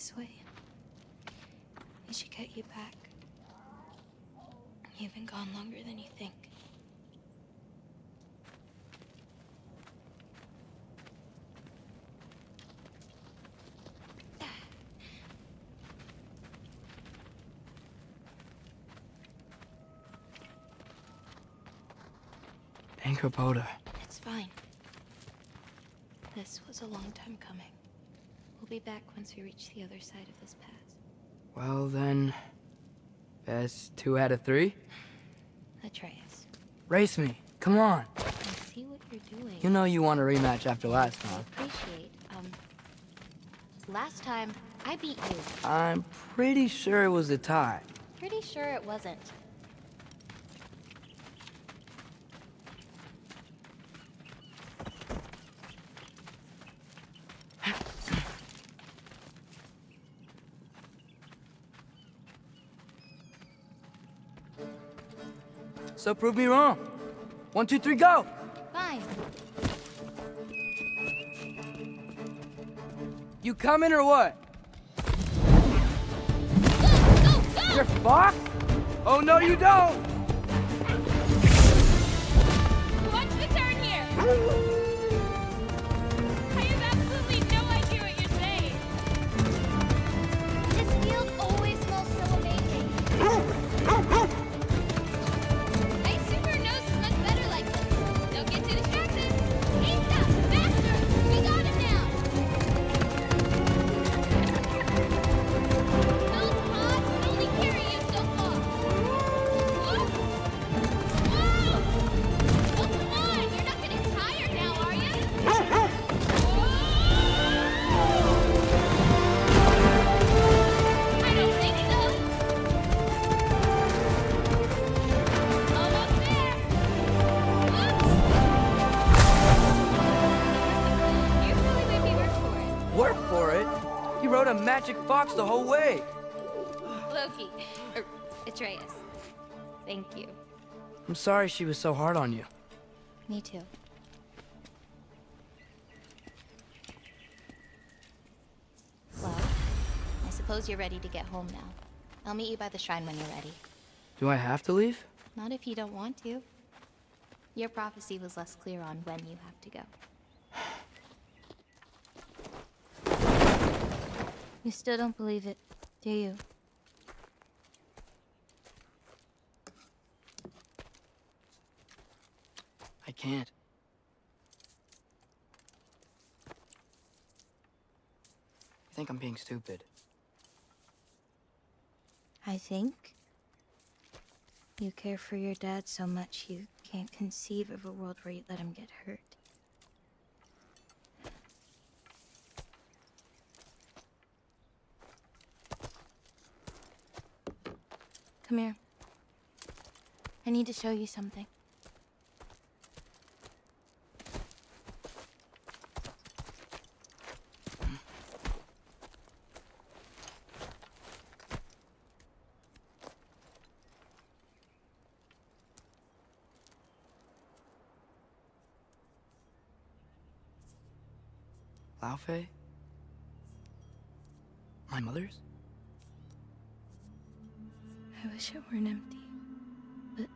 this way. We should get you back. You've been gone longer than you think. Anchor It's fine. This was a long time coming. We'll be back once we reach the other side of this pass. Well then, best 2 out of 3? Atreus. Race me, come on. I see what you're doing. You know you want a rematch after last time. I appreciate, last time, I beat you. I'm pretty sure it was a tie. Pretty sure it wasn't. So prove me wrong. 1, 2, 3, go! Fine. You coming or what? Go! You're fucked? Oh no, you don't! Watch the turn here! I have absolutely no idea what you're saying. This field always smells so amazing. I assume her nose is much better like this. Don't get too distracted. Asa! Faster! We got him now! Those pods can only carry you so far. Whoa! Whoa! Oh, come on! You're not getting tired now, are you? Whoa! I don't think so. Almost there. Oops. You really made me work for it. Work for it? You rode a magic fox the whole way. Loki. Atreus. Thank you. I'm sorry she was so hard on you. Me too. Well, I suppose you're ready to get home now. I'll meet you by the shrine when you're ready. Do I have to leave? Not if you don't want to. Your prophecy was less clear on when you have to go. You still don't believe it, do you? I can't. I think I'm being stupid. I think you care for your dad so much you can't conceive of a world where you let him get hurt. Come here. I need to show you something. Laufey? My mother's? I wish it weren't empty, but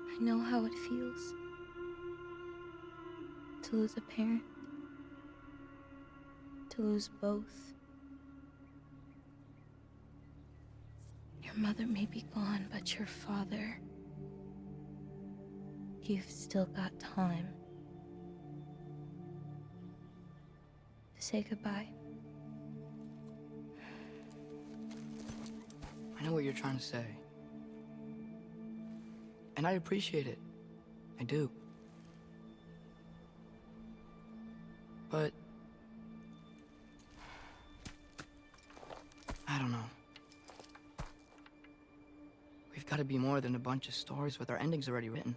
I know how it feels to lose a parent, to lose both. Your mother may be gone, but your father, you've still got time to say goodbye. I know what you're trying to say. And I appreciate it. I do. But I don't know. We've got to be more than a bunch of stories with our endings already written.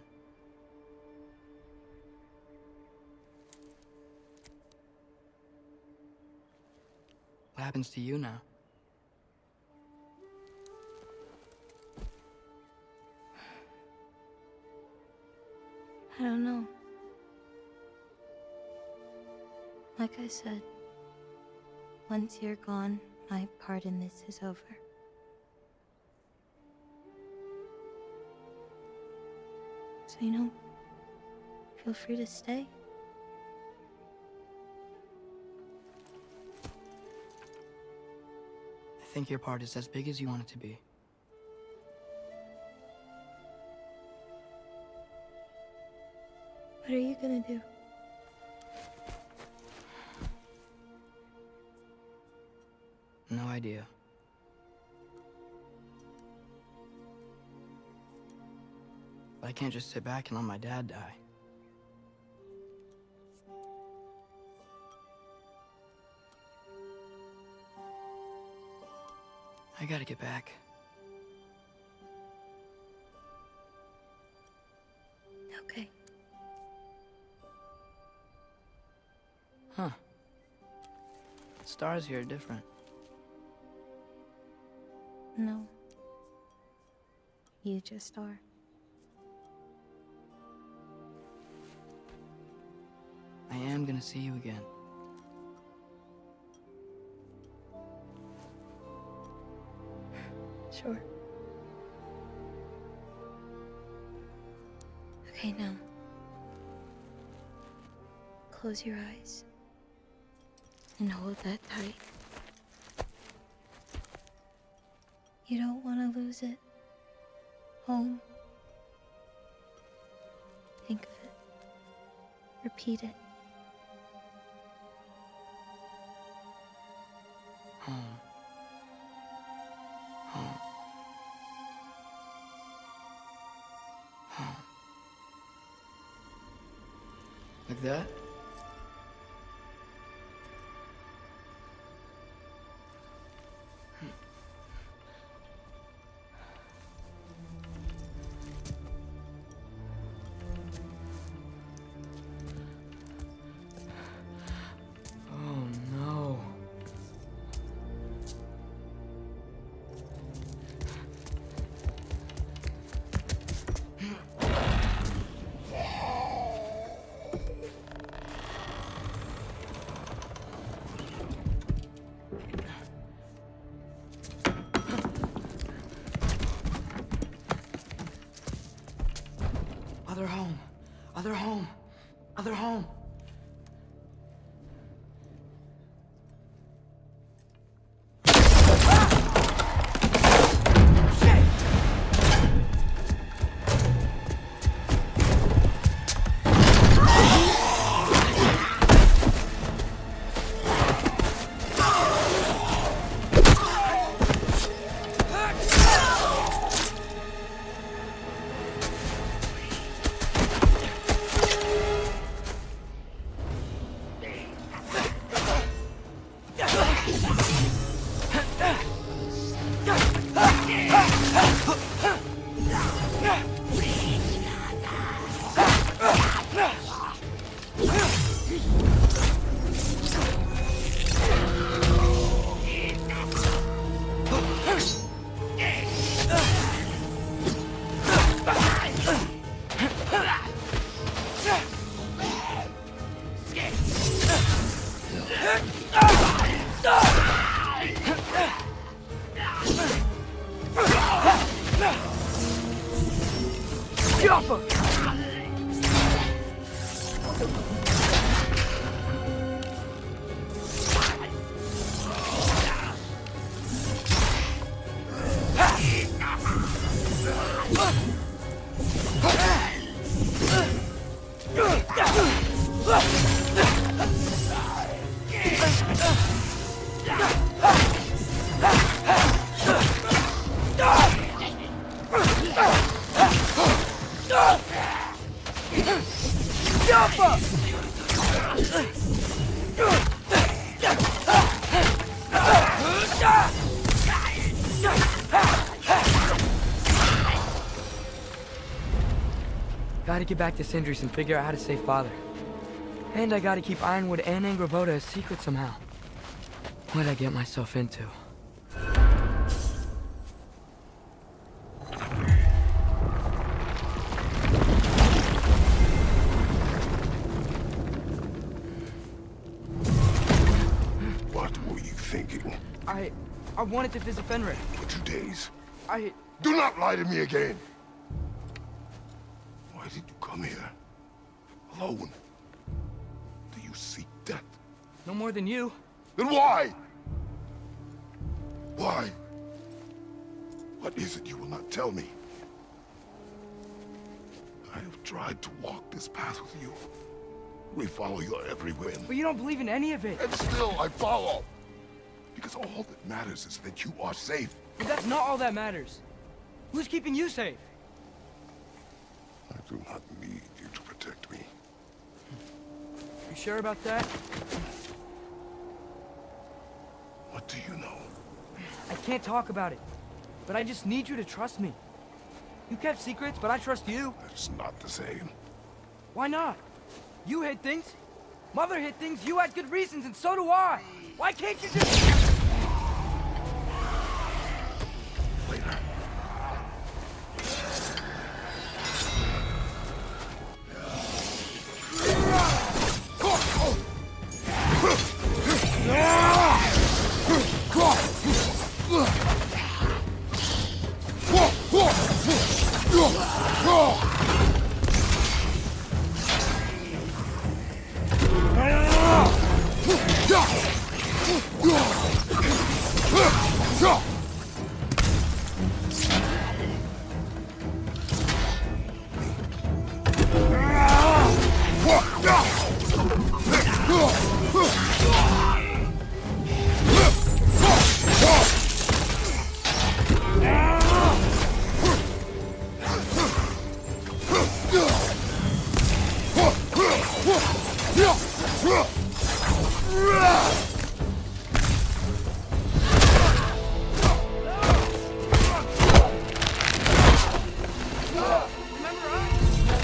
What happens to you now? I don't know. Like I said, once you're gone, my part in this is over. So, feel free to stay. I think your part is as big as you want it to be. What are you gonna do? No idea. But I can't just sit back and let my dad die. I gotta get back. Okay. Huh. Stars here are different. No. You just are. I am gonna see you again. Sure. Okay, now. Close your eyes. And hold that tight. You don't want to lose it. Home. Think of it. Repeat it. Home. Home. Home. Like that? Oh no. Other home. Other home. Other home. Gotta get back to Sindri's and figure out how to save Father. And I gotta keep Ironwood and Angravoda a secret somehow. What'd I get myself into? thinking? I wanted to visit Fenrir. For 2 days. I... Do not lie to me again! Why did you come here? Alone? Do you seek death? No more than you. Then why? Why? What is it you will not tell me? I have tried to walk this path with you. We follow your every whim. But you don't believe in any of it. And still I follow. Because all that matters is that you are safe. But that's not all that matters. Who's keeping you safe? I do not need you to protect me. You sure about that? What do you know? I can't talk about it. But I just need you to trust me. You kept secrets, but I trust you. That's not the same. Why not? You hid things. Mother hid things. You had good reasons, and so do I. Why can't you just... Later.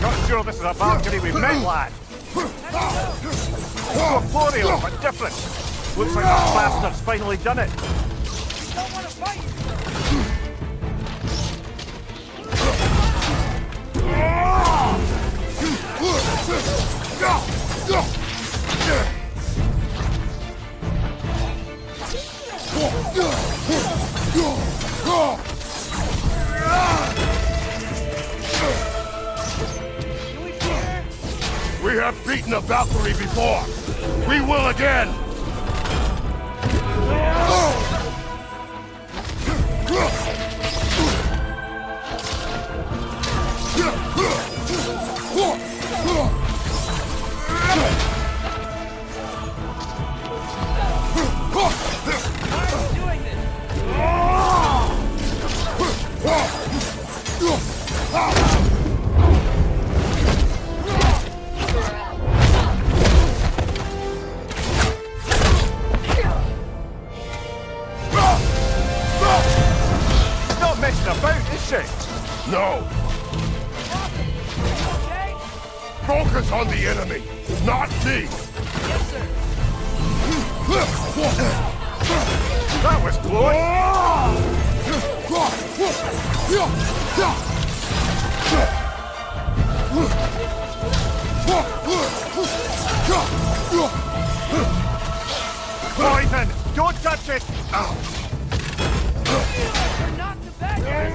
Not sure this is a balcony we've met, lad. Corporeal, but different. Looks like that bastard's finally done it. don't want to fight. We have beaten a Valkyrie before. We will again. Not messing about, is she? No. Focus on the enemy, not me. Yes, sir. That was close. Poison! Don't touch it! You're not the bad guys.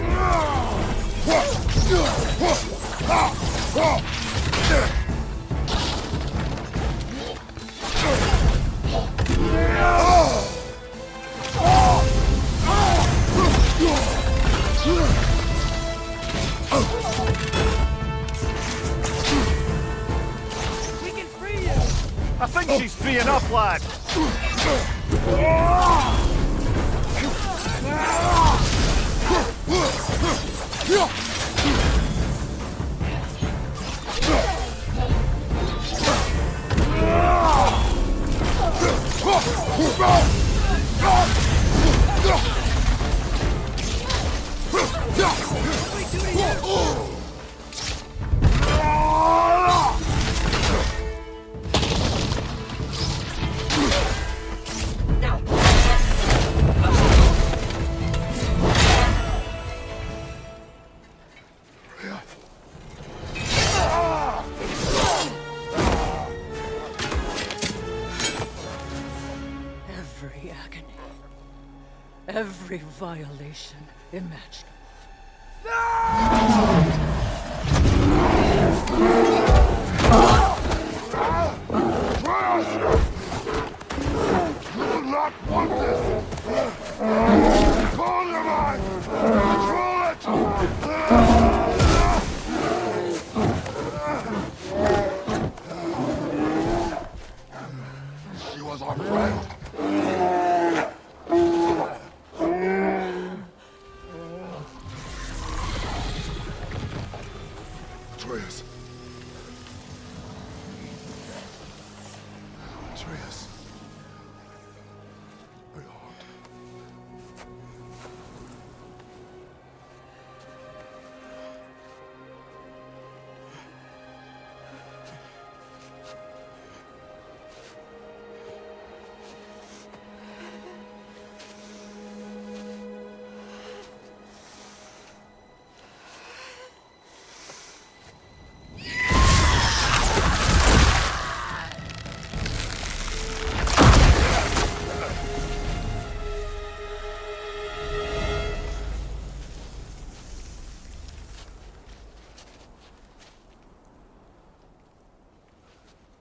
We can free you. I think she's free enough, lad. every agony, every violation imaginable. You will not want this! Control your mind! Control it! She was our friend. Atreus. Atreus. My heart.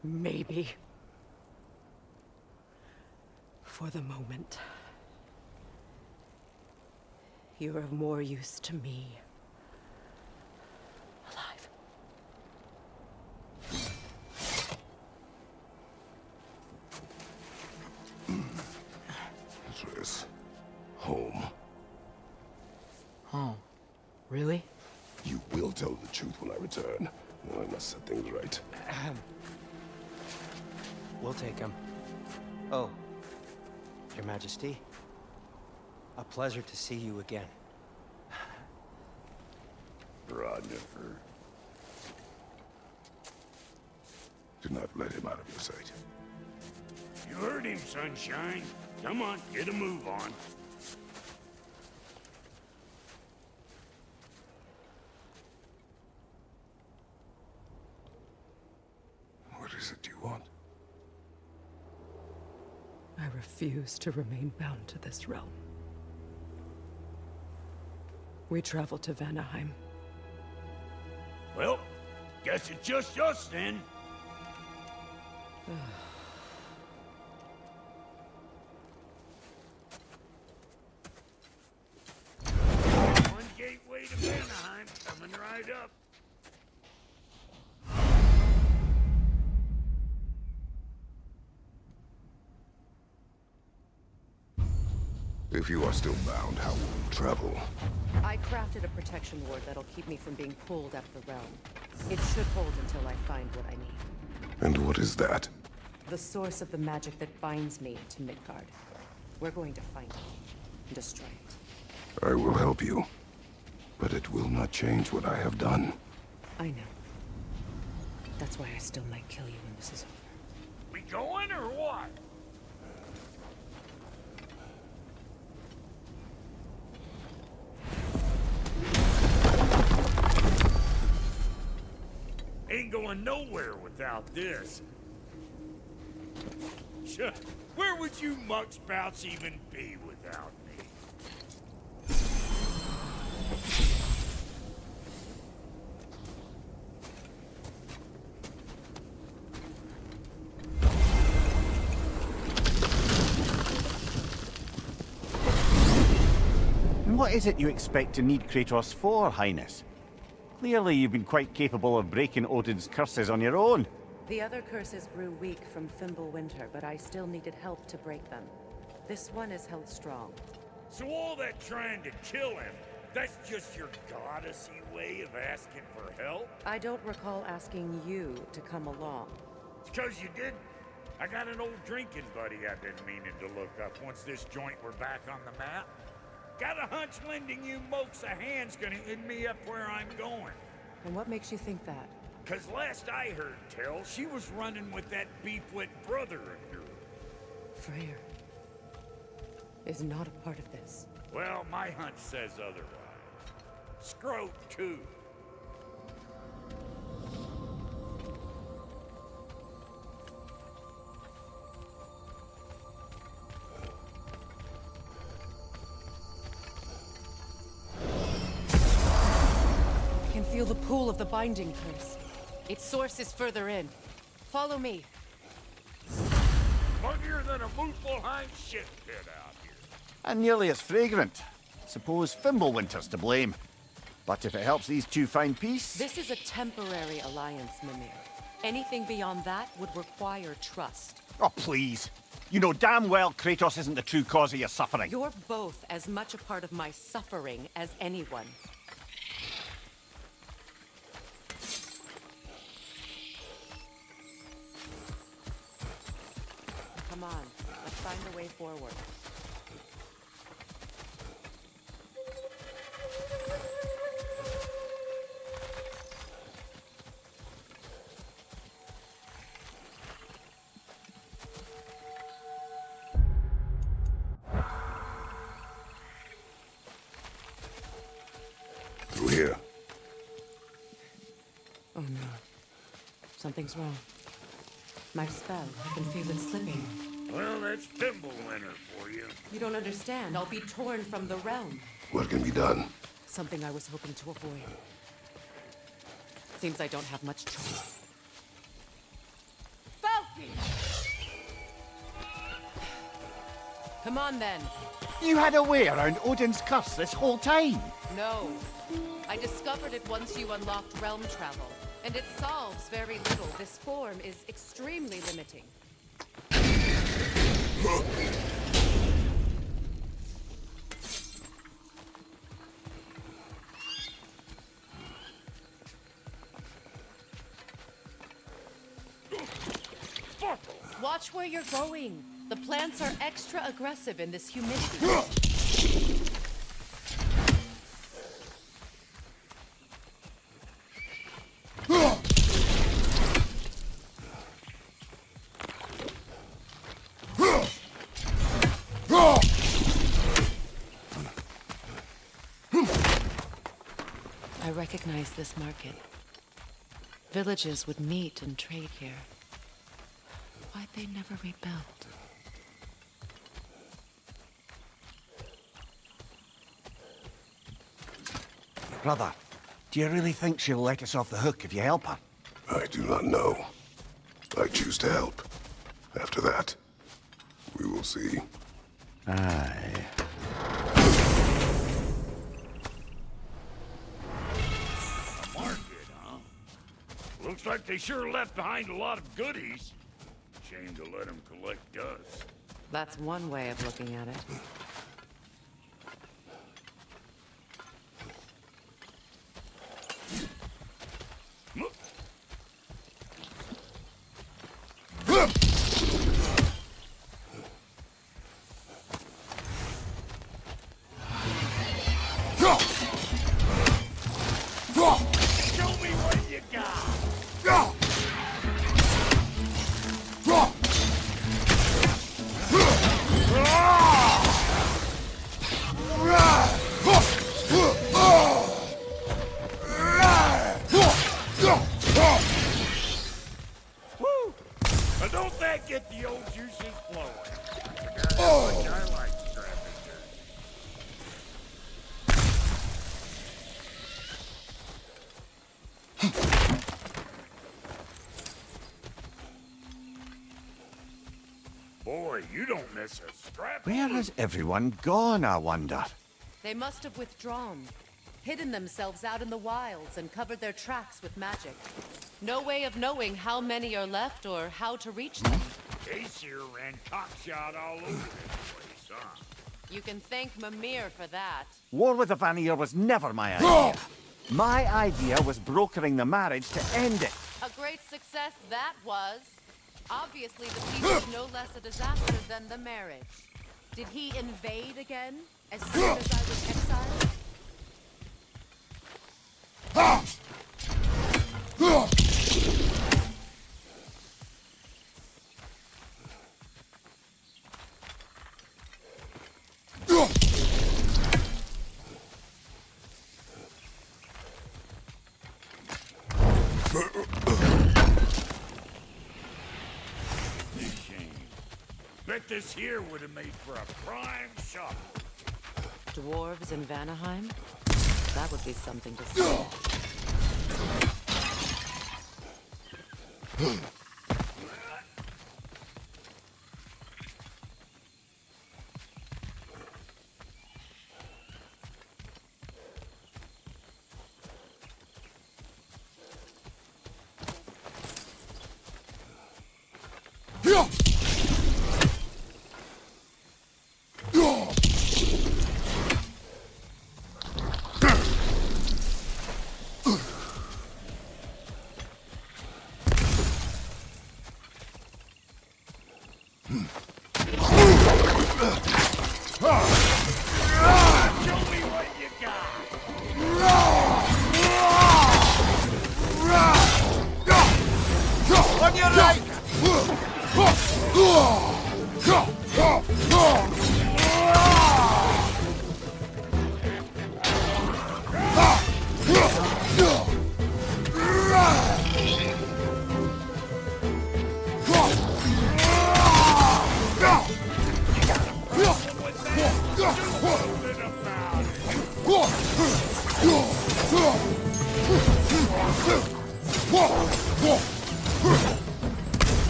Maybe. For the moment. You're of more use to me. Alive. Atreus. Home. Oh, really? You will tell the truth when I return. I must set things right. We'll take him. Oh, Your Majesty. A pleasure to see you again. Ragnarök. Do not let him out of your sight. You heard him, Sunshine. Come on, get a move on. What is it you want? I refuse to remain bound to this realm. We travel to Vanaheim. Well, guess it's just us then. One gateway to Vanaheim coming right up. If you are still bound, how will you travel? I crafted a protection ward that'll keep me from being pulled out of the realm. It should hold until I find what I need. And what is that? The source of the magic that binds me to Midgard. We're going to find it and destroy it. I will help you. But it will not change what I have done. I know. That's why I still might kill you when this is over. We going or what? Ain't going nowhere without this. Sure, where would you muckspouts even be without me? And what is it you expect to need Kratos for, Highness? Clearly you've been quite capable of breaking Odin's curses on your own. The other curses grew weak from Fimbulwinter, but I still needed help to break them. This one is held strong. So all that trying to kill him, that's just your goddessy way of asking for help? I don't recall asking you to come along. It's 'cause you did. I got an old drinking buddy I've been meaning to look up once this joint were back on the map. Got a hunch lending you mokes a hand's gonna end me up where I'm going. And what makes you think that? 'Cause last I heard tell, she was running with that beefwit brother of yours. Freyr is not a part of this. Well, my hunch says otherwise. Scroat, too. feel the pull of the binding curse. Its source is further in. Follow me. Muggier than a Muspelheim shit pit out here. And nearly as fragrant. Suppose Fimbulwinter's to blame. But if it helps these two find peace... This is a temporary alliance, Mimir. Anything beyond that would require trust. Oh, please. You know damn well Kratos isn't the true cause of your suffering. You're both as much a part of my suffering as anyone. Come on, let's find a way forward. Through here. Oh no. Something's wrong. My spell, I can feel it slipping. Well, that's Fimbulwinter for you. You don't understand. I'll be torn from the realm. What can be done? Something I was hoping to avoid. Seems I don't have much choice. Falcon! Come on then. You had a way around Odin's curse this whole time. No. I discovered it once you unlocked realm travel. And it solves very little. This form is extremely limiting. Watch where you're going. The plants are extra aggressive in this humidity. I recognize this market. Villages would meet and trade here. Why'd they never rebuild? Brother, do you really think she'll let us off the hook if you help her? I do not know. I choose to help. After that, we will see. Aye. A market, huh? Looks like they sure left behind a lot of goodies. Shame to let them collect dust. That's one way of looking at it. Show me what you got! Woo! Now don't that get the old juices flowing? I like scrapping dirt. Boy, you don't miss a scrap. Where has everyone gone, I wonder? They must have withdrawn, hidden themselves out in the wilds, and covered their tracks with magic. No way of knowing how many are left or how to reach them. Aesir ran cockshot all over this place, huh? You can thank Mimir for that. War with the Vanir was never my idea. My idea was brokering the marriage to end it. A great success that was. Obviously, the peace was no less a disaster than the marriage. Did he invade again, as soon as I was exiled? Shame. Bet this here would have made for a prime shot. Dwarves in Vanaheim? That would be something to see.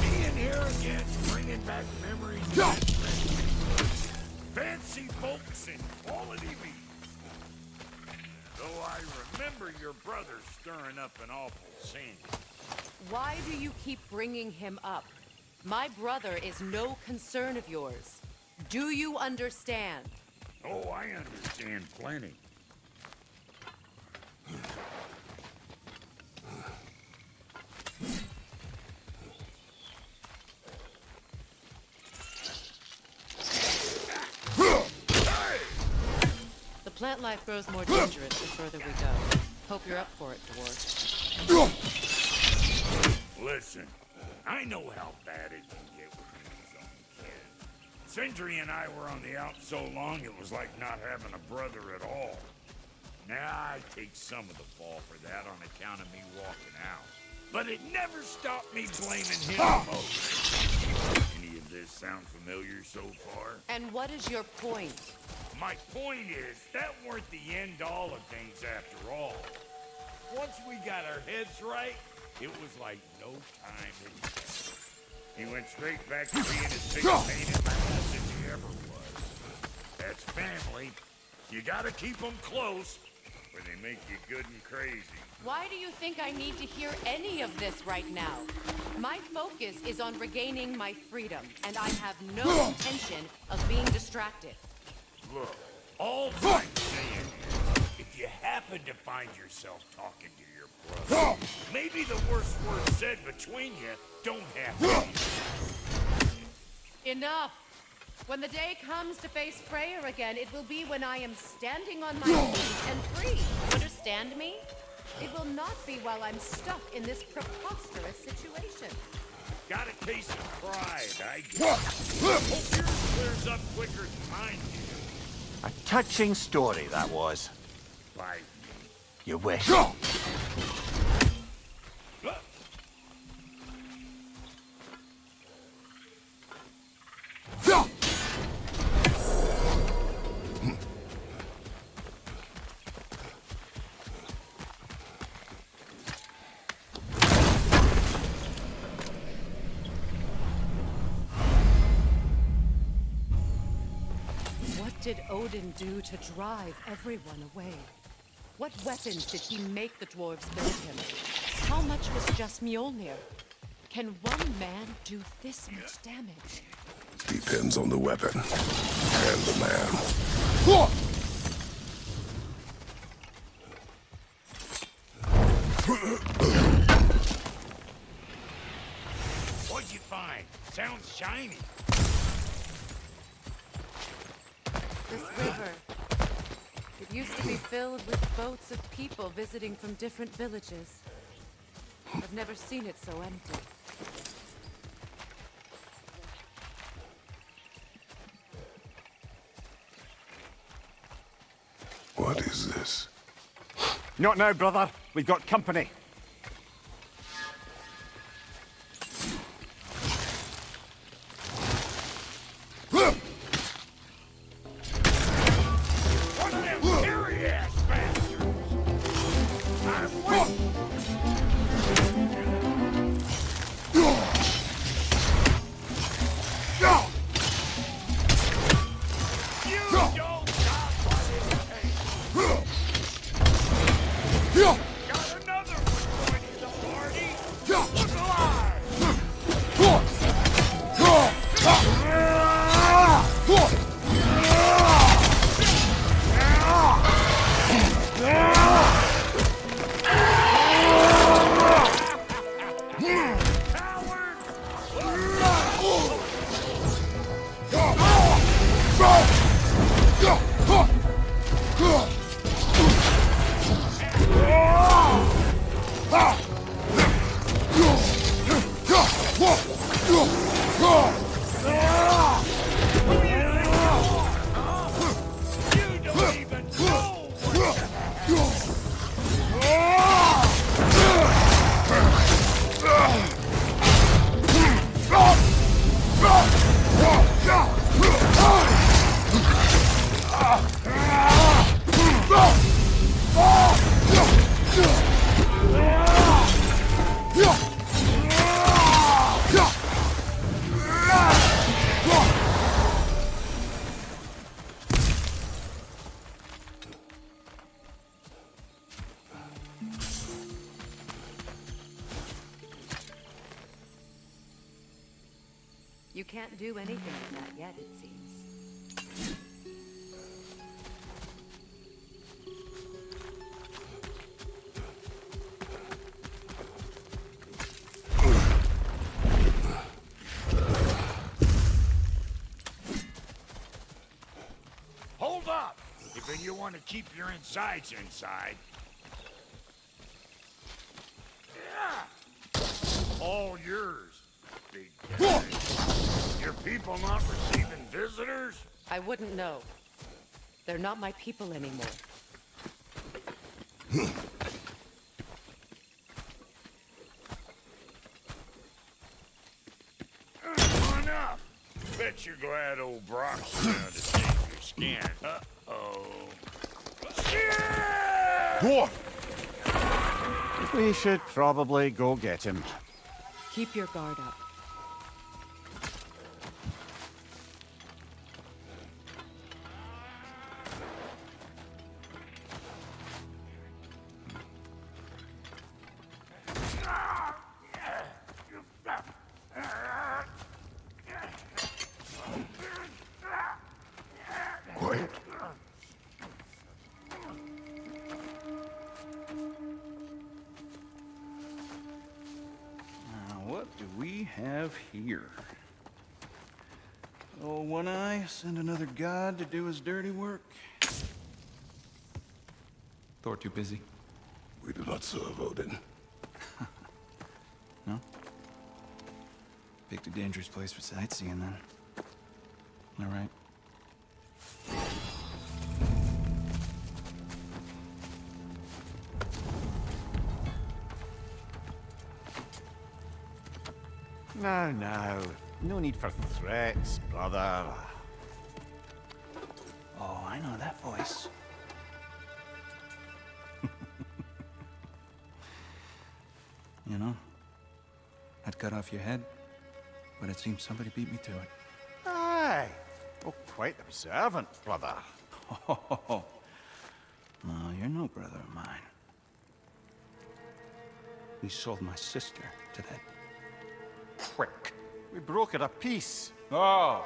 Being here again, bringing back memories. Fancy folks and quality meats. Though I remember your brother stirring up an awful scene. Why do you keep bringing him up? My brother is no concern of yours. Do you understand? Oh, I understand plenty. The plant life grows more dangerous the further we go. Hope you're up for it, dwarf. Listen, I know how bad it can get with his own kid. Sindri and I were on the out so long it was like not having a brother at all. Now I take some of the fall for that on account of me walking out. But it never stopped me blaming him most. Any of this sound familiar so far? And what is your point? My point is, that weren't the end-all of things after all. Once we got our heads right, it was like no time had passed. He went straight back to being as big a pain in my ass as he ever was. That's family. You gotta keep them close, or they make you good and crazy. Why do you think I need to hear any of this right now? My focus is on regaining my freedom, and I have no intention of being distracted. Look, all I'm saying is, if you happen to find yourself talking to your brother, maybe the worst word said between you don't have to be. Enough! When the day comes to face Freyr again, it will be when I am standing on my feet and free. Understand me? It will not be while I'm stuck in this preposterous situation. Got a case of pride, I guess. Hope yours clears up quicker than mine did. A touching story, that was. By You wish. What did Odin do to drive everyone away? What weapons did he make the dwarves build him? How much was just Mjolnir? Can one man do this much damage? Depends on the weapon and the man. What'd you find? Sounds shiny. This river. It used to be filled with boats of people visiting from different villages. I've never seen it so empty. What is this? Not now, brother. We've got company. One of them hairy-ass bastards! I'm waiting! don't stop what it takes. Got another one joining the party. Look alive! You don't even know what You can't do anything with that yet, it seems. Hold up! If you want to keep your insides inside. Yeah! All yours, big guy. Your people not receiving visitors? I wouldn't know. They're not my people anymore. Come on up. Bet you're glad old Brock's around to save your skin. Uh-oh. Yeah! We should probably go get him. Keep your guard up. Quiet. Now, what do we have here? Oh, One Eye, send another god to do his dirty work. Thor too busy? We do not serve Odin. No? Picked a dangerous place for sightseeing, then. All right. No. No need for threats, brother. Oh, I know that voice. You know, I'd cut off your head, but it seems somebody beat me to it. Aye. Oh, quite observant, brother. Oh, no, you're no brother of mine. We sold my sister to that prick. We broke it a piece. Oh!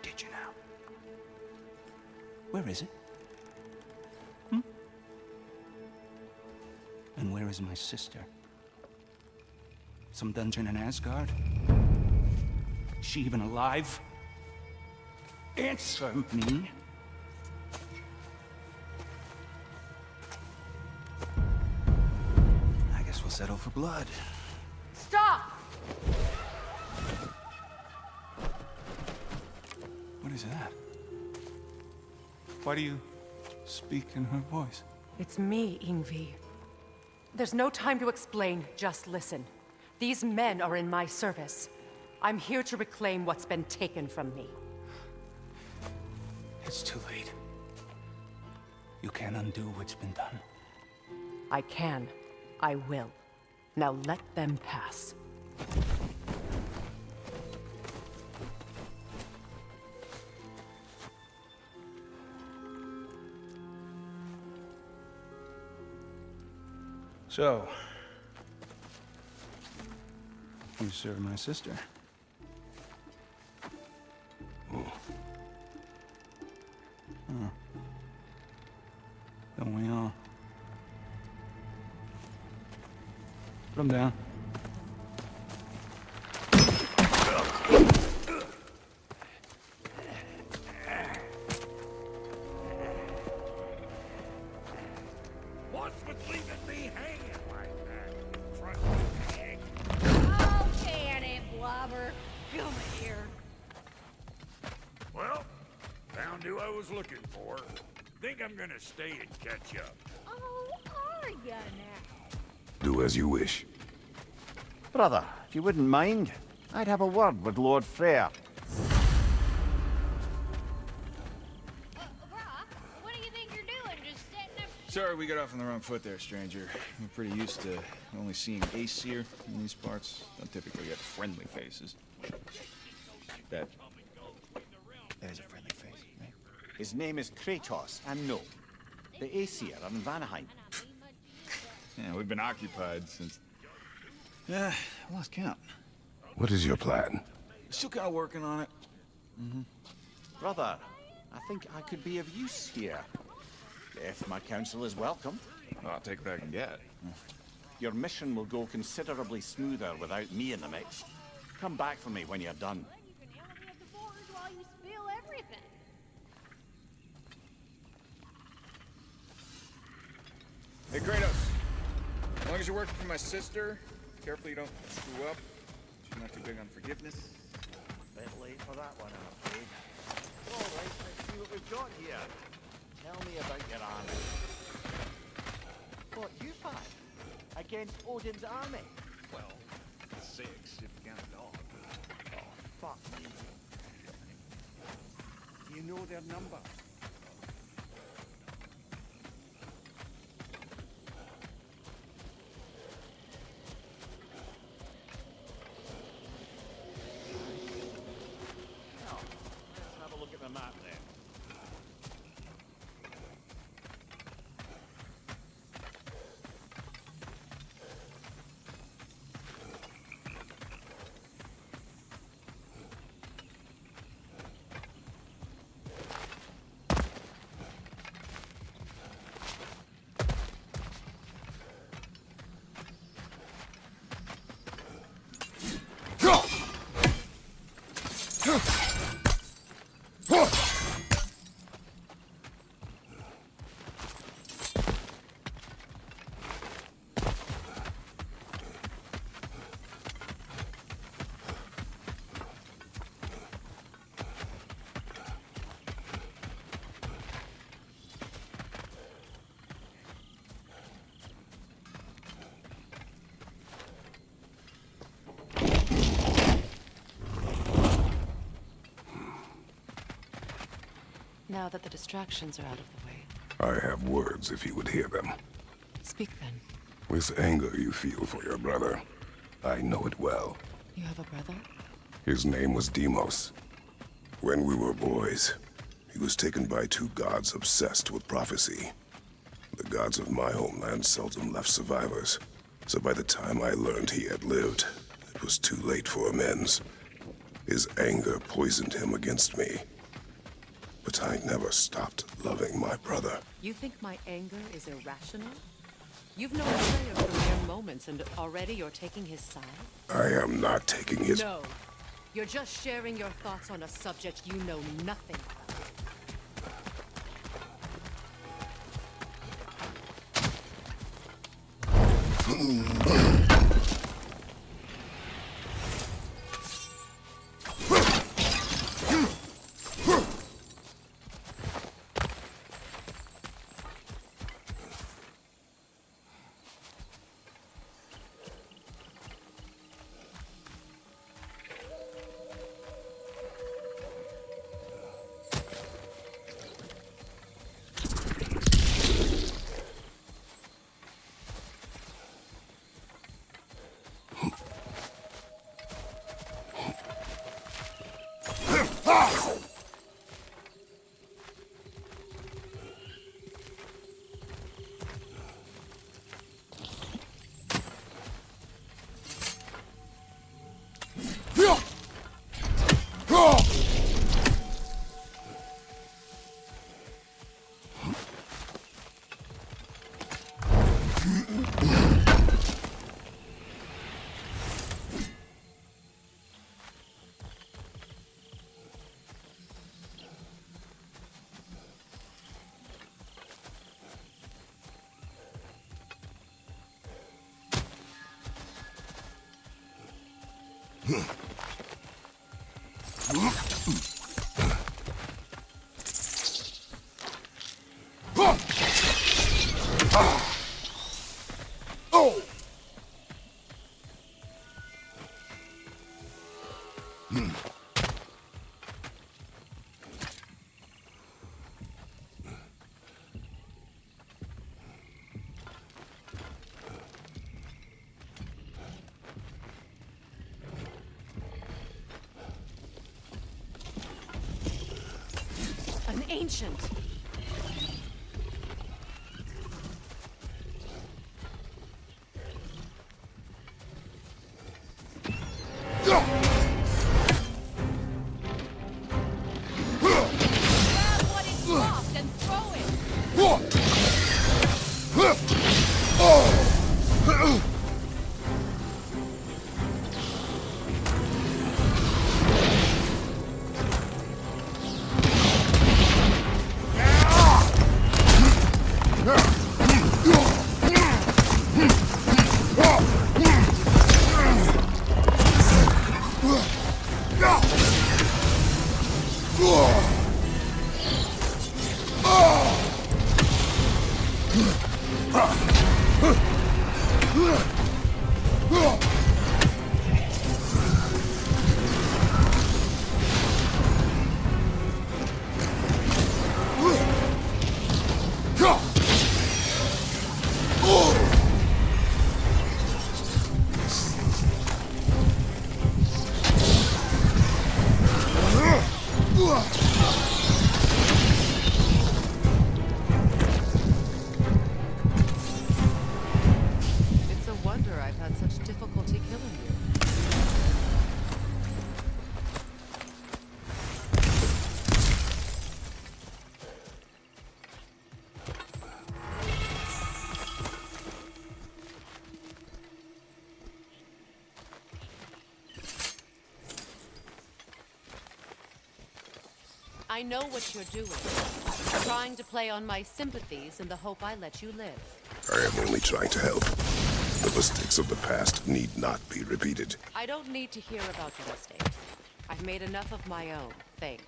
Did you now? Where is it? And where is my sister? Some dungeon in Asgard? Is she even alive? Answer me! I guess we'll settle for blood. Stop! What is that? Why do you speak in her voice? It's me, Ingvi. There's no time to explain, just listen. These men are in my service. I'm here to reclaim what's been taken from me. It's too late. You can't undo what's been done. I can. I will. Now let them pass. So, you serve my sister. Huh. Don't we all? Put him down. What's with leaving me hanging like that? Front hang. Oh, Danny Blubber. Come here. Well, found who I was looking for. Think I'm gonna stay and catch up. Oh, are ya now? Do as you wish. Brother, if you wouldn't mind, I'd have a word with Lord Freyr. Brock, what do you think you're doing? Just sitting up... Sorry we got off on the wrong foot there, stranger. We're pretty used to only seeing Aesir in these parts. Don't typically get friendly faces. That is a friendly face, right? His name is Kratos, and no, the Aesir are in Vanaheim. Yeah, we've been occupied since... I lost count. What is your plan? Still kind of working on it. Brother, I think I could be of use here. If my counsel is welcome. Well, I'll take what I can get. Your mission will go considerably smoother without me in the mix. Come back for me when you're done. You can hammer me at the boards while you spill everything. Hey, Kratos. As long as you're working for my sister, careful you don't screw up. She's not too big on forgiveness. Bit late for that one, I'm afraid. All right, let's see what we've got here. Tell me about your army. What, you fight? Against Odin's army? Well, 6 if you count a dog. Oh, fuck me. You know their number. Now, let's have a look at the map then. Now that the distractions are out of the way, I have words if you would hear them. speak then. This anger you feel for your brother, I know it well. You have a brother? His name was Deimos. When we were boys, he was taken by 2 gods obsessed with prophecy. The gods of my homeland seldom left survivors, so by the time I learned he had lived, it was too late for amends. His anger poisoned him against me. But I never stopped loving my brother. You think my anger is irrational? You've known Slayer for mere moments and already you're taking his side? I am not taking his... No. You're just sharing your thoughts on a subject you know nothing about. An ancient. Grab what is lost and throw it. It's a wonder I've had such difficulty killing you. I know what you're doing. Trying to play on my sympathies in the hope I let you live. I am only trying to help. The mistakes of the past need not be repeated. I don't need to hear about your mistakes. I've made enough of my own, thanks.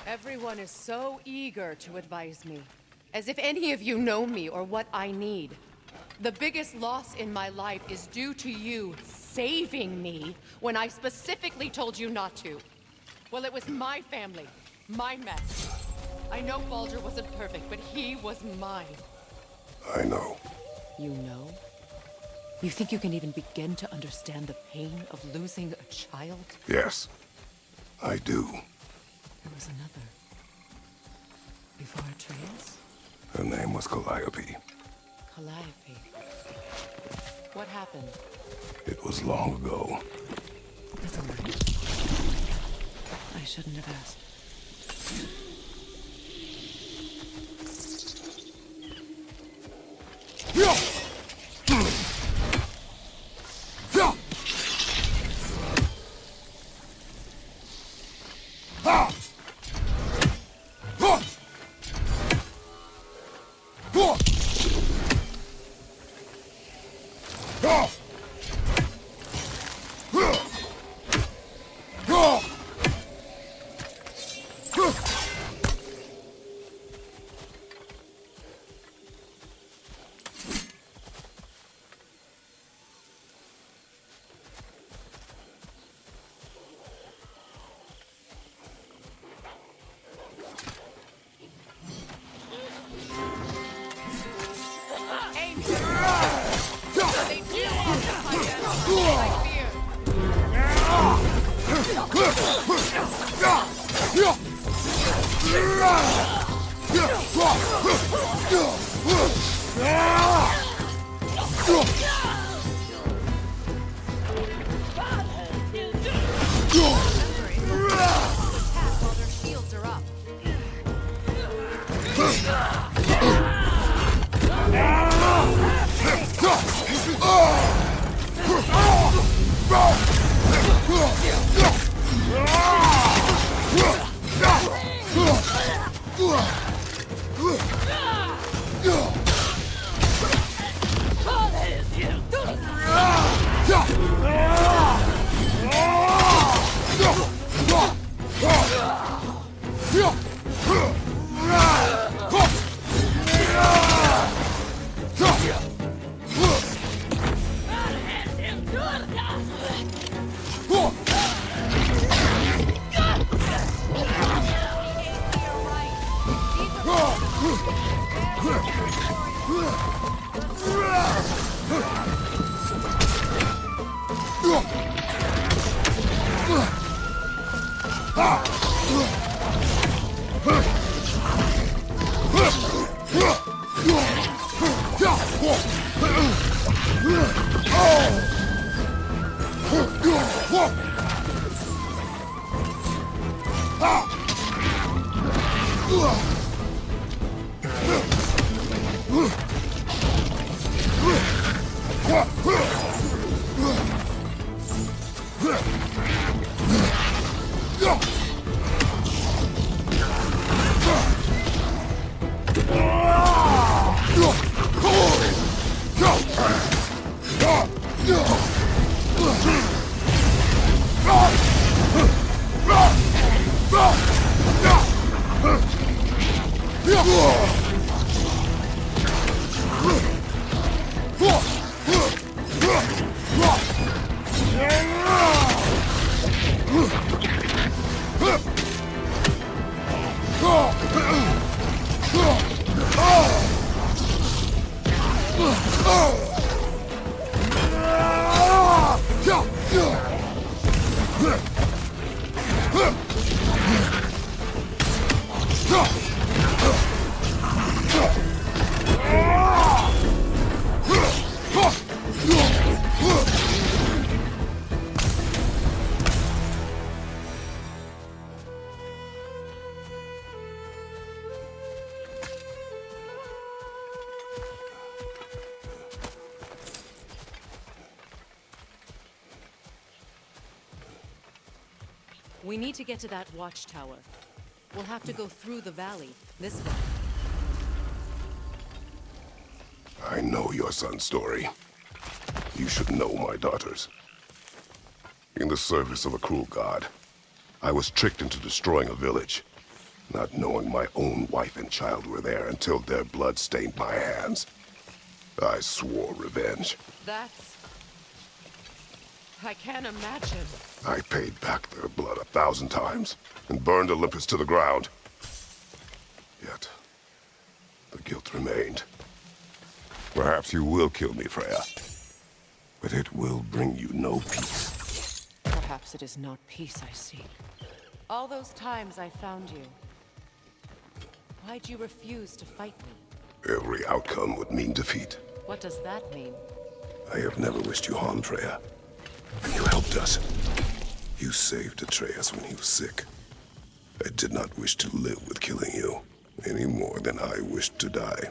Everyone is so eager to advise me, as if any of you know me or what I need. The biggest loss in my life is due to you saving me when I specifically told you not to. Well, it was my family, my mess. I know Baldur wasn't perfect, but he was mine. I know. You know? You think you can even begin to understand the pain of losing a child? Yes, I do. There was another. Before Atreus? Her name was Calliope. Calliope. What happened? It was long ago. Never mind. I shouldn't have asked. We need to get to that watchtower. We'll have to go through the valley, this way. I know your son's story. You should know my daughter's. In the service of a cruel god, I was tricked into destroying a village, not knowing my own wife and child were there until their blood stained my hands. I swore revenge. That's... I can't imagine. I paid back their blood 1,000 times and burned Olympus to the ground. Yet, the guilt remained. Perhaps you will kill me, Freya. But it will bring you no peace. Perhaps it is not peace I seek. All those times I found you, why'd you refuse to fight me? Every outcome would mean defeat. What does that mean? I have never wished you harm, Freya. You helped us. You saved Atreus when he was sick. I did not wish to live with killing you, any more than I wished to die.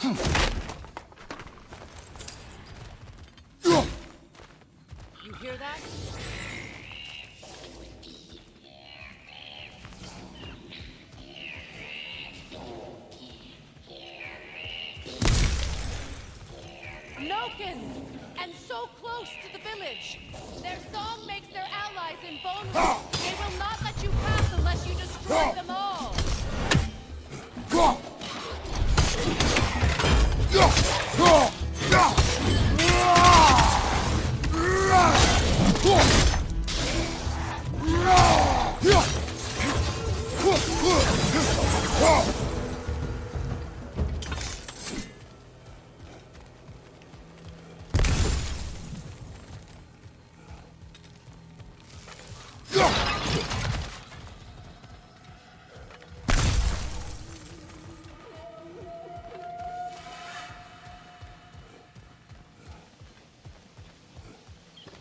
You hear that? Noken! And so close to the village! Their song makes their allies invulnerable! They will not let you pass unless you destroy them all!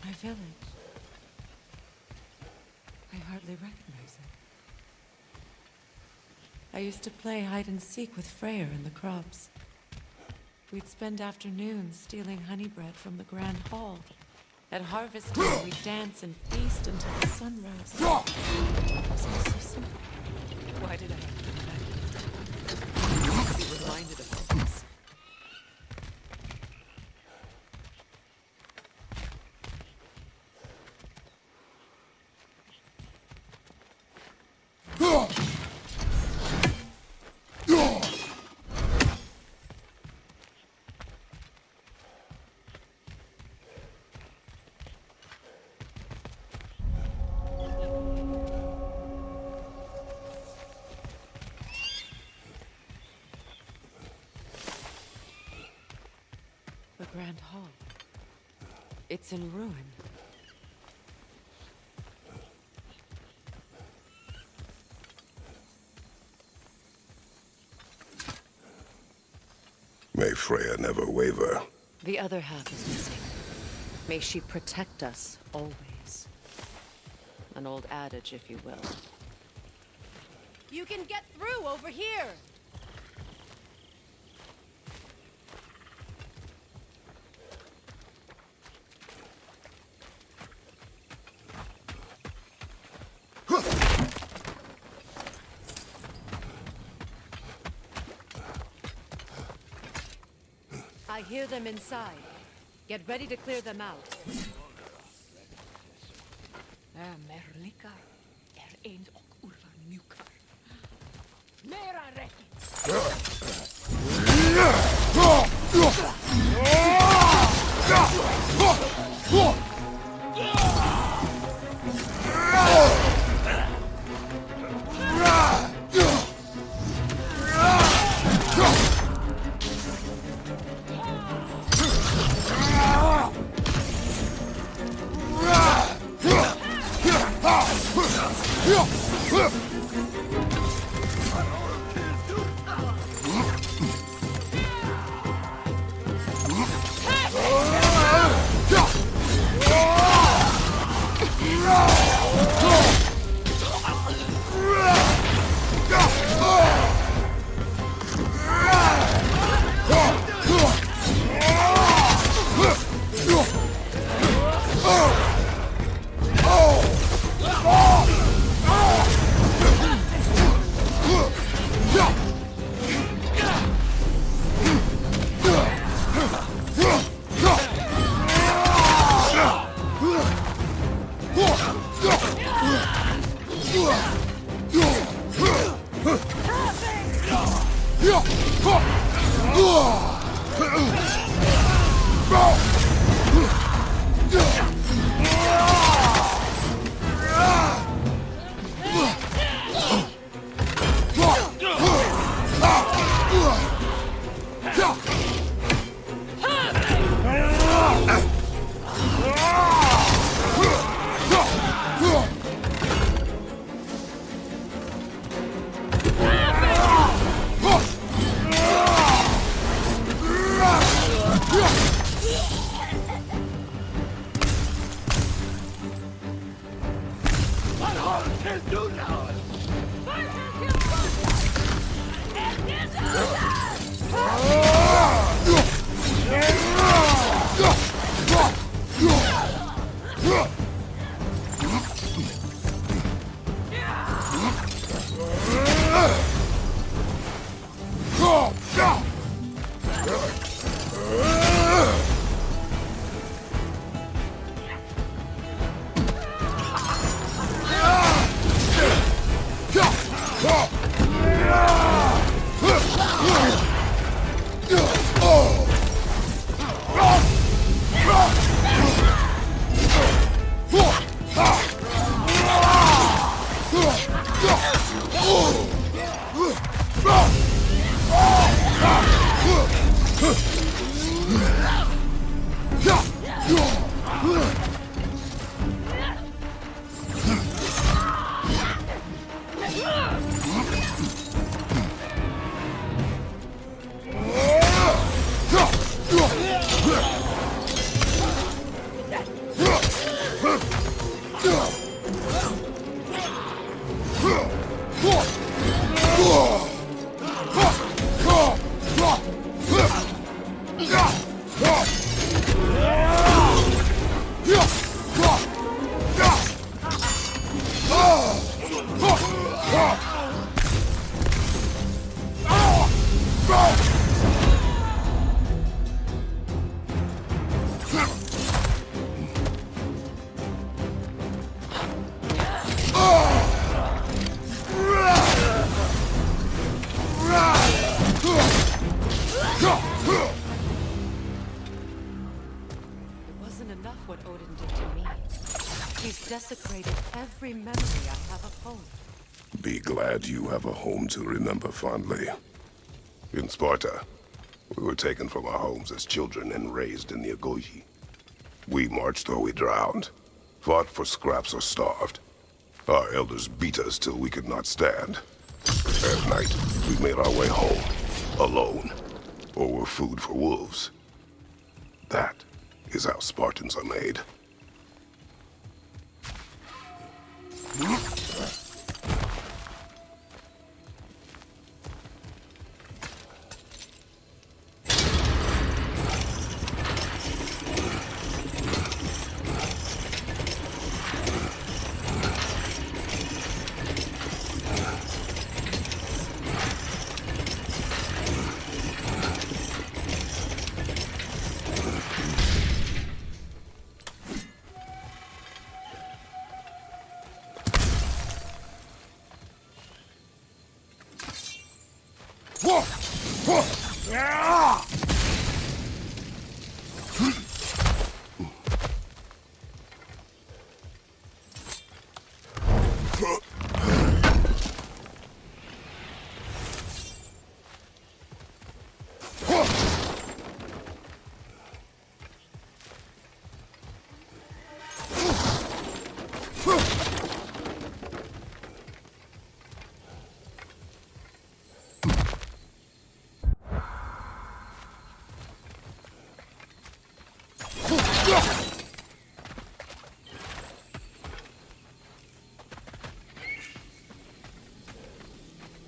My village. I hardly recognize it. I used to play hide and seek with Freyr in the crops. We'd spend afternoons stealing honey bread from the Grand Hall. At harvest time, we'd dance and feast until the sun rose. Was I so simple? Why did I have to come back? To be reminded of all this. The Grand Hall. It's in ruin. May Freya never waver. The other half is missing. May she protect us always. An old adage, if you will. You can get through over here! I hear them inside. Get ready to clear them out. Merlika, een ook urvan mjukar. Mera reki. Fire! What Odin did to me. He's desecrated every memory I have of home. Be glad you have a home to remember fondly. In Sparta, we were taken from our homes as children and raised in the Agogi. We marched or we drowned, fought for scraps or starved. Our elders beat us till we could not stand. At night, we made our way home, alone, or were food for wolves. That is how Spartans are made.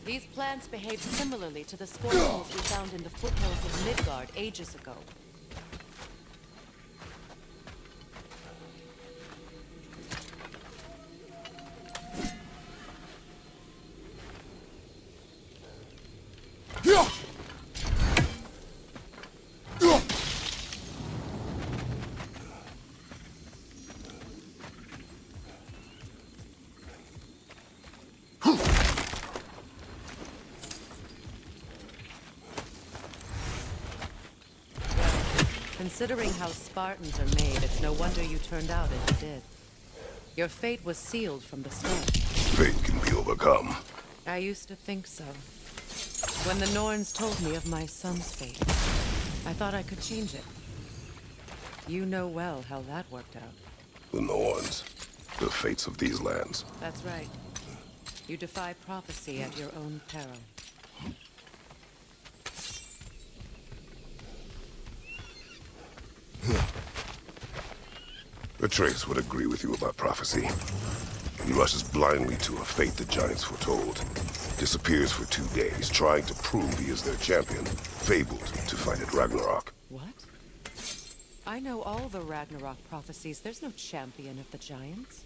These plants behave similarly to the scorpions we found in the foothills of Midgard ages ago. Considering how Spartans are made, it's no wonder you turned out as you did. Your fate was sealed from the start. Fate can be overcome. I used to think so. When the Norns told me of my son's fate, I thought I could change it. You know well how that worked out. The Norns, the fates of these lands. That's right. You defy prophecy at your own peril. Atreus would agree with you about prophecy. He rushes blindly to a fate the giants foretold. Disappears for 2 days, trying to prove he is their champion. Fabled to fight at Ragnarok. What? I know all the Ragnarok prophecies. There's no champion of the giants.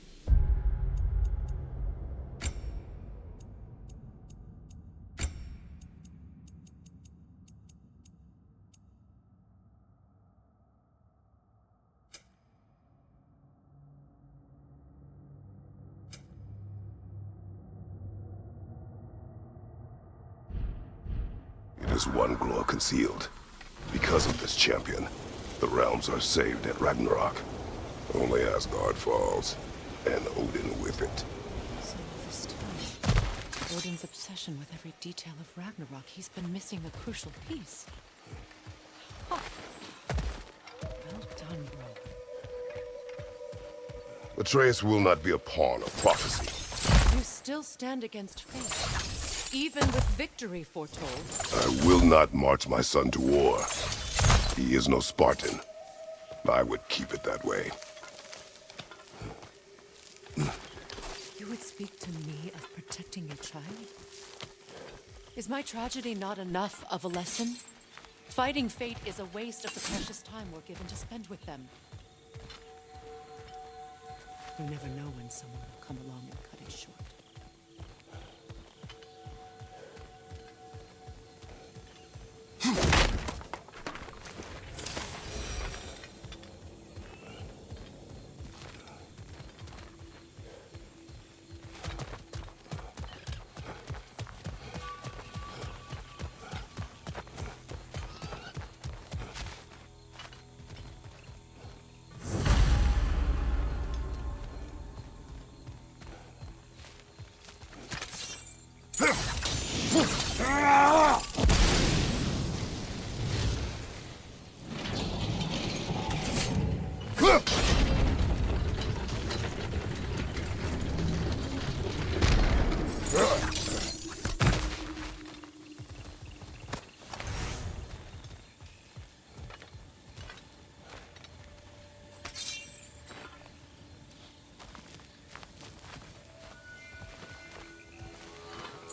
is one glow concealed. Because of this champion, the realms are saved at Ragnarok. Only Asgard falls, and Odin with it. So this time, Odin's obsession with every detail of Ragnarok, he's been missing a crucial piece. Huh. Well done, bro. Atreus will not be a pawn of prophecy. You still stand against fate, even with victory foretold. I will not march my son to war. He is no Spartan. I would keep it that way. You would speak to me of protecting a child? Is my tragedy not enough of a lesson? Fighting fate is a waste of the precious time we're given to spend with them. You never know when someone will come along and cut it short.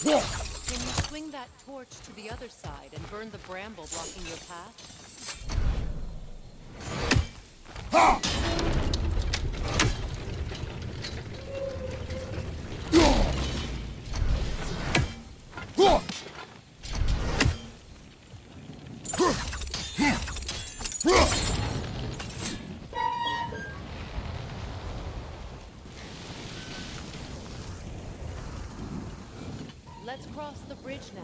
Can you swing that torch to the other side and burn the bramble blocking your path? Let's cross the bridge now.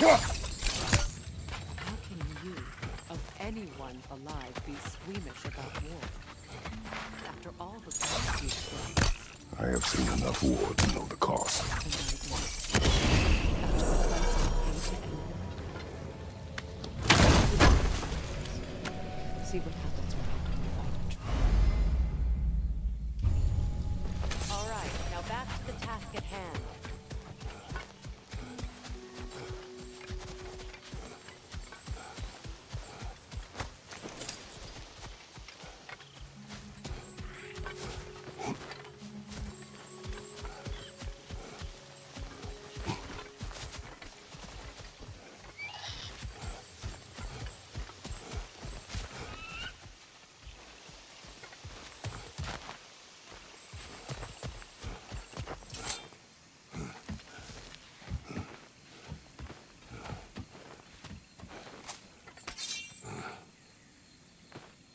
How can you, of anyone alive, be squeamish about war? After all the lives you've killed, I have seen enough war to know the cost. and I do. After the price we pay to end them. See what happens when I don't follow. All right, now back to the task at hand.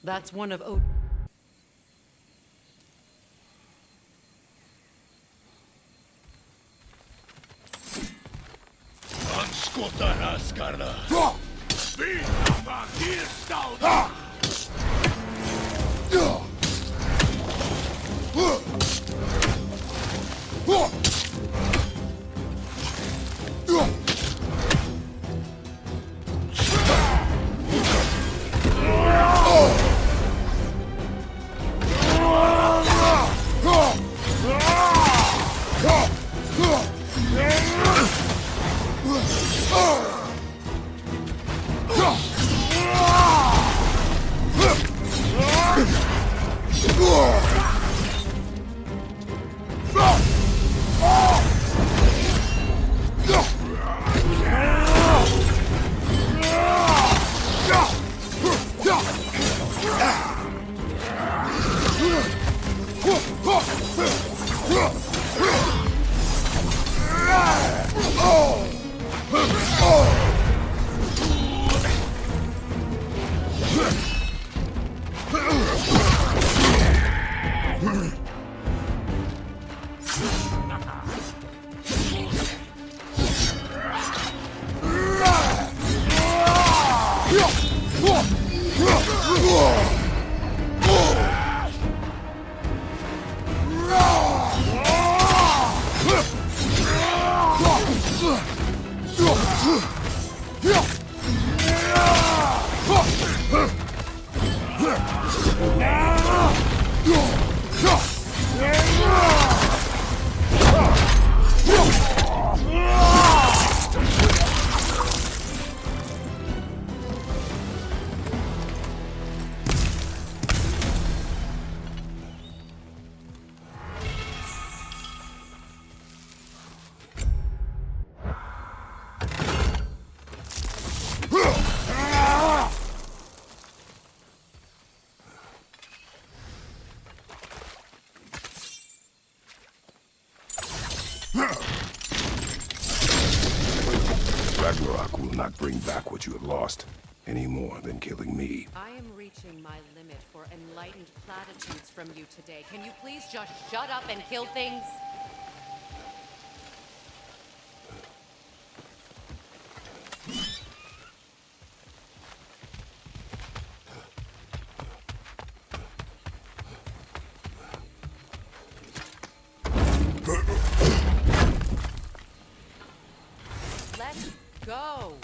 That's one of Odin's. Ragnarök will not bring back what you have lost, any more than killing me. I am reaching my limit for enlightened platitudes from you today. Can you please just shut up and kill things? Let's go!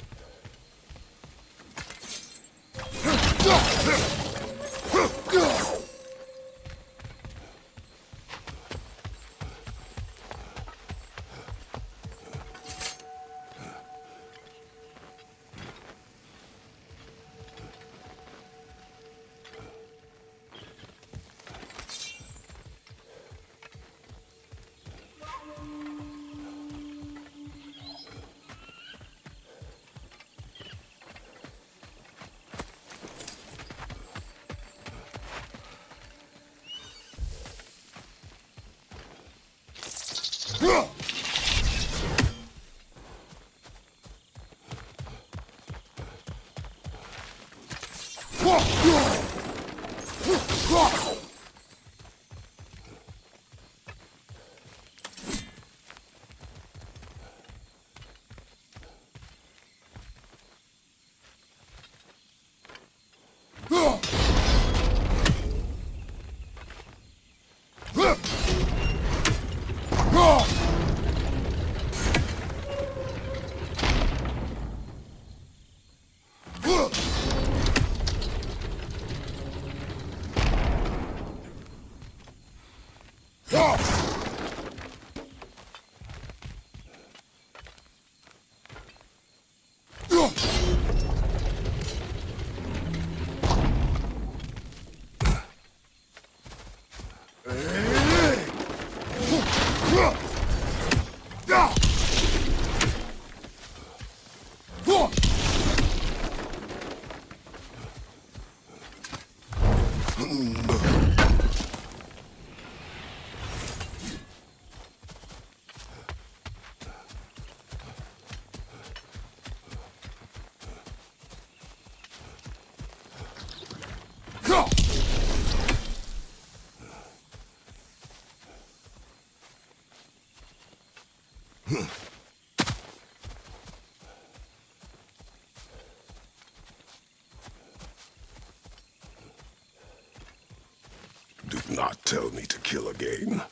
Do not tell me to kill again.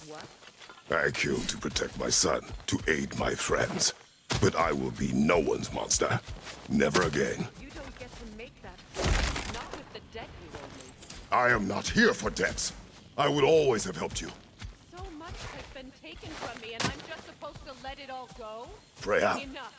What? I kill to protect my son, to aid my friends. But I will be no one's monster. Never again. You don't get to make that. Not with the debt you owe me. I am not here for debts. I would always have helped you. So much has been taken from me, and I'm just supposed to let it all go? Freya. Enough.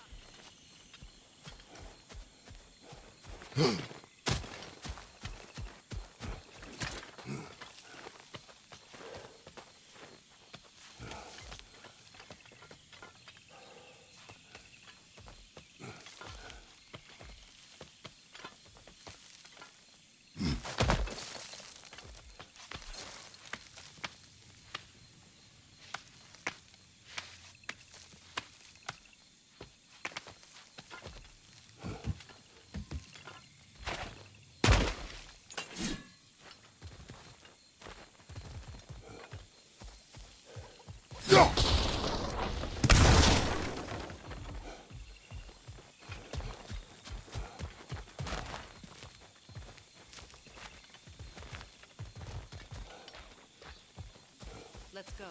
Let's go.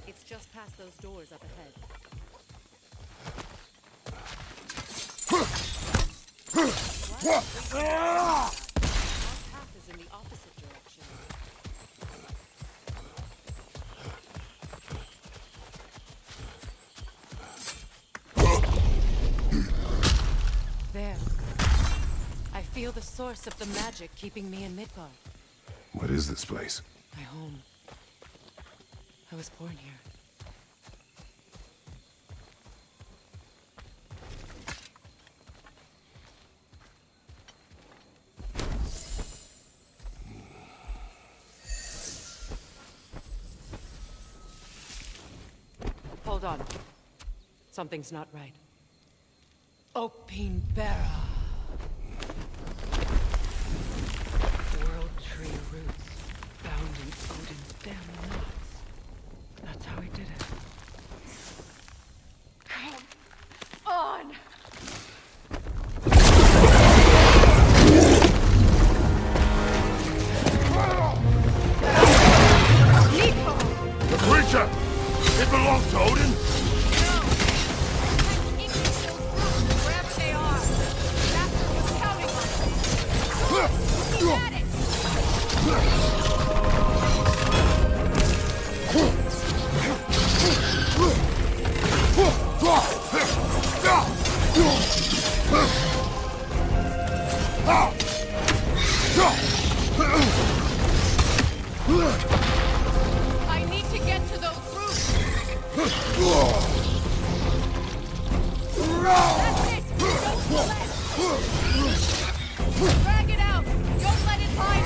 It's just past those doors up ahead. What? Our path is in the opposite direction. There. I feel the source of the magic keeping me in Midgard. What is this place? My home. I was born here. Hold on. Something's not right. Opin Bara. World tree roots found in Odin's damn nuts. That's how he did it. Come on! The creature! It belongs to Odin? No! I'm taking those roots wherever they are. Master was counting on it. Looking at it! I need to get to those roots. That's it. Don't let. Drag it out. Don't let it hide.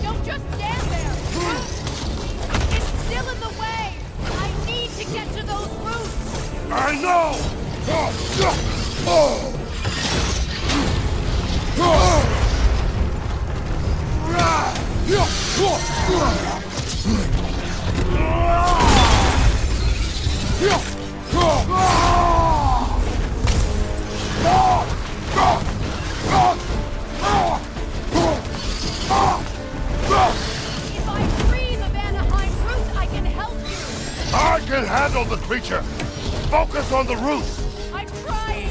Don't just stand there! It's still in the way! I need to get to those roots! I know! If I free the Vanaheim root, I can help you! I can handle the creature! Focus on the roots! I'm trying!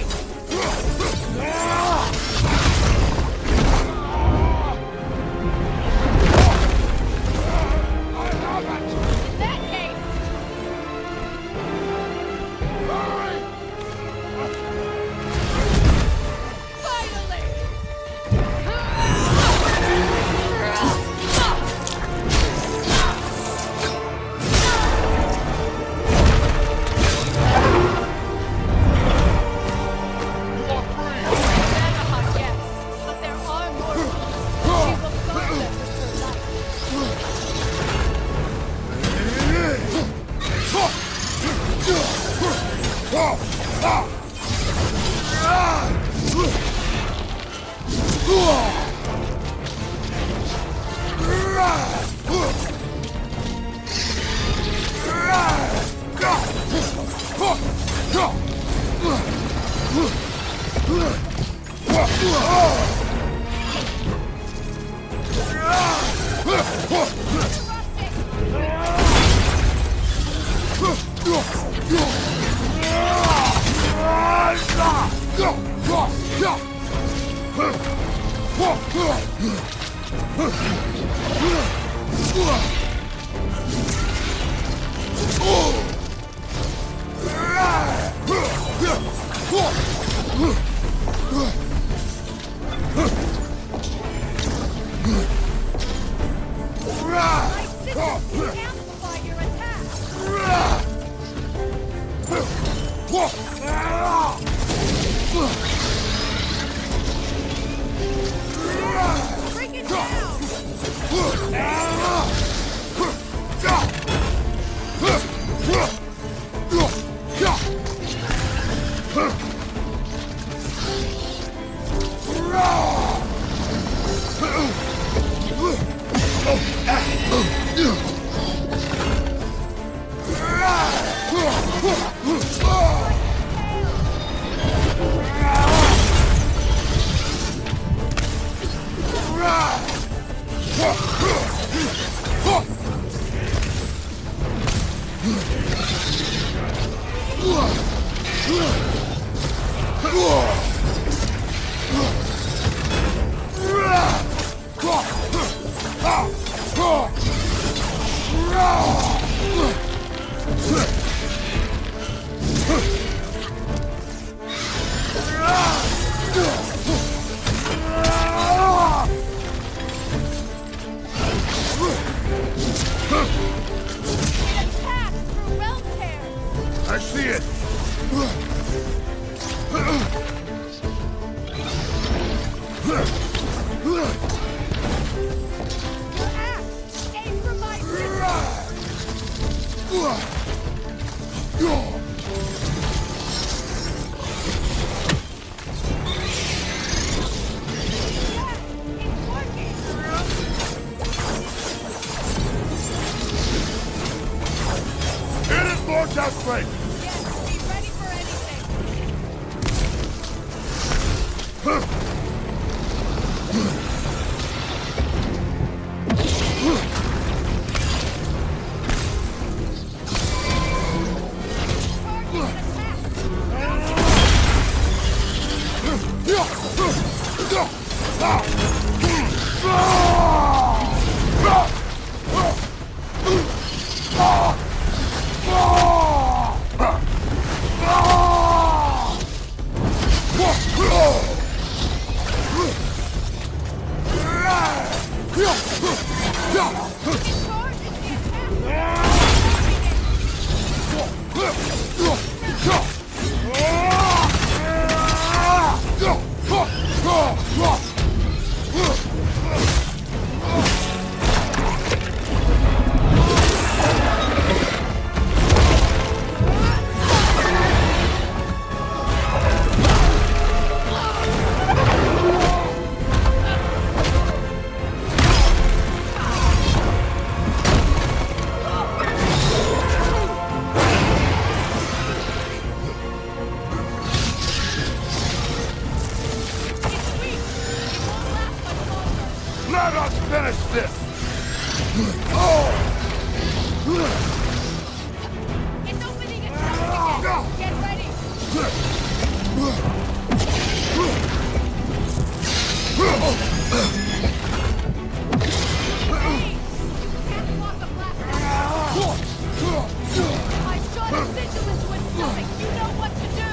I see it! Aim for my Hit it, Lord Outbreak! Yes, be ready for anything. Let us finish this! It's opening its mouth again. Get ready. Hey, you can't block a blast. I shot a sigil into its stomach. You know what to do.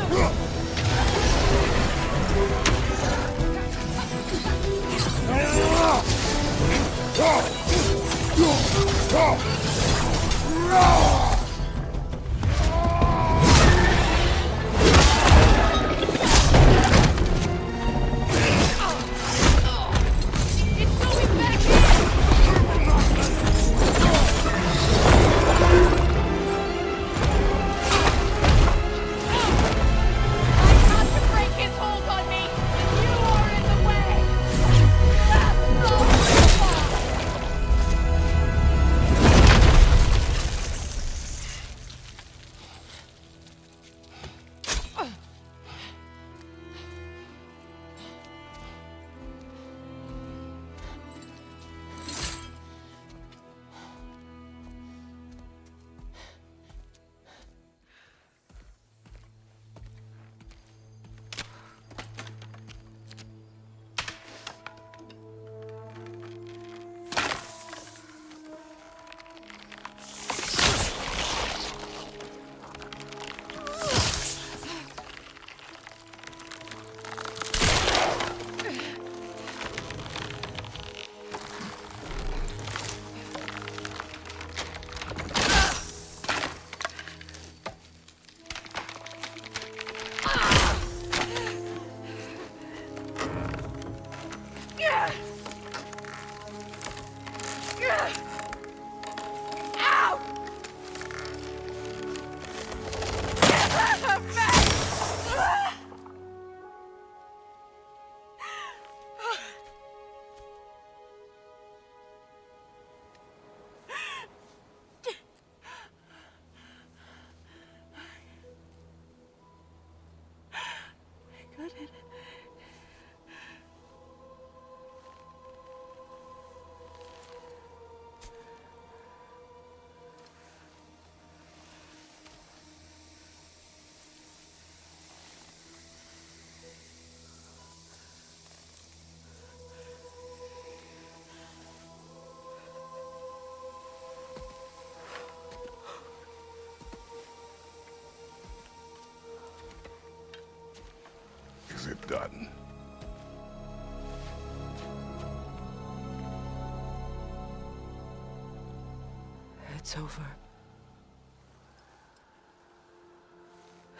It's over.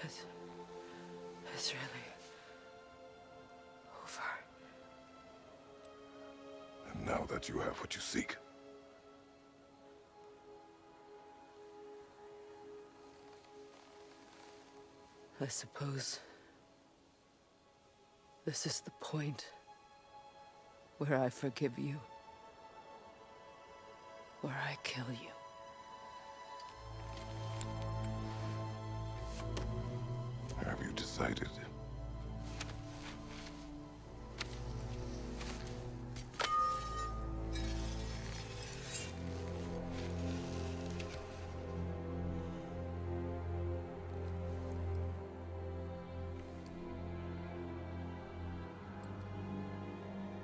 It's really over. And now that you have what you seek, I suppose this is the point where I forgive you, where I kill you. have you decided?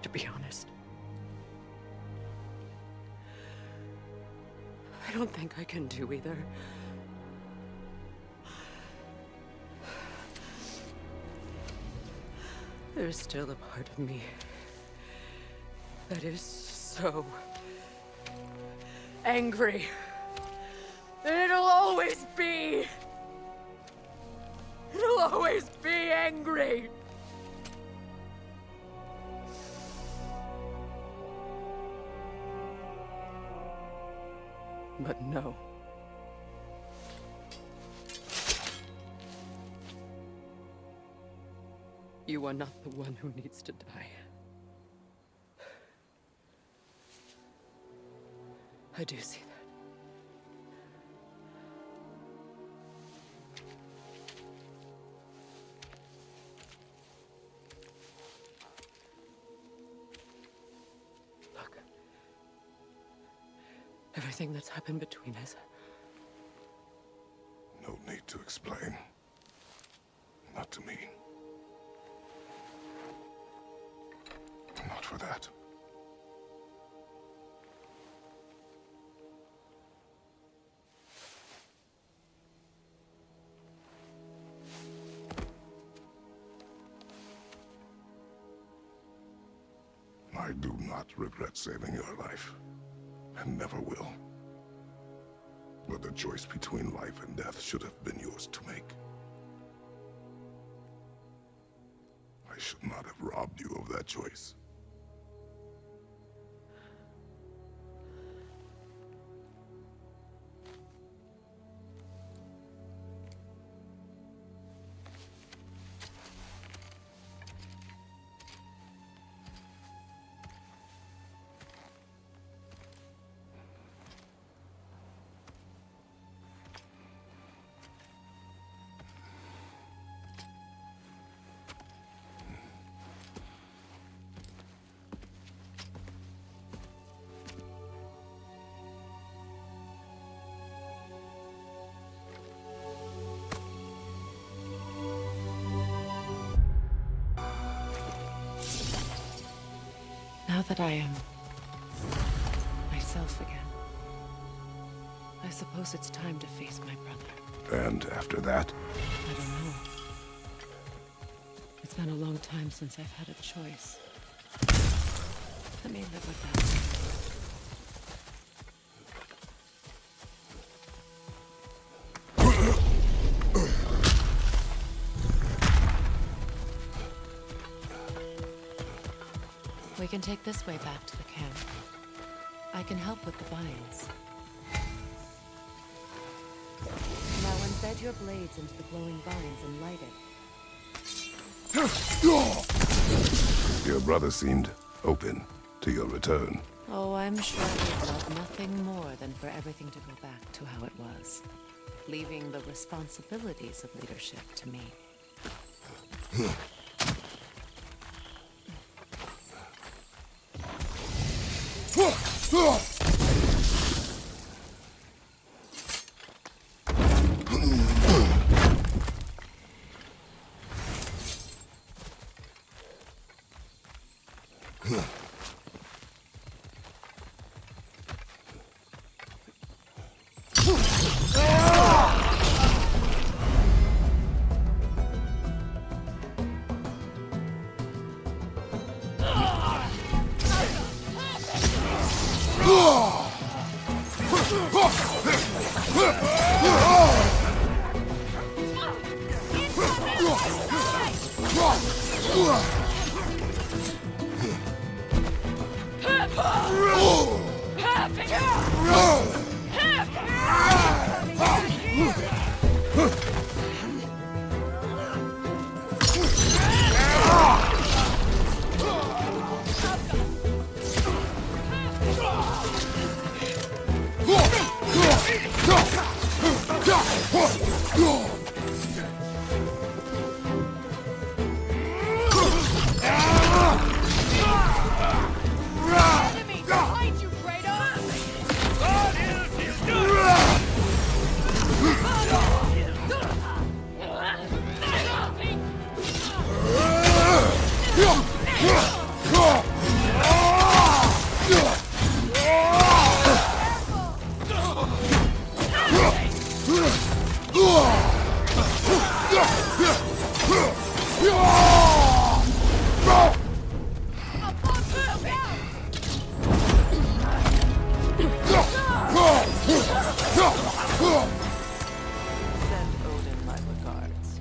To be honest, I don't think I can do either. There's still a part of me that is so angry. And it'll always be. It'll always be angry. But no. You are not the one who needs to die. I do see that. Look. Everything that's happened between us. No need to explain. Not to me. Not for that. I do not regret saving your life, and never will. But the choice between life and death should have been yours to make. I should not have robbed you of that choice. Now that I am myself again, I suppose it's time to face my brother. And after that? I don't know. It's been a long time since I've had a choice. Let me live with that. We can take this way back to the camp. I can help with the vines. Now embed your blades into the glowing vines and light it. Your brother seemed open to your return. Oh, I'm sure he'd love nothing more than for everything to go back to how it was, leaving the responsibilities of leadership to me. Enemy behind you, Kratos! Send Odin my regards.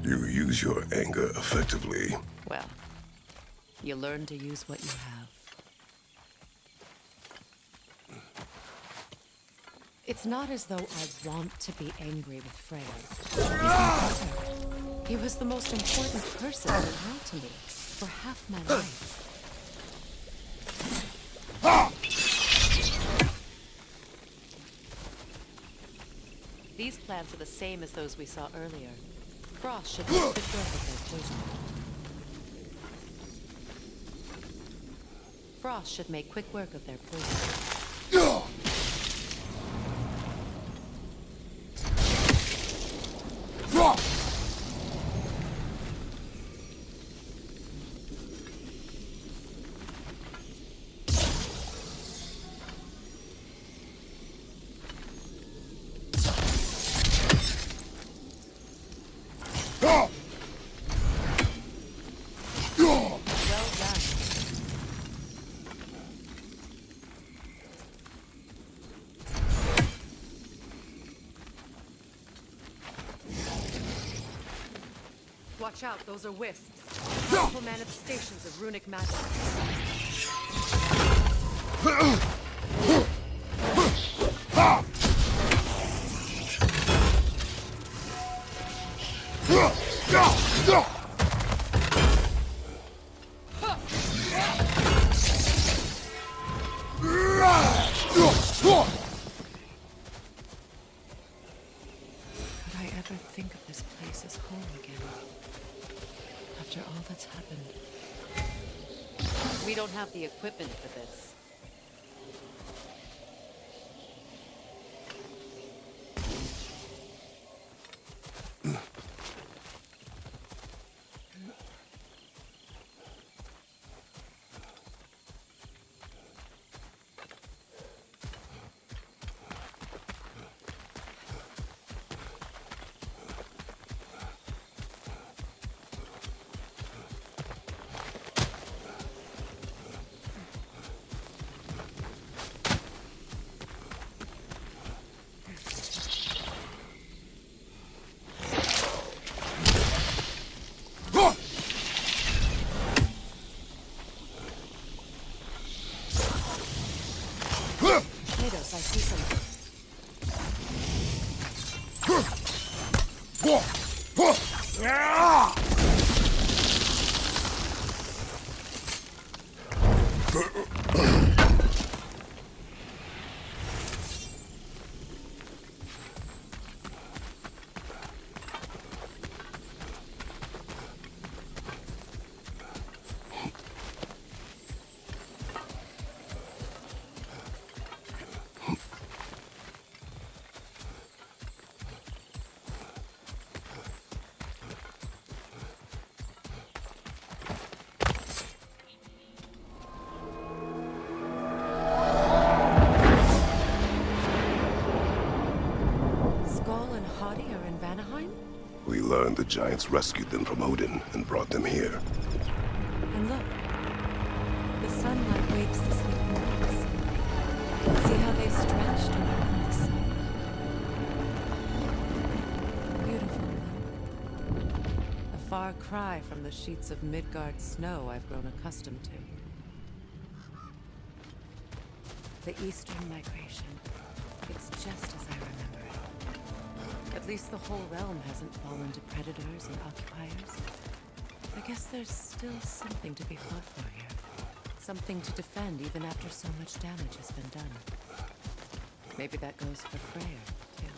You use your anger effectively. Well, you learn to use what you have. It's not as though I want to be angry with Freya. He's my brother. He was the most important person in the world to me for half my life. These plants are the same as those we saw earlier. Frost should make good work of their poison. Frost should make quick work of their poison. Well done. Watch out, those are wisps. Powerful manifestations of runic magic. Could I ever think of this place as home again? After all that's happened. We don't have the equipment for this. Kratos, I see something. We learned the giants rescued them from Odin and brought them here. And look, the sunlight wakes the sleeping rocks. See how they stretched around the sun? far cry from the sheets of Midgard snow I've grown accustomed to. The Eastern migration. It's just as I remember it. At least the whole realm hasn't fallen to predators and occupiers. I guess there's still something to be fought for here. Something to defend even after so much damage has been done. Maybe that goes for Freyr, too.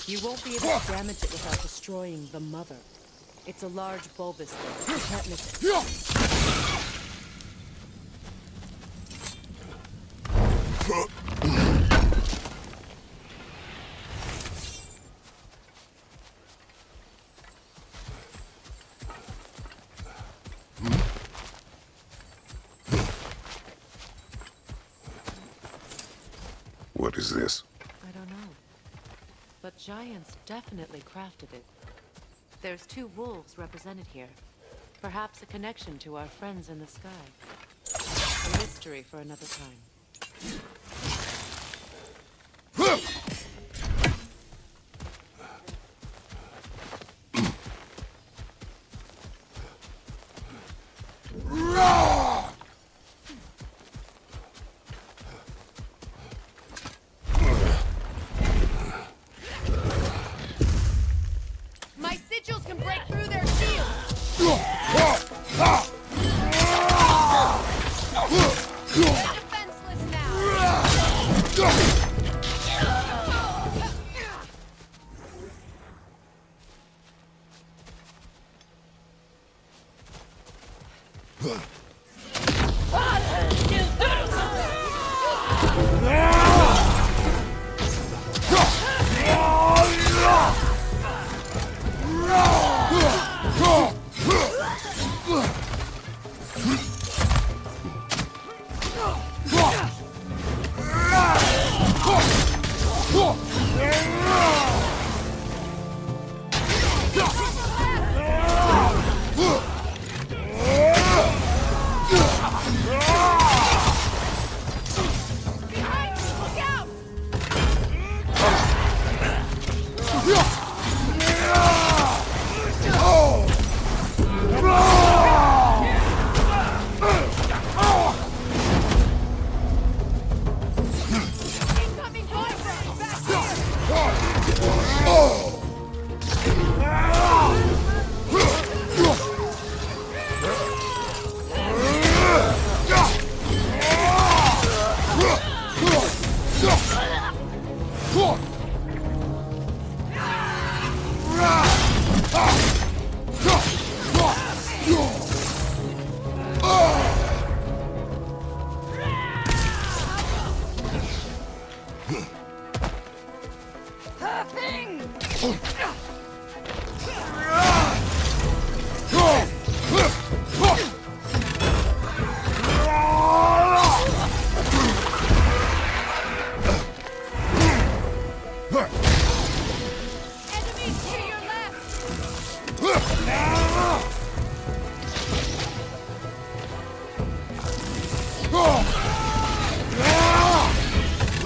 You won't be able to damage it without destroying the mother. It's a large bulbous thing. You can't miss it. What is this? I don't know. But giants definitely crafted it. There's 2 wolves represented here. Perhaps a connection to our friends in the sky. A mystery for another time. My sigils can break through their shields! They're defenseless now!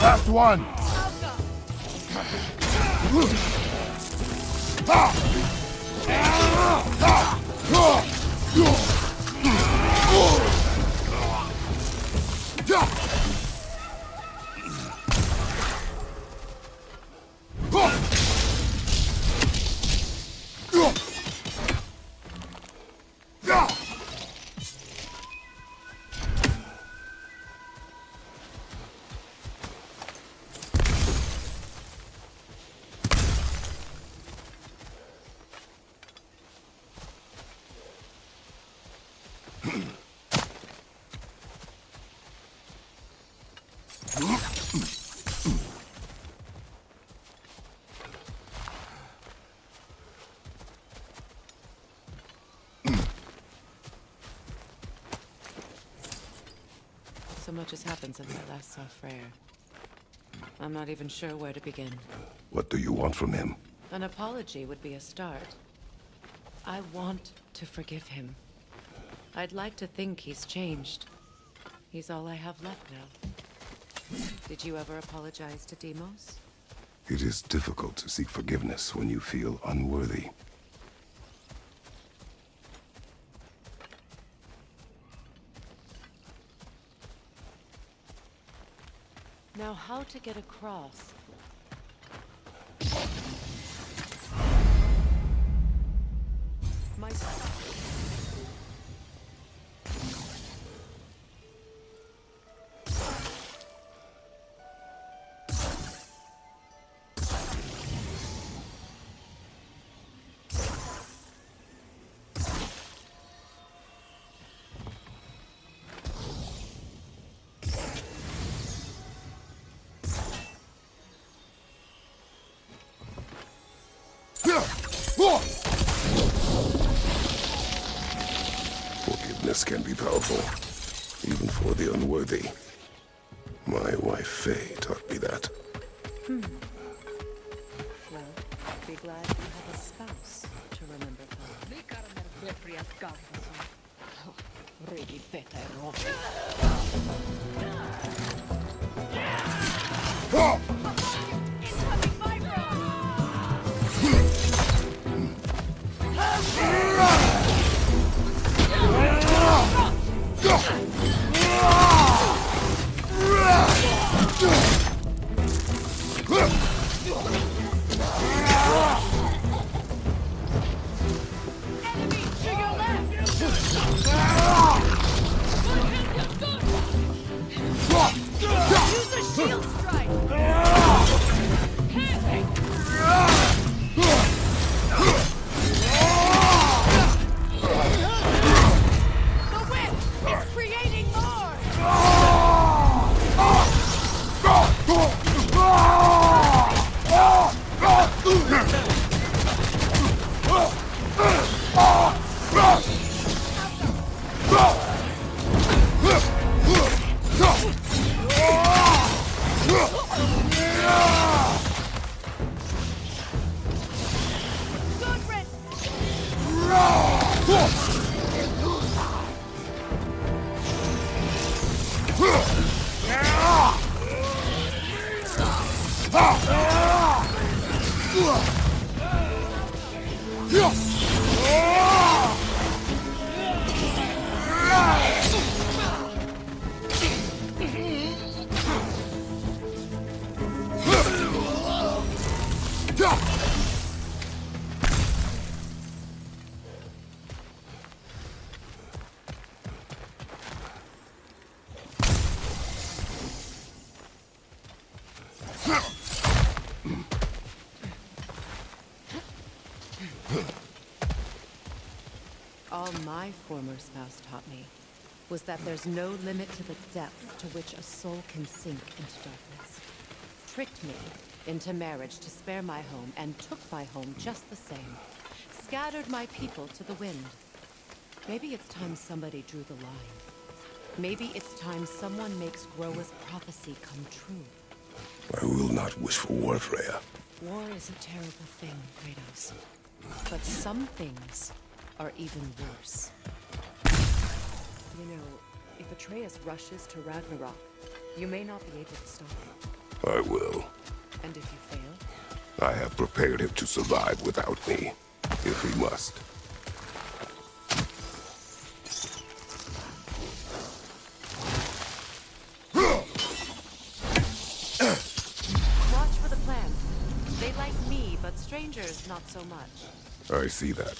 Last one! much has happened since I last saw Freyr. I'm not even sure where to begin. What do you want from him? An apology would be a start. I want to forgive him. I'd like to think he's changed. He's all I have left now. Did you ever apologize to Deimos? It is difficult to seek forgiveness when you feel unworthy. Now, how to get across? My... Forgiveness can be powerful, even for the unworthy. My wife Faye taught me that. Well, be glad you have a spouse to remember All my former spouse taught me was that there's no limit to the depth to which a soul can sink into darkness. Tricked me into marriage to spare my home, and took my home just the same. Scattered my people to the wind. Maybe it's time somebody drew the line. Maybe it's time someone makes Groa's prophecy come true. I will not wish for war, Freya. War is a terrible thing, Kratos. But some things are even worse. You know, if Atreus rushes to Ragnarok, you may not be able to stop him. I will. And if you fail? I have prepared him to survive without me, if he must. Watch for the plants. They like me, but strangers not so much. I see that.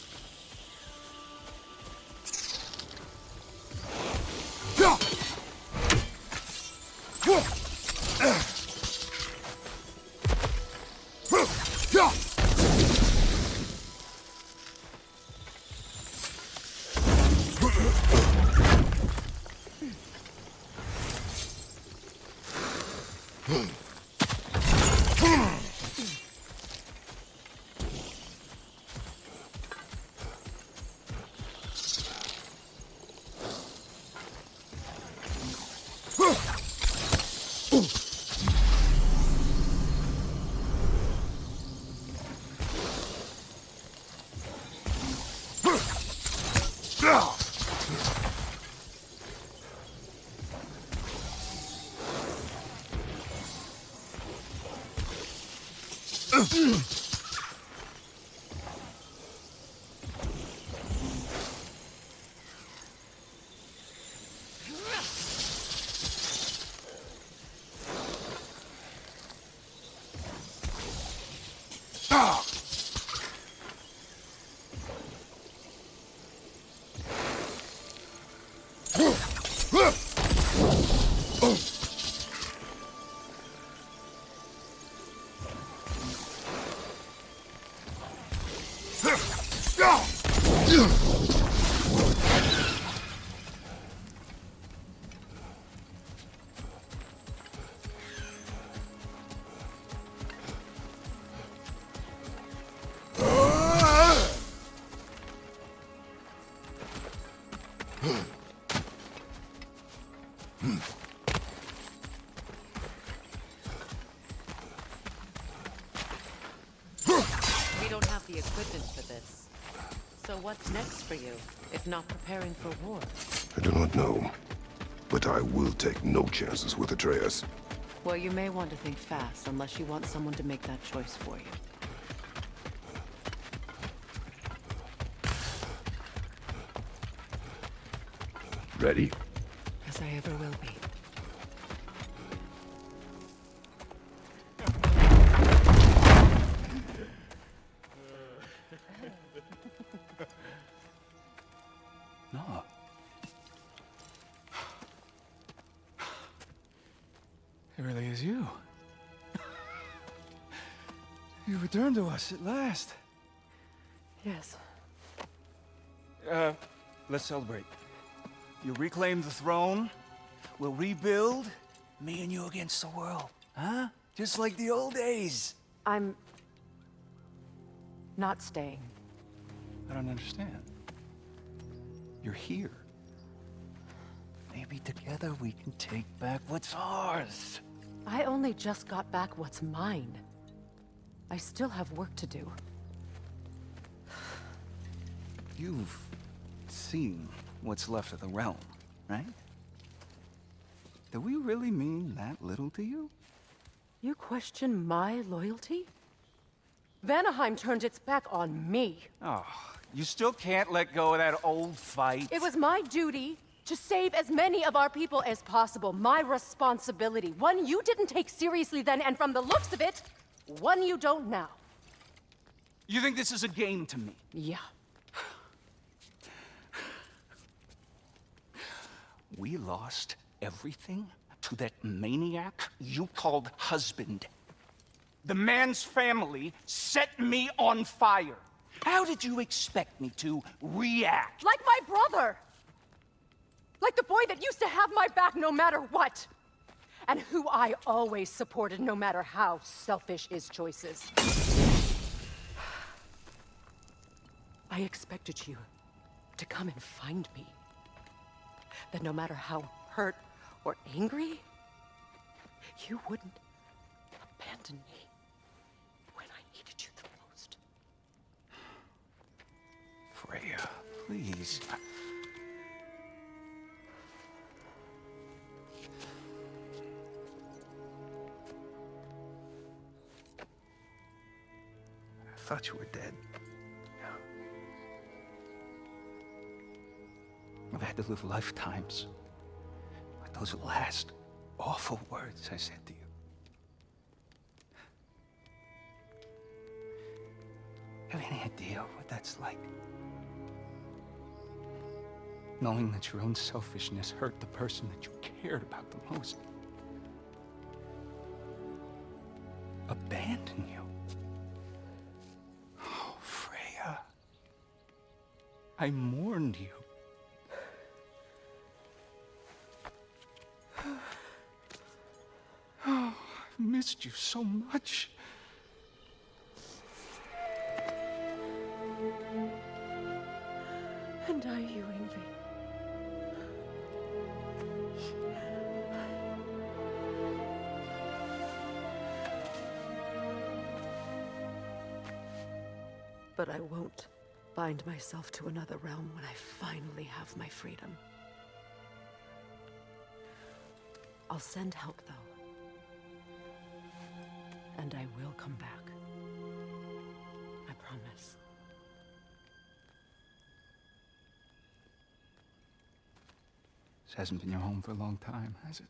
We don't have the equipment for this. So what's next for you, if not preparing for war? I do not know, but I will take no chances with Atreus. Well, you may want to think fast, unless you want someone to make that choice for you. Ready? As I ever will be. No. It really is you. You returned to us at last. Yes. Let's celebrate. You reclaim the throne. We'll rebuild. Me and you against the world. Huh? Just like the old days. I'm... not staying. I don't understand. You're here. Maybe together we can take back what's ours. I only just got back what's mine. I still have work to do. You've seen what's left of the realm, right? Do we really mean that little to you? You question my loyalty? Vanaheim turned its back on me. Oh, you still can't let go of that old fight? It was my duty to save as many of our people as possible. My responsibility. One you didn't take seriously then, and from the looks of it, one you don't now. You think this is a game to me? Yeah. We lost everything to that maniac you called husband. The man's family set me on fire. How did you expect me to react? Like my brother! Like the boy that used to have my back no matter what! And who I always supported no matter how selfish his choices. I expected you to come and find me. That no matter how hurt or angry, you wouldn't abandon me when I needed you the most. Freya, please. I thought you were dead. I've had to live lifetimes with those last awful words I said to you. Have any idea what that's like? Knowing that your own selfishness hurt the person that you cared about the most. Abandon you. Oh, Freya. I mourned you. Oh, I've missed you so much. And I you, Ingvi. But I won't bind myself to another realm when I finally have my freedom. I'll send help, though. And I will come back. This hasn't been your home for a long time, has it?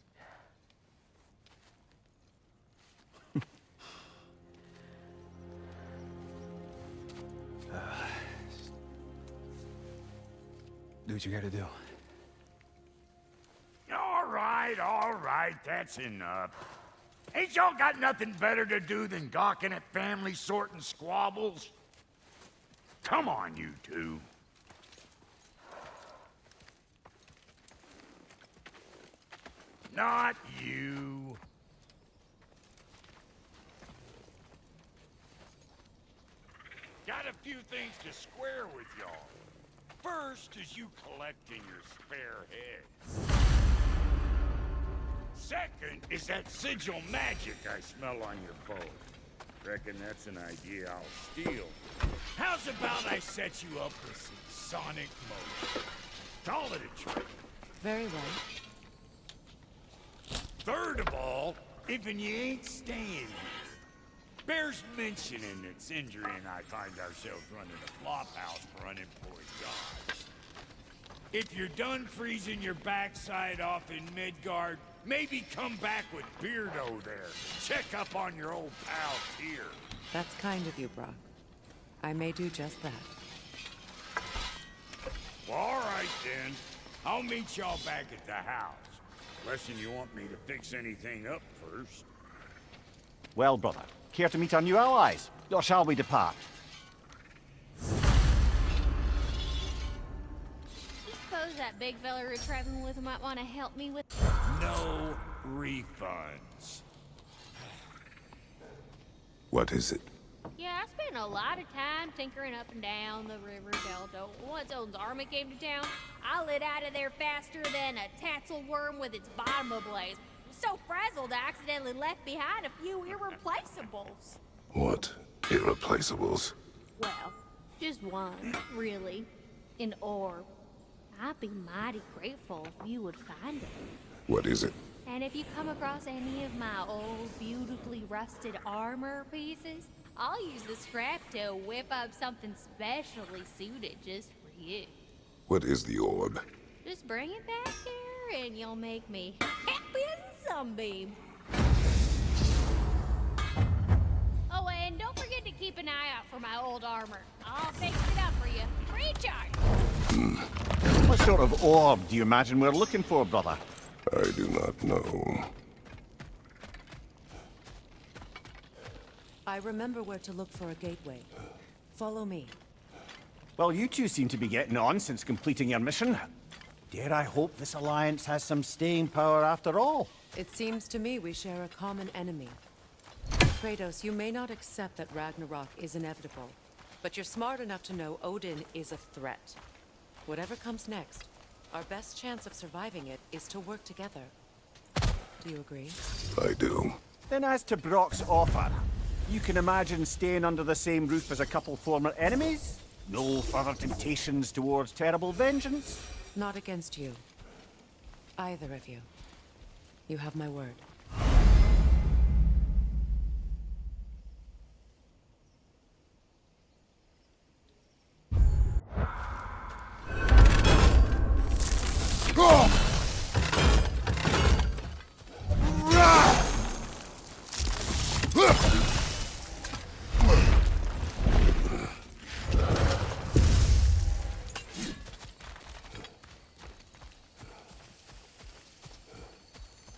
Do what you gotta do. All right, that's enough. Ain't y'all got nothing better to do than gawking at family sorting squabbles? Come on, you two. Not you. Got a few things to square with y'all. First is you collecting your spare heads. Second is that sigil magic I smell on your boat. Reckon that's an idea I'll steal. How's about I set you up with some sonic motion? Call it a trick. Very well. Third of all, if you ain't staying here, bears mentioning that Sindri and I find ourselves running a flop house for unemployed gods. If you're done freezing your backside off in Midgard, maybe come back with Beardo there. Check up on your old pal Tyr. That's kind of you, Brock. I may do just that. Well, all right then. I'll meet y'all back at the house. Unless you want me to fix anything up first. Well, brother, care to meet our new allies? Or shall we depart? I suppose that big fella we're traveling with might want to help me with... No refunds. What is it? Yeah, I spent a lot of time tinkering up and down the river Delta. Once Odin's army came to town, I lit out of there faster than a tassel worm with its bottom ablaze. So frazzled I accidentally left behind a few irreplaceables. What? Irreplaceables? Well, just one, really. An orb. I'd be mighty grateful if you would find it. What is it? And if you come across any of my old, beautifully rusted armor pieces, I'll use the scrap to whip up something specially suited just for you. What is the orb? Just bring it back here and you'll make me happy as a sunbeam. Oh, and don't forget to keep an eye out for my old armor. I'll fix it up for you. Free charge. What sort of orb do you imagine we're looking for, brother? I do not know. I remember where to look for a gateway. Follow me. Well, you two seem to be getting on since completing your mission. Dare I hope this alliance has some staying power after all? It seems to me we share a common enemy. Kratos, you may not accept that Ragnarok is inevitable, but you're smart enough to know Odin is a threat. Whatever comes next, our best chance of surviving it is to work together. Do you agree? I do. Then as to Brock's offer, you can imagine staying under the same roof as a couple former enemies? No further temptations towards terrible vengeance? Not against you. Either of you. You have my word.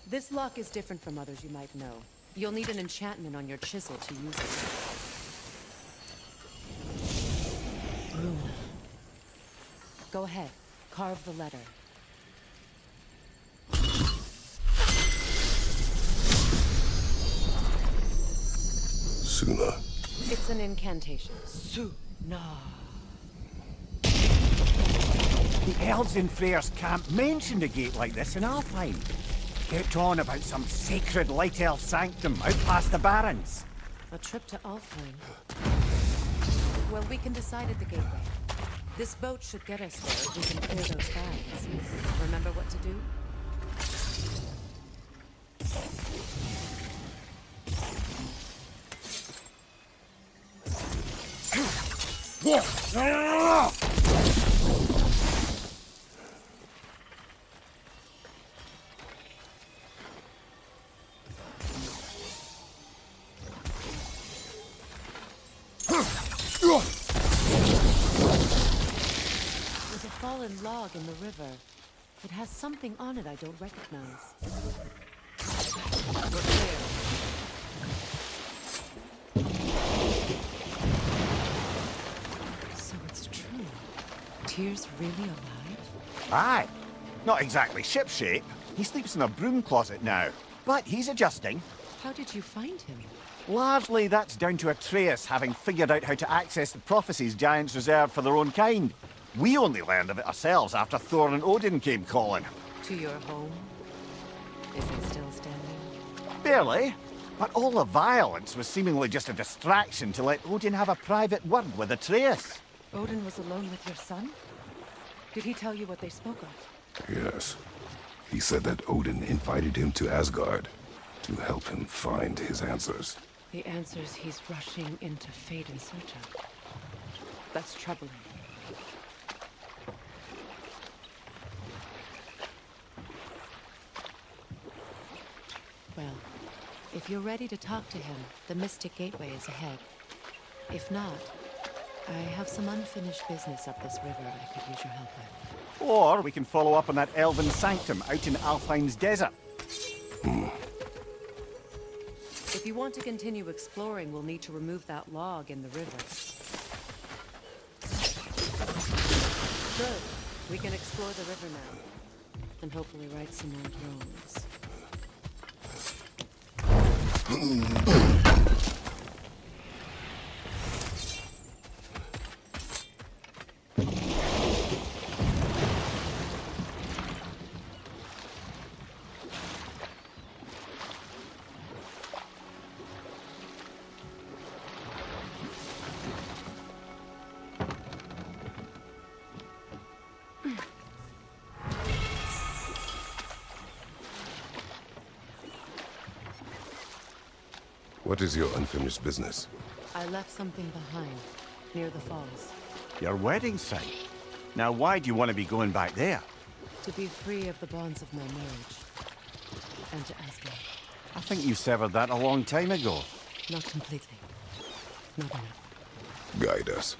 This lock is different from others you might know. You'll need an enchantment on your chisel to use it. Rune. Go ahead. Carve the letter. Suna. It's an incantation. Suna. The elves in Freyr's camp mentioned a gate like this in Alfheim. Kept on about some sacred light elf sanctum out past the Barrens. A trip to Alfheim. Well, we can decide at the gateway. This boat should get us there if we can clear those bags. Remember what to do? fallen log in the river. It has something on it I don't recognize. We're clear. So it's true. Tyr's really alive? Aye. Not exactly shipshape. He sleeps in a broom closet now. But he's adjusting. How did you find him? Largely that's down to Atreus having figured out how to access the prophecies giants reserved for their own kind. We only learned of it ourselves after Thor and Odin came calling. To your home? Is it still standing? Barely. But all the violence was seemingly just a distraction to let Odin have a private word with Atreus. Odin was alone with your son? Did he tell you what they spoke of? Yes. He said that Odin invited him to Asgard to help him find his answers. The answers he's rushing into fate in search of. That's troubling. Well, if you're ready to talk to him, the Mystic Gateway is ahead. If not, I have some unfinished business up this river I could use your help with. Or we can follow up on that elven sanctum out in Alfheim's desert. If you want to continue exploring, we'll need to remove that log in the river. Good. We can explore the river now. And hopefully right some more drones. What is your unfinished business? I left something behind, near the falls. Your wedding site. Now why do you want to be going back there? To be free of the bonds of my marriage. And to Asgard. I think you severed that a long time ago. Not completely. Not enough. Guide us.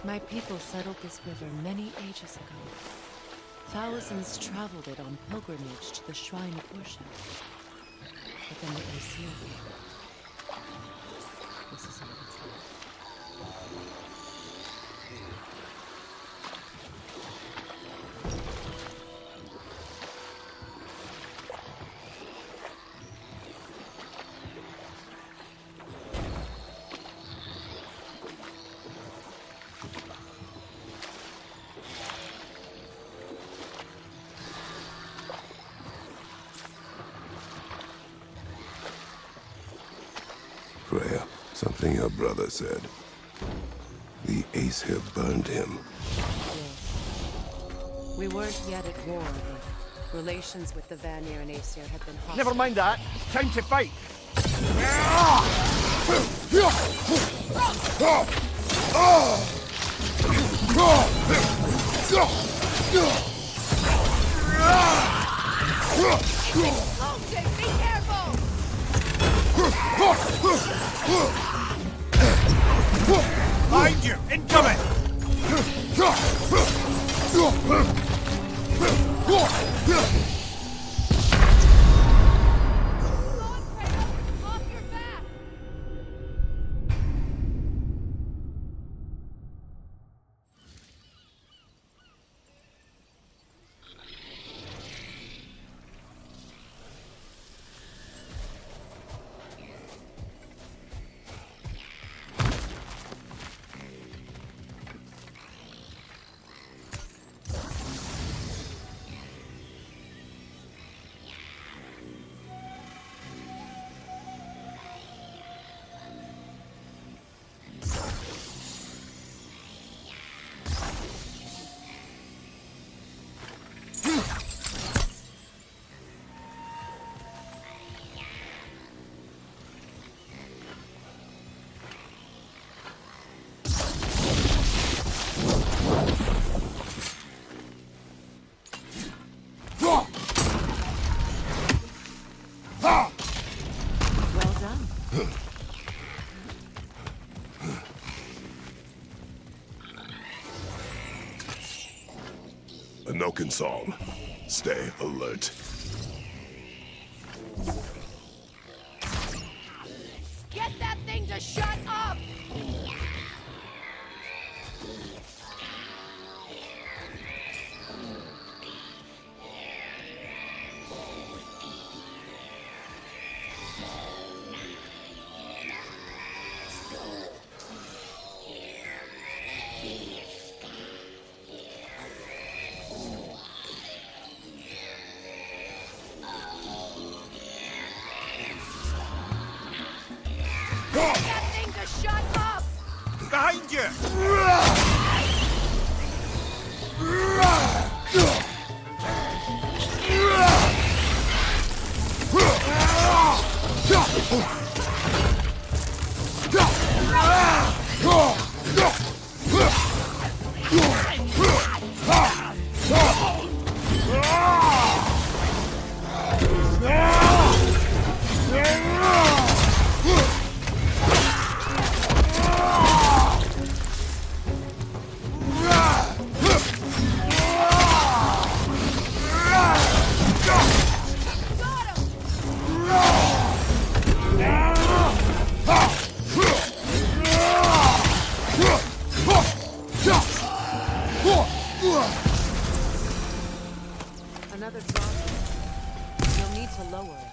My people settled this river many ages ago. Thousands traveled it on pilgrimage to the shrine of worship. But then the Aesir came. This is all that's left. Freya, something your brother said. The Aesir burned him. Yes. We weren't yet at war, but relations with the Vanir and Aesir had been hostile. Never mind that. Time to fight. Longshank, be careful! Behind you! Incoming! Off your back! Arkansas. Stay alert. Get that thing to shut up! Get that thing to shut up! Behind you! Another drop. You'll need to lower it.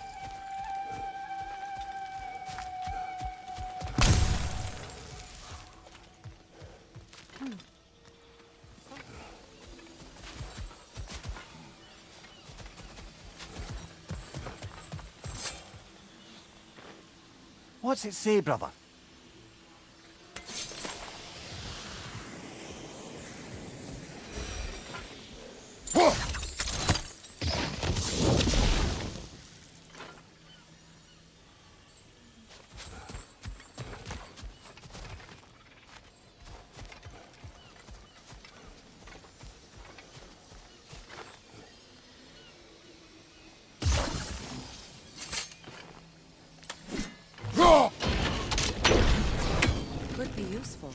What's it say, brother? Could be useful.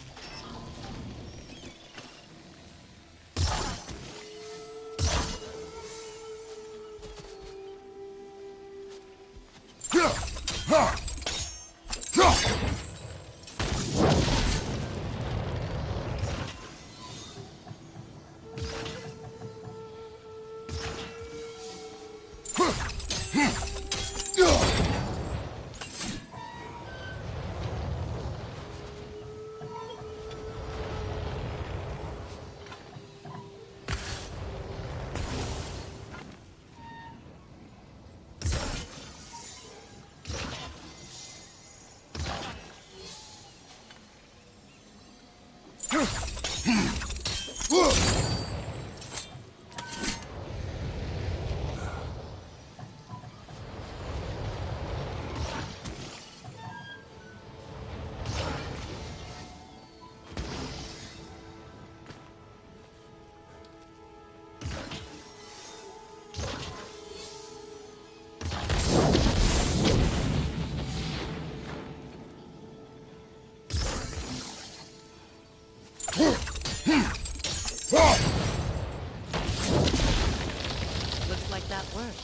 Looks like that worked.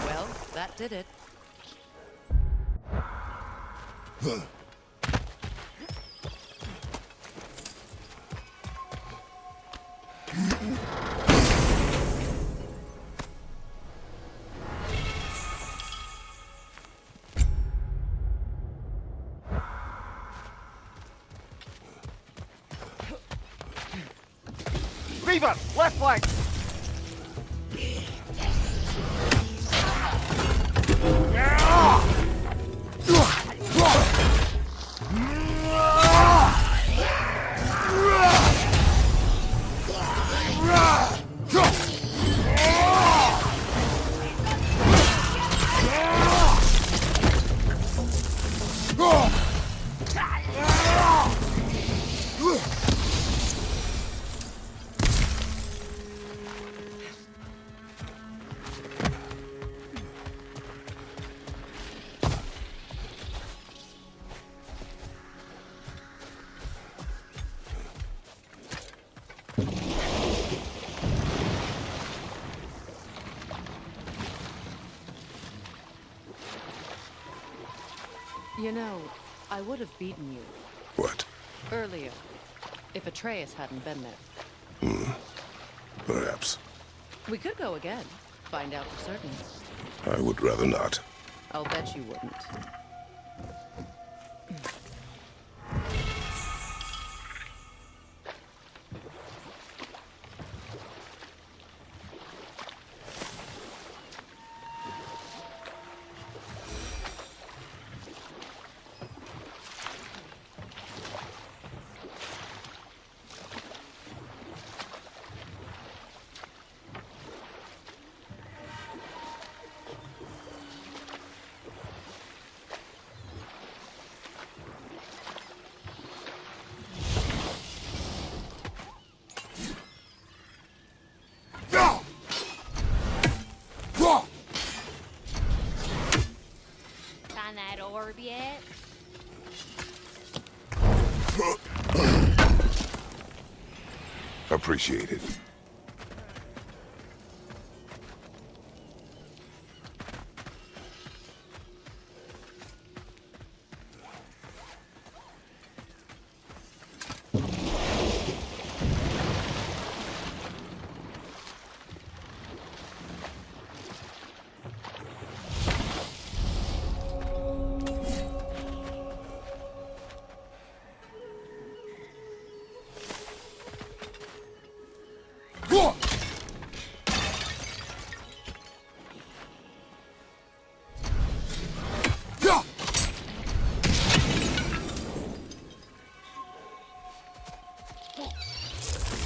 Well, that did it. Reaver, left flank! You know, I would have beaten you What? earlier if Atreus hadn't been there. Perhaps. We could go again, find out for certain. I would rather not. I'll bet you wouldn't. Find that orb yet? Appreciate it.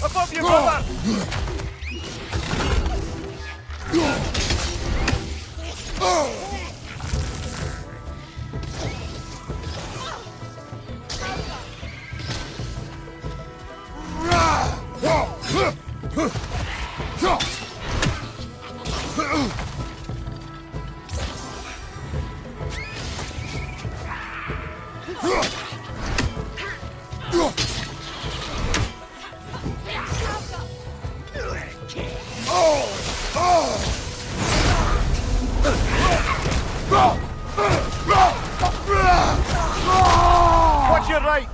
Above you, brother! Watch your right!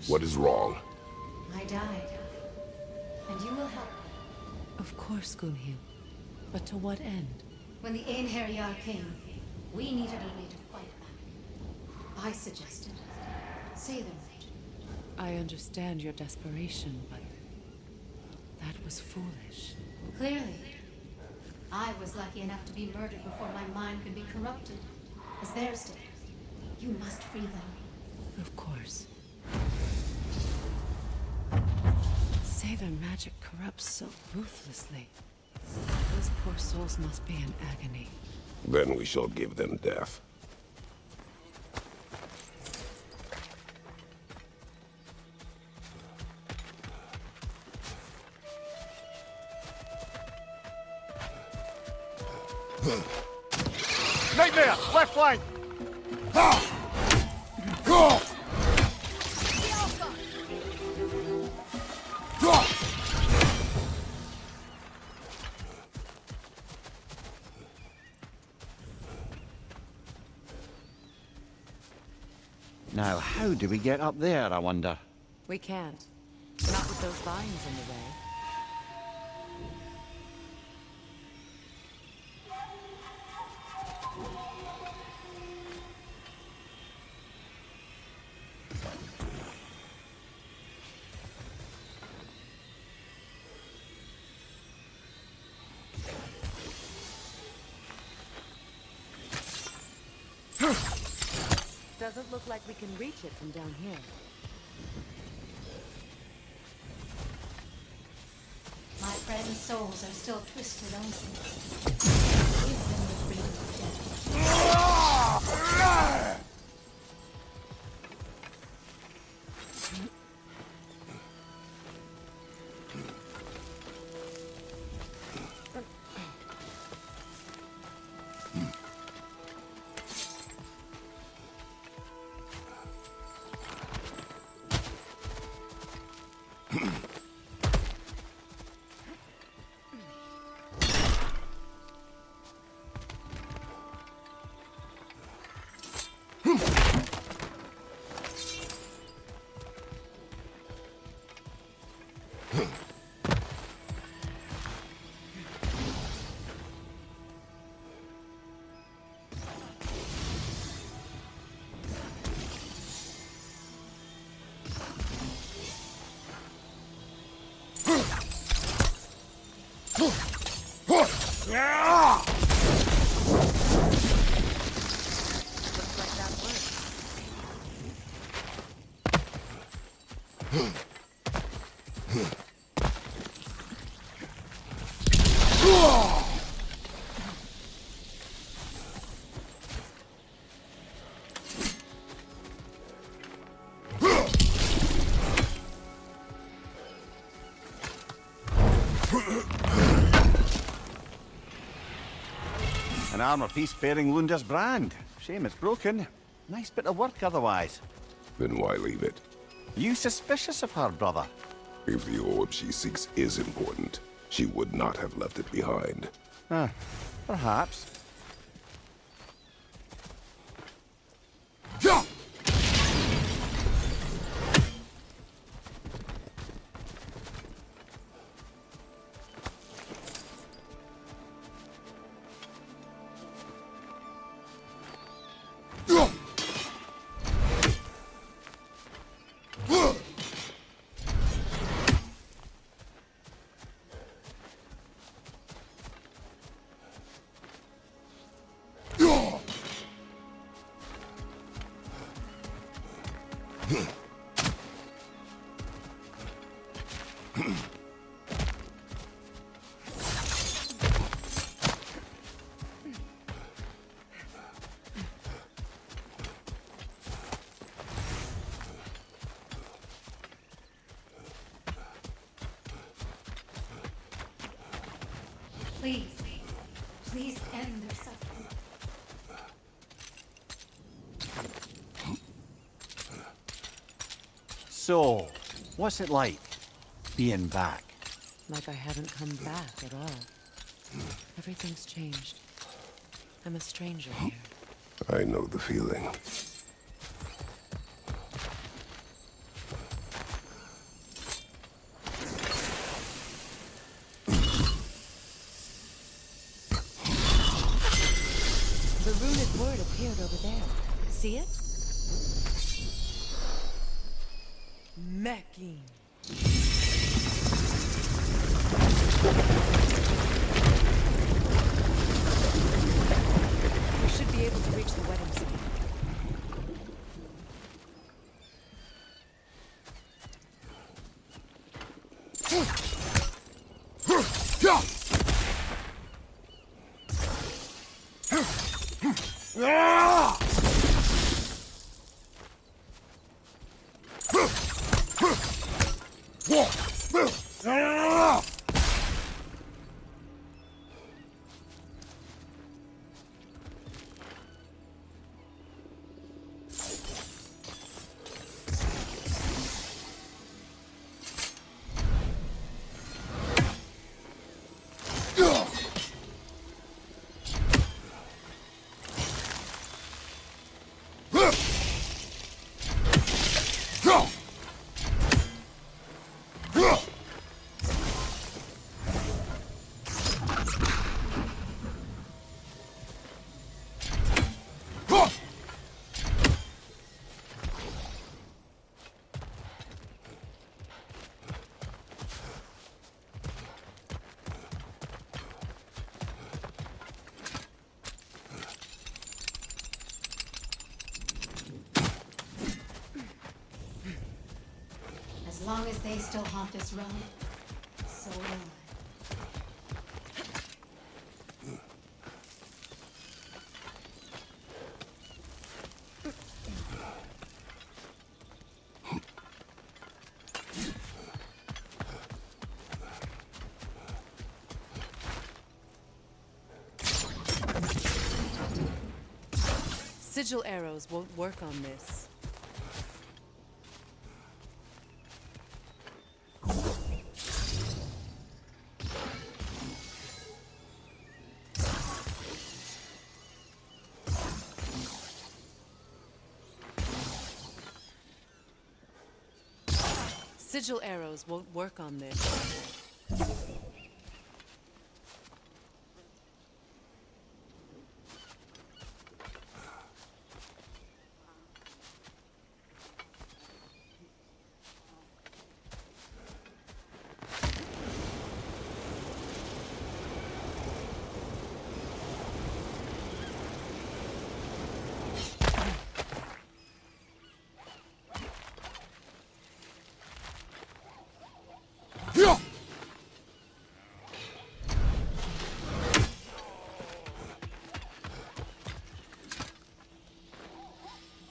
What is wrong? I died. And you will help me. Of course, Gunhild. But to what end? When the Einherjar came, we needed a way to fight back. I suggested. Say them right. I understand your desperation, but that was foolish. Clearly. I was lucky enough to be murdered before my mind could be corrupted, as theirs did. You must free them. Of course. Say their magic corrupts so ruthlessly. Those poor souls must be in agony. Then we shall give them death. Nightmare! Left flank! Now, how do we get up there, I wonder? We can't. Not with those vines in the way. Doesn't look like we can reach it from down here. My friends' souls are still twisted also. Give them the freedom of death. An armor piece bearing Lunda's brand. Shame it's broken. Nice bit of work otherwise. Then why leave it? You suspicious of her, brother? If the orb she seeks is important, she would not have left it behind. Perhaps. Please, please end their suffering. So, what's it like, being back? Like I haven't come back at all. Everything's changed. I'm a stranger here. I know the feeling. The runic word appeared over there. See it? Mecking. We should be able to reach the wedding scene. As long as they still haunt this realm, so will I. Sigil arrows won't work on this. Sigil arrows won't work on this.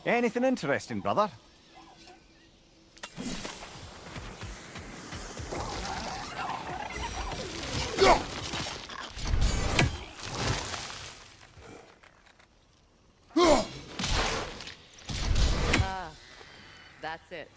Anything interesting, brother? Ah, that's it.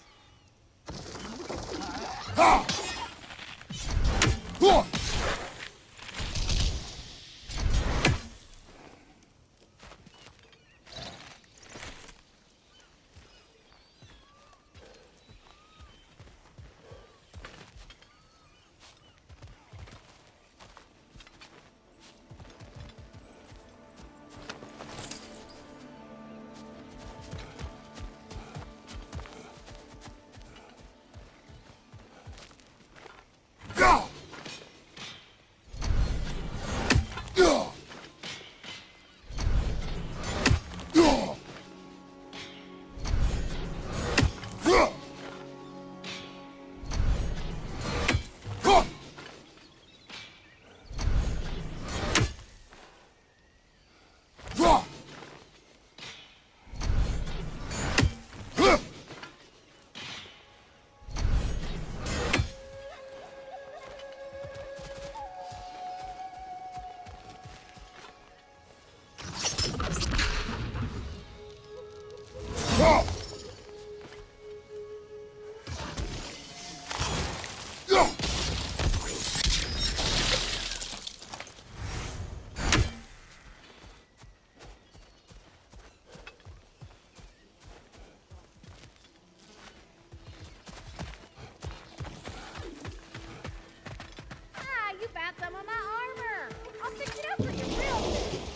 You found some of my armor. I'll fix it up for you real soon.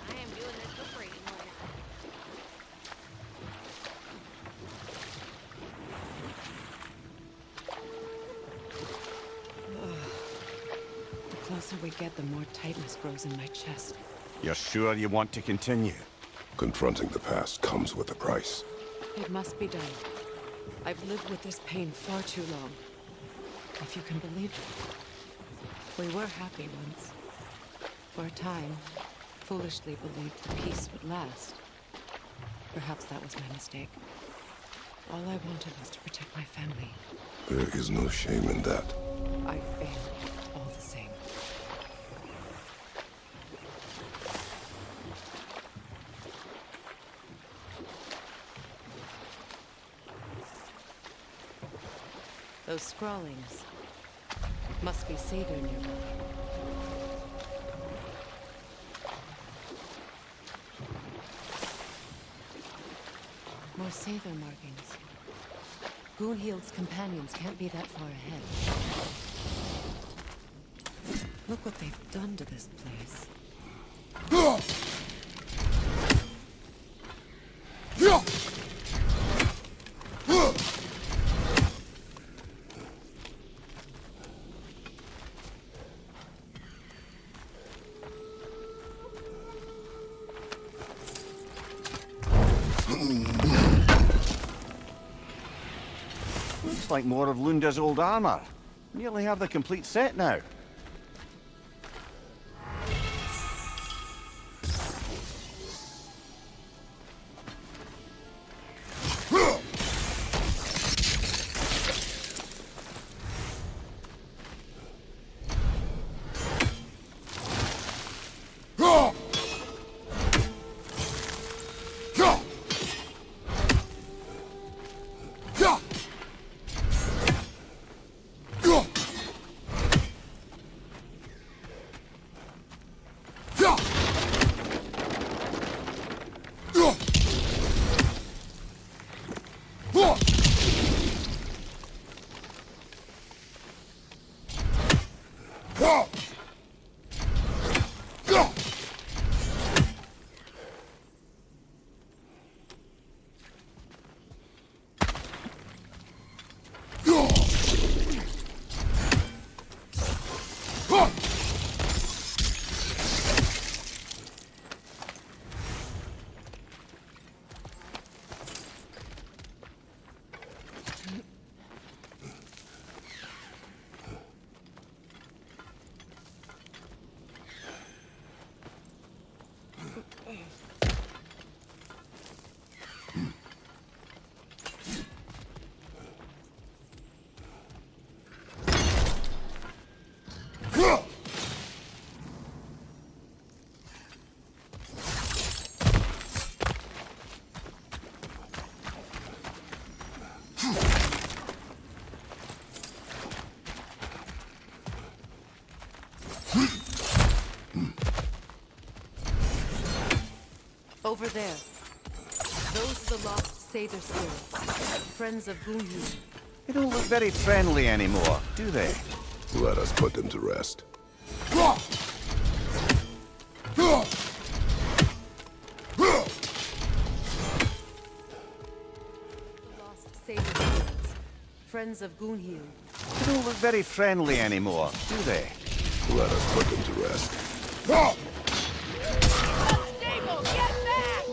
I am doing this for free. The closer we get, the more tightness grows in my chest. You're sure you want to continue? Confronting the past comes with a price. It must be done. I've lived with this pain far too long. If you can believe it. We were happy once. For a time, foolishly believed the peace would last. Perhaps that was my mistake. All I wanted was to protect my family. There is no shame in that. I failed, all the same. Those scrawlings must be Seder nearby. More Seder markings. Gunhild's companions can't be that far ahead. Look what they've done to this place. Looks like more of Lunda's old armor. Nearly have the complete set now. Over there. Those are the lost Sather spirits. Friends of Gunhi. They don't look very friendly anymore, do they? Let us put them to rest. The lost Sather spirits. Friends of Gunhi. They don't look very friendly anymore, do they? Let us put them to rest. Unstable, get back!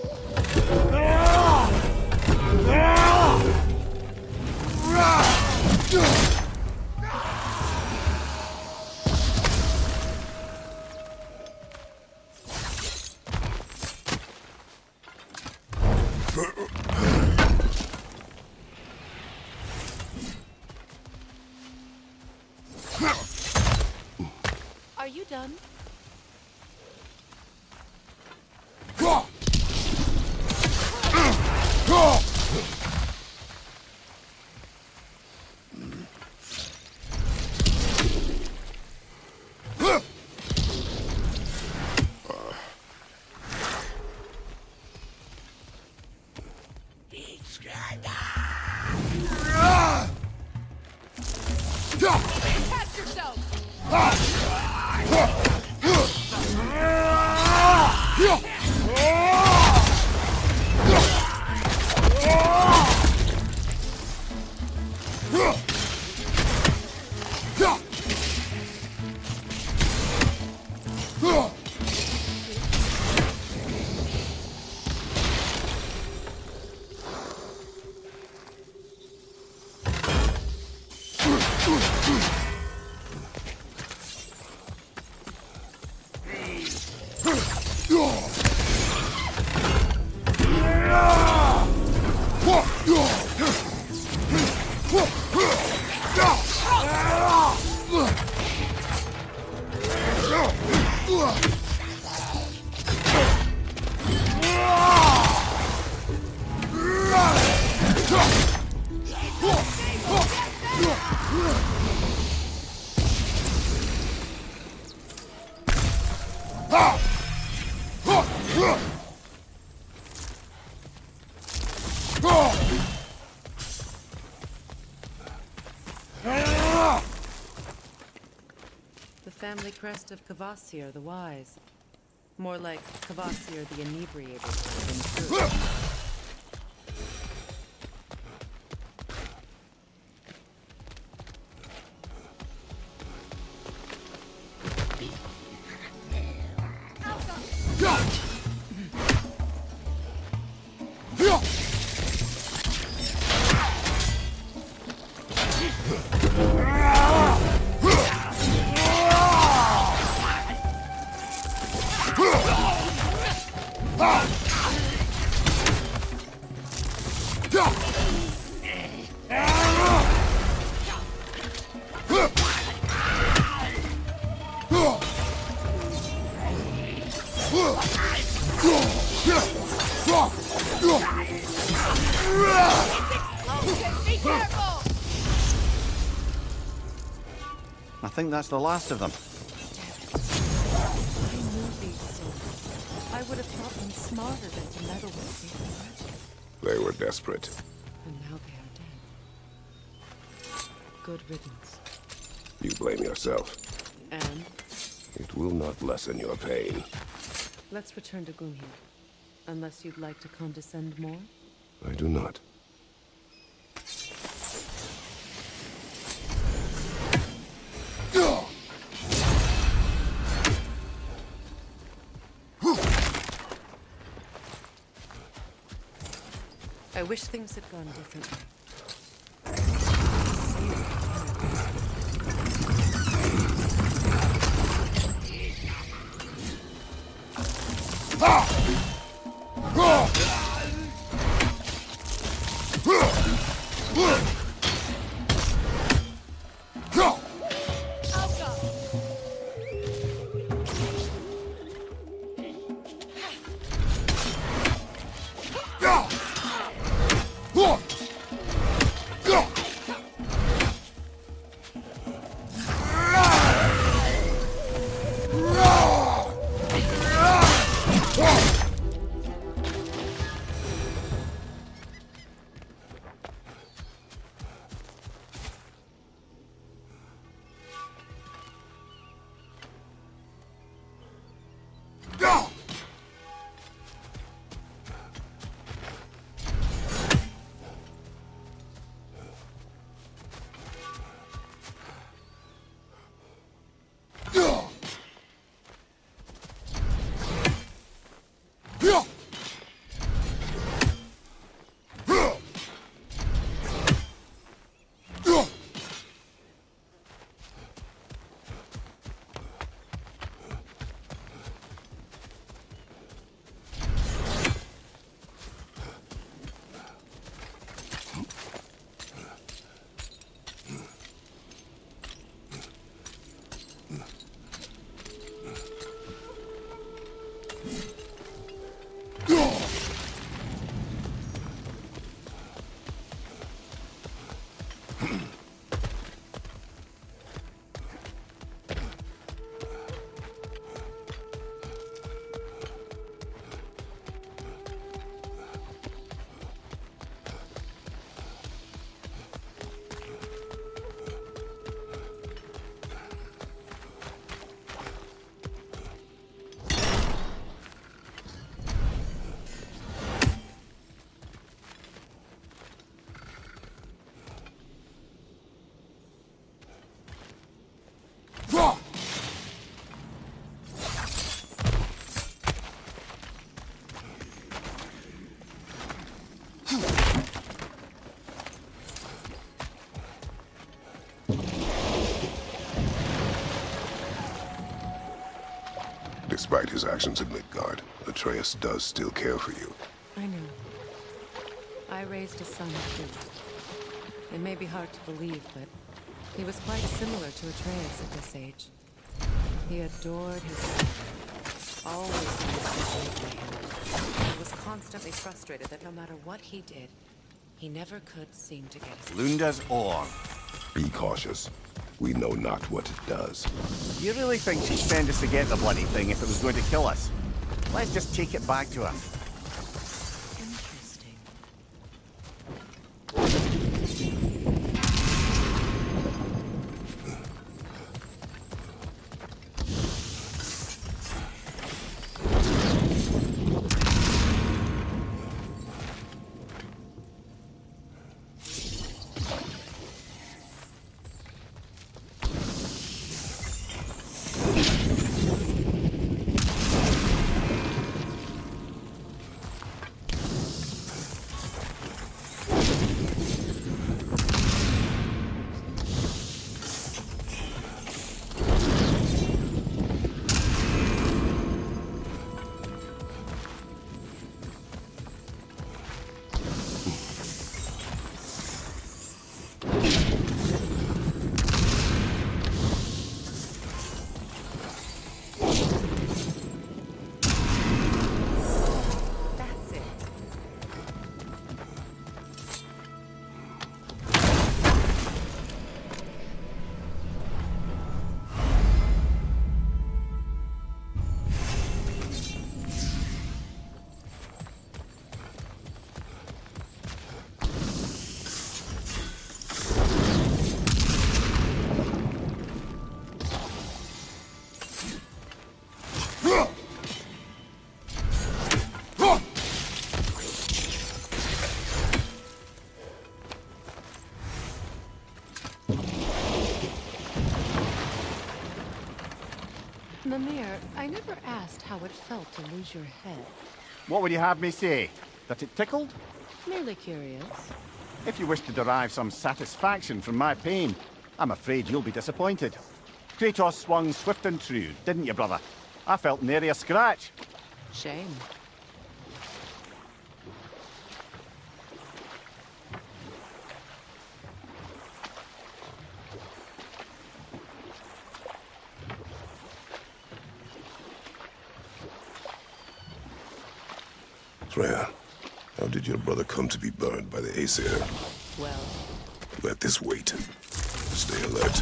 Are you done? Catch yourself! The family crest of Kvasir the Wise. More like Kvasir the Inebriated than true. Be careful! I think that's the last of them. I knew these souls. I would have thought them smarter than to meddle with me. They were desperate. And now they are dead. Good riddance. You blame yourself. And It will not lessen your pain. let's return to Gunhi. Unless you'd like to condescend more? I do not. I wish things had gone differently. Despite his actions in Midgard, Atreus does still care for you. I know. I raised a son too. It may be hard to believe, but he was quite similar to Atreus at this age. He adored his son. Always wanted to be saved by him. He was constantly frustrated that no matter what he did, he never could seem to get his... Lunda's ore. Be cautious. We know not what it does. You really think she'd send us to get the bloody thing if it was going to kill us? Let's just take it back to her. Interesting. Mimir, I never asked how it felt to lose your head. What would you have me say? That it tickled? Merely curious. If you wish to derive some satisfaction from my pain, I'm afraid you'll be disappointed. Kratos swung swift and true, didn't you, brother? I felt nary a scratch. Shame. Freya, how did your brother come to be burned by the Aesir? Well, Let this wait. Stay alert.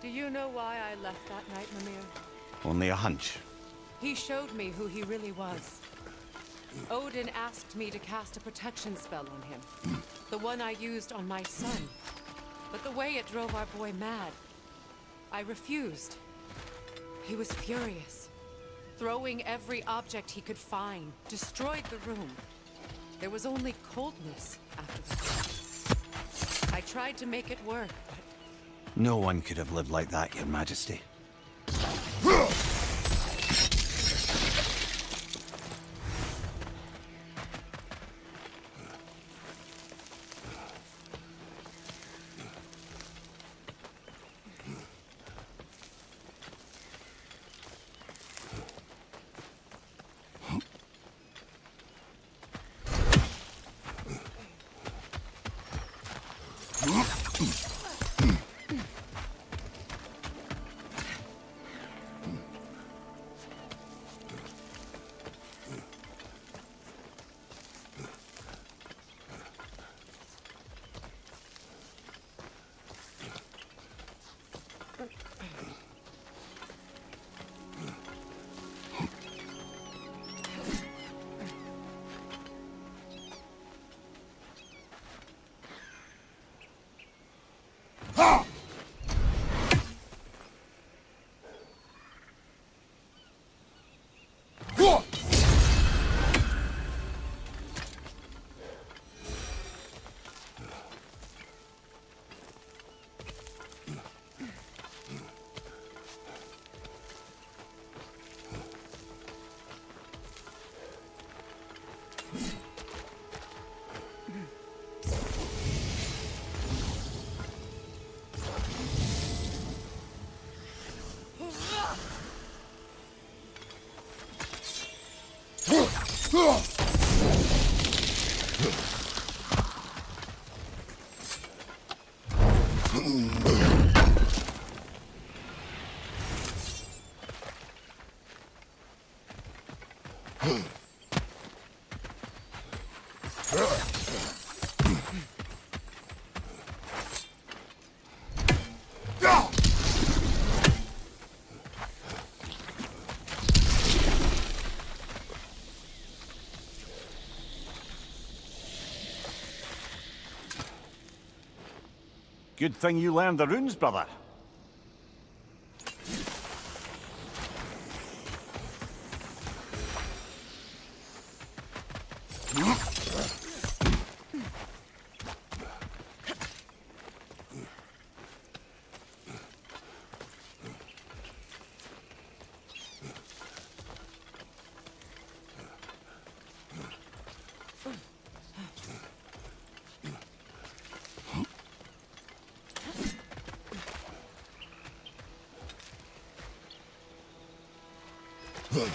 Do you know why I left that night, Mimir? Only a hunch. He showed me who he really was. Odin asked me to cast a protection spell on him. The one I used on my son. But the way it drove our boy mad, I refused. He was furious, throwing every object he could find, destroyed the room. There was only coldness after that. I tried to make it work, but No one could have lived like that, Your Majesty. Good thing you learned the runes, brother. Wait,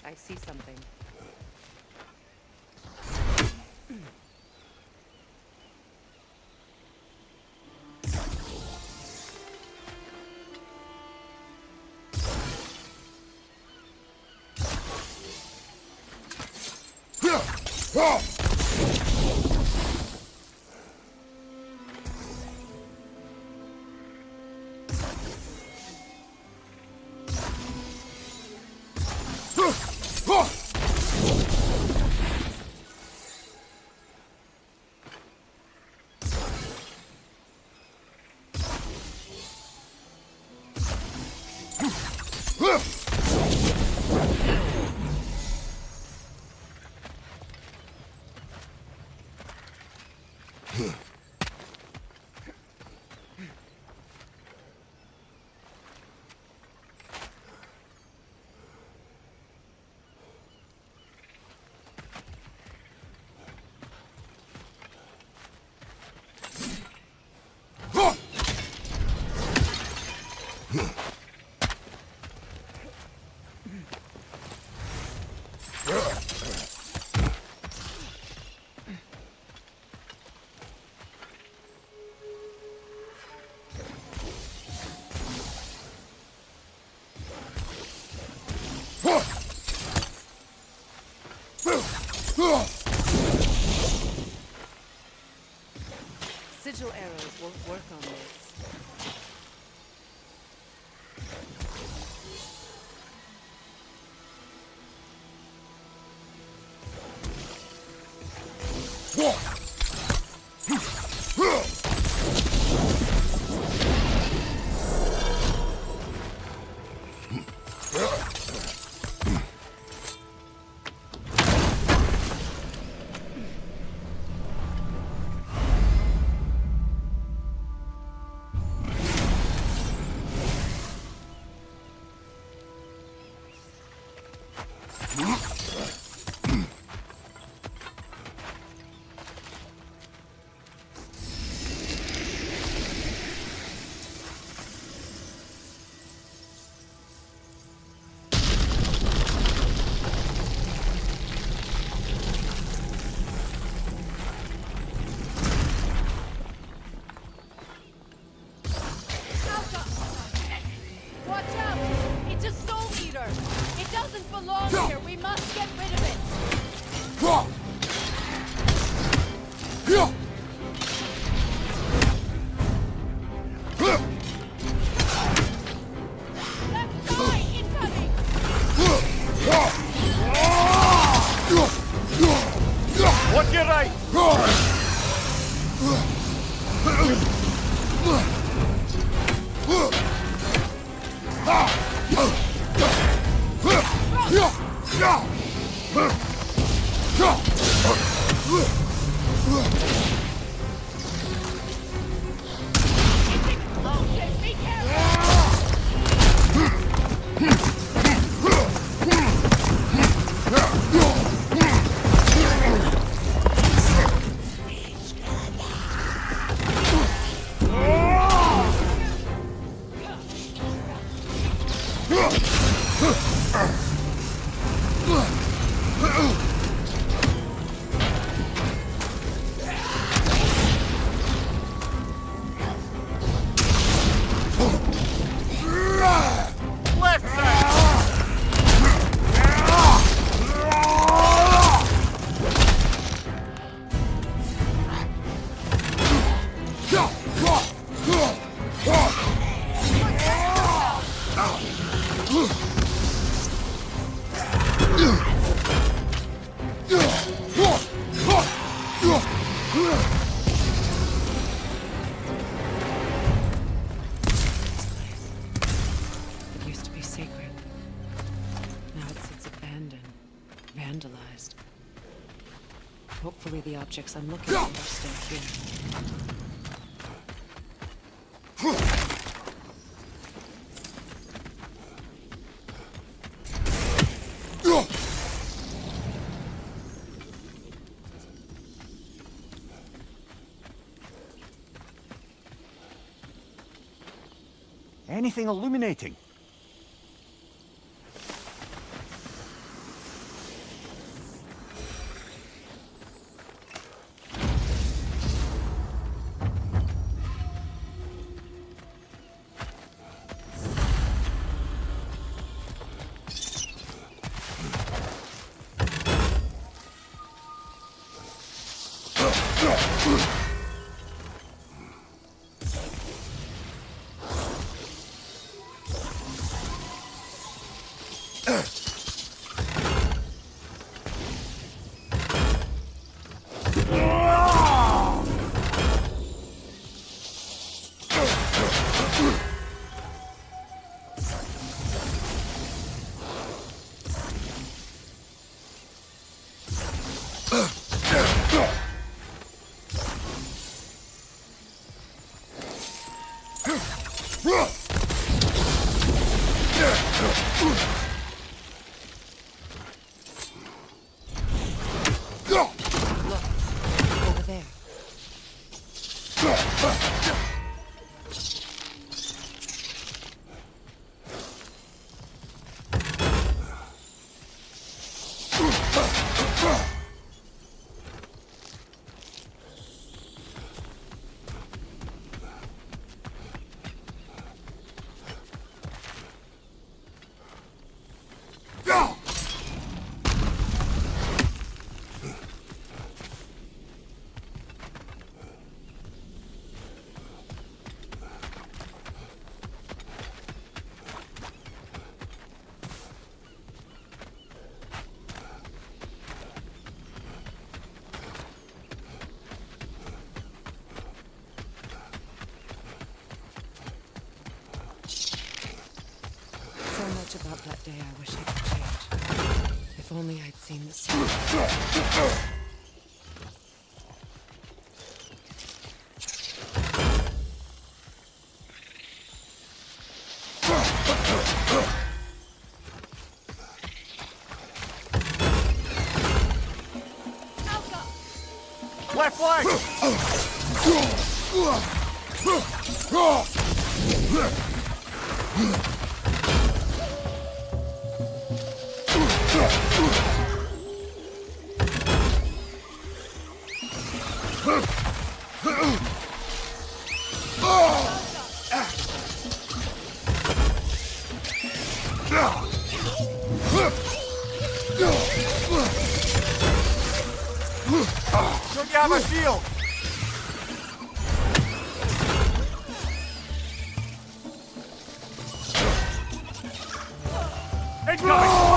I see something. Sigil arrows won't work on this. Watch out! It's a soul eater! It doesn't belong here! We must get rid of it! Left side! Incoming! Watch your right! Be careful! Left side! It used to be sacred. Now it sits abandoned, vandalized. Hopefully the objects I'm looking for are still here. Anything illuminating? Over there. So much about that day I wish I could change. If only I'd seen the sun. Left flank! Don't you have a shield? Incoming!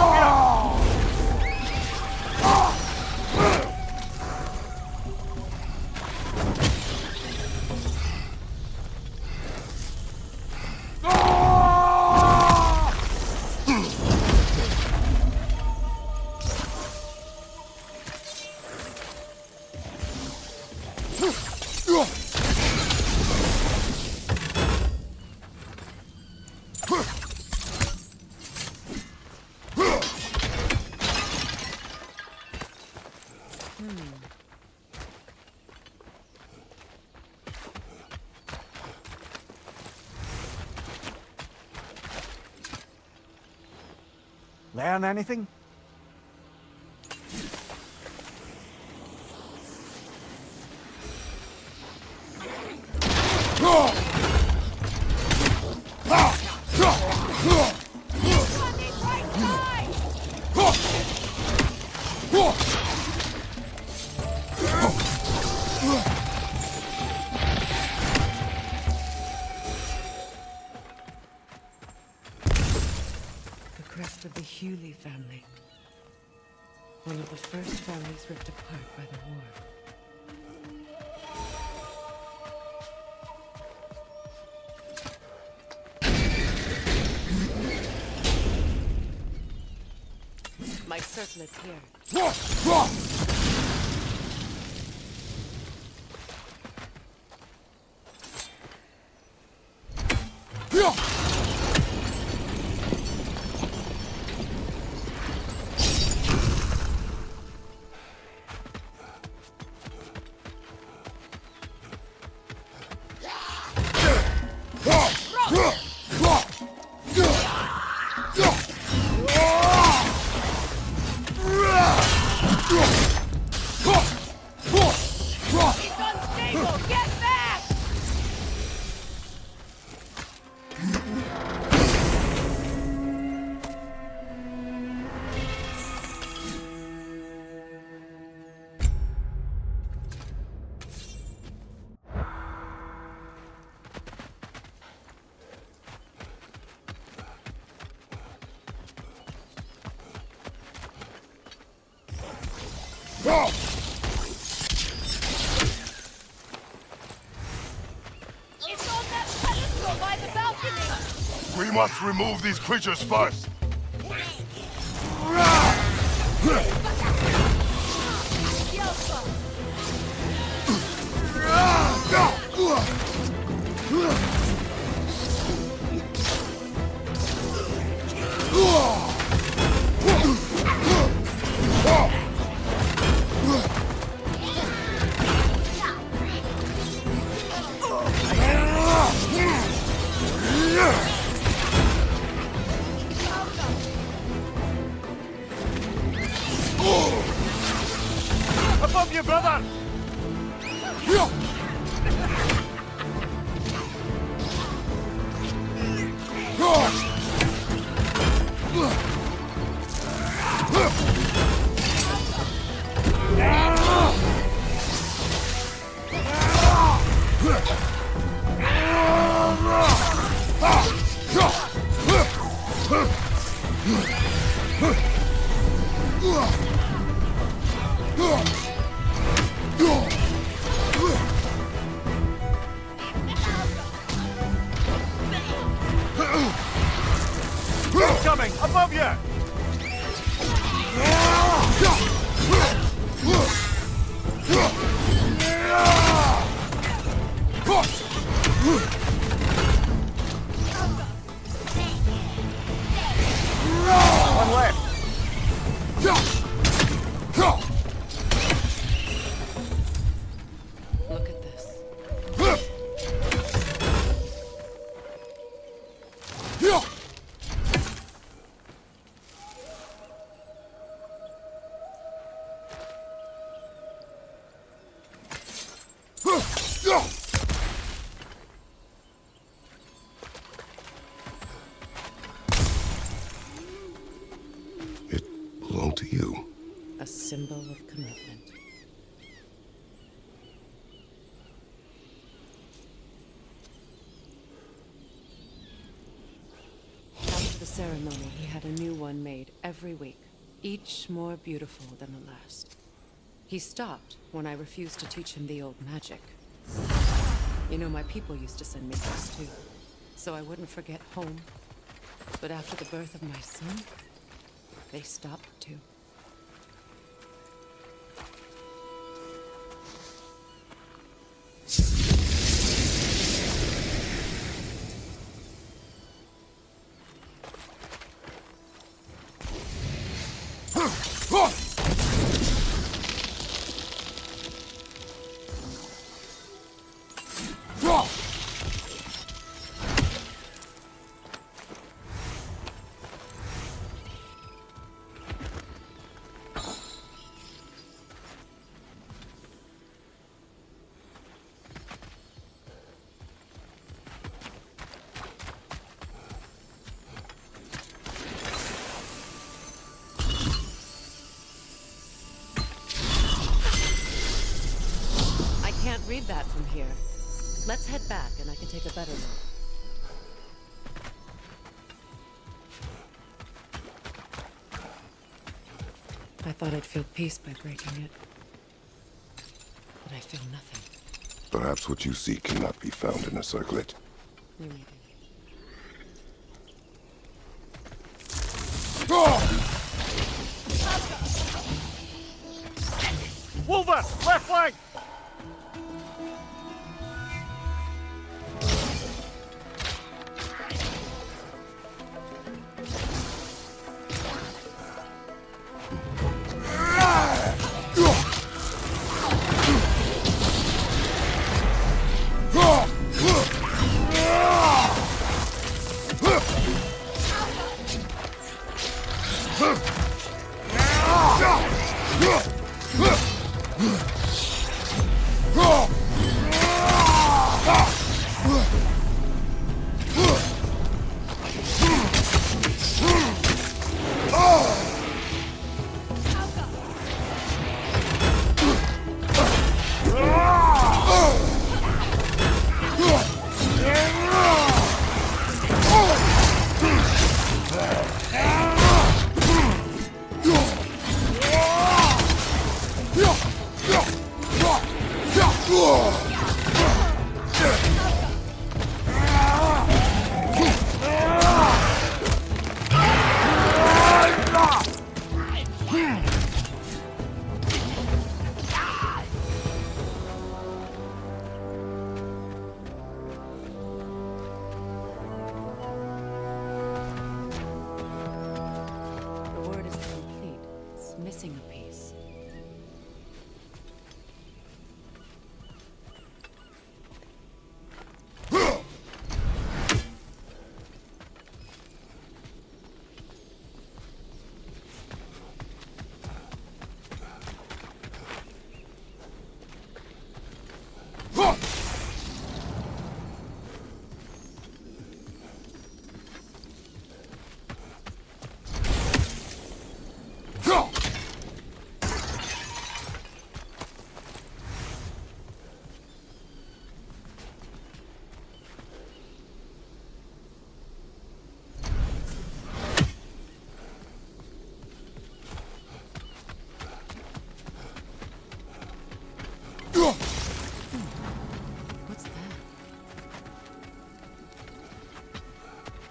Learn anything? Of the Hewley family. One of the first families ripped apart by the war. My circlet's here. It's on that pedestal by the balcony! We must remove these creatures first. Above you, brother! Coming! Above you! One left. Look at this. It belonged to you. A symbol of commitment. After the ceremony, he had a new one made every week, each more beautiful than the last. He stopped when I refused to teach him the old magic. You know, my people used to send me gifts too, so I wouldn't forget home. But after the birth of my son, they stopped too. I can't read that from here. Let's head back and I can take a better look. I thought I'd feel peace by breaking it. But I feel nothing. Perhaps what you seek cannot be found in a circlet. You may be. Wolver! Left flank!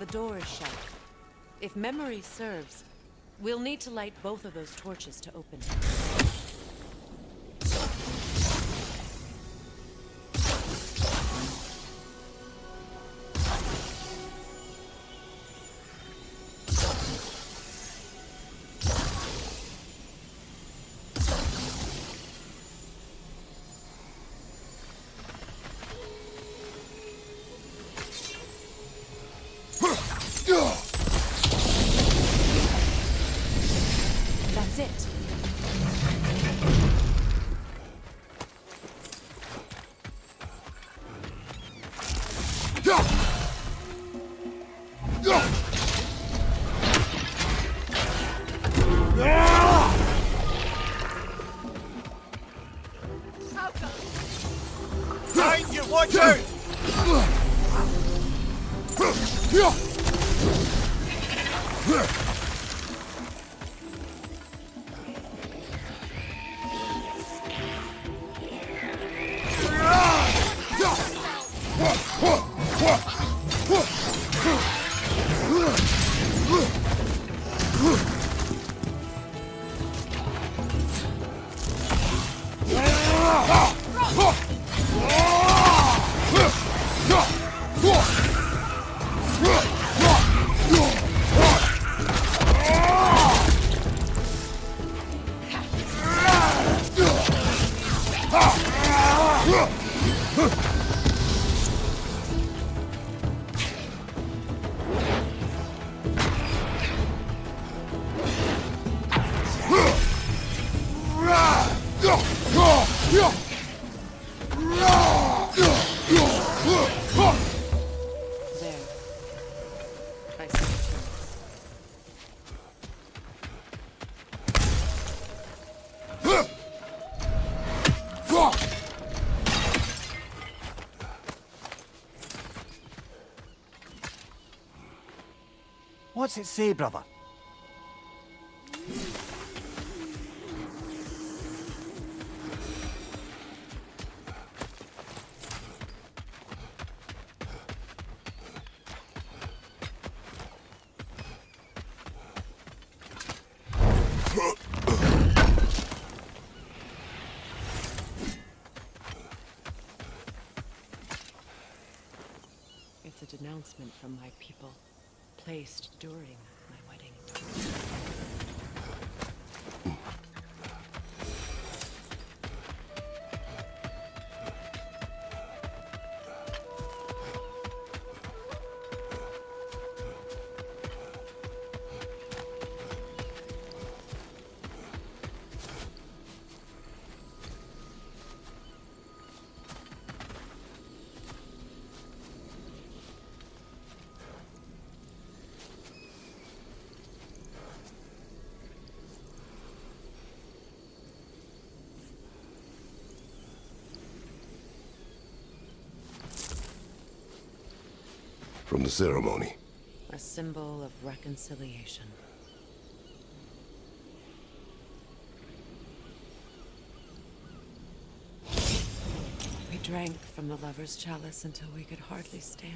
The door is shut. If memory serves, we'll need to light both of those torches to open it. That's it. Behind you, watch out! There. I see the turrets. What's it say, brother? It's a denouncement from my people, placed during my wedding. From the ceremony. A symbol of reconciliation. We drank from the lover's chalice until we could hardly stand.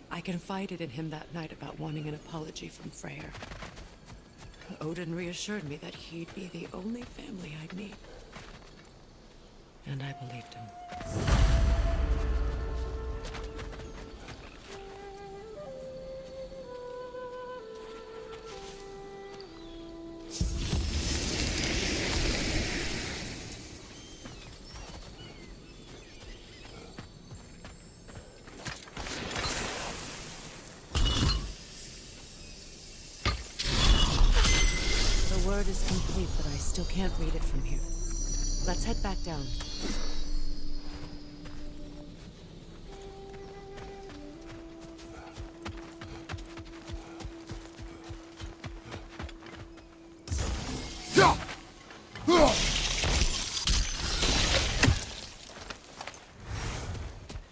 I confided in him that night about wanting an apology from Freyr. Odin reassured me that he'd be the only family I'd need. And I believed him. The word is complete, but I still can't read it from here. Let's head back down.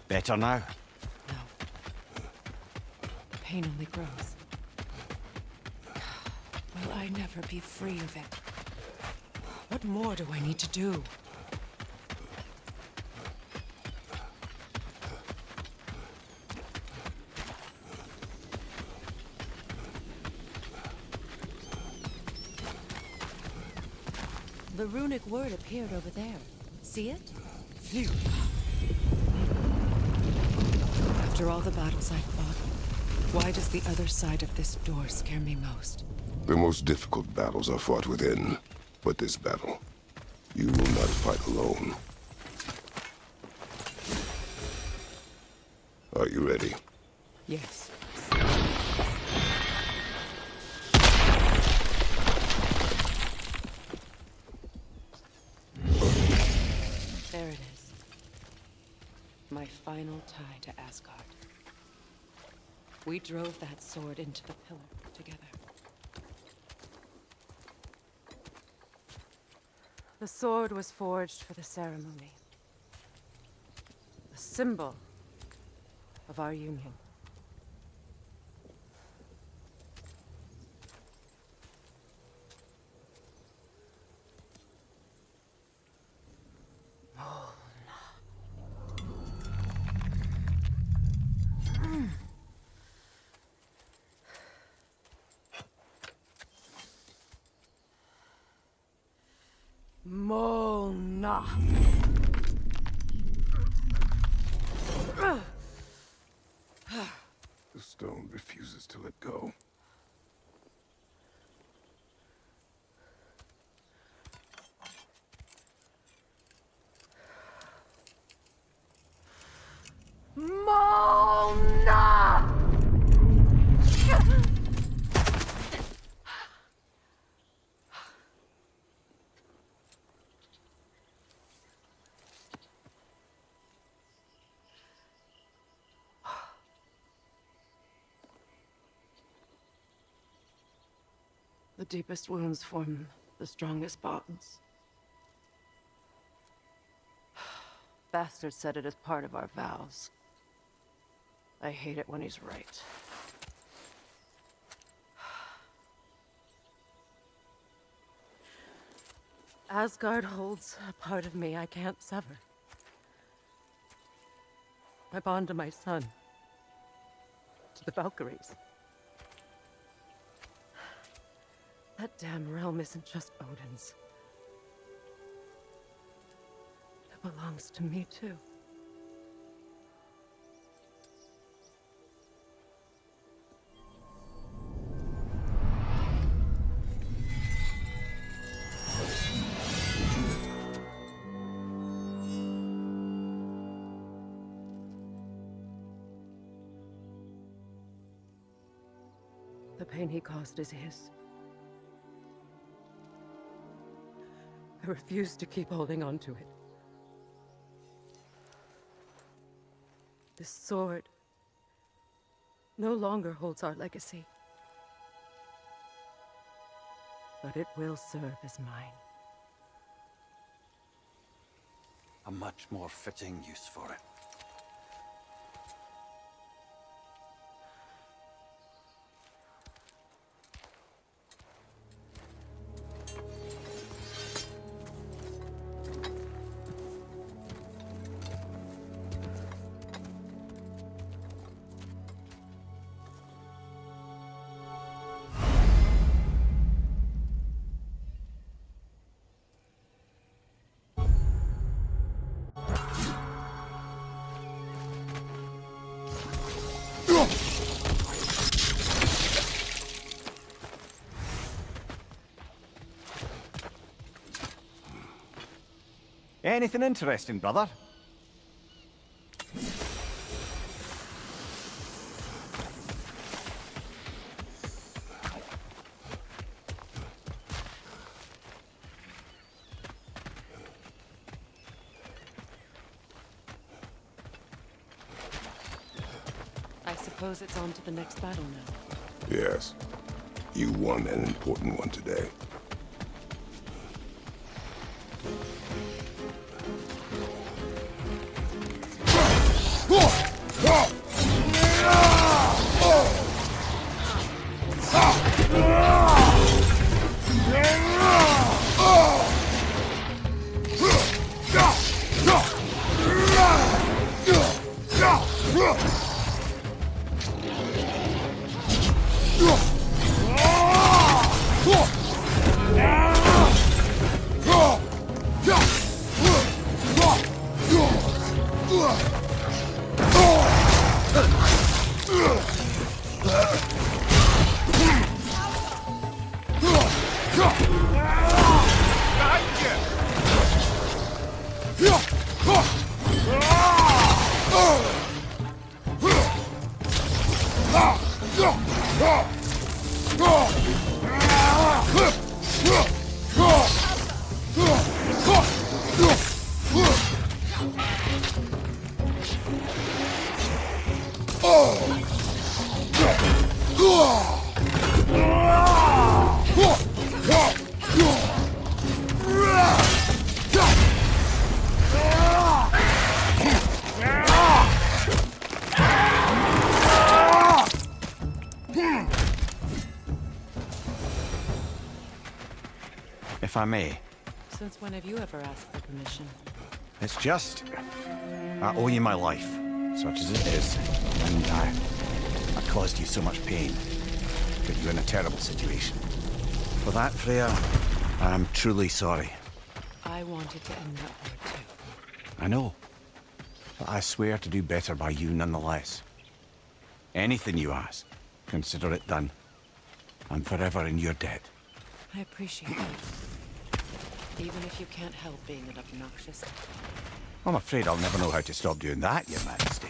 Better now? No. The pain only grows. Will I never be free of it? What more do I need to do? The runic word appeared over there. See it? Phew. After all the battles I've fought, why does the other side of this door scare me most? The most difficult battles are fought within, but this battle, you will not fight alone. Are you ready? Yes. There it is. My final tie to Asgard. We drove that sword into the pillar together. The sword was forged for the ceremony. A symbol of our union. Mona. The stone refuses to let go. Mona! The deepest wounds form the strongest bonds. Bastard said it as part of our vows. I hate it when he's right. Asgard holds a part of me I can't sever. My bond to my son. To the Valkyries. That damn realm isn't just Odin's. It belongs to me, too. The pain he caused is his. I refuse to keep holding on to it. This sword no longer holds our legacy. But it will serve as mine. A much more fitting use for it. Anything interesting, brother? I suppose it's on to the next battle now. Yes. You won an important one today. if I may. Since when have you ever asked for permission? It's just... I owe you my life, such as it is. And I caused you so much pain. Put you in a terrible situation. For that, Freya, I'm truly sorry. I wanted to end that war too. I know. But I swear to do better by you nonetheless. Anything you ask, consider it done. I'm forever in your debt. I appreciate that. Even if you can't help being an obnoxious. I'm afraid I'll never know how to stop doing that, Your Majesty.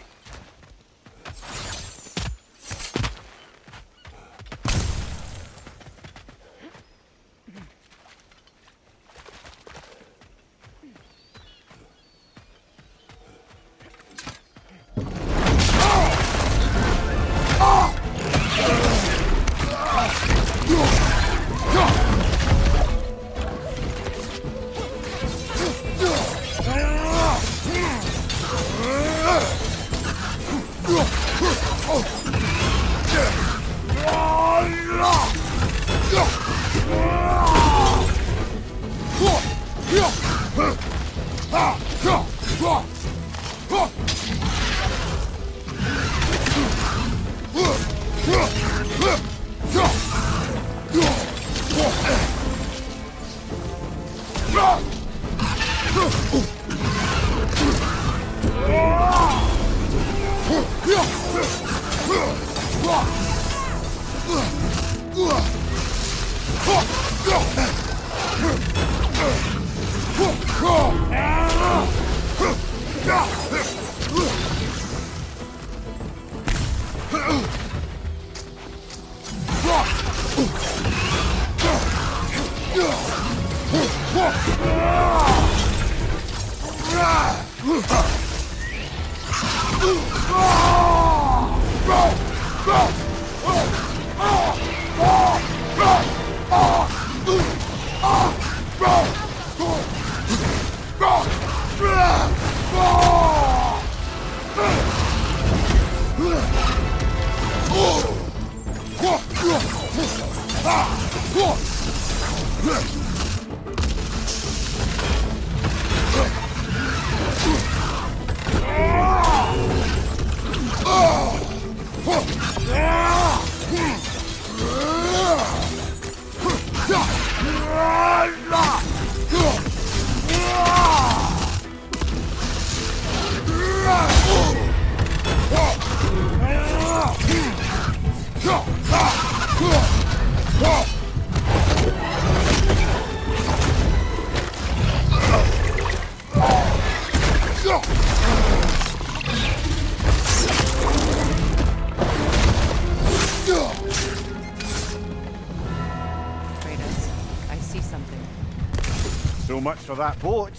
So much for that boat.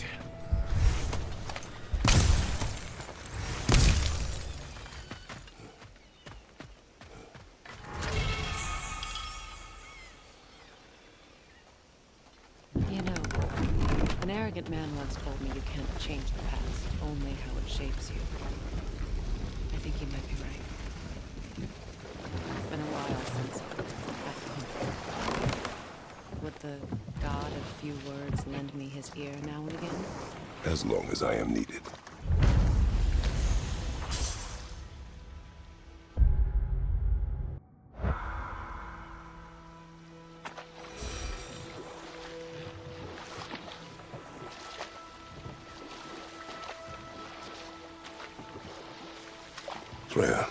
You know, an arrogant man once told me you can't change the past, only how it shapes you. I think he might be right. It's been a while since I've come. Would the god of few words lend me his ear now and again? As long as I am needed. Freya,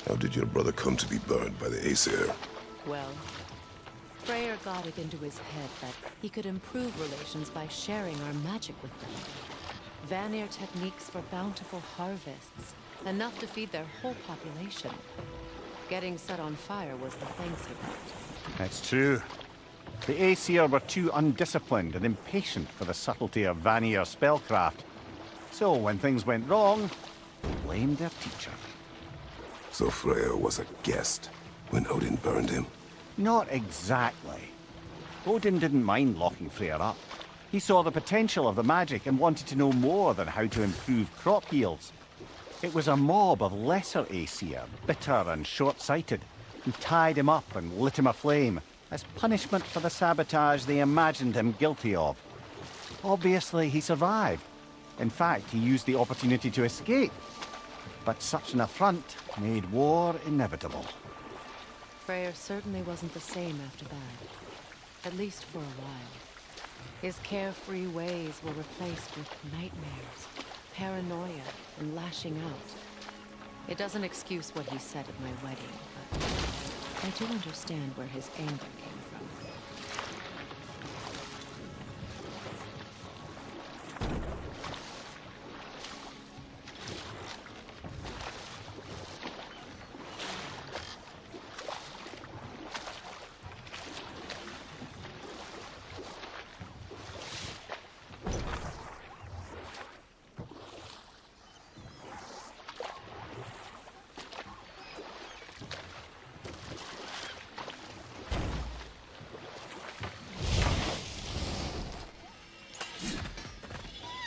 how did your brother come to be burned by the Aesir? Well, Freyr got it into his head that he could improve relations by sharing our magic with them. Vanir techniques for bountiful harvests, enough to feed their whole population. Getting set on fire was the thanks he got. That's true. The Aesir were too undisciplined and impatient for the subtlety of Vanir spellcraft. So when things went wrong, they blamed their teacher. So Freya was a guest when Odin burned him? Not exactly. Odin didn't mind locking Freyr up. He saw the potential of the magic and wanted to know more than how to improve crop yields. It was a mob of lesser Aesir, bitter and short-sighted, who tied him up and lit him aflame. as punishment for the sabotage they imagined him guilty of. Obviously, he survived. In fact, he used the opportunity to escape. But such an affront made war inevitable. Freyr certainly wasn't the same after that. At least for a while. His carefree ways were replaced with nightmares, paranoia, and lashing out. It doesn't excuse what he said at my wedding, but I do understand where his anger came from.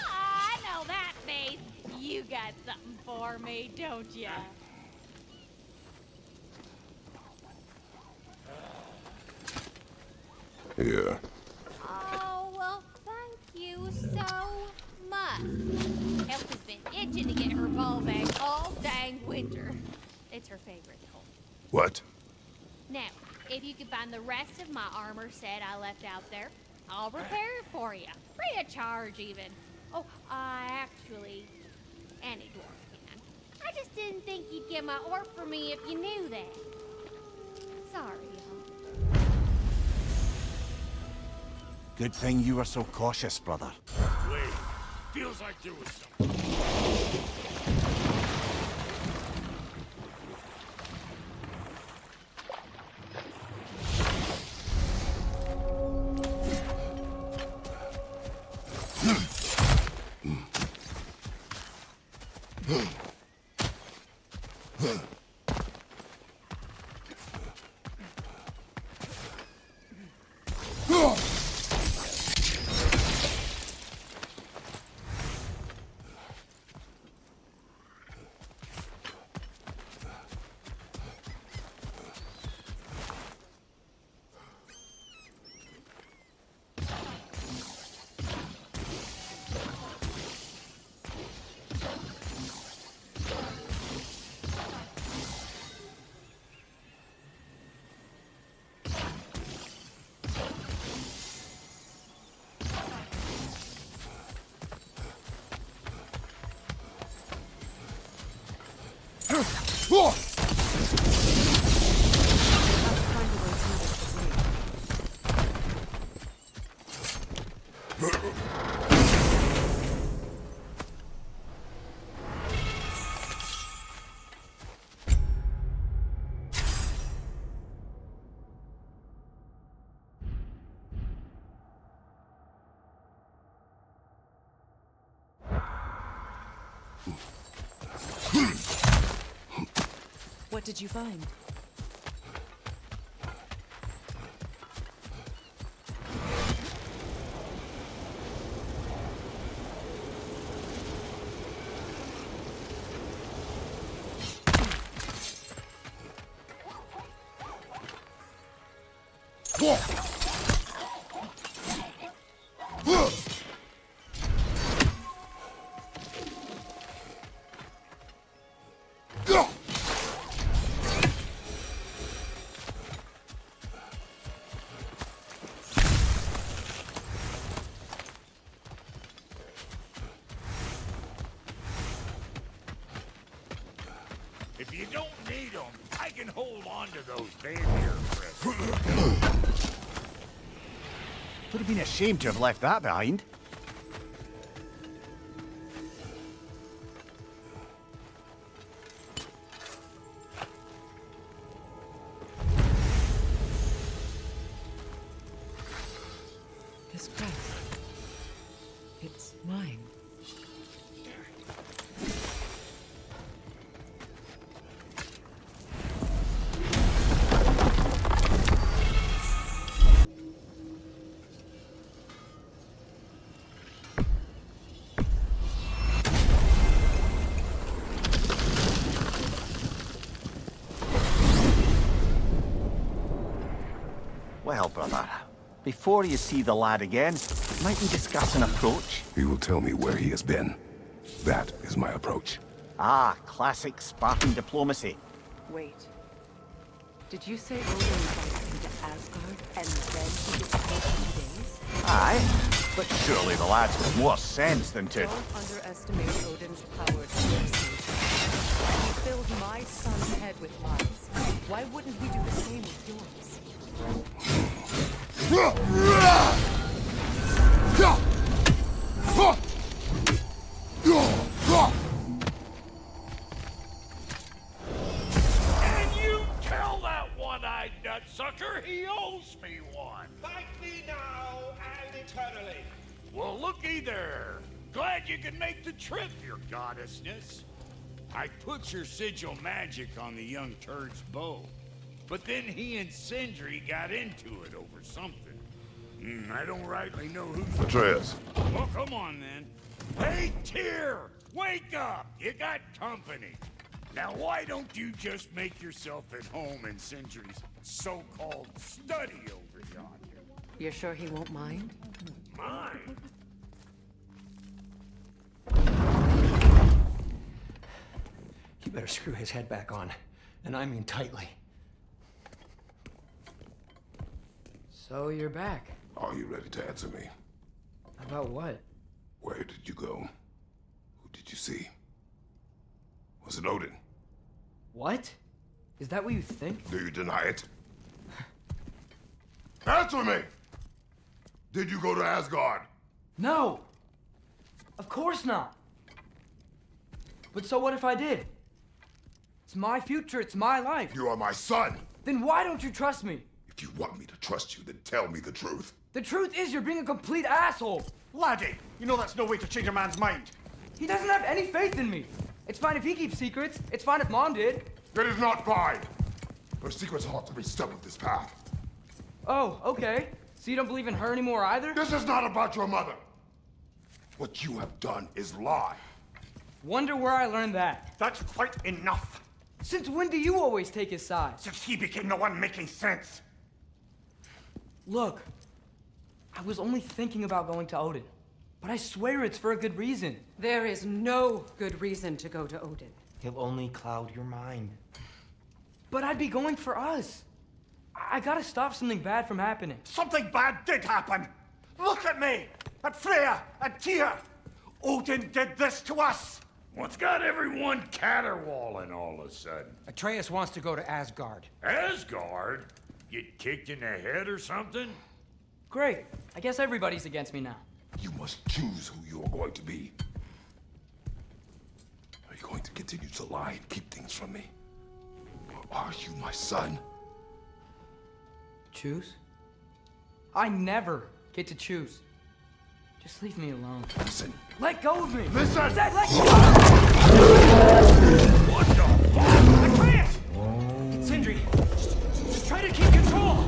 I know that face. You got something for me, don't ya? Yeah. Oh, well, thank you so much. Elf has been itching to get her ball back all dang winter. It's her favorite toy. What? Now, if you could find the rest of my armor set I left out there, I'll repair it for you. Free of charge, even. Oh, actually, any dwarf can. I just didn't think you'd get my orb for me if you knew that. Sorry, y'all. Good thing you were so cautious, brother. Wait, feels like there was something. What did you find? If you don't need them, I can hold on to those Vampire presents. Would have been a shame to have left that behind. This crest. It's mine. Well, brother, before you see the lad again, might we discuss an approach? He will tell me where he has been. That is my approach. Ah, classic Spartan diplomacy. Wait. Did you say Odin invited him to Asgard and then he disappeared for 2 days? Aye, but surely the lad's got more sense than to... Don't underestimate Odin's power to persuade. He filled my son's head with lies. Why wouldn't he do the same with yours? And you tell that one-eyed nutsucker he owes me one. Fight me now and eternally. Well, looky there. Glad you can make the trip, your goddessness. I put your sigil magic on the young turd's bow, but then he and Sindri got into it over something. I don't rightly know who's... Atreus. Well, come on then. Hey, Tyr! Wake up! You got company. Now, why don't you just make yourself at home in Sindri's so-called study over yonder? You're sure he won't mind? Mine? You better screw his head back on. And I mean tightly. So you're back. Are you ready to answer me? About what? Where did you go? Who did you see? Was it Odin? What? Is that what you think? Do you deny it? Answer me! Did you go to Asgard? No! Of course not! But so what if I did? It's my future, it's my life. You are my son! Then why don't you trust me? If you want me to trust you, then tell me the truth. The truth is you're being a complete asshole! Laddie, you know that's no way to change a man's mind. He doesn't have any faith in me. It's fine if he keeps secrets. It's fine if Mom did. It is not fine! Her secrets ought to be step of this path. Oh, okay. So you don't believe in her anymore either? This is not about your mother! What you have done is lie. Wonder where I learned that. That's quite enough. Since when do you always take his side? Since he became the one making sense. Look, I was only thinking about going to Odin, but I swear it's for a good reason. There is no good reason to go to Odin. He'll only cloud your mind. But I'd be going for us. I gotta stop something bad from happening. Something bad did happen. Look at me, at Freya, at Tyr. Odin did this to us. What's got everyone caterwauling all of a sudden? Atreus wants to go to Asgard. Asgard? Get kicked in the head or something? Great. I guess everybody's against me now. You must choose who you are going to be. Are you going to continue to lie and keep things from me? Or are you my son? Choose? I never get to choose. Just leave me alone. Listen. Let go of me! Listen! I said let go! What the fuck? Atreus! Sindri, just try to keep control!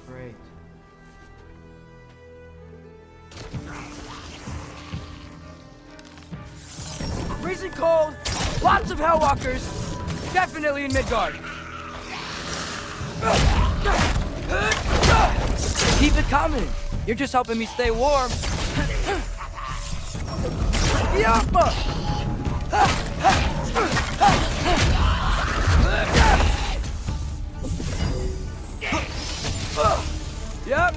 Great. Freezing cold, lots of Hellwalkers, definitely in Midgard. Keep it coming. You're just helping me stay warm. Yappa! Yep.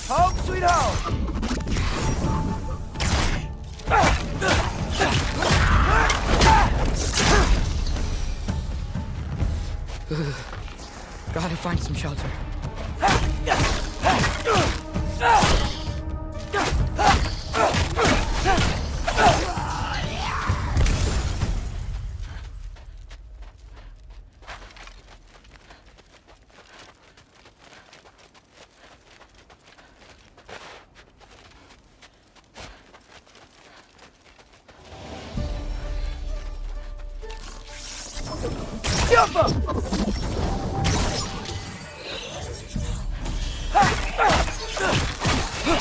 Home sweet home. Gotta find some shelter.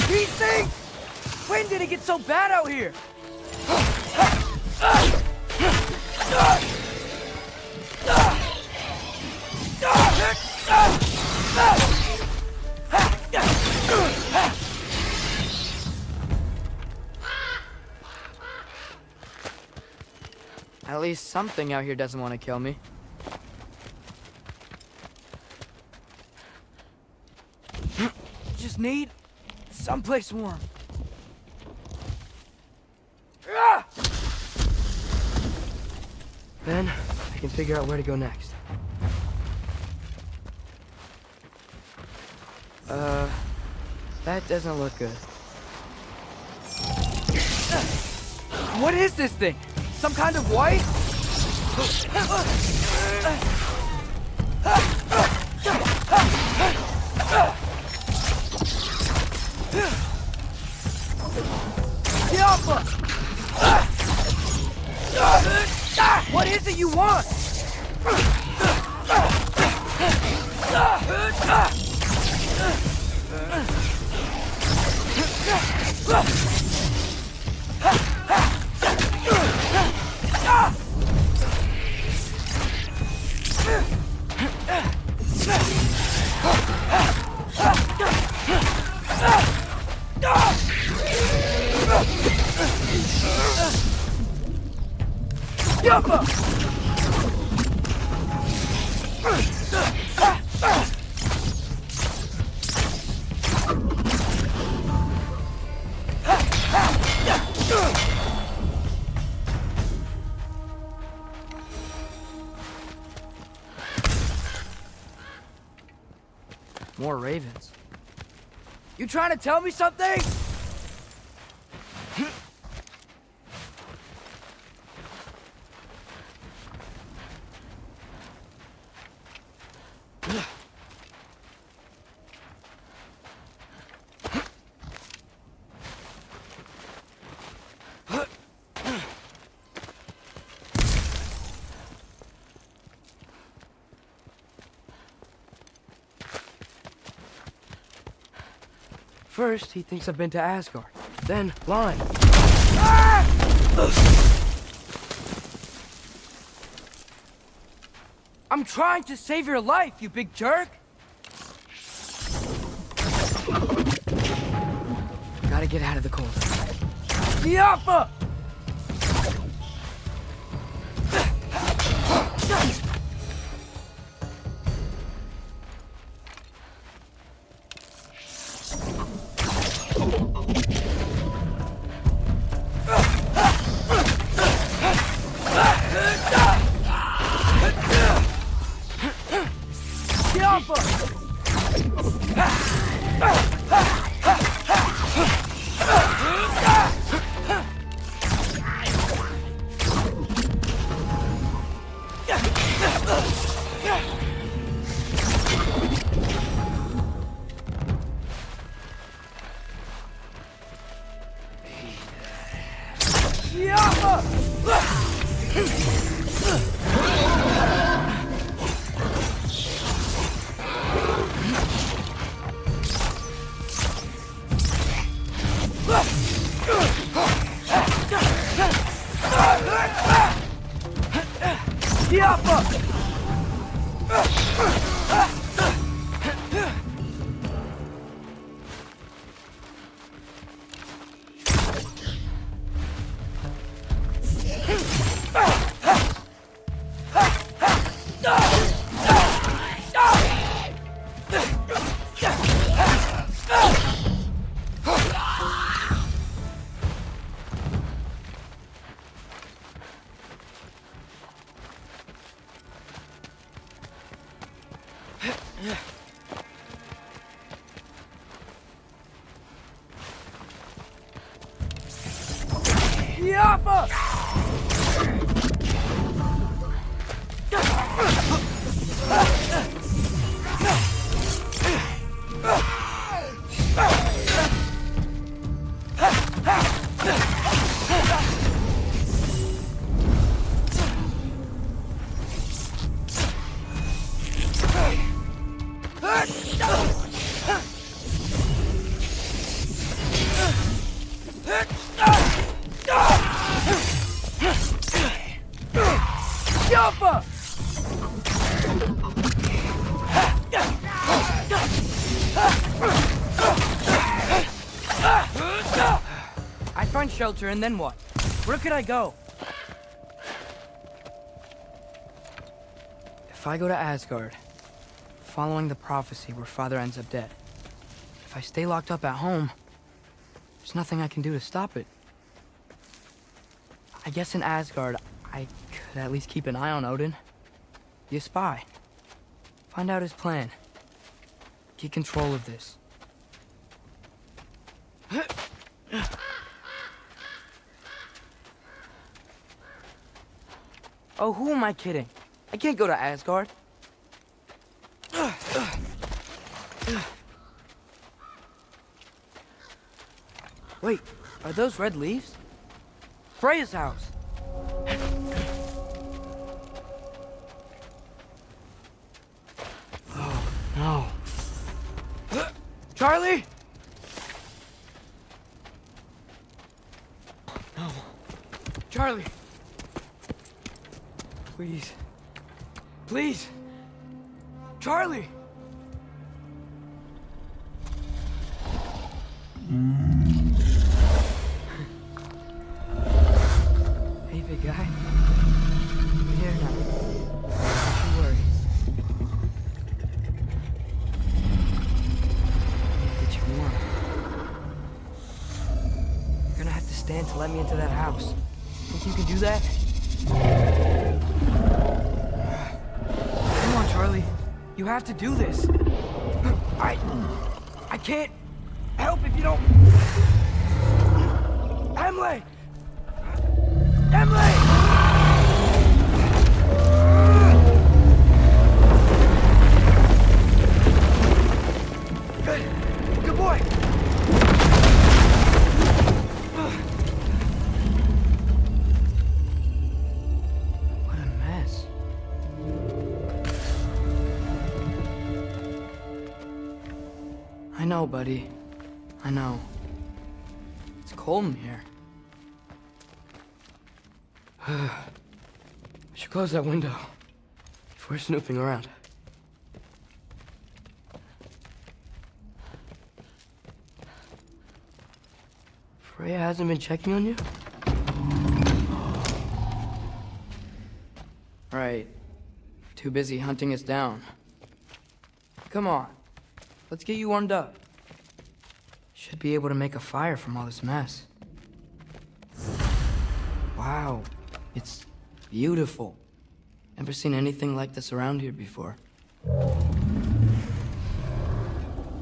These things! When did it get so bad out here? At least something out here doesn't want to kill me. Just need someplace warm. Then I can figure out where to go next. That doesn't look good. What is this thing? Some kind of white? What is it you want? More ravens. You trying to tell me something? First, he thinks I've been to Asgard. Then, lying. Ah! I'm trying to save your life, you big jerk! Gotta get out of the cold. Yappa! find shelter, and then what? Where could I go? If I go to Asgard, following the prophecy where Father ends up dead. If I stay locked up at home, there's nothing I can do to stop it. I guess in Asgard, I could at least keep an eye on Odin. Be a spy. Find out his plan. Get control of this. Oh, who am I kidding? I can't go to Asgard. Wait, are those red leaves? Freya's house! Oh, no. Charlie! No. Charlie! Please. Please! Charlie! Hey, big guy. I'm here now. Don't you worry. Get you warm. You're gonna have to stand to let me into that house. Think you can do that? Come on, Charlie. You have to do this. I can't help if you don't... Emily! Emily! Good boy! What a mess. I know, buddy. I know. It's cold in here. I should close that window if we're snooping around. Freya hasn't been checking on you? Right. Too busy hunting us down. Come on. Let's get you warmed up. Should be able to make a fire from all this mess. Wow. It's beautiful. Never seen anything like this around here before.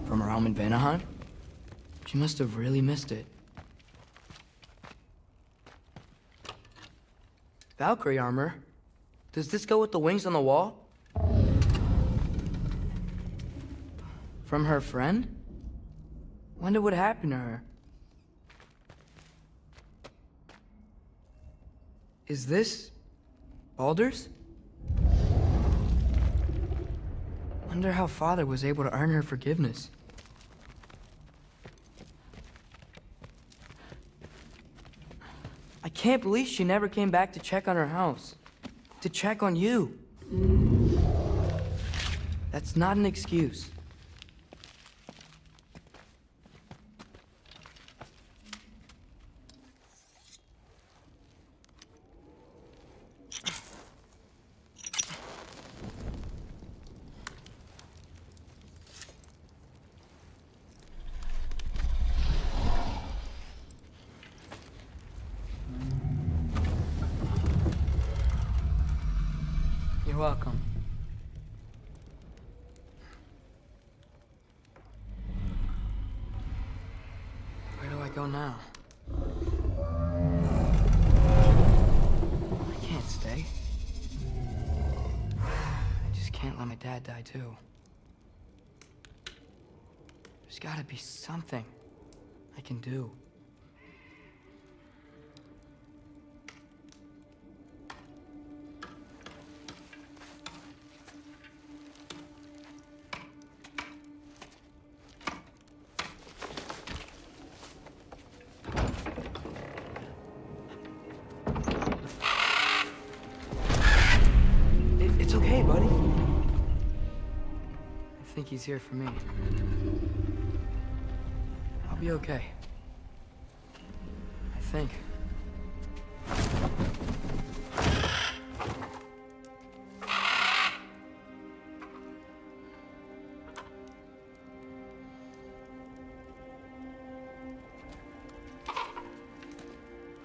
From her home in Vanaheim? She must have really missed it. Valkyrie armor? Does this go with the wings on the wall? From her friend? Wonder what happened to her. Is this Baldur's? Wonder how Father was able to earn her forgiveness. I can't believe she never came back to check on her house. To check on you. That's not an excuse. You're welcome. Where do I go now? I can't stay. I just can't let my dad die too. There's gotta be something I can do. It's okay, buddy. I think he's here for me. I'll be okay. I think.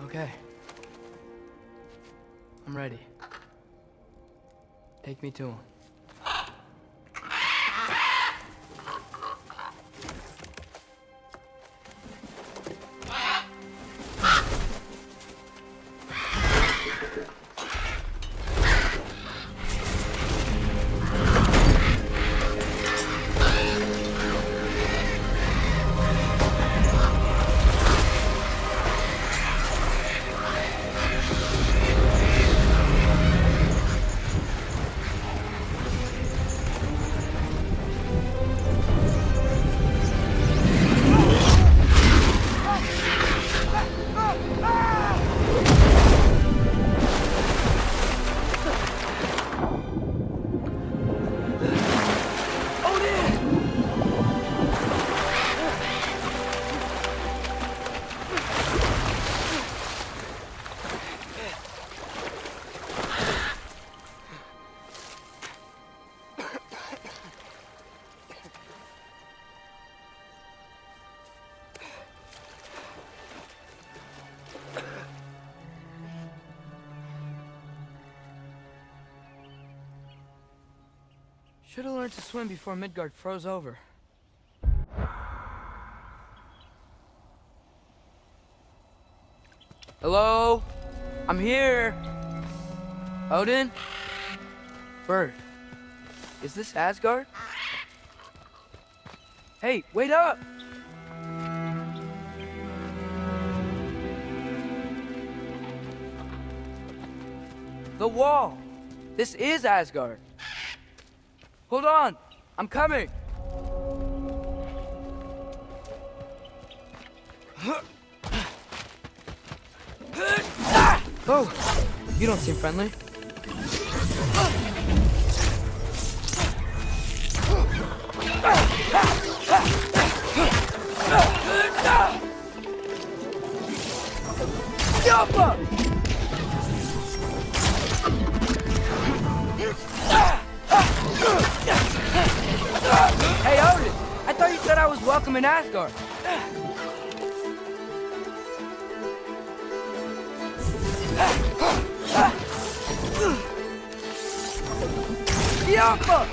Okay. I'm ready. Take me to him. Should have learned to swim before Midgard froze over. Hello? I'm here. Odin? Bird. Is this Asgard? Hey, wait up! The wall! This is Asgard! Hold on! I'm coming! Oh! You don't seem friendly. Hey, Odin! I thought you said I was welcome in Asgard. Yappa!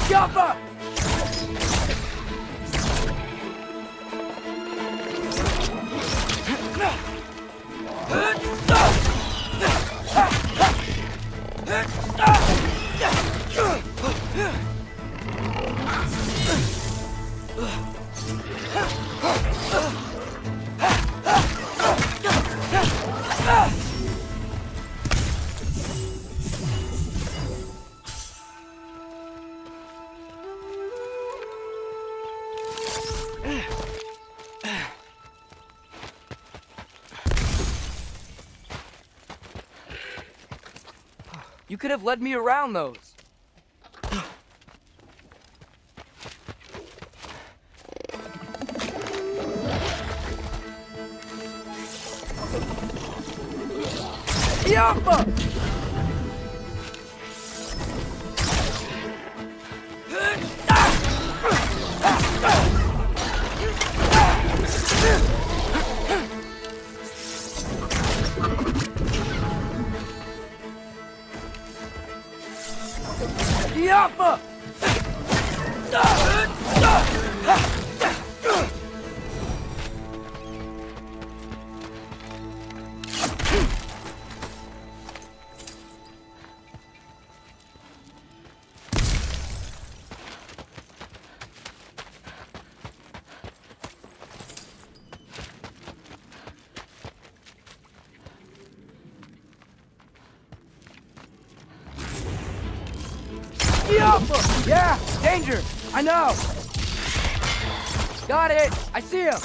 Yappa! You could have led me around those. Yappa! Yappa! Yeah, danger! I know! Got it! I see him!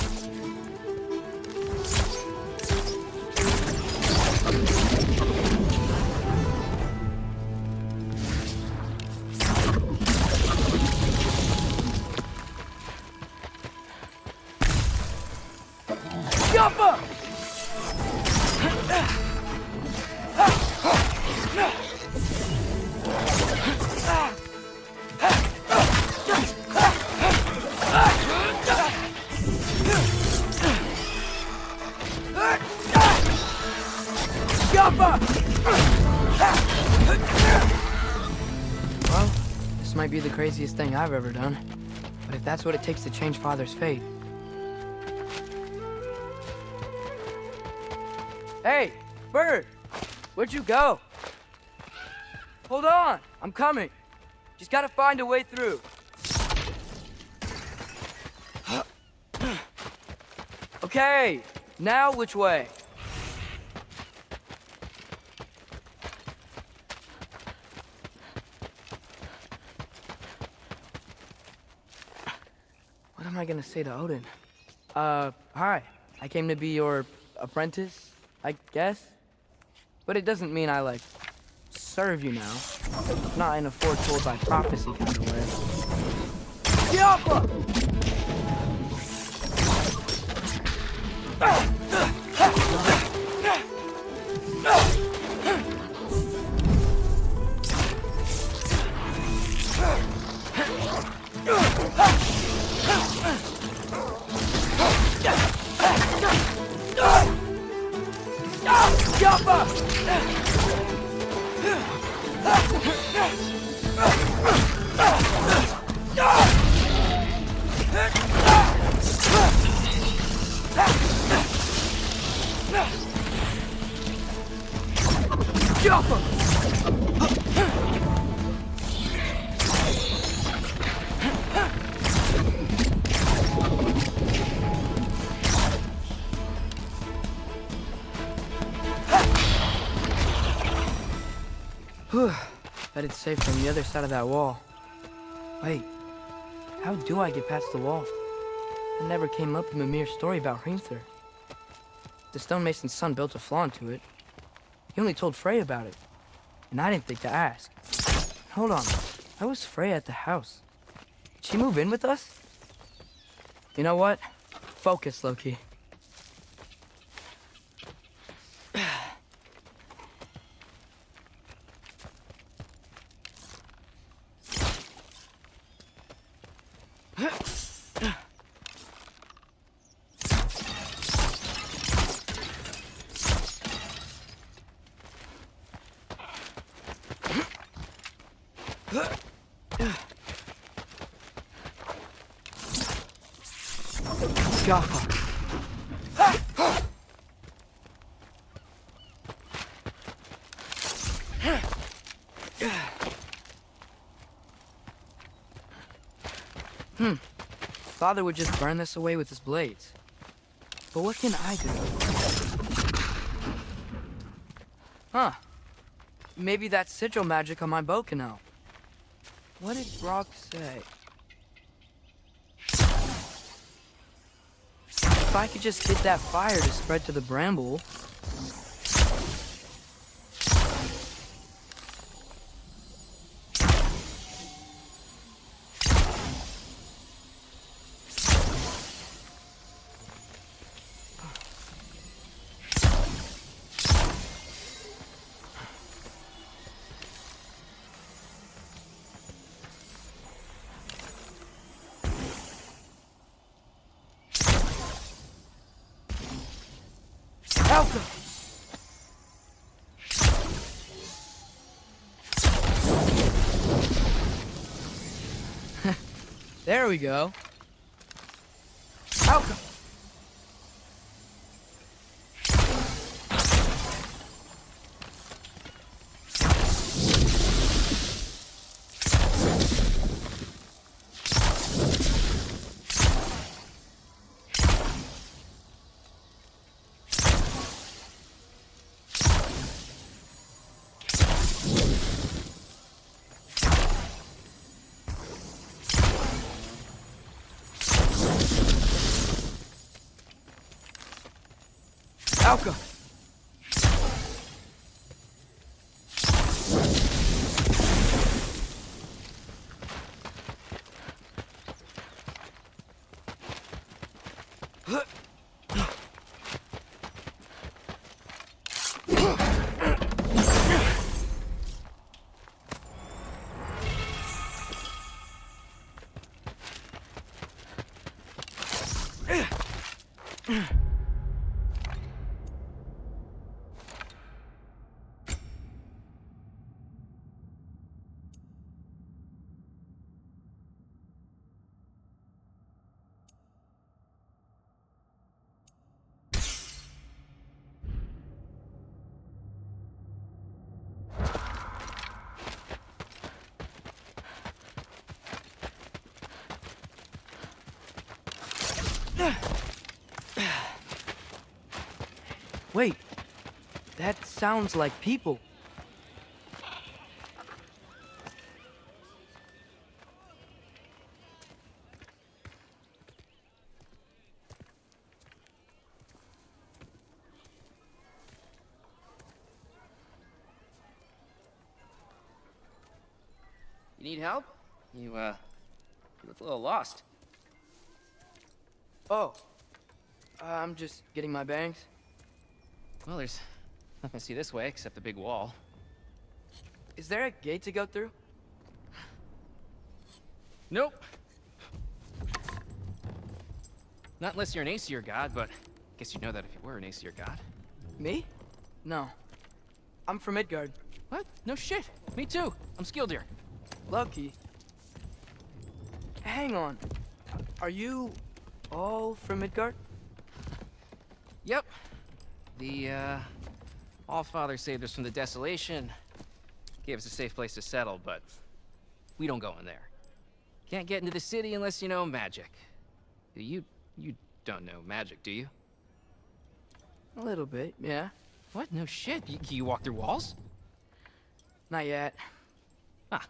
Jumper! Well, this might be the craziest thing I've ever done. But if that's what it takes to change Father's fate... Hey, Bird! Where'd you go? Hold on, I'm coming. Just gotta find a way through. Okay, now which way? What am I gonna say to Odin? Hi. I came to be your apprentice, I guess? But it doesn't mean I, like, serve you now. Not in a foretold by prophecy kind of way. Diablo! Bet it's safe from the other side of that wall. Wait, how do I get past the wall? It never came up in Mimir's story about Hrimthur. The stonemason's son built a flaw into it. He only told Frey about it, and I didn't think to ask. Hold on, how was Frey at the house? Did she move in with us? You know what? Focus, Loki. Father would just burn this away with his blades. But what can I do? Huh. Maybe that sigil magic on my bow can help. What did Brock say? If I could just get that fire to spread to the bramble... There we go. Alka! Alka! Wait, that sounds like people. You need help? You look a little lost. Oh, I'm just getting my bearings. Well, there's nothing to see this way except the big wall. Is there a gate to go through? Nope. Not unless you're an Aesir god, but I guess you'd know that if you were an Aesir god. Me? No. I'm from Midgard. What? No shit. Me too. I'm Skildir. Lucky. Hang on. Are you all from Midgard? Yep. The, Allfather saved us from the desolation. Gave us a safe place to settle, but we don't go in there. Can't get into the city unless you know magic. You don't know magic, do you? A little bit, yeah. What? No shit. You walk through walls? Not yet. Ah.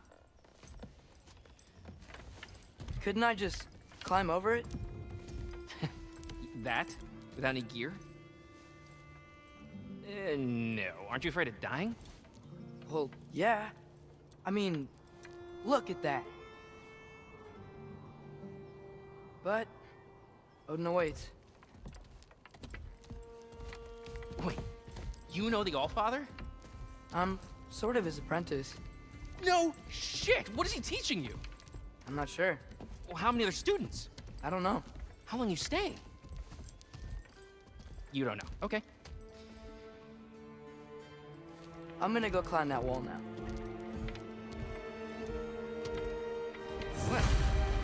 Couldn't I just climb over it? That? Without any gear? No. Aren't you afraid of dying? Well, yeah. I mean, look at that. But Odin awaits. Wait, you know the Allfather? I'm sort of his apprentice. No shit! What is he teaching you? I'm not sure. Well, how many other students? I don't know. How long you stay? You don't know. Okay. I'm gonna go climb that wall now. Well,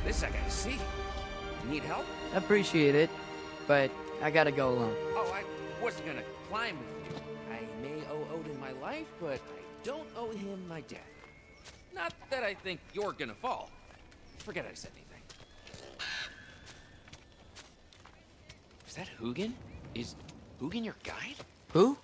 this I gotta see. Need help? Appreciate it, but I gotta go alone. Oh, I wasn't gonna climb with you. I may owe Odin my life, but I don't owe him my death. Not that I think you're gonna fall. Forget I said anything. Is that Hugin? Is Hugin your guide? Who?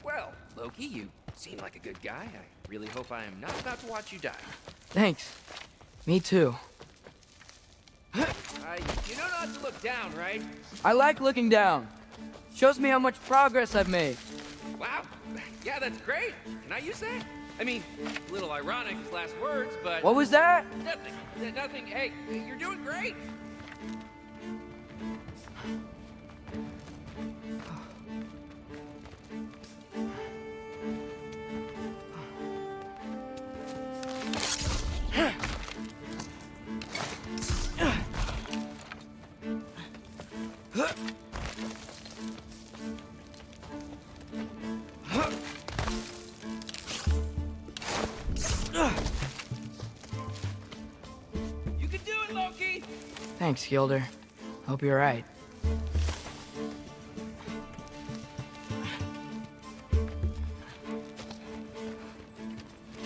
Well, Loki, you seem like a good guy. I really hope I am not about to watch you die. Thanks. Me too. You know not to look down, right? I like looking down. Shows me how much progress I've made. Wow. Yeah, that's great. Can I use that? I mean, a little ironic, his last words, but... What was that? Nothing. Nothing. Hey, you're doing great. You can do it, Loki! Thanks, Gilder. Hope you're right.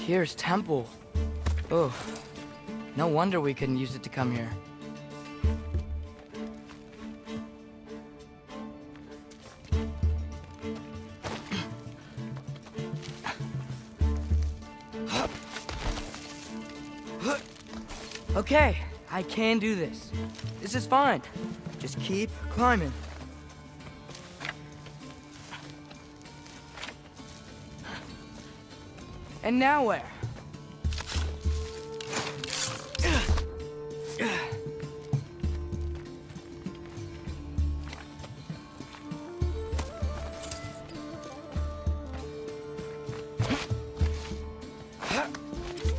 Tyr's temple. Oh, no wonder we couldn't use it to come here. Okay, I can do this. This is fine. Just keep climbing. And now where?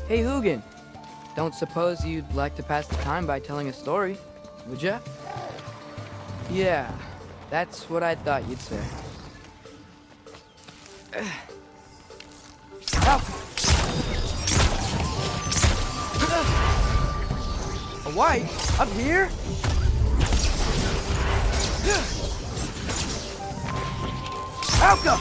Hey, Hugin. Don't suppose you'd like to pass the time by telling a story, would ya? Yeah, that's what I thought you'd say. Ow! A white? Up here? Alka!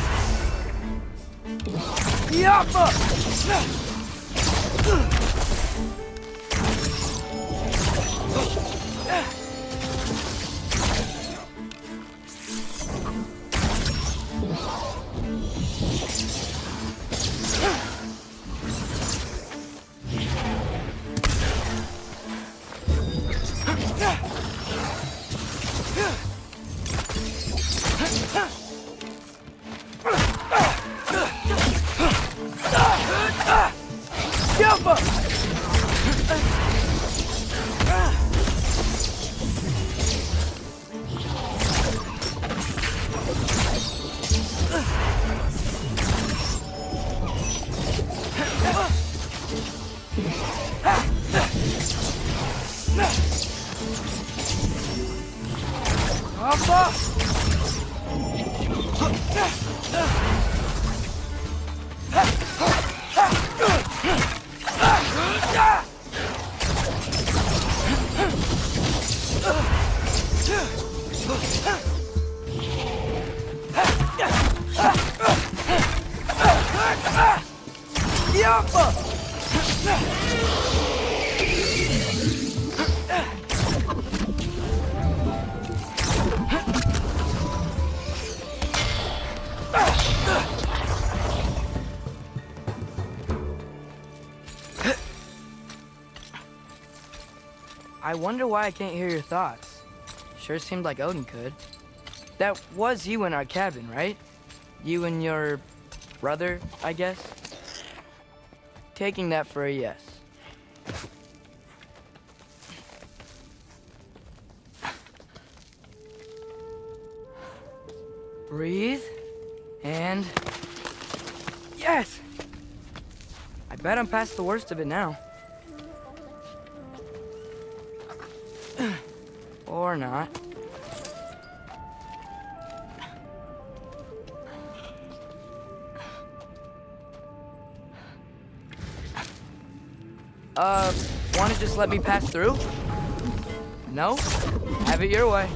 Alka! Yappa! I wonder why I can't hear your thoughts. Sure seemed like Odin could. That was you in our cabin, right? You and your brother, I guess? Taking that for a yes. Breathe, and... yes! I bet I'm past the worst of it now. Or not. Wanna just let me pass through? No? Have it your way.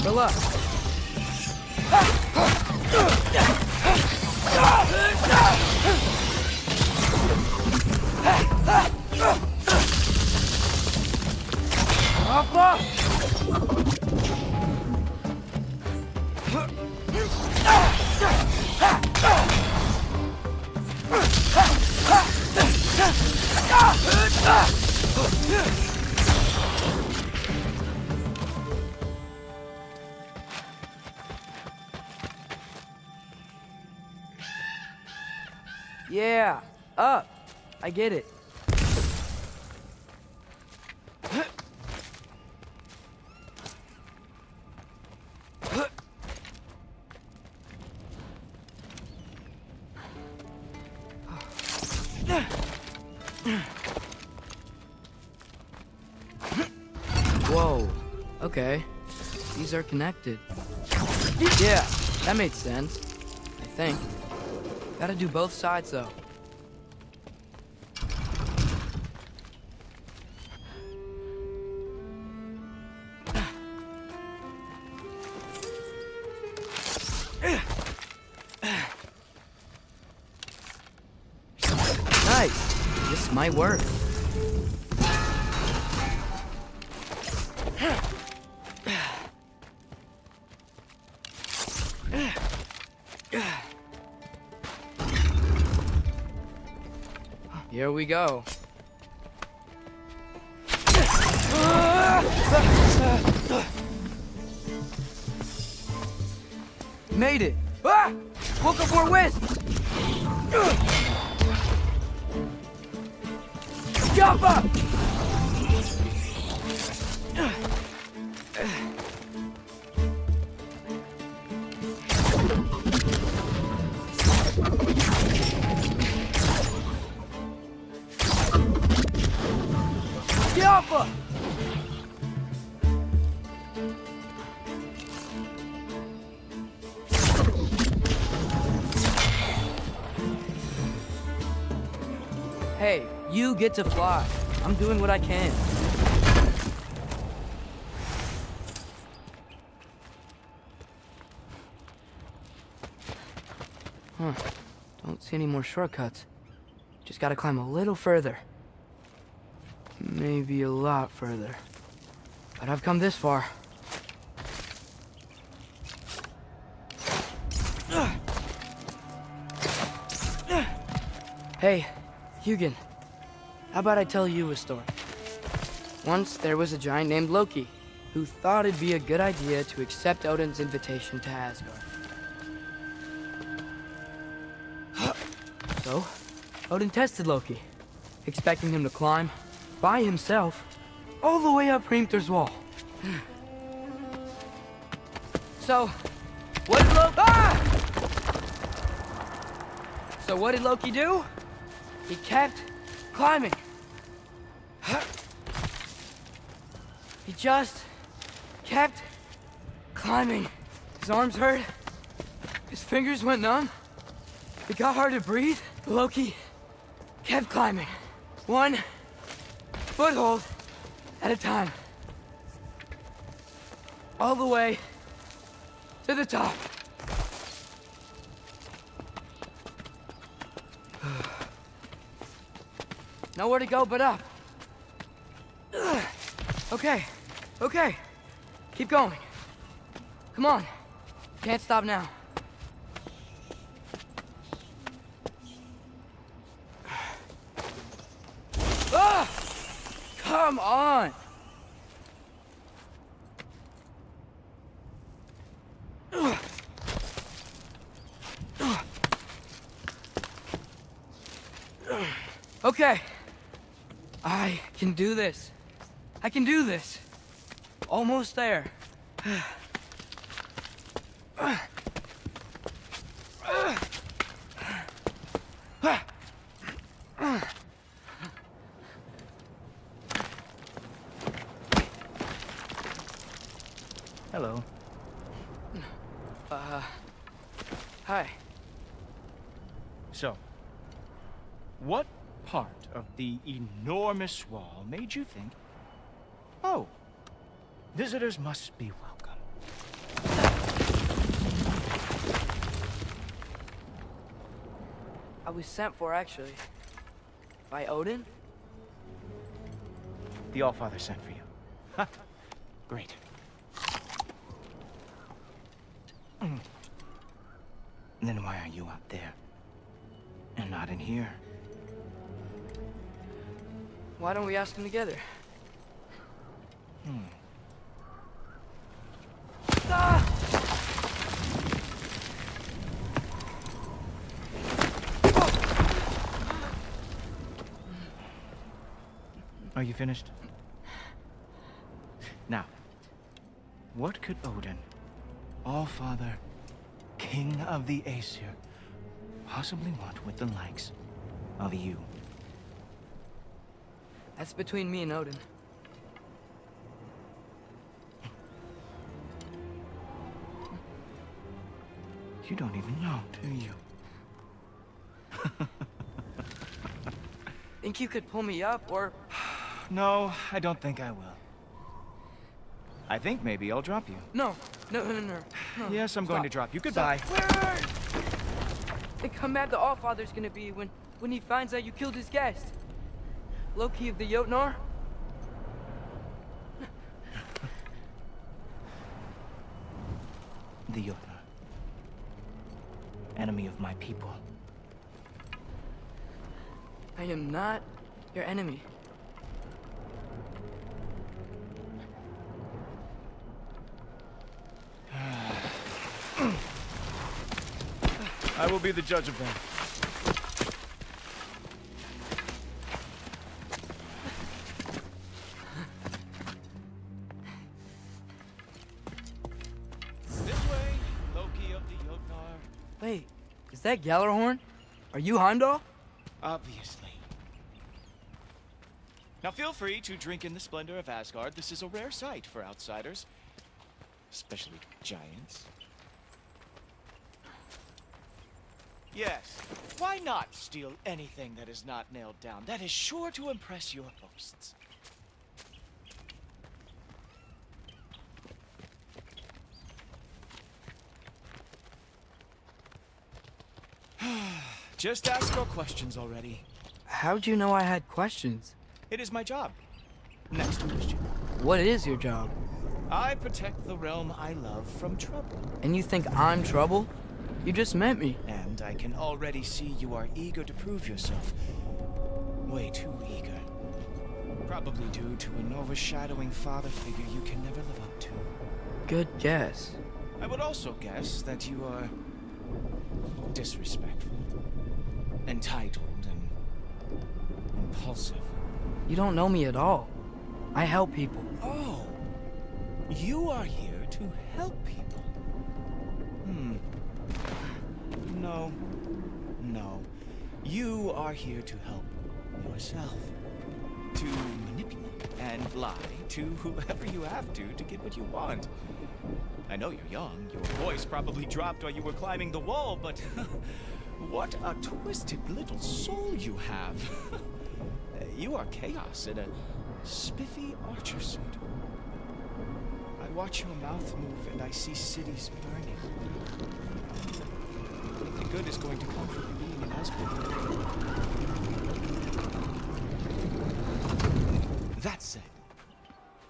Good luck. Yeah, up. I get it. Whoa. Okay. These are connected. Yeah, that made sense. I think. Gotta do both sides, though. Nice. This might work. Here we go. Made it! Ah! Woke up more wisps! Jump up! Jump! Hey, you get to fly. I'm doing what I can. Huh. Don't see any more shortcuts. Just gotta climb a little further. Maybe a lot further. But I've come this far. Hey, Hugin. How about I tell you a story? Once there was a giant named Loki, who thought it'd be a good idea to accept Odin's invitation to Asgard. So, Odin tested Loki, expecting him to climb, by himself, all the way up Hrimthur's wall. So, what did Loki... Ah! So what did Loki do? He kept climbing. He just kept climbing. His arms hurt. His fingers went numb. It got hard to breathe. Loki kept climbing. One foothold at a time. All the way to the top. Nowhere to go but up. Okay, okay. Keep going. Come on. Can't stop now. Ah! Come on! Okay. I can do this. I can do this. Almost there. Hello. Hi. So, what part of the enormous wall made you think, oh, visitors must be welcome? I was sent for, actually. By Odin? The Allfather sent for you. Huh? Great. Then why are you up there? And not in here? Why don't we ask him together? Ah! Are you finished? Now, what could Odin, All-Father, King of the Aesir, possibly want with the likes of you? That's between me and Odin. You don't even know, do you? Think you could pull me up, or... No, I don't think I will. I think maybe I'll drop you. No. No. Yes, I'm going to drop you. Goodbye. Wait. Think how mad the Allfather's gonna be when he finds out you killed his guest. Loki of the Jotnar? The Jotnar. Enemy of my people. I am not your enemy. I will be the judge of that. This way, Loki of the Jotnar. Wait, is that Gjallarhorn? Are you Heimdall? Obviously. Now feel free to drink in the splendor of Asgard. This is a rare sight for outsiders. Especially giants. Yes, why not steal anything that is not nailed down? That is sure to impress your hosts. Just ask your questions already. How'd you know I had questions? It is my job. Next question. What is your job? I protect the realm I love from trouble. And you think I'm trouble? You just met me. And I can already see you are eager to prove yourself. Way too eager. Probably due to an overshadowing father figure you can never live up to. Good guess. I would also guess that you are disrespectful, entitled, and impulsive. You don't know me at all. I help people. Oh, you are here to help people. No. You are here to help yourself. To manipulate and lie to whoever you have to get what you want. I know you're young. Your voice probably dropped while you were climbing the wall, but what a twisted little soul you have. You are chaos in a spiffy archer suit. I watch your mouth move and I see cities burning. Nothing good is going to come from you being an Asgard. That said,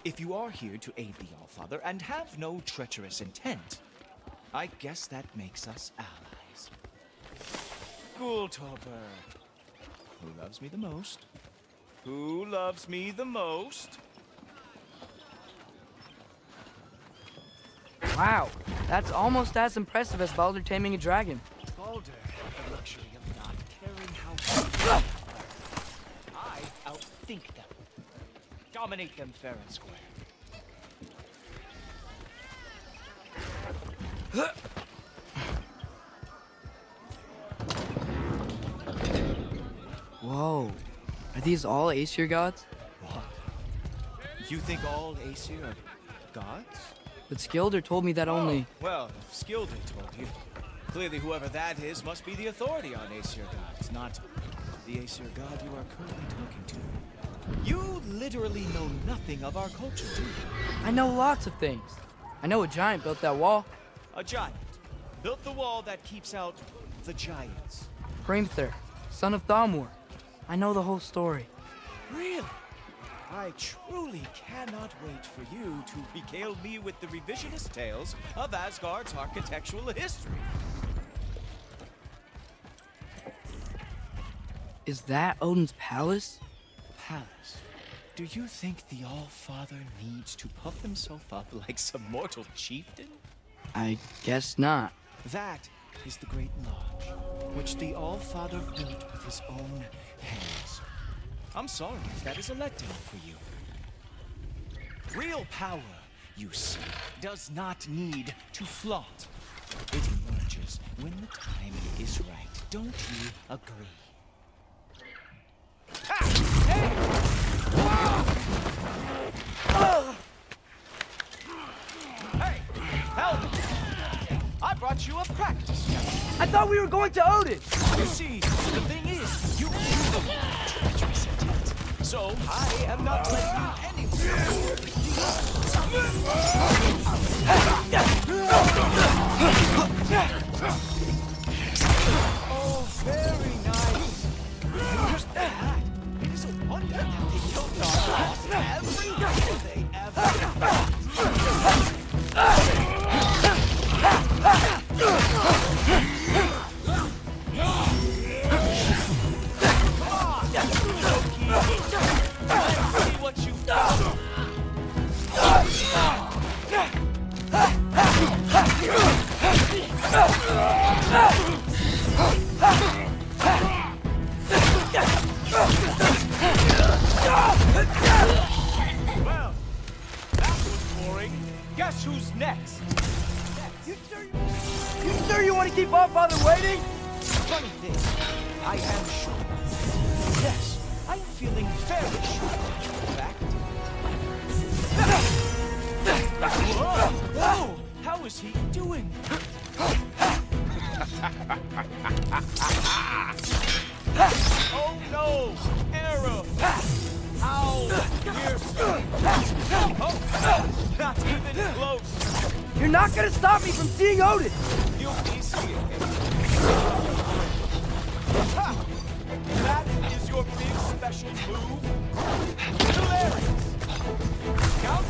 if you are here to aid the Allfather and have no treacherous intent, I guess that makes us allies. Gultoper. Who loves me the most? Who loves me the most? Wow, that's almost as impressive as Baldur taming a dragon. Baldur had the luxury of not caring how I outthink them. Dominate them fair and square. Whoa, are these all Aesir gods? What? You think all Aesir are gods? But Skilder told me that only... Well, if Skilder told you, clearly whoever that is must be the authority on Aesir gods, not the Aesir god you are currently talking to. You literally know nothing of our culture, do you? I know lots of things. I know a giant built that wall. A giant built the wall that keeps out the giants. Hrimthur, son of Thamur. I know the whole story. Really? I truly cannot wait for you to regale me with the revisionist tales of Asgard's architectural history. Is that Odin's palace? palace, do you think the All-Father needs to puff himself up like some mortal chieftain? I guess not. That is the Great Lodge, which the All-Father built with his own hands. I'm sorry if that is a letdown for you. Real power, you see, does not need to flaunt. It emerges when the time is right. Don't you agree? Hey, help! I brought you a practice. I thought we were going to Odin! You see, the thing is, you treacherous intent. So I am not letting you anywhere. Oh, very nice. Just that. It is a wonder how they killed our boss every kill they ever see what you've done. Well, that was boring. Guess who's next? You sure you want to keep our father waiting? Funny thing, I am sure. Yes, I am feeling very sure. In fact. Whoa! How is he doing? Oh no! Error! How fearsome! Oh, not even close! You're not gonna stop me from seeing Odin! You'll be seeing him. Ha! That is your big special move? Hilarious! Count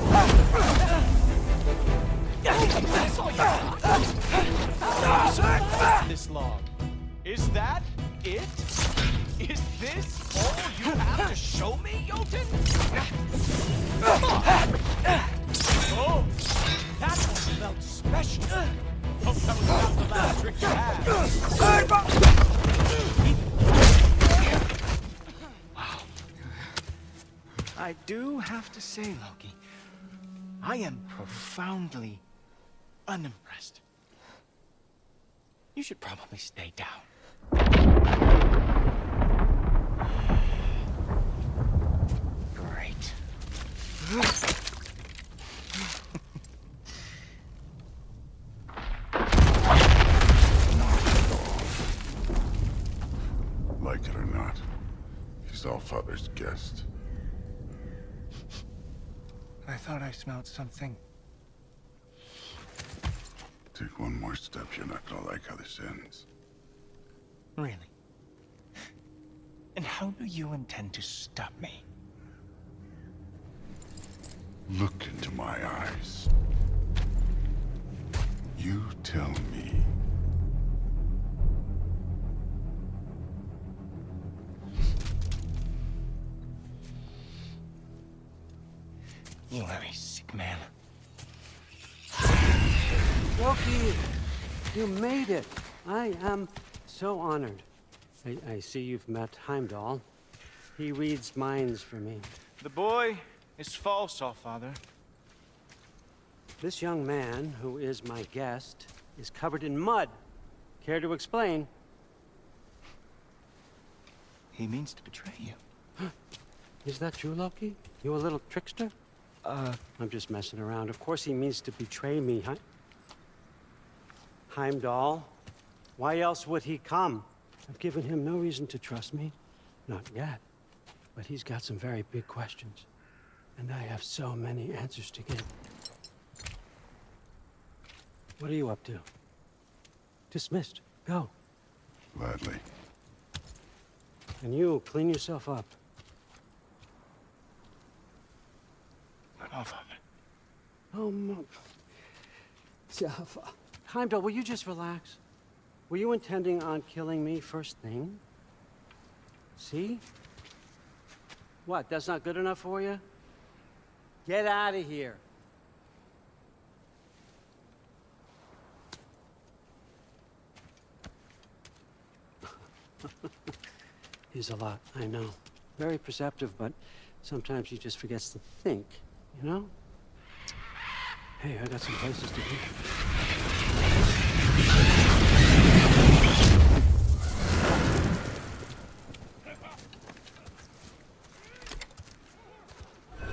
that's all you got? This long. Is that it? Is this all you have to show me, Jotun? Oh, that one felt special. Hope that was not the last trick you had. Wow. I do have to say, Loki, I am profoundly unimpressed. You should probably stay down. Great. Like it or not, he's Allfather's guest. I thought I smelled something. Take one more step, you're not gonna like how this ends. Really? And how do you intend to stop me? Look into my eyes. You tell me. You are a sick man. Loki, you made it. I am so honored. I see you've met Heimdall. He reads minds for me. The boy is false, Allfather. This young man, who is my guest, is covered in mud. Care to explain? He means to betray you. Is that true, Loki? You a little trickster? I'm just messing around. Of course he means to betray me, Heimdall. Why else would he come? I've given him no reason to trust me. Not yet. But he's got some very big questions. And I have so many answers to give. What are you up to? Dismissed. Go. Gladly. And you, clean yourself up. Allfather. Oh, Jaffa. Heimdall, will you just relax? Were you intending on killing me first thing? See? What, that's not good enough for you? Get out of here. He's a lot, I know. Very perceptive, but sometimes he just forgets to think, you know? Hey, I got some places to be.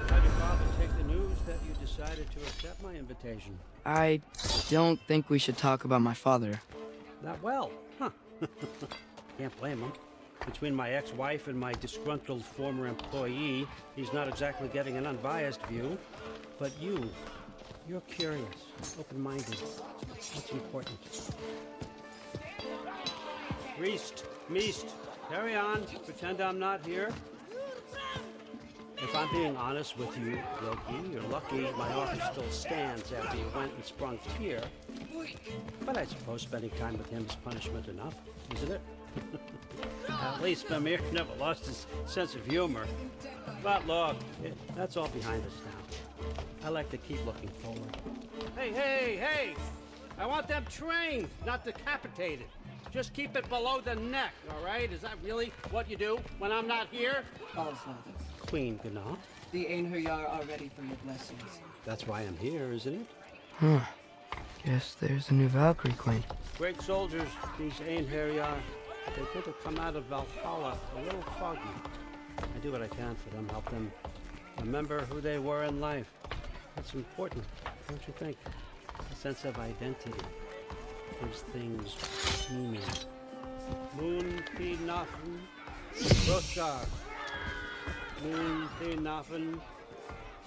How'd your father take the news that you decided to accept my invitation? I don't think we should talk about my father. Not well, huh? Can't blame him. Between my ex-wife and my disgruntled former employee, he's not exactly getting an unbiased view. But you're curious, open-minded. That's important. Meest, carry on. Pretend I'm not here. If I'm being honest with you, Loki, you're lucky my offer still stands after you went and sprung here. But I suppose spending time with him is punishment enough, isn't it? At least Mimir never lost his sense of humor. But look, that's all behind us now. I like to keep looking forward. Hey! I want them trained, not decapitated. Just keep it below the neck, all right? Is that really what you do when I'm not here? All Father. Queen Gná. The Einherjar are ready for your blessings. That's why I'm here, isn't it? Huh. Guess there's a new Valkyrie Queen. Great soldiers, these Einherjar. They tend to come out of Valhalla a little foggy. I do what I can for them, help them remember who they were in life. That's important, don't you think? A sense of identity gives things meaning. Moon P. Nafen, Roshar. Moon P. Nafen,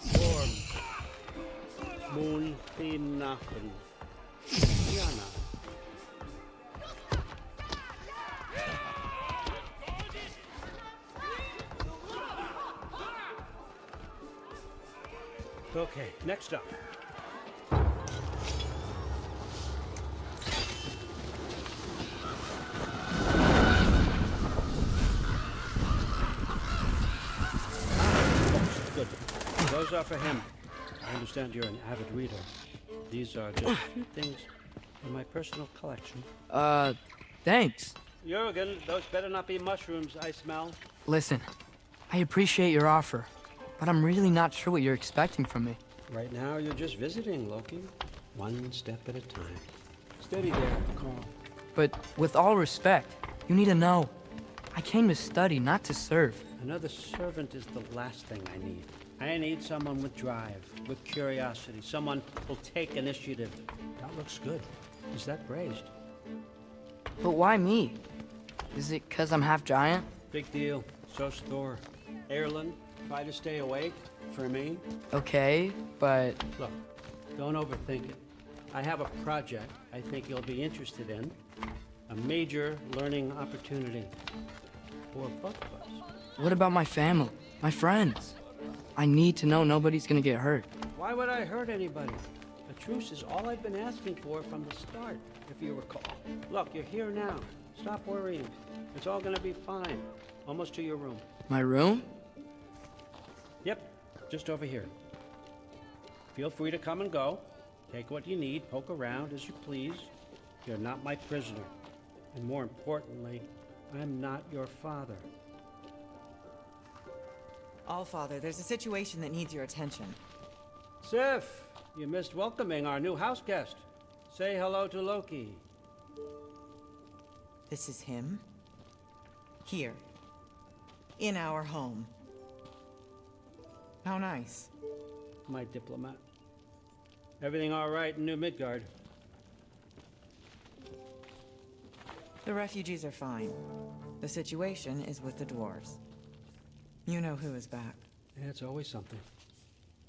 Storm. Moon P. Nafen, Diana. Okay, next up. Good. Those are for him. I understand you're an avid reader. These are just a few things in my personal collection. Thanks. Jurgen, those better not be mushrooms I smell. Listen, I appreciate your offer, but I'm really not sure what you're expecting from me. Right now, you're just visiting, Loki. One step at a time. Steady there, Carl. But with all respect, you need to know. I came to study, not to serve. Another servant is the last thing I need. I need someone with drive, with curiosity, someone who'll take initiative. That looks good. Is that praised? But why me? Is it 'cause I'm half giant? Big deal. So's Thor. Erlen, try to stay awake for me. Okay, but... Look, don't overthink it. I have a project I think you'll be interested in. A major learning opportunity for both of us. What about my family? My friends? I need to know nobody's gonna get hurt. Why would I hurt anybody? A truce is all I've been asking for from the start, if you recall. Look, you're here now. Stop worrying. It's all gonna be fine. Almost to your room. My room? Yep, just over here. Feel free to come and go. Take what you need, poke around as you please. You're not my prisoner. And more importantly, I'm not your father. Allfather, there's a situation that needs your attention. Sif, you missed welcoming our new house guest. Say hello to Loki. This is him? Here. In our home. How nice. My diplomat. Everything all right in New Midgard? The refugees are fine. The situation is with the dwarves. You know who is back. Yeah, it's always something.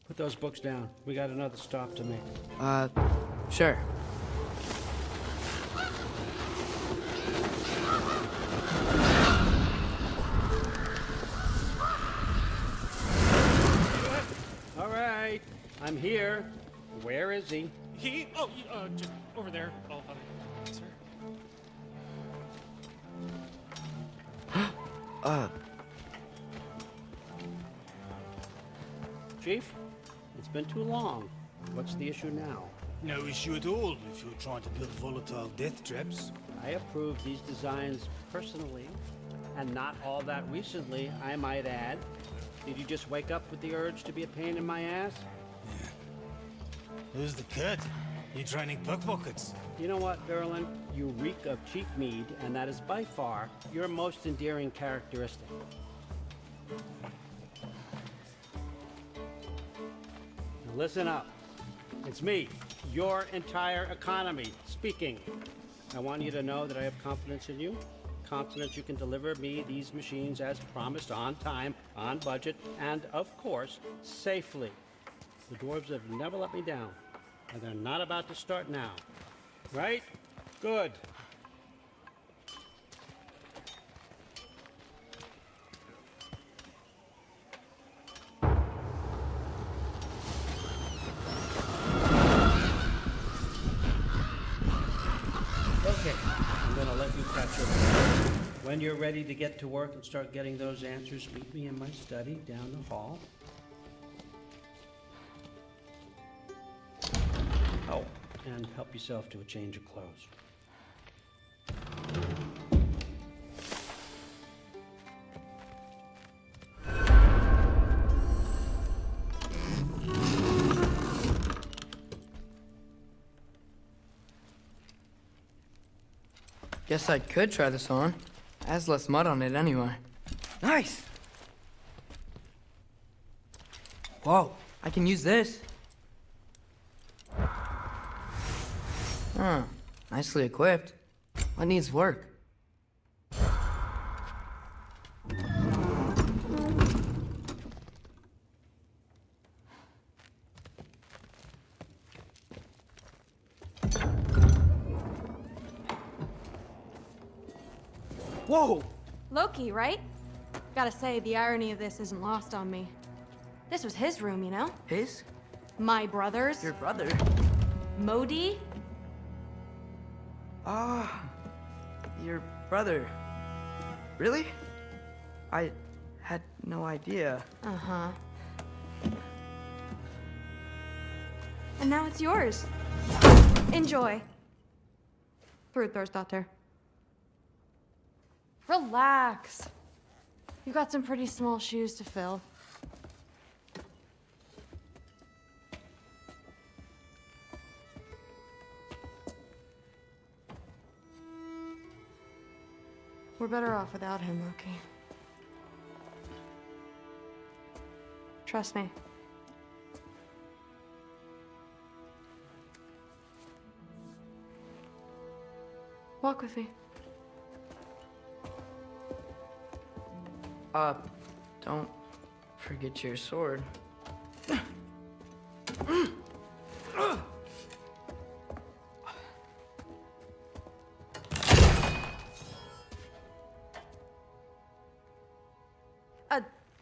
Put those books down. We got another stop to make. Sure. All right, I'm here. Where is he? Just over there. Oh, sir. Chief, it's been too long. What's the issue now? No issue at all if you're trying to build volatile death traps. I approved these designs personally, and not all that recently, I might add. Did you just wake up with the urge to be a pain in my ass? Who's the cut? You training pickpockets? You know what, Derlin? You reek of cheap mead, and that is by far your most endearing characteristic. Now listen up. It's me, your entire economy, speaking. I want you to know that I have confidence in you. Confidence you can deliver me these machines as promised, on time, on budget, and of course, safely. The dwarves have never let me down, and they're not about to start now. Right? Good. Okay, I'm gonna let you catch your breath. When you're ready to get to work and start getting those answers, meet me in my study down the hall. Oh, and help yourself to a change of clothes. Guess I could try this on. It has less mud on it anyway. Nice! Whoa, I can use this. Huh, nicely equipped. What needs work? Whoa! Loki, right? Gotta say, the irony of this isn't lost on me. This was his room, you know? His? My brother's. Your brother? Modi? Ah, your brother. Really? I had no idea. Uh-huh. And now it's yours. Enjoy. Daughter. Relax. You've got some pretty small shoes to fill. We're better off without him, Loki. Trust me. Walk with me. Don't forget your sword.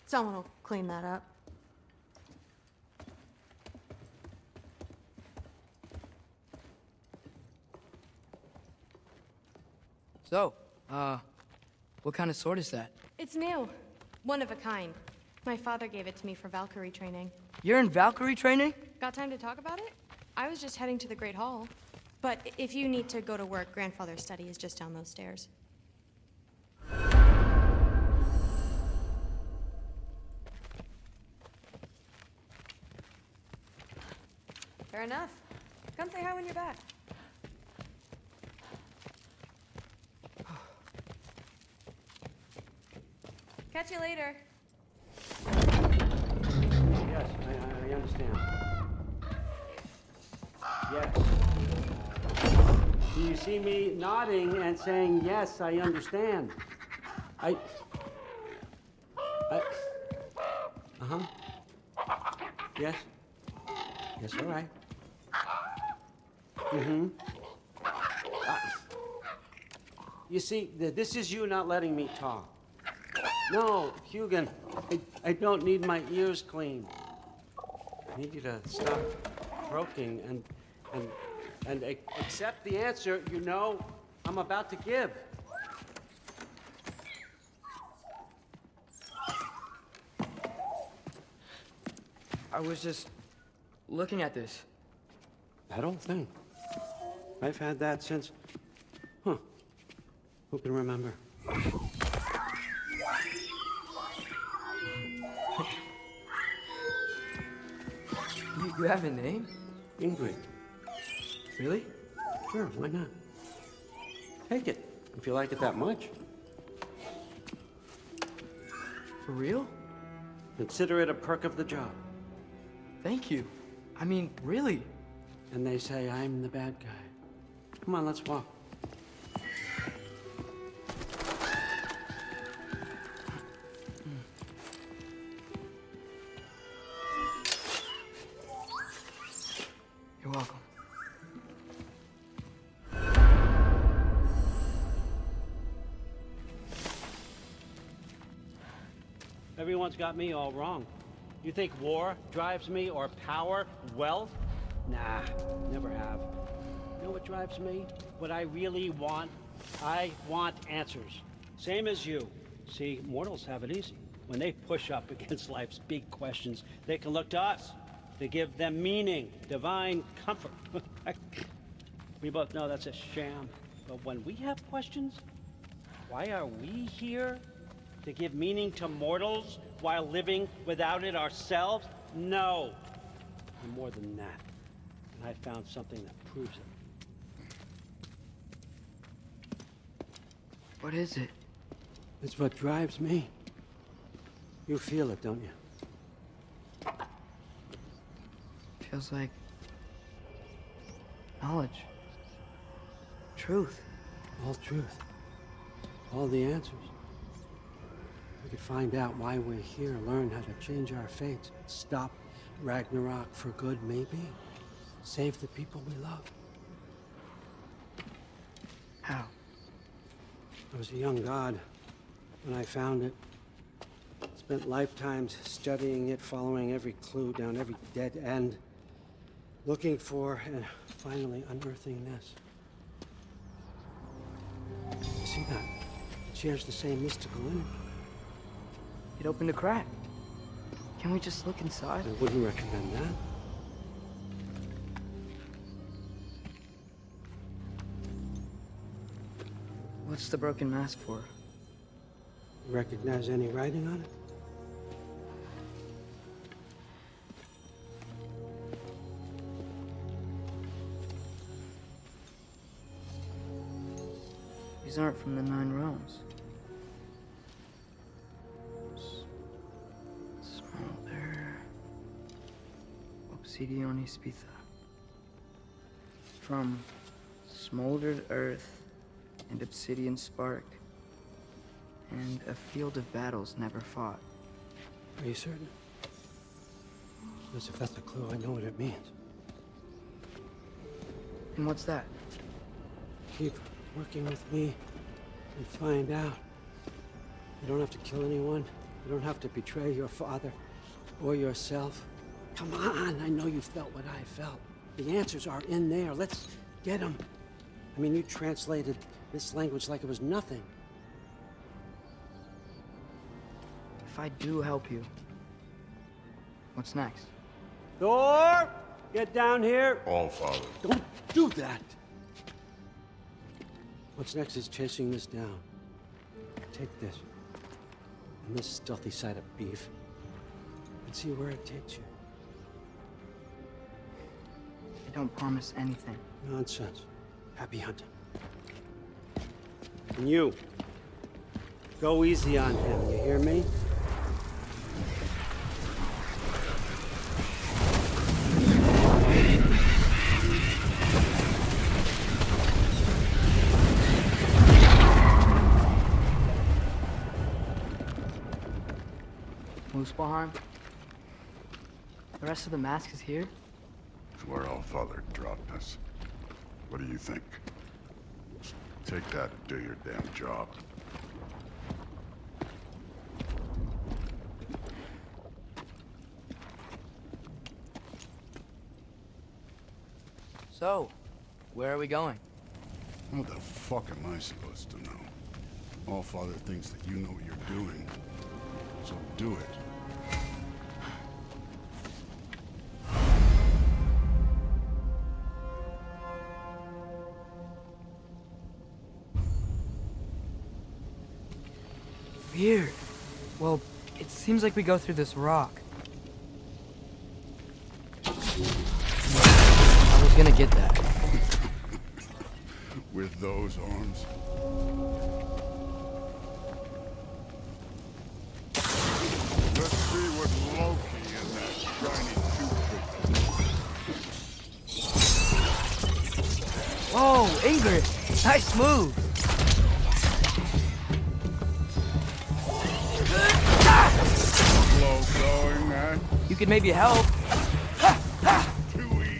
Someone will clean that up. So, what kind of sword is that? It's new. One of a kind. My father gave it to me for Valkyrie training. You're in Valkyrie training? Got time to talk about it? I was just heading to the Great Hall. But if you need to go to work, Grandfather's study is just down those stairs. Fair enough. Come say hi when you're back. Catch you later. Yes, I understand. Yes. Do you see me nodding and saying, yes, I understand? Uh-huh. Yes. Yes, all right. Mm-hmm. You see, this is you not letting me talk. No, Hugin, I don't need my ears cleaned. I need you to stop croaking and accept the answer you know I'm about to give. I was just looking at this. That old thing. I've had that since... Huh. Who can remember? You have a name? Ingrid. Really? Sure, why not? Take it, if you like it that much. For real? Consider it a perk of the job. Thank you. I mean, really. And they say I'm the bad guy. Come on, let's walk. You're welcome. Everyone's got me all wrong. You think war drives me, or power, wealth? Nah, never have. You know what drives me? What I really want? I want answers. Same as you. See, mortals have it easy. When they push up against life's big questions, they can look to us. They give them meaning, divine comfort. We both know that's a sham. But when we have questions, why are we here? To give meaning to mortals while living without it ourselves? No. And more than that. And I found something that proves it. What is it? It's what drives me. You feel it, don't you? Feels like knowledge. Truth. All truth. All the answers. We could find out why we're here, learn how to change our fates, stop Ragnarök for good, maybe. Save the people we love. How? I was a young god when I found it. Spent lifetimes studying it, following every clue down every dead end, looking for and finally unearthing this. You see that? It shares the same mystical energy. It opened a crack. Can we just look inside? I wouldn't recommend that. What's the broken mask for? Recognize any writing on it? These aren't from the Nine Realms. Smolder. Obsidione Spitha. From smoldered earth and obsidian spark. And a field of battles never fought. Are you certain? Because if that's a clue, I know what it means. And what's that? Keep working with me and find out. You don't have to kill anyone. You don't have to betray your father or yourself. Come on, I know you felt what I felt. The answers are in there. Let's get them. I mean, you translated this language like it was nothing. If I do help you, what's next? Thor! Get down here! All Father. Don't do that! What's next is chasing this down. Take this, and this stealthy side of beef, and see where it takes you. I don't promise anything. Nonsense. Happy hunting. And you, go easy on him, you hear me? Muspelheim? The rest of the mask is here? It's where All Father dropped us. What do you think? Take that and do your damn job. So, where are we going? What the fuck am I supposed to know? All Father thinks that you know what you're doing. So do it. Well, it seems like we go through this rock. I was gonna get that. With those arms? Let's see what Loki and that shiny toothpick. Whoa, Ingrid! Nice move! Slow going, man. You could maybe help. Too easy.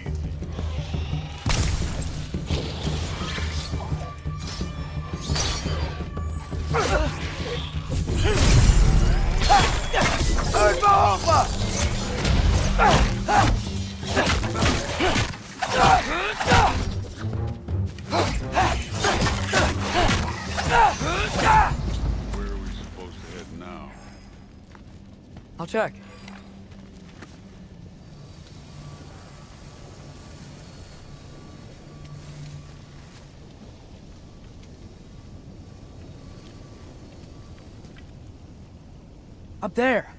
Where are we supposed to head now? I'll check. Up there!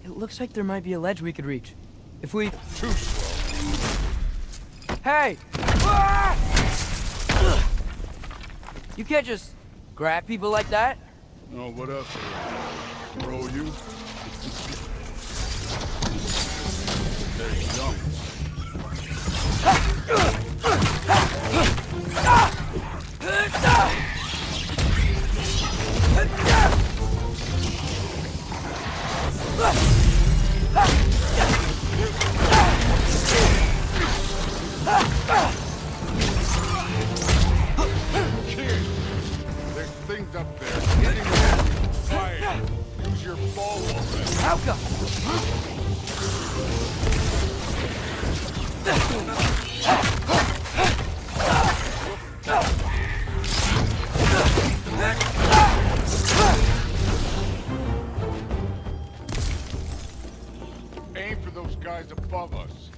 It looks like there might be a ledge we could reach. If we... Too slow. Hey! You can't just grab people like that. No, what else? Throw you? There you go. Kid, there's things up there. Getting there. Fire. Use your ball weapon. Alka! Aim for those guys above us.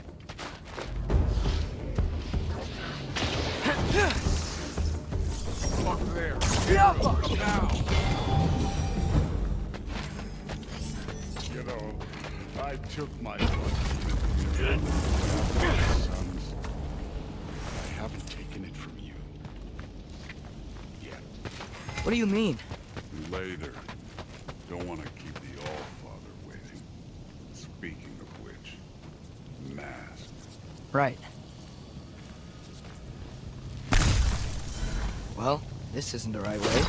Up there. Now. You know, I took my sons. I haven't taken it from you. Yet. What do you mean? Later. Don't want to keep the All-Father waiting. Speaking of which, mask. Right. Well, this isn't the right way.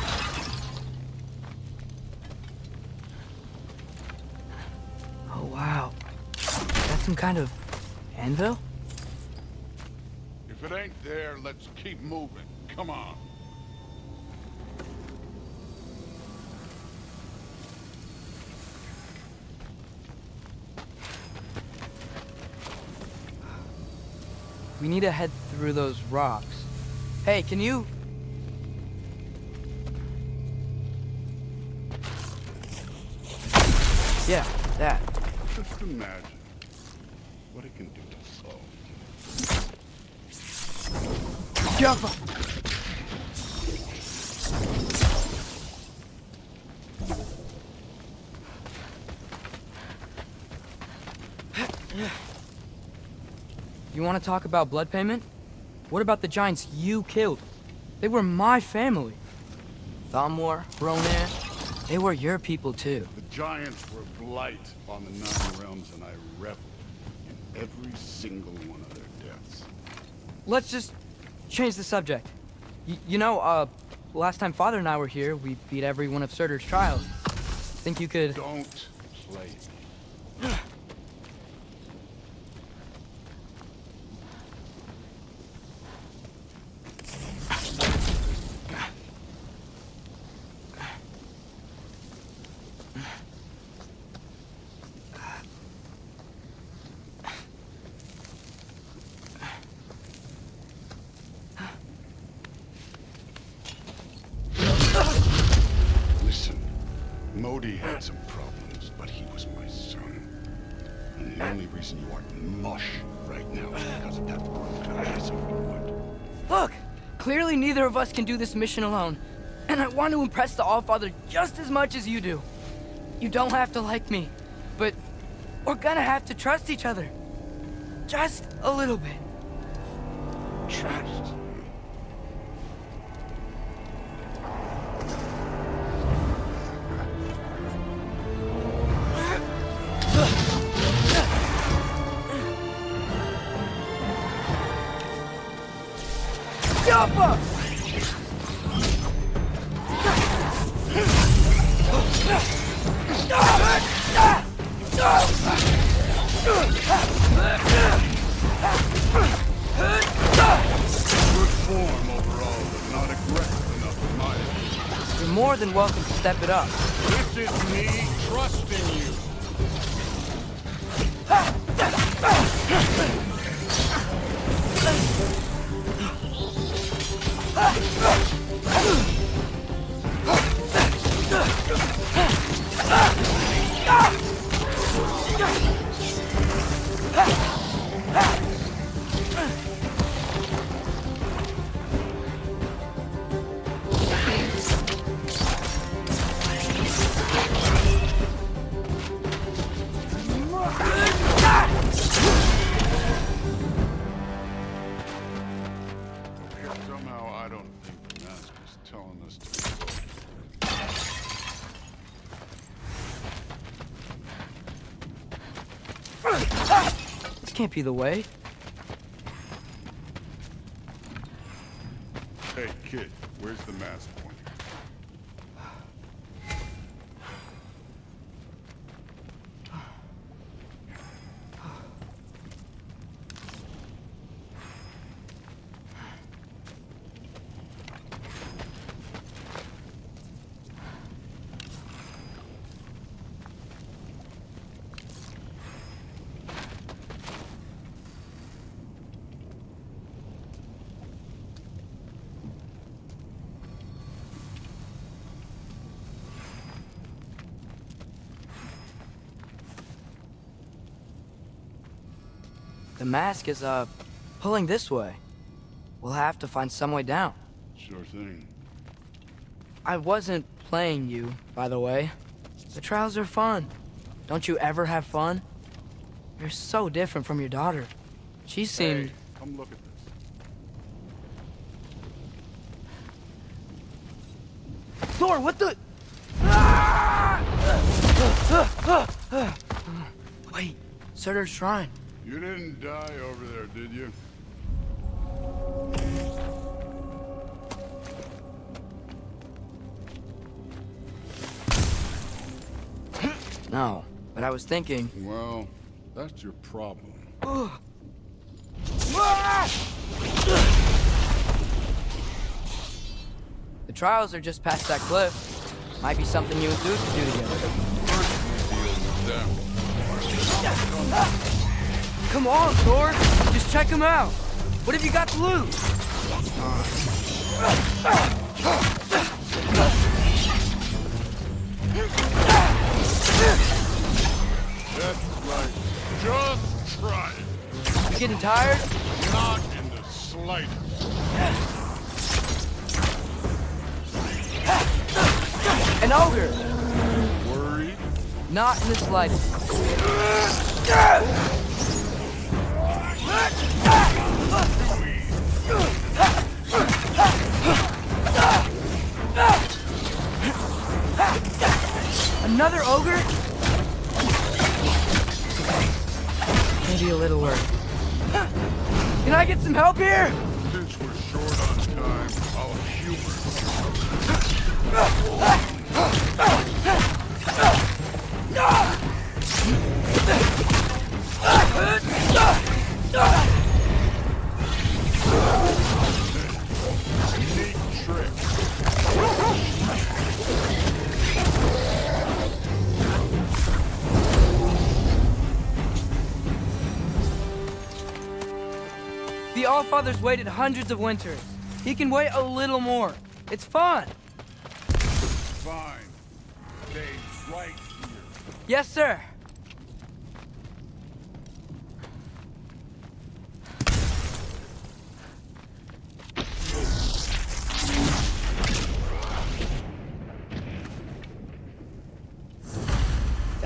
Oh, wow. That's some kind of anvil? If it ain't there, let's keep moving. Come on. We need to head through those rocks. Hey, can you... Yeah, that. Just imagine what it can do to solve. Jump! You want to talk about blood payment? What about the giants you killed? They were my family. Thamor, Ronan, they were your people too. The giants were blight on the 9 realms, and I reveled in every single one of their deaths. Let's just change the subject. You know, last time Father and I were here, we beat every one of Surtur's trials. Think you could... Don't play me. Listen, Modi had some problems, but he was my son. And the only reason you aren't mush right now is because of that broken piece of wood. Look! Clearly neither of us can do this mission alone. And I want to impress the Allfather just as much as you do. You don't have to like me, but we're gonna have to trust each other. Just a little bit. Trust. Jump up! Good form overall, but not aggressive enough in my opinion. You're more than welcome to step it up. This is me trusting you. Somehow I don't think the mask is telling us to. This can't be the way. Hey, kid, where's the mask pointer? The mask is, pulling this way. We'll have to find some way down. Sure thing. I wasn't playing you, by the way. The trials are fun. Don't you ever have fun? You're so different from your daughter. She seemed... Hey, come look at this. Thor, what the... Wait, Surtur's shrine. You didn't die over there, did you? No, but I was thinking... Well, that's your problem. The trials are just past that cliff. Might be something you and Dude could do together. Come on, Thor! Just check him out! What have you got to lose? That's right. Just try it. You getting tired? Not in the slightest. An ogre! Worried? Not in the slightest. Another ogre? Maybe a little work. Can I get some help here? Since we're short on time, I'll humor Neat trick. The Allfather's waited hundreds of winters. He can wait a little more. It's fun. Fine. Stay right here. Yes, sir.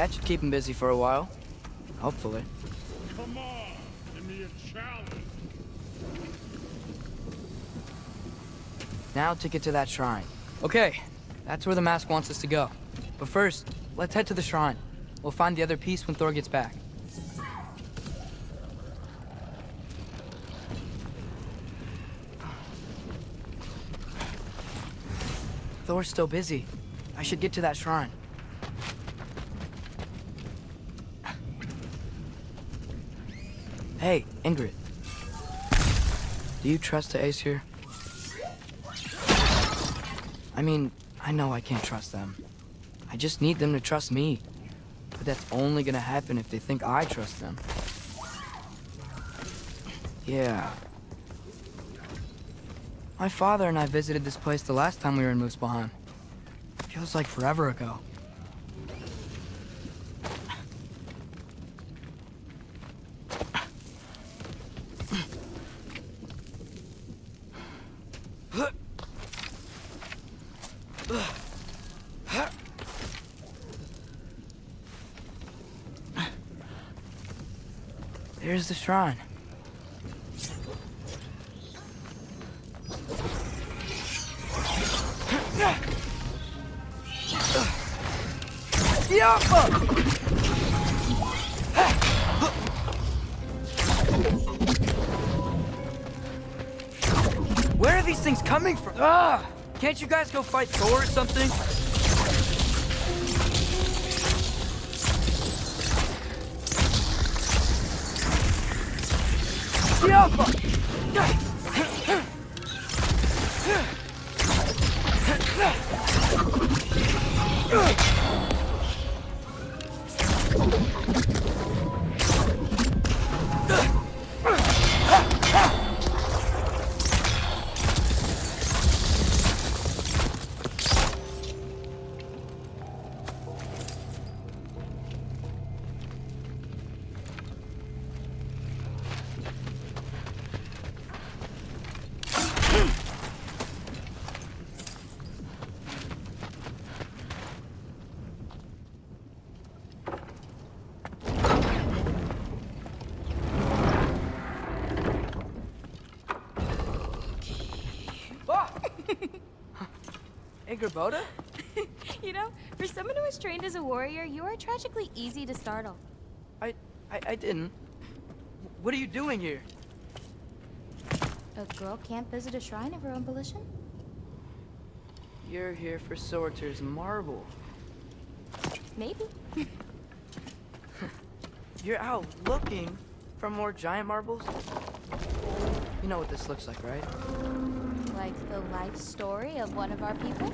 That should keep him busy for a while. Hopefully. Come on, give me a challenge. Now to get to that shrine. Okay, that's where the mask wants us to go. But first, let's head to the shrine. We'll find the other piece when Thor gets back. Thor's still busy. I should get to that shrine. Hey, Ingrid. Do you trust the Aesir? I mean, I know I can't trust them. I just need them to trust me. But that's only gonna happen if they think I trust them. Yeah. My father and I visited this place the last time we were in Muspelheim. Feels like forever ago. There's the shrine. Where are these things coming from? Can't you guys go fight Thor or something? Boda? You know, for someone who was trained as a warrior, you are tragically easy to startle. I didn't. What are you doing here? A girl can't visit a shrine of her own volition? You're here for Sorter's marble. Maybe. You're out looking for more giant marbles? You know what this looks like, right? Like the life story of one of our people?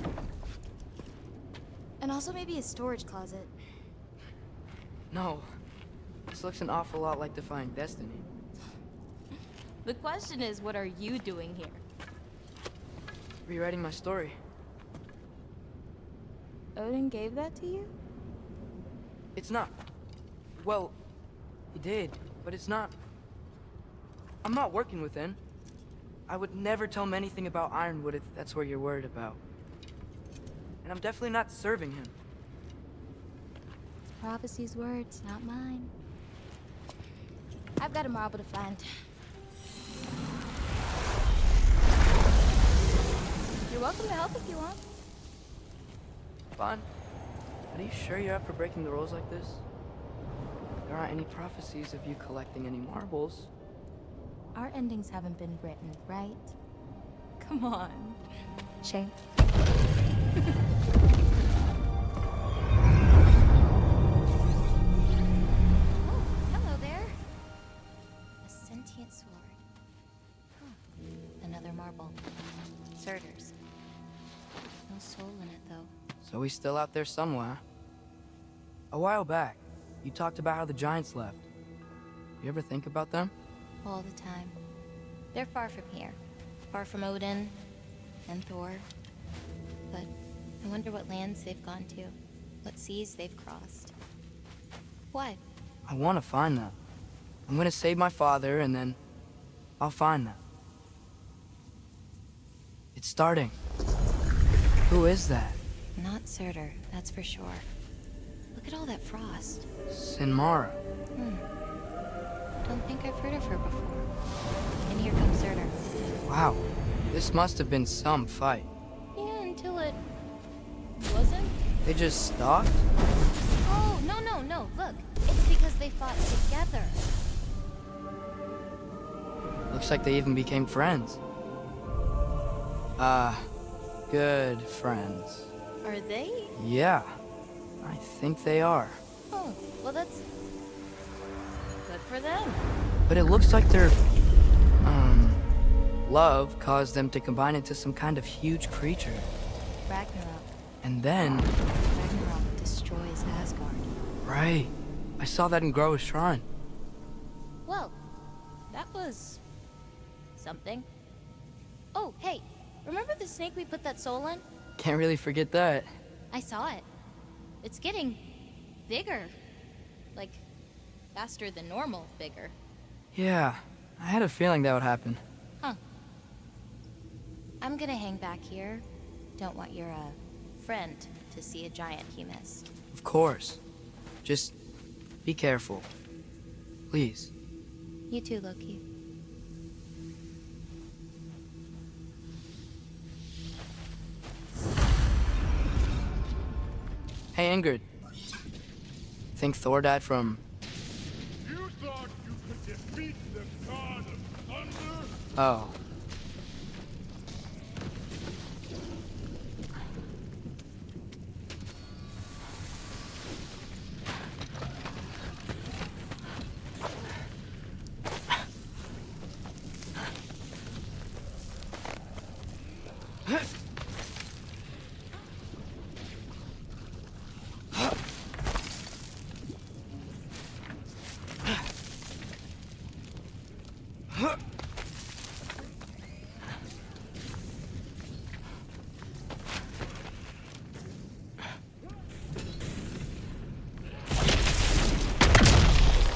And also maybe a storage closet. No. This looks an awful lot like Defying Destiny. The question is, what are you doing here? Rewriting my story. Odin gave that to you? It's not. Well, he did, but it's not. I'm not working with him. I would never tell him anything about Ironwood if that's what you're worried about. And I'm definitely not serving him. It's prophecy's words, not mine. I've got a marble to find. You're welcome to help if you want. Fine. Are you sure you're up for breaking the rules like this? There aren't any prophecies of you collecting any marbles. Our endings haven't been written, right? Come on. Shay. Oh, hello there. A sentient sword. Huh. Another marble. Surtur's. No soul in it, though. So he's still out there somewhere. A while back, you talked about how the giants left. You ever think about them? All the time. They're far from here. Far from Odin and Thor. But I wonder what lands they've gone to. What seas they've crossed. Why? I want to find them. I'm gonna save my father, and then I'll find them. It's starting. Who is that? Not Surtur, that's for sure. Look at all that frost. Sinmara. Don't think I've heard of her before. And here comes Zerter. Wow. This must have been some fight. Yeah, until it wasn't. They just stopped? Oh, no. Look, it's because they fought together. Looks like they even became friends. Good friends. Are they? Yeah, I think they are. Oh, well that's good for them. But it looks like their, love caused them to combine into some kind of huge creature. Ragnarok. And then... Ragnarok destroys Asgard. Right. I saw that in Groa's shrine. Well, that was... something. Oh, hey, remember the snake we put that soul in? Can't really forget that. I saw it. It's getting bigger. Like, faster than normal bigger. Yeah, I had a feeling that would happen. Huh. I'm gonna hang back here. Don't want your, friend to see a giant he missed. Of course. Just be careful. Please. You too, Loki. Hey, Ingrid. Think Thor died from... You thought you could defeat the god of thunder? Oh.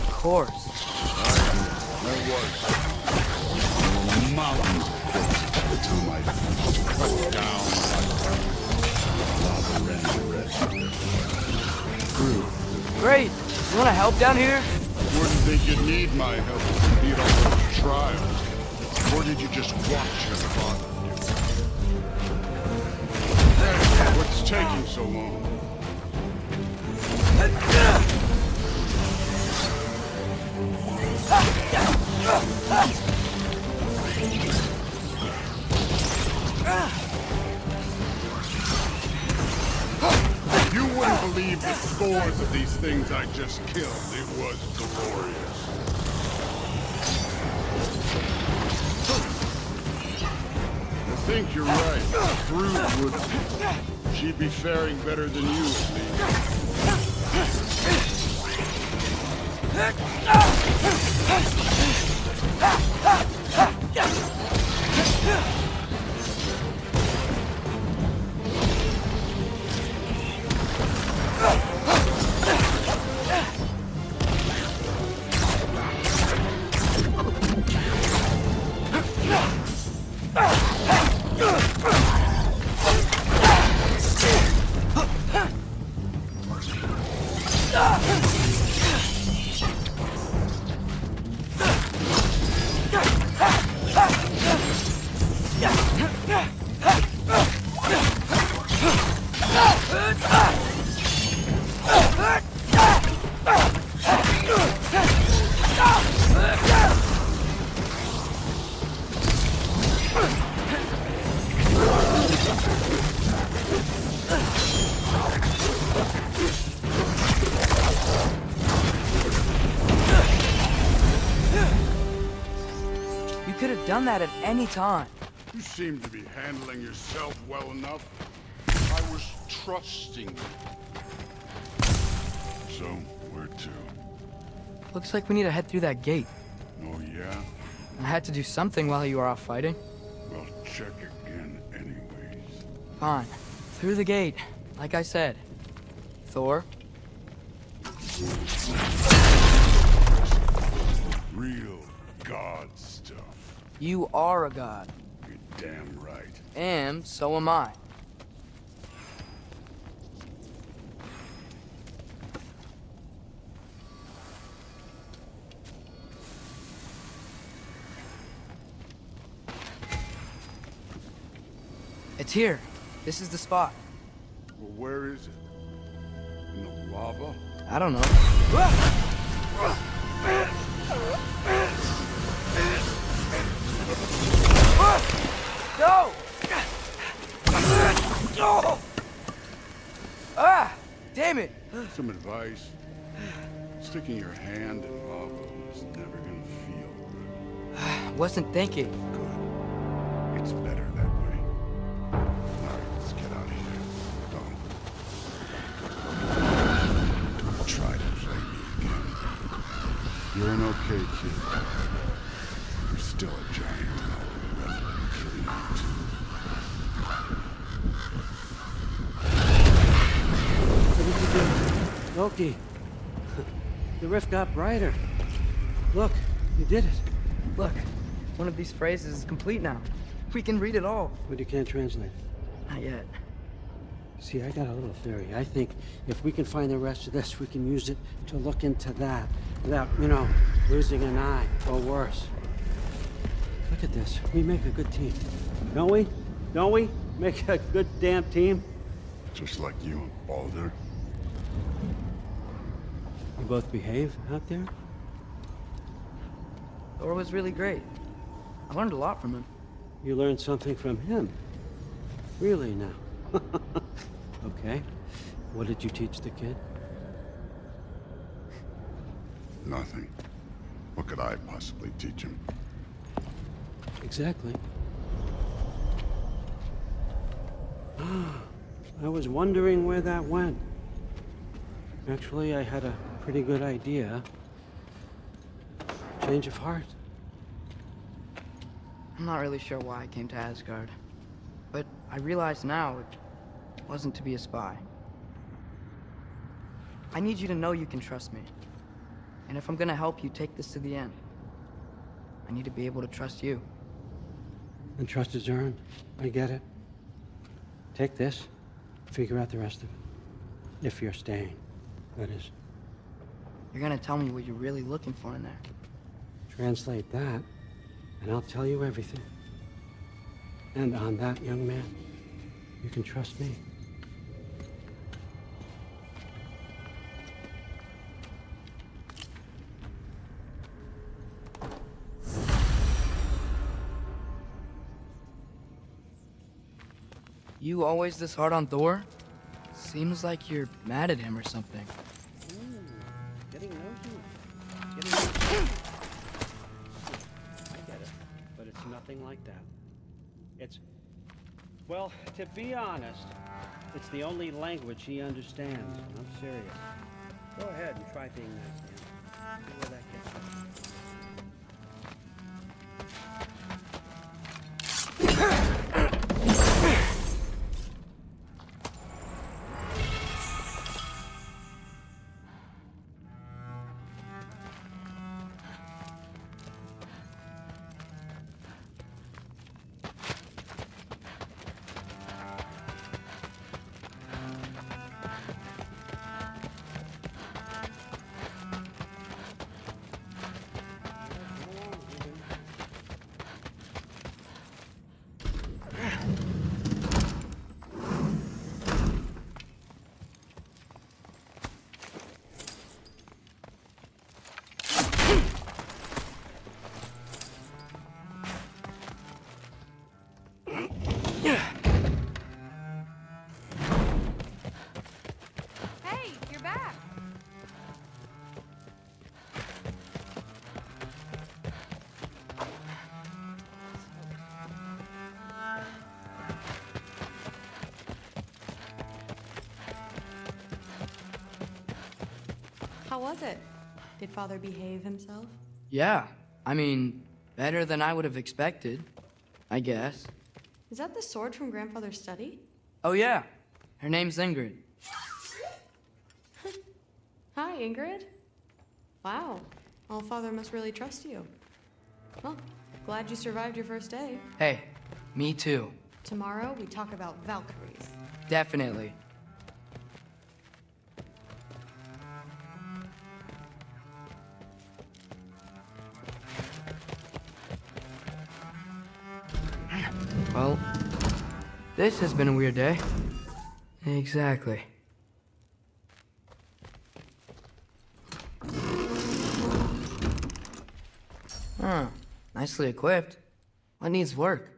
Of course. There was. Mountains at the time I cut down lava ran the rest of their crew. Great. You want to help down here? Wouldn't think you'd need my help to beat all those trials. Or did you just watch your father do it? Hey, what's taking so long? You wouldn't believe the scores of these things I just killed. It was glorious. I think you're right. Fruit would... She'd be faring better than you, You could have done that at any time. You seem to be handling yourself well enough. I was trusting you. So, where to? Looks like we need to head through that gate. Oh, yeah? I had to do something while you were off fighting. Well, check again anyways. Fine. Through the gate, like I said. Thor? Real god stuff. You are a god. You're damn right. And so am I. It's here. This is the spot. Well, where is it? In the lava? I don't know. No! No! Ah! Damn it! Some advice. Sticking your hand in lava is never gonna feel good. Wasn't thinking. Good. It's better that way. Alright, let's get out of here. Don't try to play me again. You're an okay kid. You're still a giant, and I'll regret killing you too. What did you do? Loki. The rift got brighter. Look, you did it. Look, one of these phrases is complete now. We can read it all. But you can't translate it. Not yet. See, I got a little theory. I think if we can find the rest of this, we can use it to look into that without, you know, losing an eye or worse. Look at this. We make a good team. Don't we? Don't we? Make a good damn team? Just like you and Baldur. You both behave out there? Thor was really great. I learned a lot from him. You learned something from him? Really now? Okay. What did you teach the kid? Nothing. What could I possibly teach him? Exactly. I was wondering where that went. Actually, I had a pretty good idea. Change of heart. I'm not really sure why I came to Asgard. But I realize now it wasn't to be a spy. I need you to know you can trust me. And if I'm gonna help you take this to the end, I need to be able to trust you. And trust is earned. I get it. Take this, figure out the rest of it. If you're staying, that is. You're gonna tell me what you're really looking for in there. Translate that, and I'll tell you everything. And on that, young man, you can trust me. You always this hard on Thor? Seems like you're mad at him or something. Getting nosy. Getting nosy. I get it, but it's nothing like that. It's, well, to be honest, it's the only language he understands. I'm serious. Go ahead and try being nice to him. See where that gets you. Hey, you're back. How was it? Did Father behave himself? Yeah, I mean, better than I would have expected, I guess. Is that the sword from Grandfather's study? Oh yeah, her name's Ingrid. Hi, Ingrid. Wow. Allfather must really trust you. Well, glad you survived your first day. Hey, me too. Tomorrow, we talk about Valkyries. Definitely. Well, This has been a weird day. Exactly. Huh. Nicely equipped. What needs work?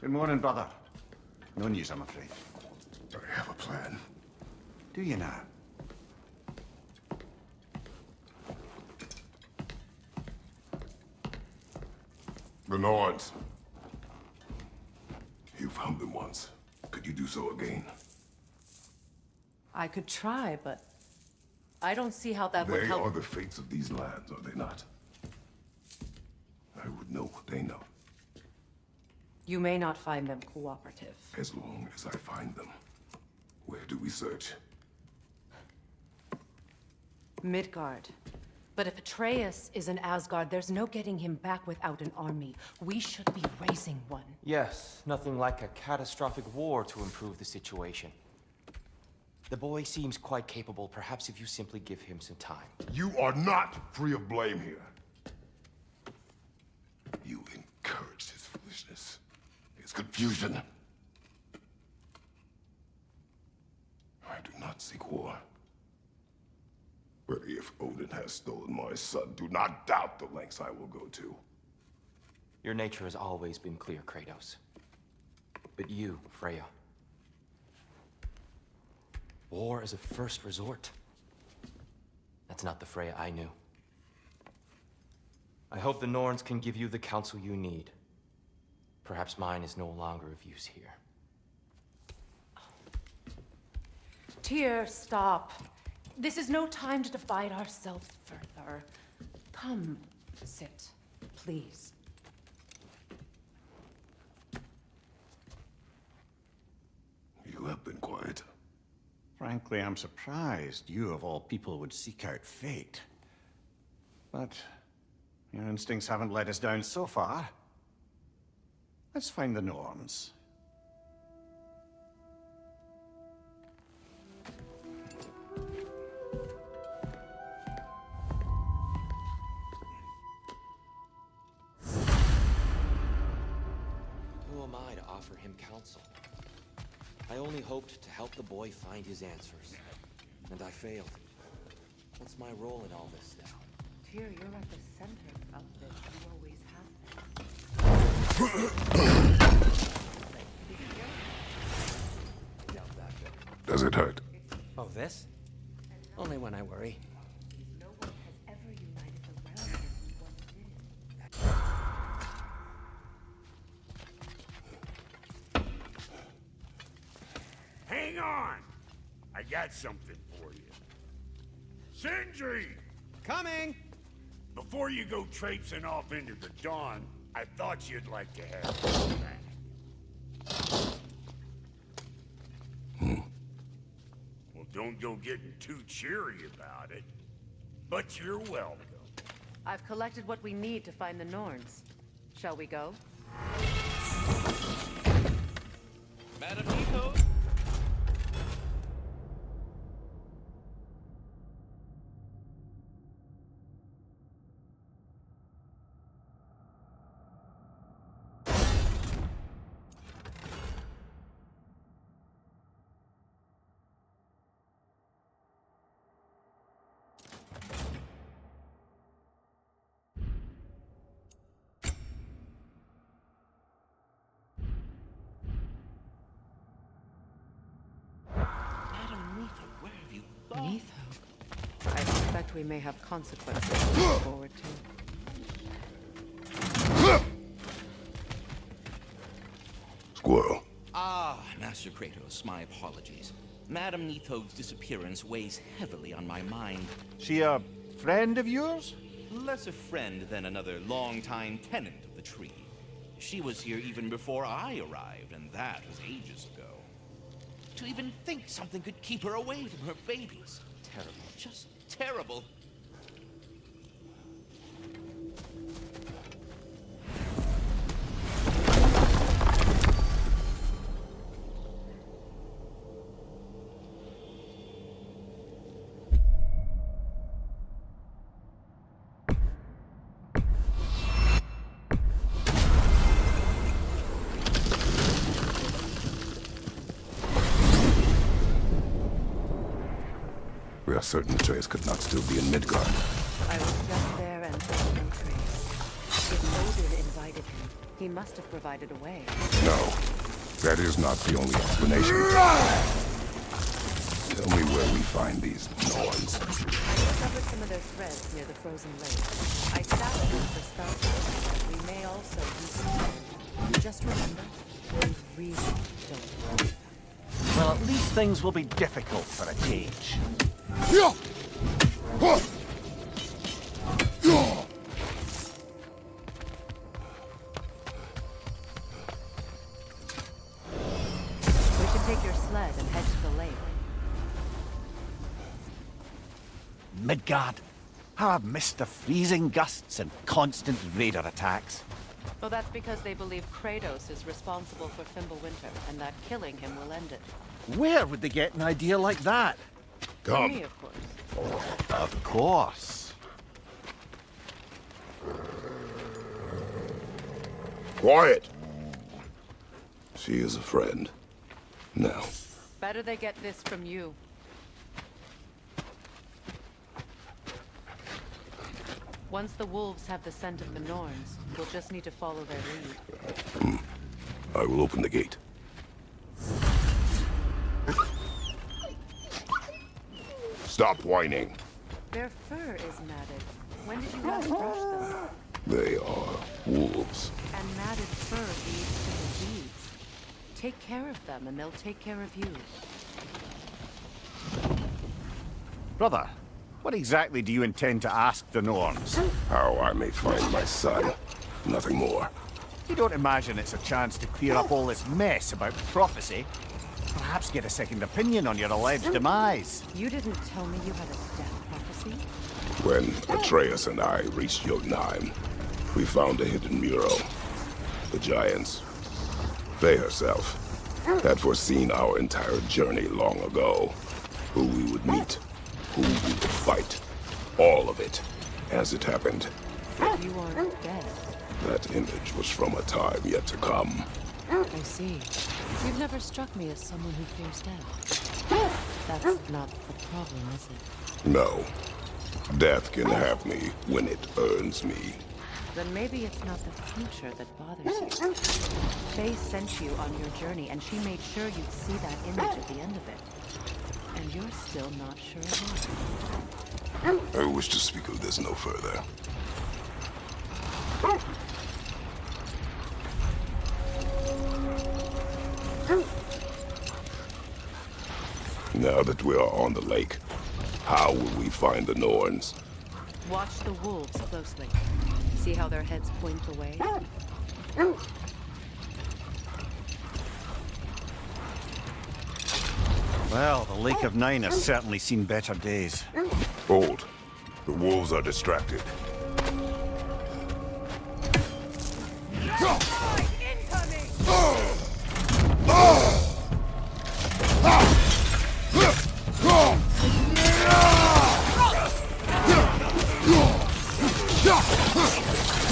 Good morning, brother. No news, I'm afraid. I have a plan. Do you now? The Norns. You found them once. Could you do so again? I could try, but I don't see how that would They help. are the fates of these lands, are they not? I would know what they know. You may not find them cooperative. As long as I find them. Where do we search? Midgard. But if Atreus is in Asgard, there's no getting him back without an army. We should be raising one. Yes, nothing like a catastrophic war to improve the situation. The boy seems quite capable. Perhaps if you simply give him some time. You are not free of blame here. You encouraged his foolishness, his confusion. I do not seek war. But if Odin has stolen my son, do not doubt the lengths I will go to. Your nature has always been clear, Kratos. But you, Freya. War is a first resort. That's not the Freya I knew. I hope the Norns can give you the counsel you need. Perhaps mine is no longer of use here. Tyr, stop. This is no time to divide ourselves further. Come, sit, please. You have been quiet. Frankly, I'm surprised you, of all people, would seek out fate. But your instincts haven't let us down so far. Let's find the Norns. Who am I to offer him counsel? I only hoped to help the boy find his answers. And I failed. What's my role in all this now? Tyr, you're at the center of this. You always have been. Does it hurt? Oh, this? Only when I worry. No one has ever united got something for you. Sindri! Coming! Before you go traipsing off into the dawn, I thought you'd like to have this back. Well, don't go getting too cheery about it, but you're welcome. I've collected what we need to find the Norns. Shall we go? Madam Nico? Neitho. I suspect we may have consequences to look forward to. Squirrel. Ah, Master Kratos, my apologies. Madam Neitho's disappearance weighs heavily on my mind. She a friend of yours? Less a friend than another longtime tenant of the tree. She was here even before I arrived, and that was ages ago. To even think something could keep her away from her babies. Terrible, just terrible. We are certain Trace could not still be in Midgard. I was just there and found no trace. If Odin invited him, he must have provided a way. No, that is not the only explanation. Tell me where we find these Norns. I discovered some of their threads near the frozen lake. I stashed them for spells. We may also use them. Just remember, we really don't want them. Well, at least things will be difficult for a change. We should take your sled and head to the lake. Midgard. How I've missed the freezing gusts and constant raider attacks. Well, that's because they believe Kratos is responsible for Fimbulwinter, and that killing him will end it. Where would they get an idea like that? Come. Me, of course. Of course. Quiet! She is a friend. Now. Better they get this from you. Once the wolves have the scent of the Norns, we'll just need to follow their lead. I will open the gate. Stop whining. Their fur is matted. When did you last brush them? They are wolves. And matted fur leads to disease. Take care of them, and they'll take care of you. Brother, what exactly do you intend to ask the Norns? How I may find my son. Nothing more. You don't imagine it's a chance to clear up all this mess about prophecy? Perhaps get a second opinion on your alleged demise. You didn't tell me you had a death prophecy? When Atreus and I reached Jotunheim, we found a hidden mural. The Giants, Faye herself, had foreseen our entire journey long ago. Who we would meet, who we would fight. All of it, as it happened. But you aren't dead. That image was from a time yet to come. I see. You've never struck me as someone who fears death. That's not the problem, is it? No. Death can have me when it earns me. Then maybe it's not the future that bothers you. Faye sent you on your journey, and she made sure you'd see that image at the end of it. And you're still not sure why. I wish to speak of this no further. Now Now that we are on the lake, how will we find the Norns? Watch the wolves closely. See how their heads point the way? Well, the Lake of Nine has certainly seen better days. Hold. The wolves are distracted.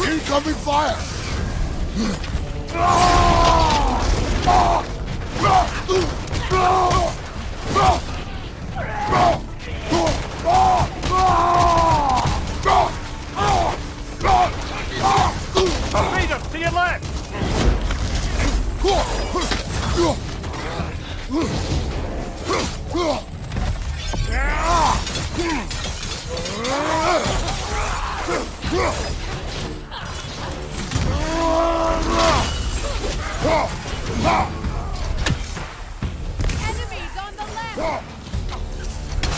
Incoming fire! Freedom, to your left! Enemies on the left!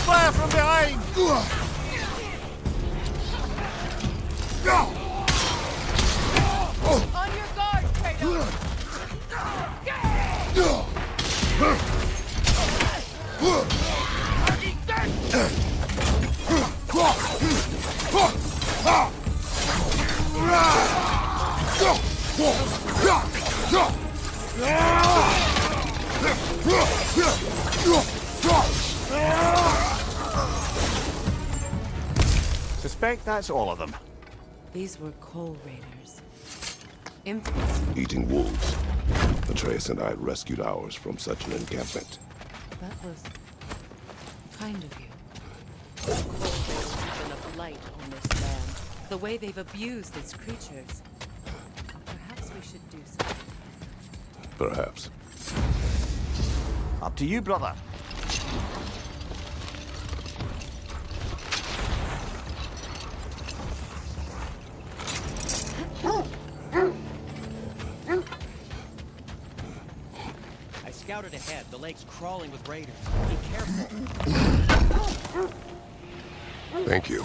Fire from behind! On your guard, Kratos! Suspect that's all of them. These were coal raiders. Infamous. Eating wolves. Atreus and I rescued ours from such an encampment. That was kind of you. Coal raiders have been a blight on this land. The way they've abused its creatures. Perhaps we should do something. Perhaps. Up to you, brother. I scouted ahead. The lake's crawling with raiders. Be careful. Thank you.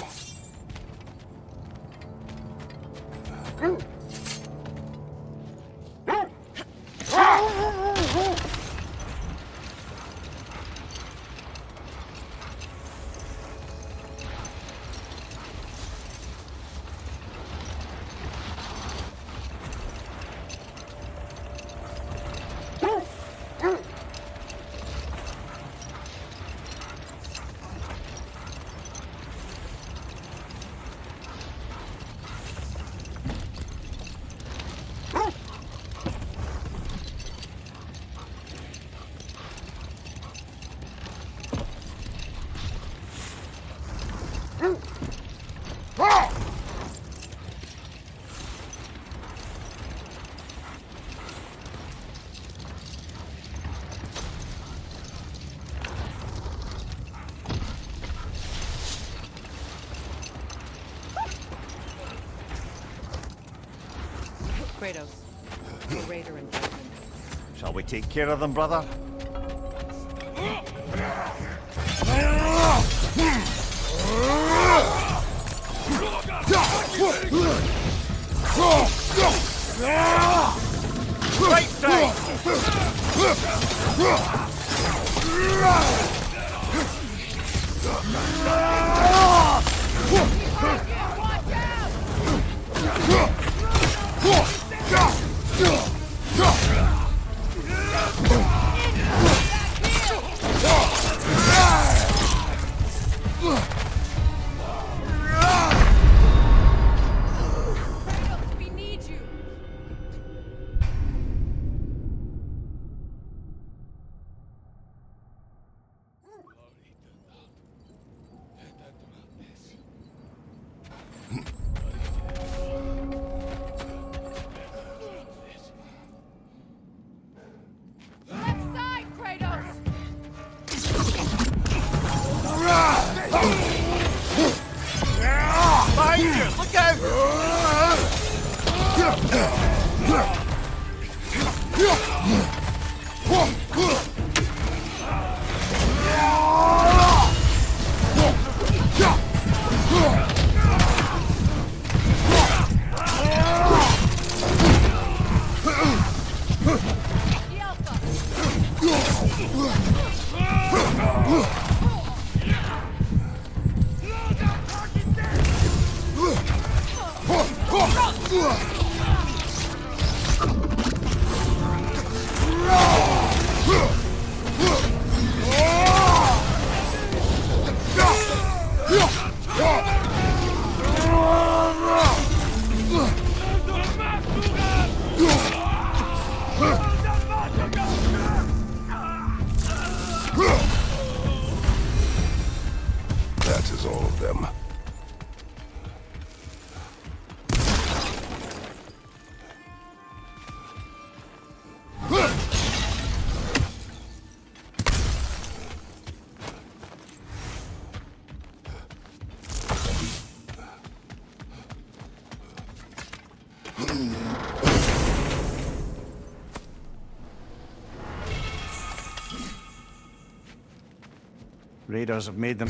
Kratos, a raider in Batman. Shall we take care of them, brother? Right side! We need you! Left side, Kratos! Behind you! Look out! That is all of them. Raiders have made them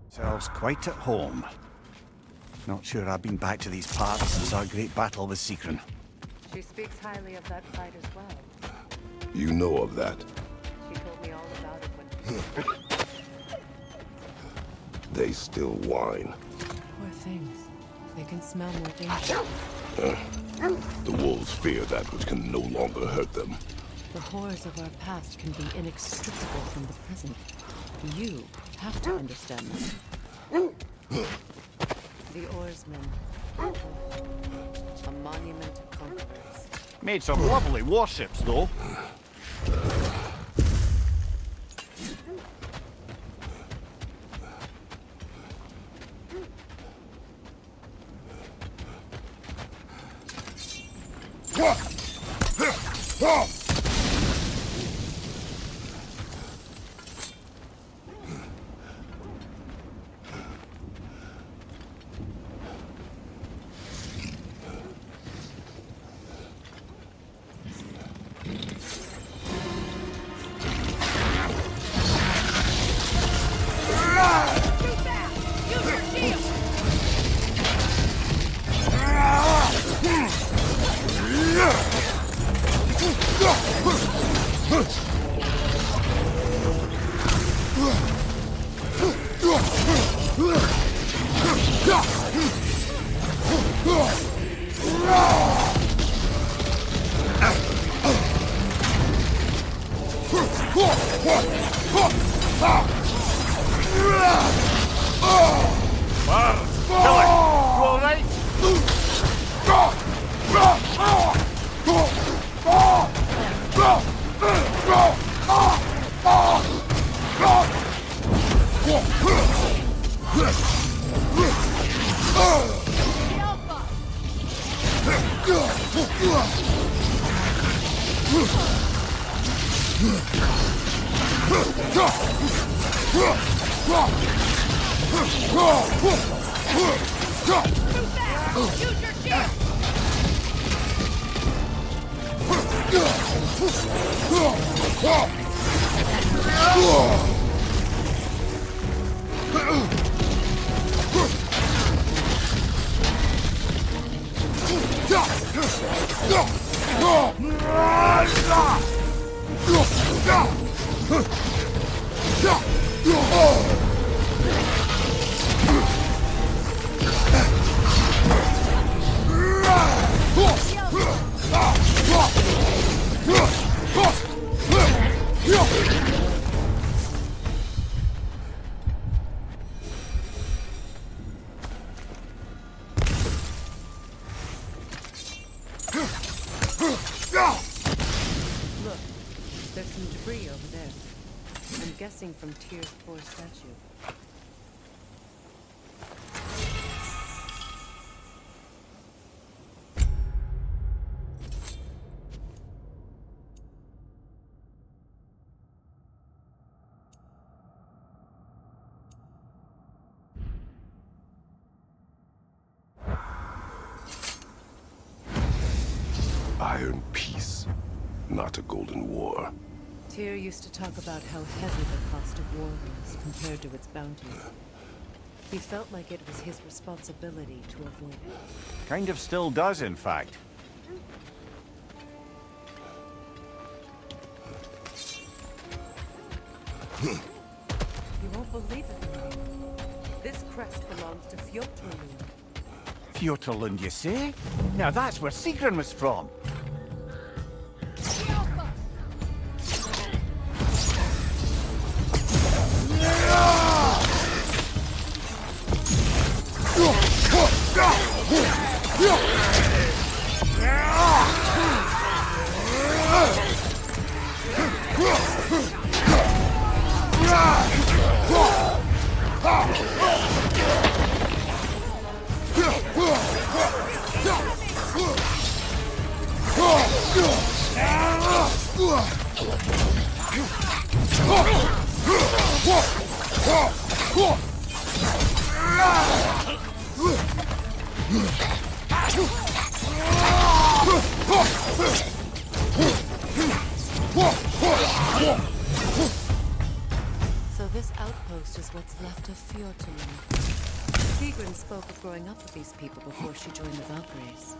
themselves quite at home. Not sure I've been back to these parts since our great battle with Seekron. She speaks highly of that fight as well. You know of that. She told me all about it when... They still whine. Poor things. They can smell more danger. The wolves fear that which can no longer hurt them. The horrors of our past can be inextricable from the present. You have to understand that. The oarsmen. A monument to conquerors. Made some lovely warships, though. Look, there's some debris over there. I'm guessing from Tyr's poor statue. Iron peace, not a golden war. Tyr used to talk about how heavy the cost of war was compared to its bounties. He felt like it was his responsibility to avoid it. Kind of still does, in fact. You won't believe it, Marie. This crest belongs to Fjordlund. Fjordlund, you say? Now that's where Sigrun was from. So this outpost is what's left of Fjordlund. Sigrun spoke of growing up with these people before she joined the Valkyries.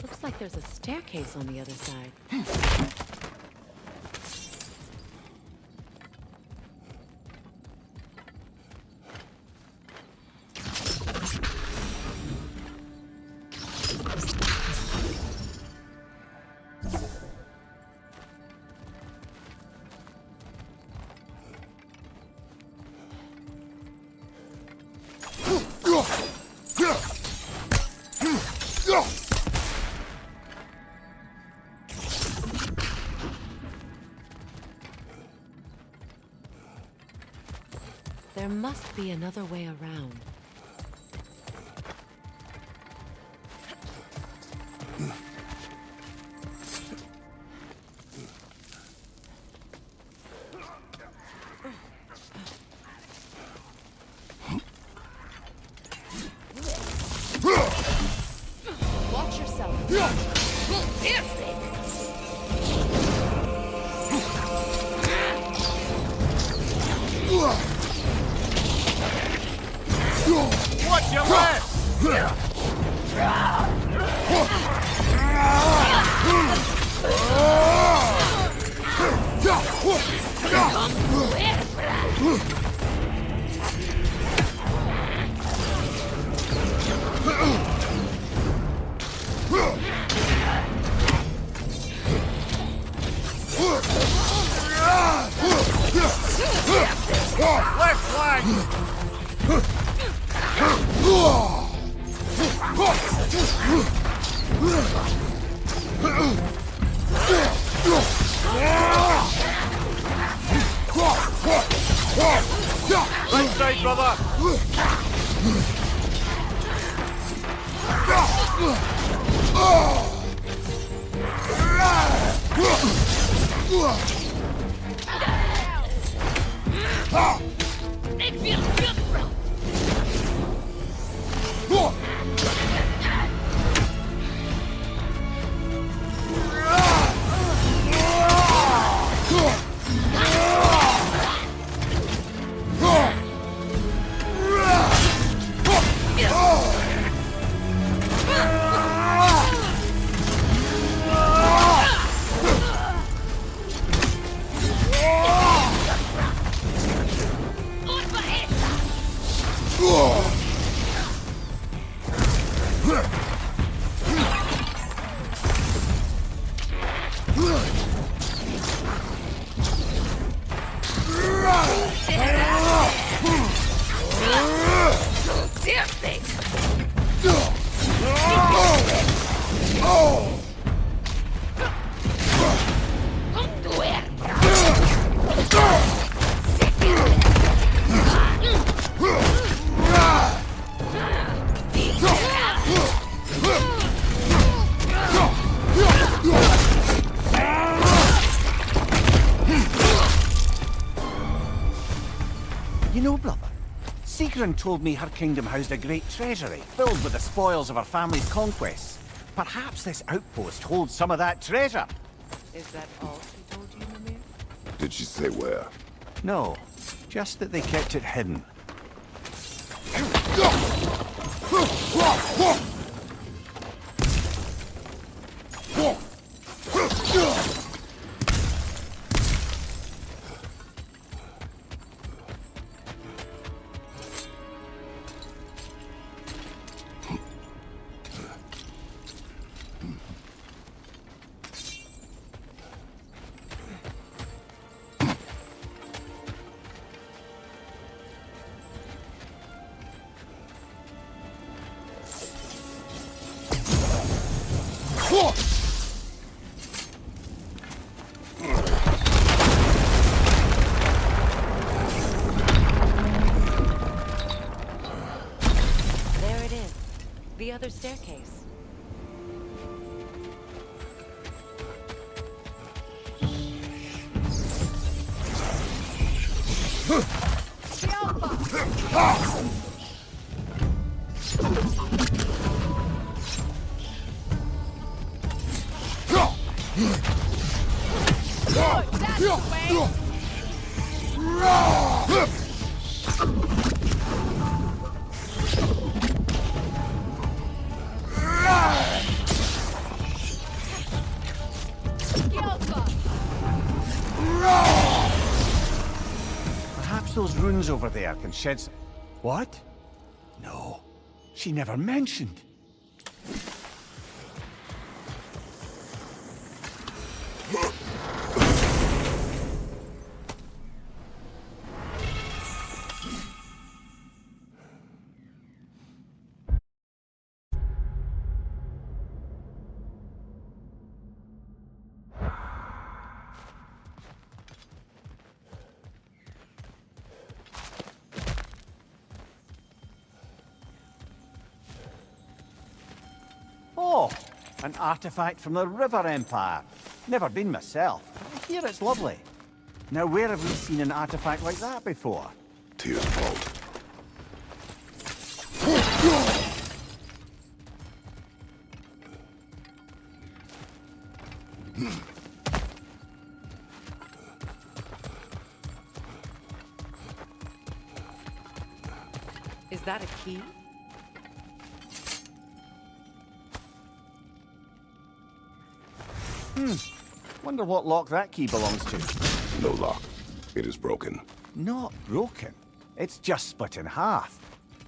Looks like there's a staircase on the other side. There must be another way around. Watch yourself. Watch your left! Left flank! Right side, brother! You know, brother, Sigrun told me her kingdom housed a great treasury, filled with the spoils of her family's conquests. Perhaps this outpost holds some of that treasure. Is that all she told you, Mimir? Did she say where? No, just that they kept it hidden. There it is. The other staircase. Perhaps those runes over there can shed some... What? No. She never mentioned. Oh, an artifact from the River Empire. Never been myself. I hear it's lovely. Now, where have we seen an artifact like that before? Tyr's vault. Is that a key? Wonder what lock that key belongs to. No lock. It is broken. Not broken. It's just split in half.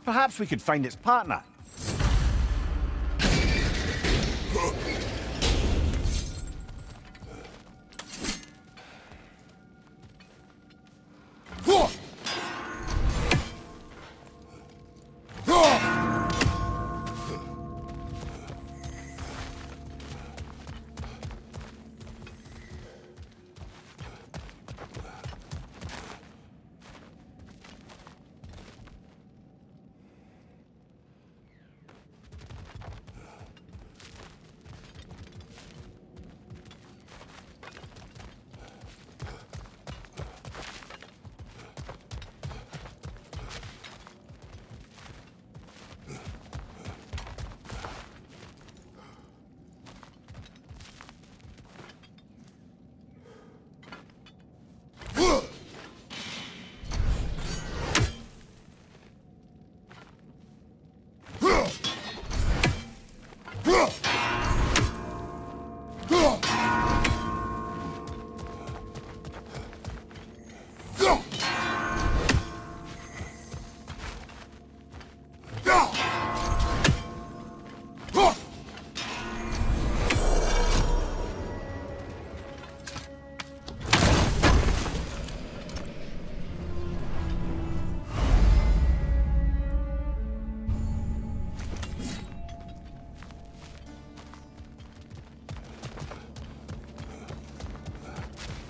Perhaps we could find its partner.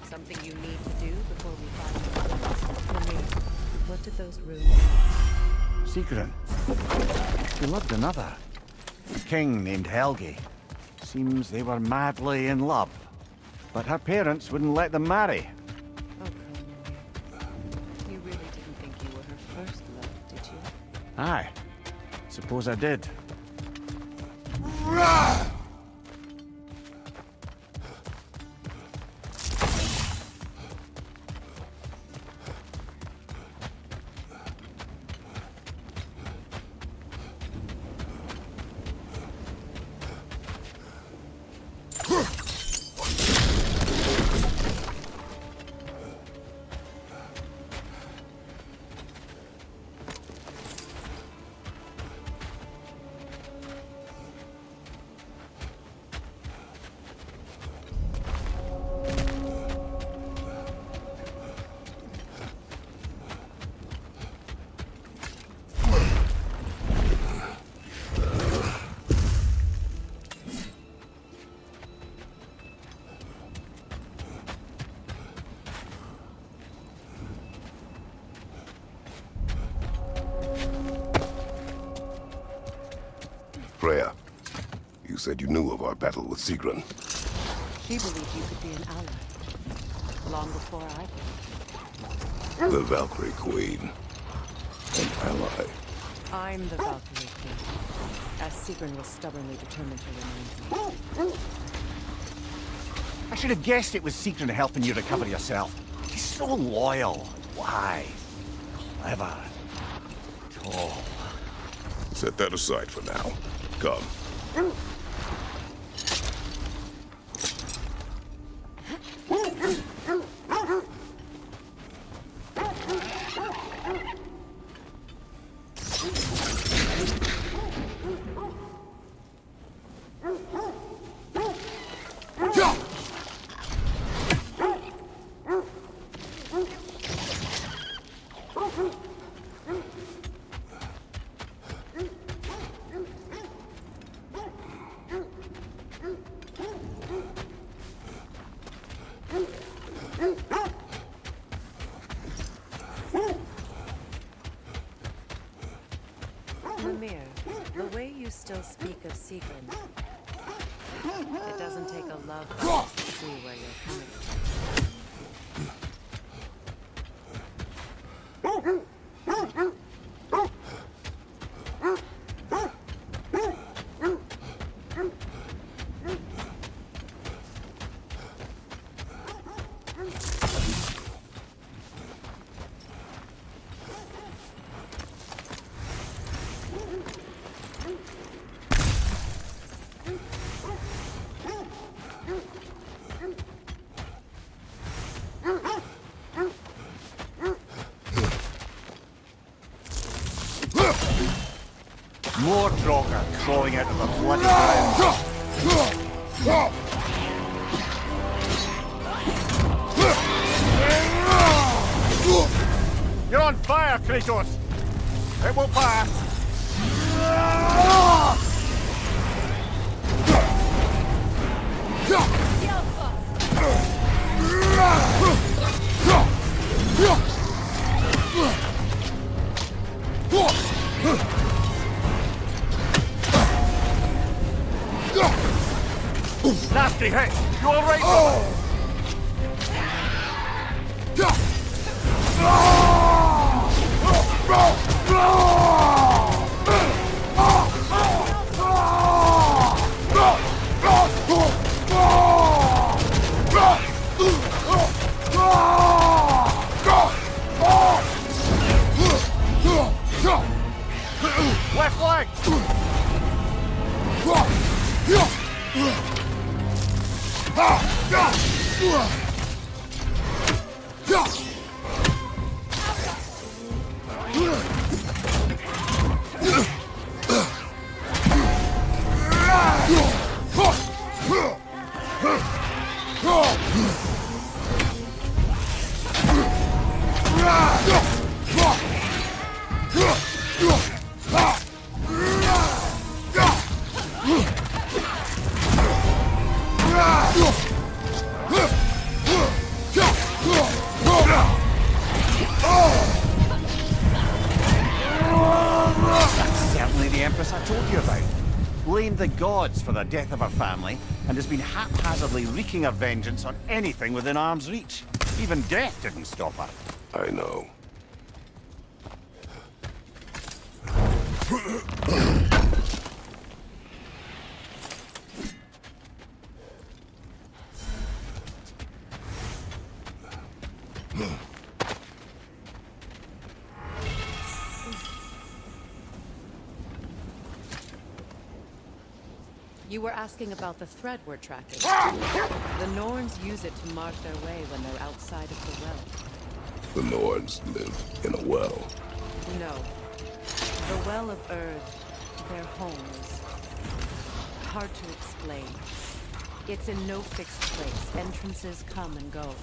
Something you need to do before we find the what did those runes? Sigrun. She loved another. A king named Helgi. Seems they were madly in love. But her parents wouldn't let them marry. Oh, come on. You really didn't think you were her first love, did you? Aye. Suppose I did. Freya. You said you knew of our battle with Sigrun. She believed you could be an ally. Long before I did. The Valkyrie Queen. An ally. I'm the Valkyrie Queen, as Sigrun was stubbornly determined to remind me. I should have guessed it was Sigrun helping you recover yourself. He's so loyal, wise, clever, tall. Set that aside for now. Come. Mimir, the way you still speak of Sigrun, it doesn't take a love virus to see where you're coming from. More Draugr crawling out of the bloody ground. You're on fire, Kratos! It won't pass! Nasty hit! You alright, brother? Left leg! Blamed the gods for the death of her family, and has been haphazardly wreaking her vengeance on anything within arm's reach. Even death didn't stop her. I know. You were asking about the thread we're tracking. The Norns use it to mark their way when they're outside of the well. The Norns live in a well. No. The Well of Earth, their home, is hard to explain. It's in no fixed place. Entrances come and go.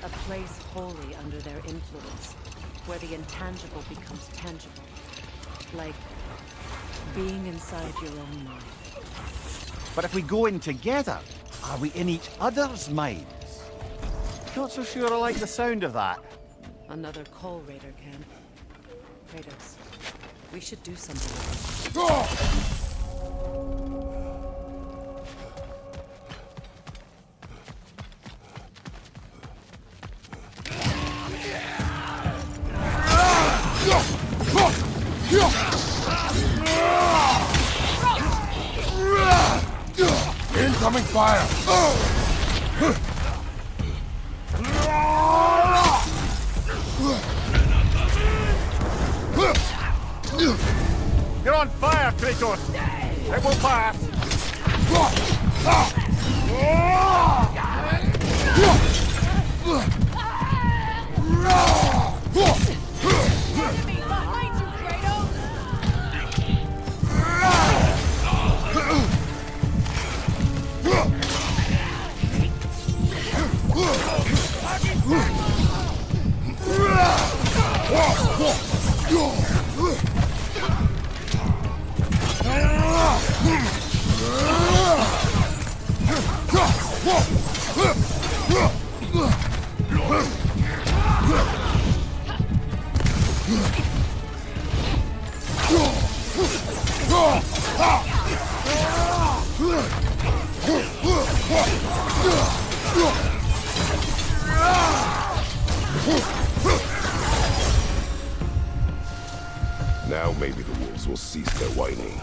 A place wholly under their influence, where the intangible becomes tangible. Like being inside your own mind. But if we go in together, are we in each other's minds? Not so sure I like the sound of that. Another Coal Raider camp. Kratos, we should do something about it. Incoming fire! You're on fire, Kratos! It will pass! Enemy behind you, Kratos! Now maybe the wolves will cease their whining.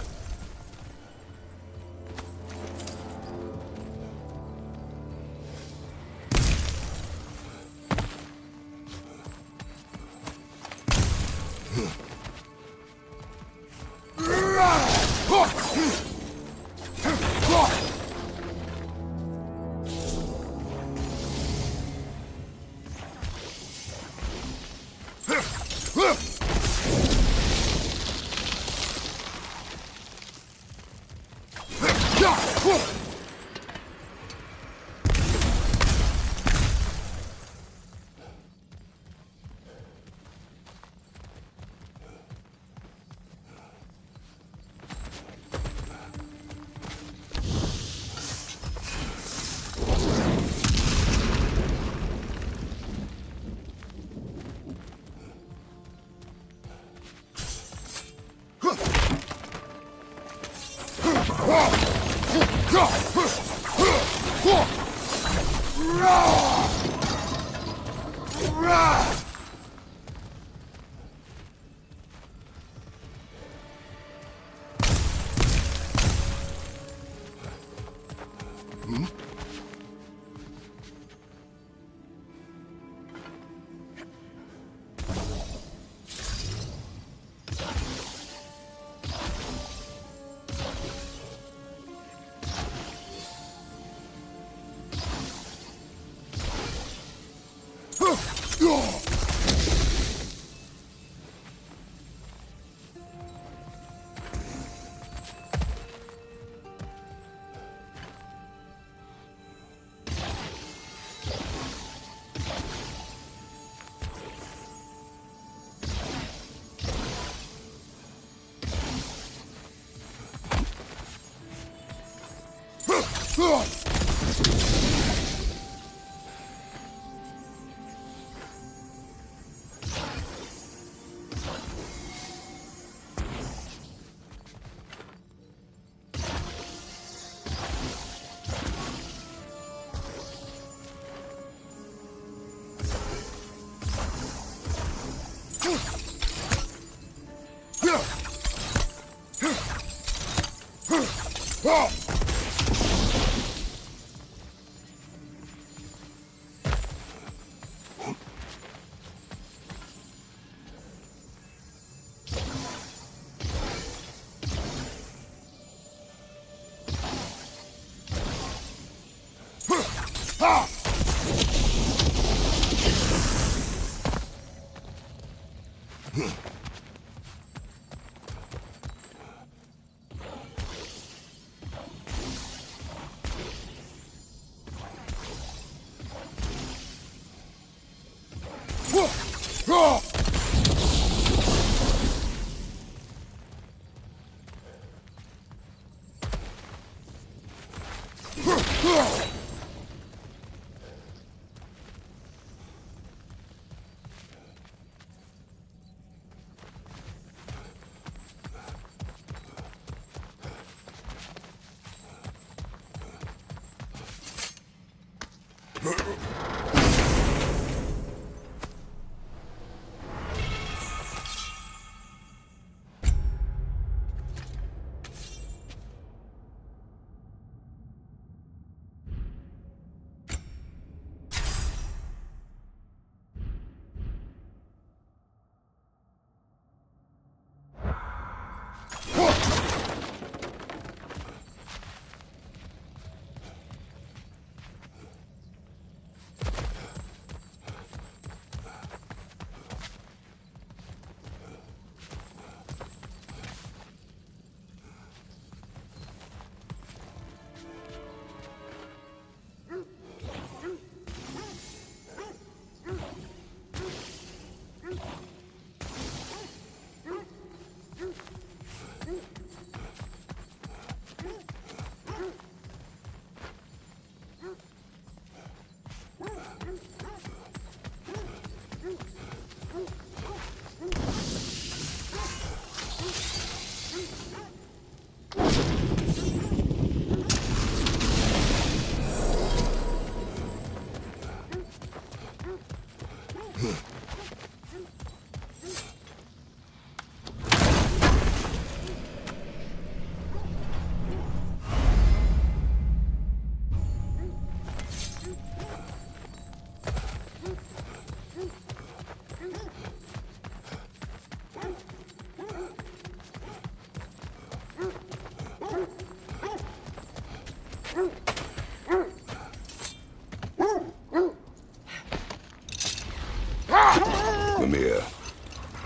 Mimir,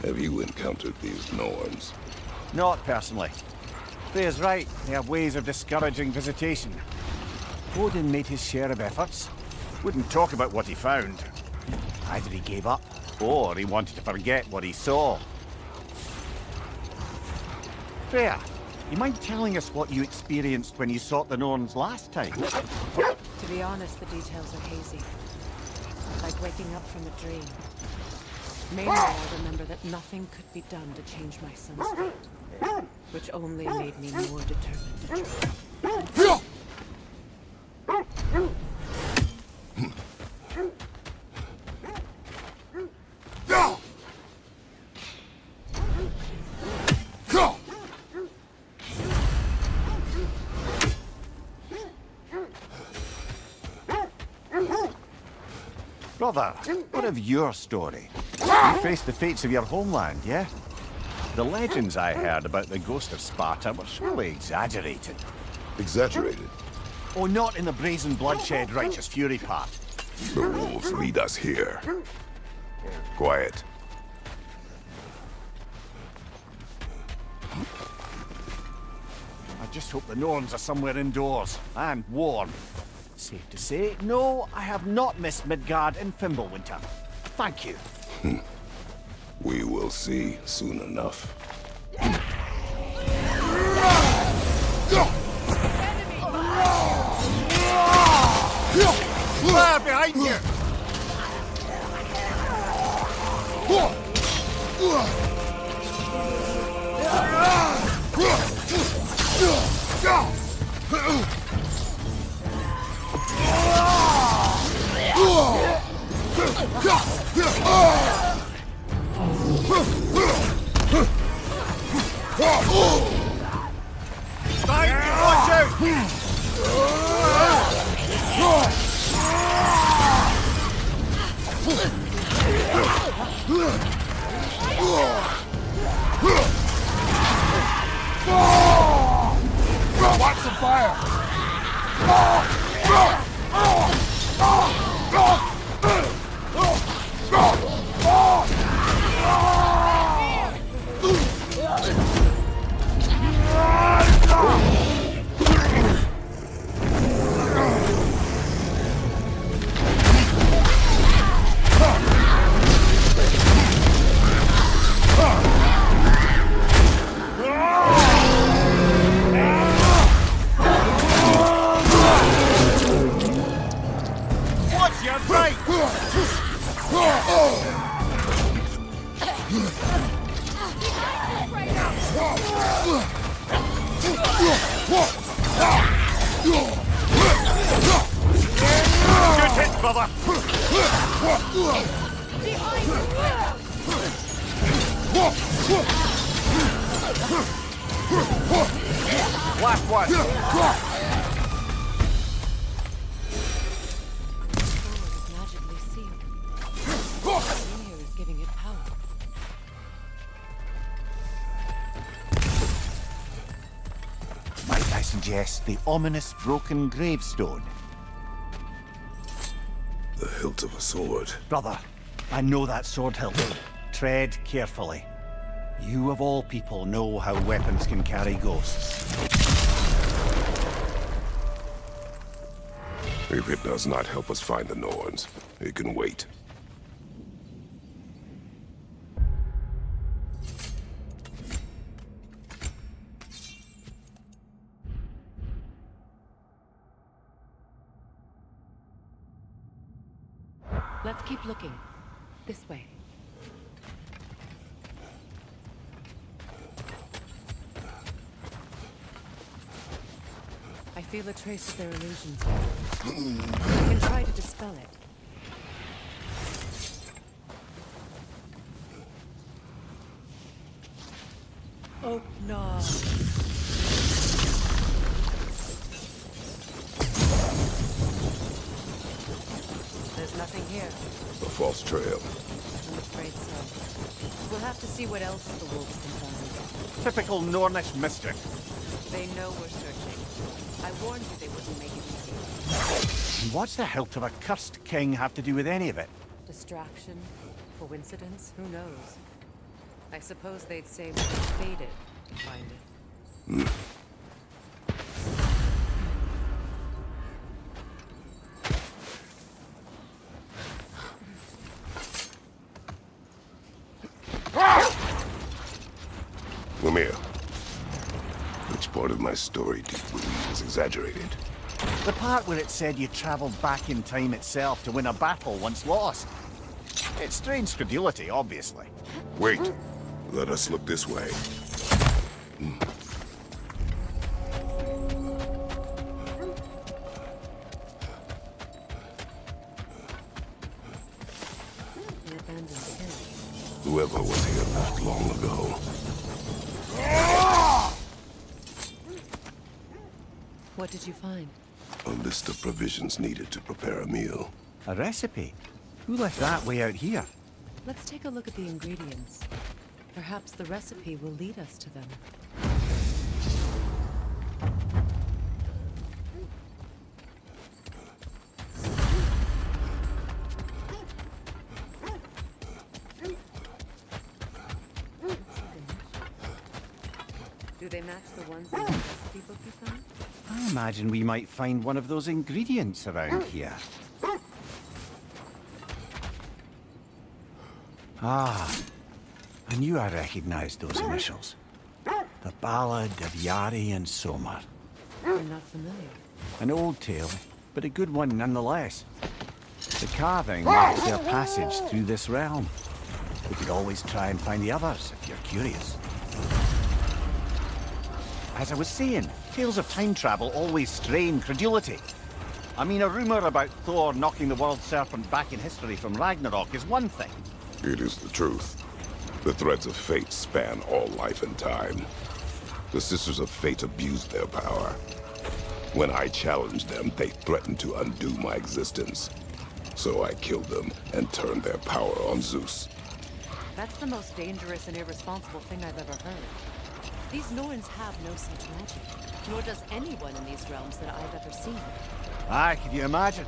have you encountered these Norns? Not personally. Freya's right. They have ways of discouraging visitation. Odin made his share of efforts. Wouldn't talk about what he found. Either he gave up, or he wanted to forget what he saw. Freya, you mind telling us what you experienced when you sought the Norns last time? To be honest, the details are hazy. Like waking up from a dream. Mainly, I remember that nothing could be done to change my son's fate, which only made me more determined to try. Brother, what of your story? You faced the fates of your homeland, yeah? The legends I heard about the ghost of Sparta were surely exaggerated. Exaggerated? Oh, not in the brazen bloodshed righteous fury part. The wolves lead us here. Quiet. I just hope the Norns are somewhere indoors, and warm. Safe to say, no, I have not missed Midgard in Fimbulwinter. Thank you. We will see soon enough. Fire behind you! Watch out! Watch the fire! Watch your right! Shoot it! brother! Last one! Magically sealed. In here is giving it power. Might I suggest the ominous broken gravestone? The hilt of a sword. Brother, I know that sword hilt. Tread carefully. You of all people know how weapons can carry ghosts. If it does not help us find the Norns, it can wait. Let's keep looking. This way. I feel a trace of their illusions here. We can try to dispel it. Oh, no. There's nothing here. A false trail. I'm afraid so. We'll have to see what else the wolves can find. Typical Nornish mischief. They know we're searching. I warned you they wouldn't make it easy. And what's the hilt of a cursed king have to do with any of it? Distraction? Coincidence? Who knows? I suppose they'd say we faded to find it. Lemire, which part of my story do you believe is exaggerated? The part where it said you travelled back in time itself to win a battle once lost. It's strange credulity, obviously. Wait. Let us look this way. Whoever was here left long ago. What did you find? A list of provisions needed to prepare a meal. A recipe? Who left that way out here? Let's take a look at the ingredients. Perhaps the recipe will lead us to them. Do they match the ones in the recipe book you found? I imagine we might find one of those ingredients around here. Ah, I knew I recognized those initials. The Ballad of Yari and Somar. I'm not familiar. An old tale, but a good one nonetheless. The carving marks their passage through this realm. We could always try and find the others, if you're curious. As I was saying, tales of time travel always strain credulity. I mean, a rumor about Thor knocking the world serpent back in history from Ragnarok is one thing. It is the truth. The threads of fate span all life and time. The Sisters of Fate abused their power. When I challenged them, they threatened to undo my existence. So I killed them and turned their power on Zeus. That's the most dangerous and irresponsible thing I've ever heard. These Norns have no such magic, nor does anyone in these realms that I've ever seen. Aye, can you imagine?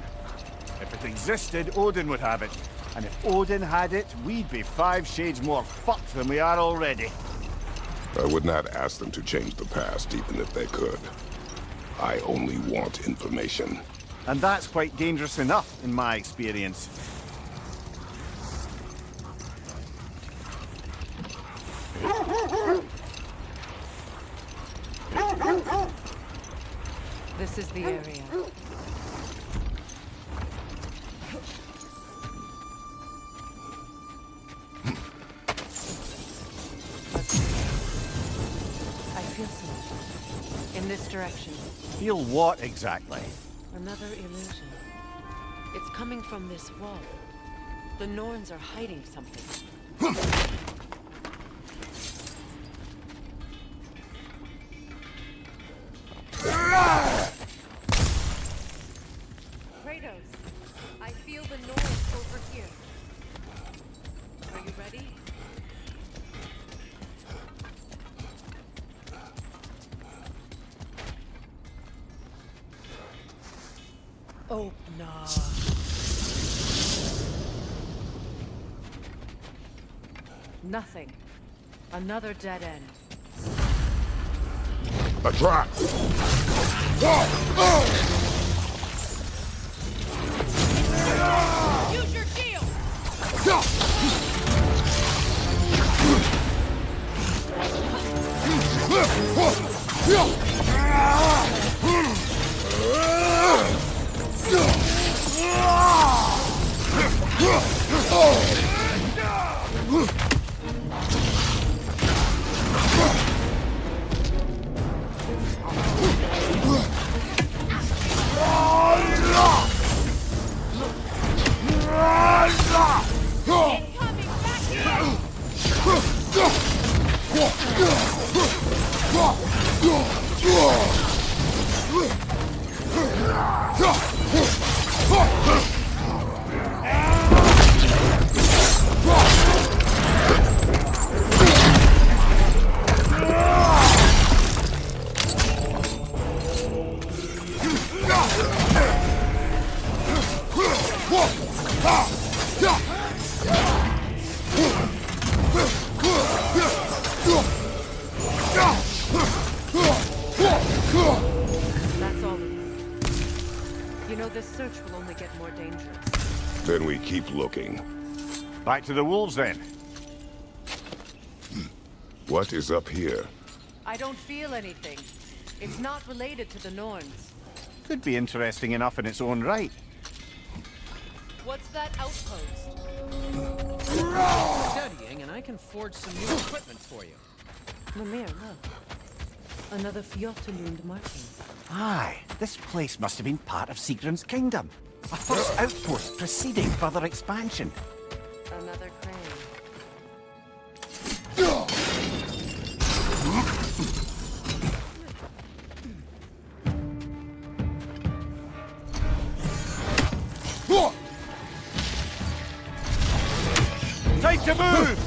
If it existed, Odin would have it. And if Odin had it, we'd be 5 shades more fucked than we are already. I would not ask them to change the past, even if they could. I only want information. And that's quite dangerous enough, in my experience. This is the area. I feel something. In this direction. Feel what exactly? Another illusion. It's coming from this wall. The Norns are hiding something. Kratos, I feel the Norns over here. Are you ready? Open up. Nothing. Another dead end. A trap! Use your shield! That's all. You know, this search will only get more dangerous. Then we keep looking. Back to the wolves, then. What is up here? I don't feel anything. It's not related to the Norns. Could be interesting enough in its own right. What's that outpost? Studying, and I can forge some new equipment for you. Mimir, look. Another Fjotalund marking. Aye, this place must have been part of Sigrun's kingdom. A first outpost preceding further expansion. Another crane. Time to move!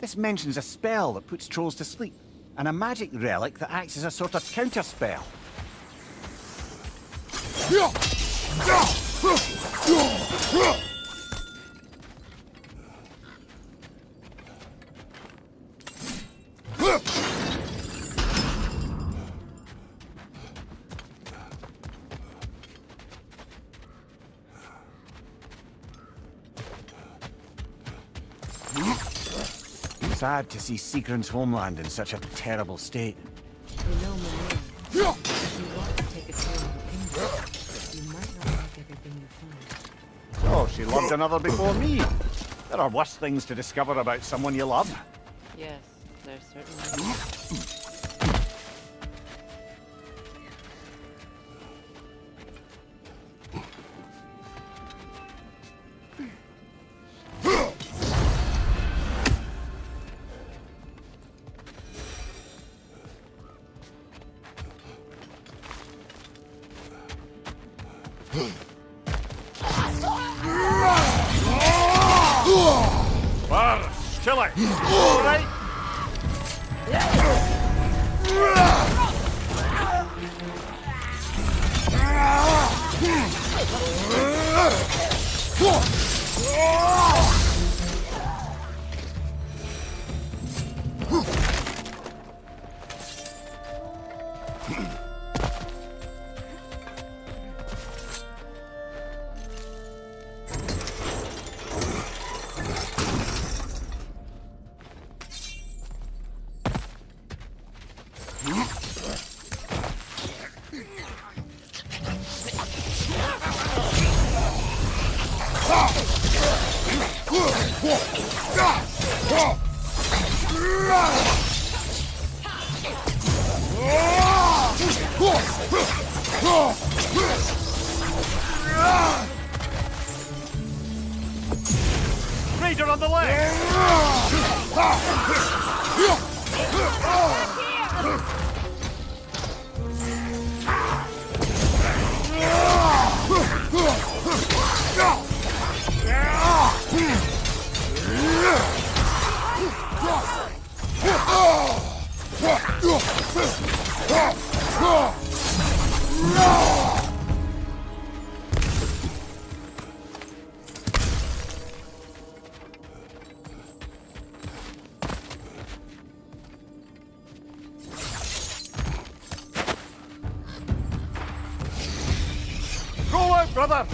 This mentions a spell that puts trolls to sleep, and a magic relic that acts as a sort of counterspell. Sad to see Sigrun's homeland in such a terrible state. You know, Mimir, if you want to take a tour of the kingdom, you might not like everything you find. Oh, she loved another before me. There are worse things to discover about someone you love. Yes, there certainly is. Kill it! All right? Raider on the left! Roll out, brother!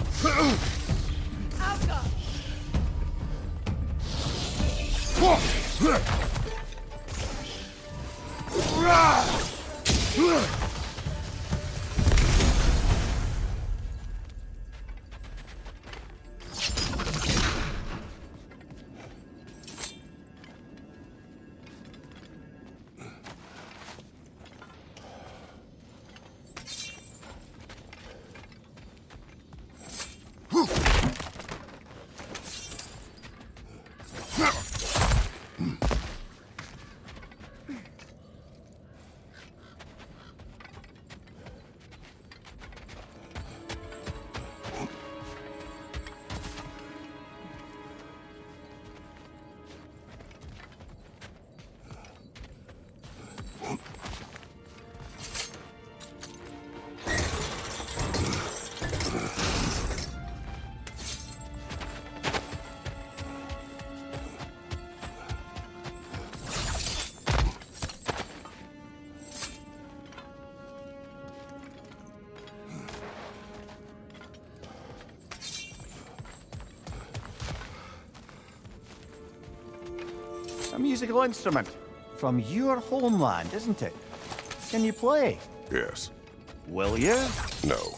A musical instrument from your homeland, isn't it? Can you play? Yes. Will you? No.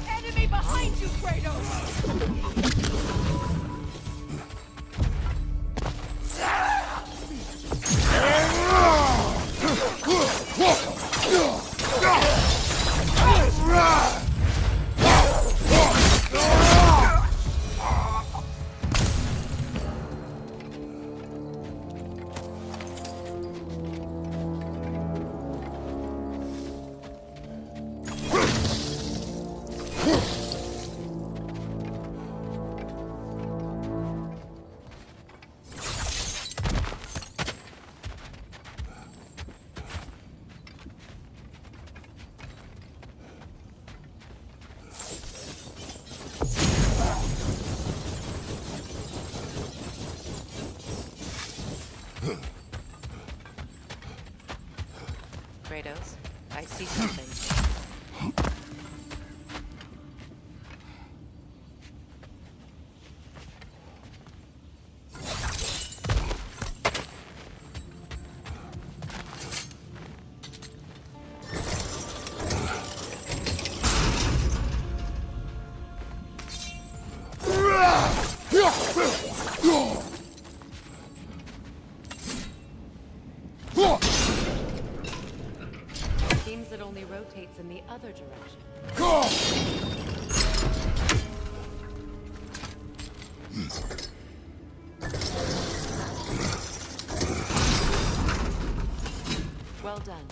Enemy behind you, Kratos! Kratos, I see something. Seems it only rotates in the other direction. done.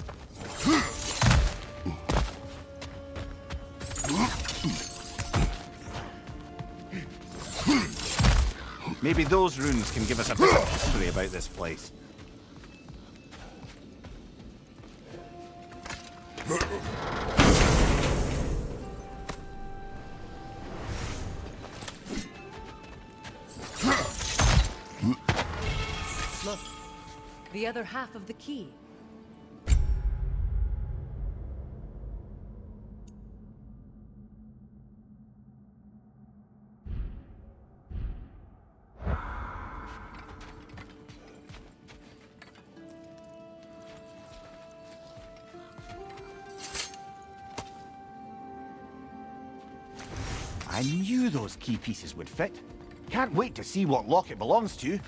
Maybe those runes can give us a bit of history about this place. Look, the other half of the key. I knew those key pieces would fit. Can't wait to see what lock it belongs to.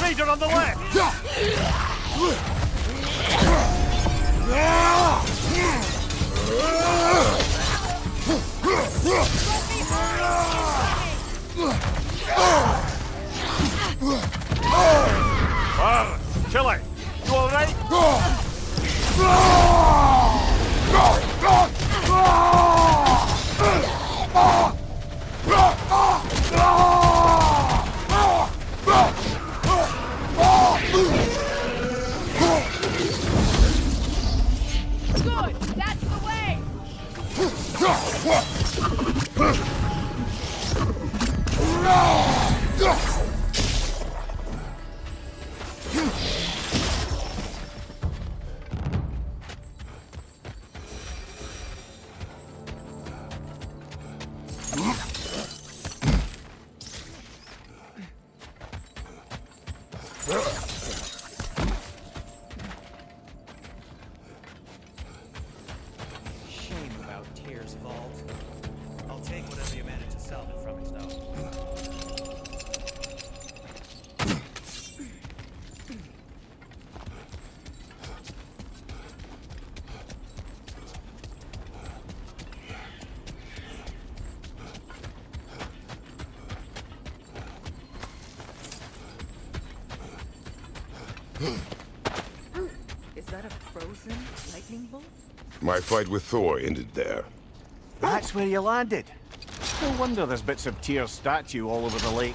Raider on the left! Chile, you alright? Good! That's the way! Shame about Tyr's vault. I'll take whatever you manage to salvage from it, though. Is that a frozen lightning bolt? My fight with Thor ended there. That's where you landed. No wonder there's bits of Tyr's statue all over the lake.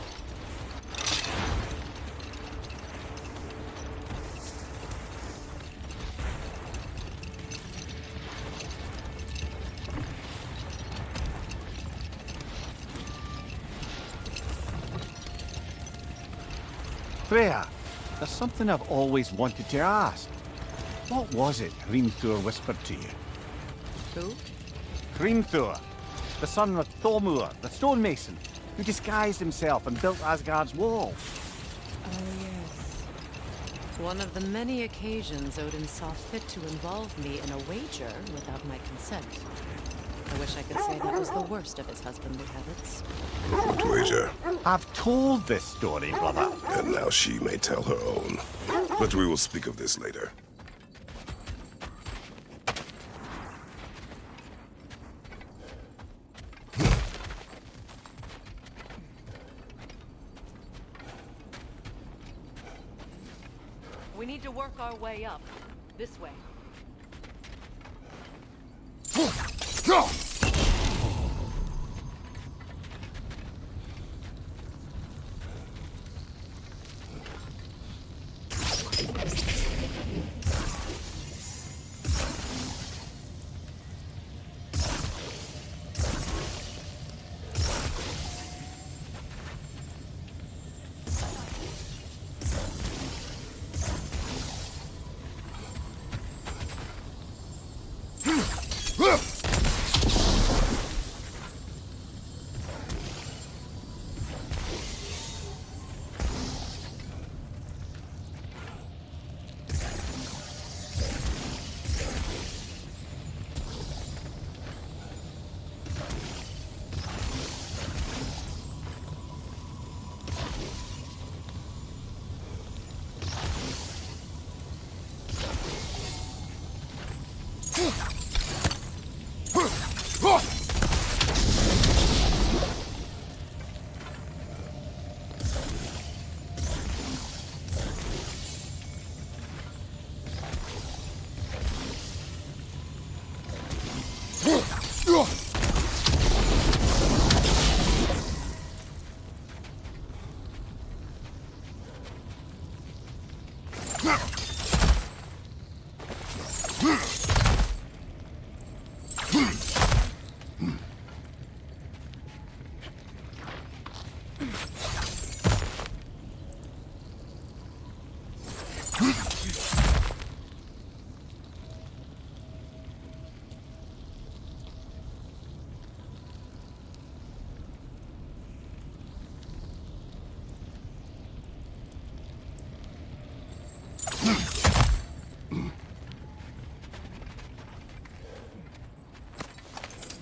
Freya, there's something I've always wanted to ask. What was it Hrimthur whispered to you? Who? Hrimthur, the son of Thormur, the stonemason, who disguised himself and built Asgard's wall. Oh, yes. One of the many occasions Odin saw fit to involve me in a wager without my consent. I wish I could say that was the worst of his husbandly habits. What wager? I've told this story, brother. And now she may tell her own. But we will speak of this later. We need to work our way up. This way.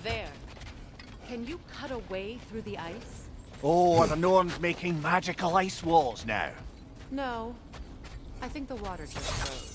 There. Can you cut a way through the ice? Oh, are the Norns making magical ice walls now? No. I think the water just froze.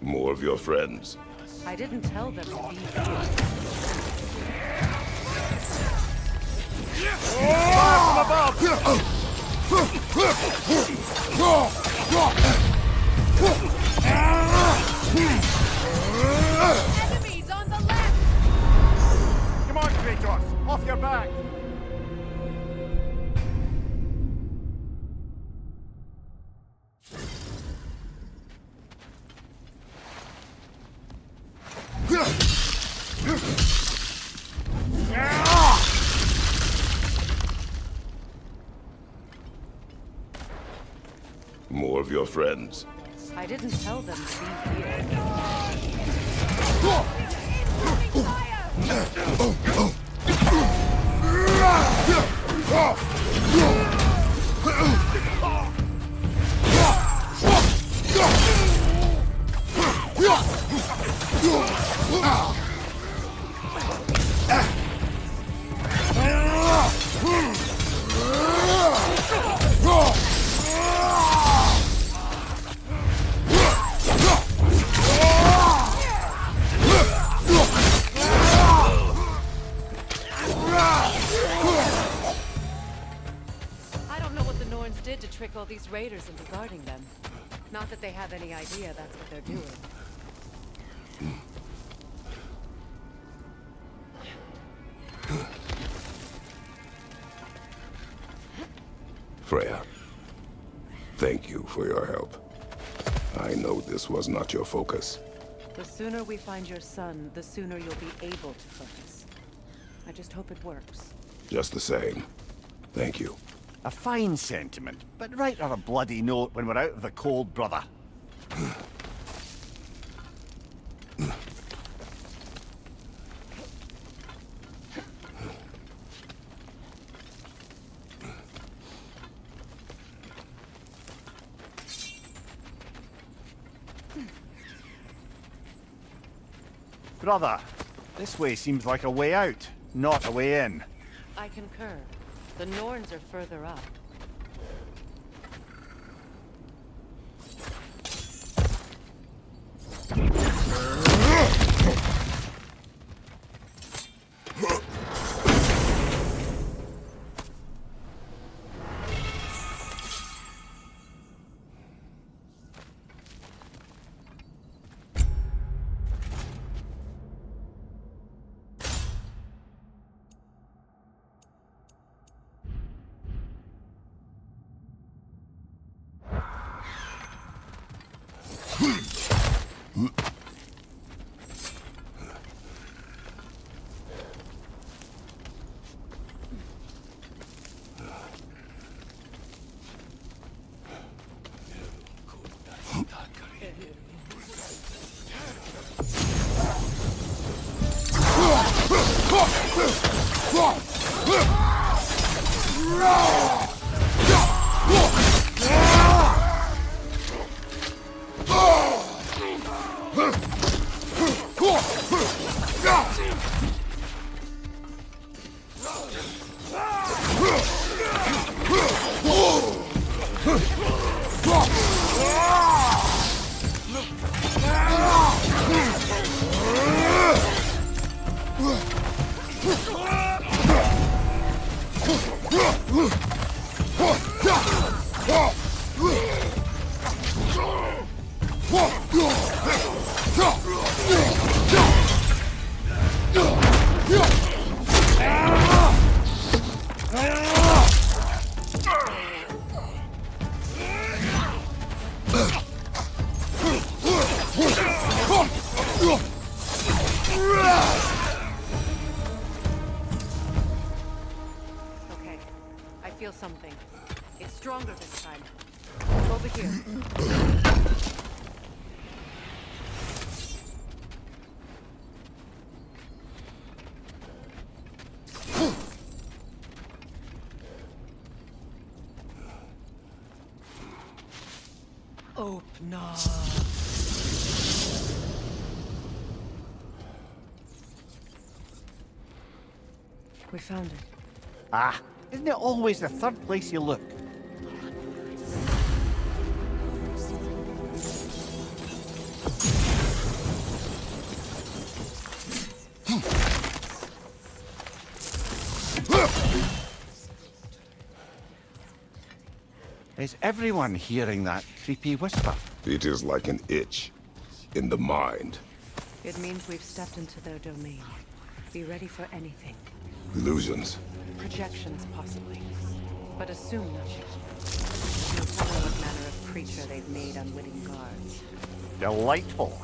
More of your friends. I didn't tell them to be here. Enemies on the left! Come on, Kratos! Off your back! More of your friends. I didn't tell them to be here. did to trick all these raiders into guarding them. Not that they have any idea that's what they're doing. Freya, thank you for your help. I know this was not your focus. The sooner we find your son, the sooner you'll be able to focus. I just hope it works. Just the same, thank you. A fine sentiment, but write her a bloody note when we're out of the cold, brother. Brother, this way seems like a way out, not a way in. I concur. The Norns are further up. Okay, I feel something. It's stronger this time. Over here. Open up. We found it. Ah, isn't it always the third place you look? Is everyone hearing that creepy whisper? It is like an itch in the mind. It means we've stepped into their domain. Be ready for anything. Illusions. Projections, possibly. But assume nothing. No telling what manner of creature they've made unwitting guards. Delightful.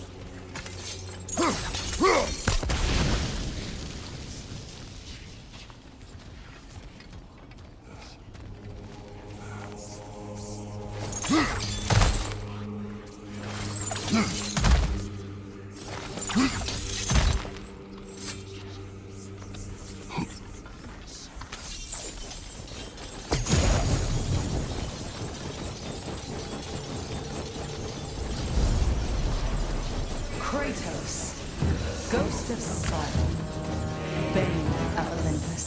Kratos, Ghost of Sparta, Bane of Olympus,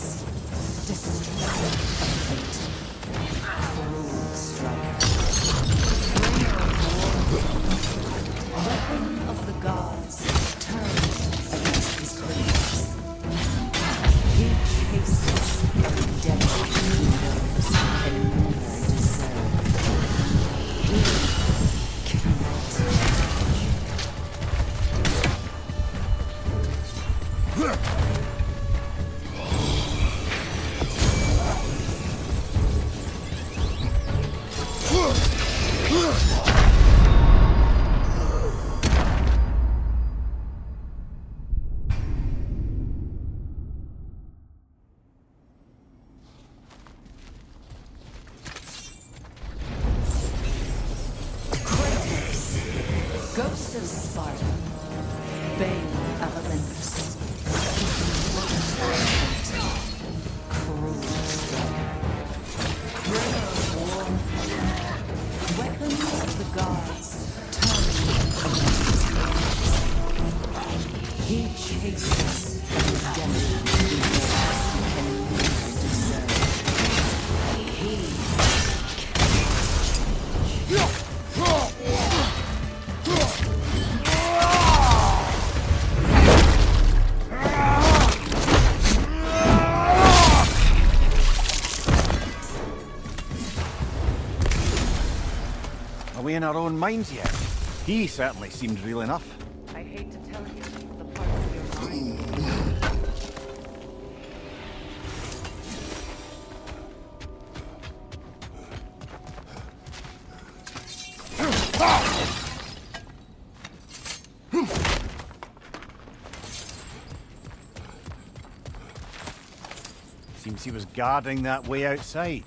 Destroyer of Fate, Cruel Striker, Weapon of the Gods, turned against his creatures. He chases the redemption he knows can never deserve. of Sparta, Bane of Olympus, cruel striker, bringer of war, weapons of the gods, tongue of he chases the redemption he bears can never deserve. He Are we in our own minds yet? He certainly seemed real enough. I hate to tell you the parts of your mind. Seems he was guarding that way outside.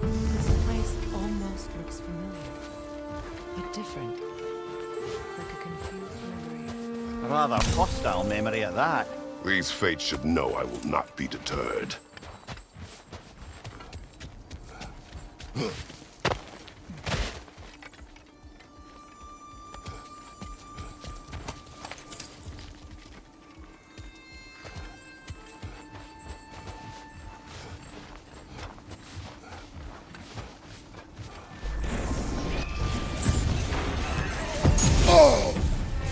This place almost looks familiar, but different. Like a confused memory. A rather hostile memory at that. These fates should know I will not be deterred.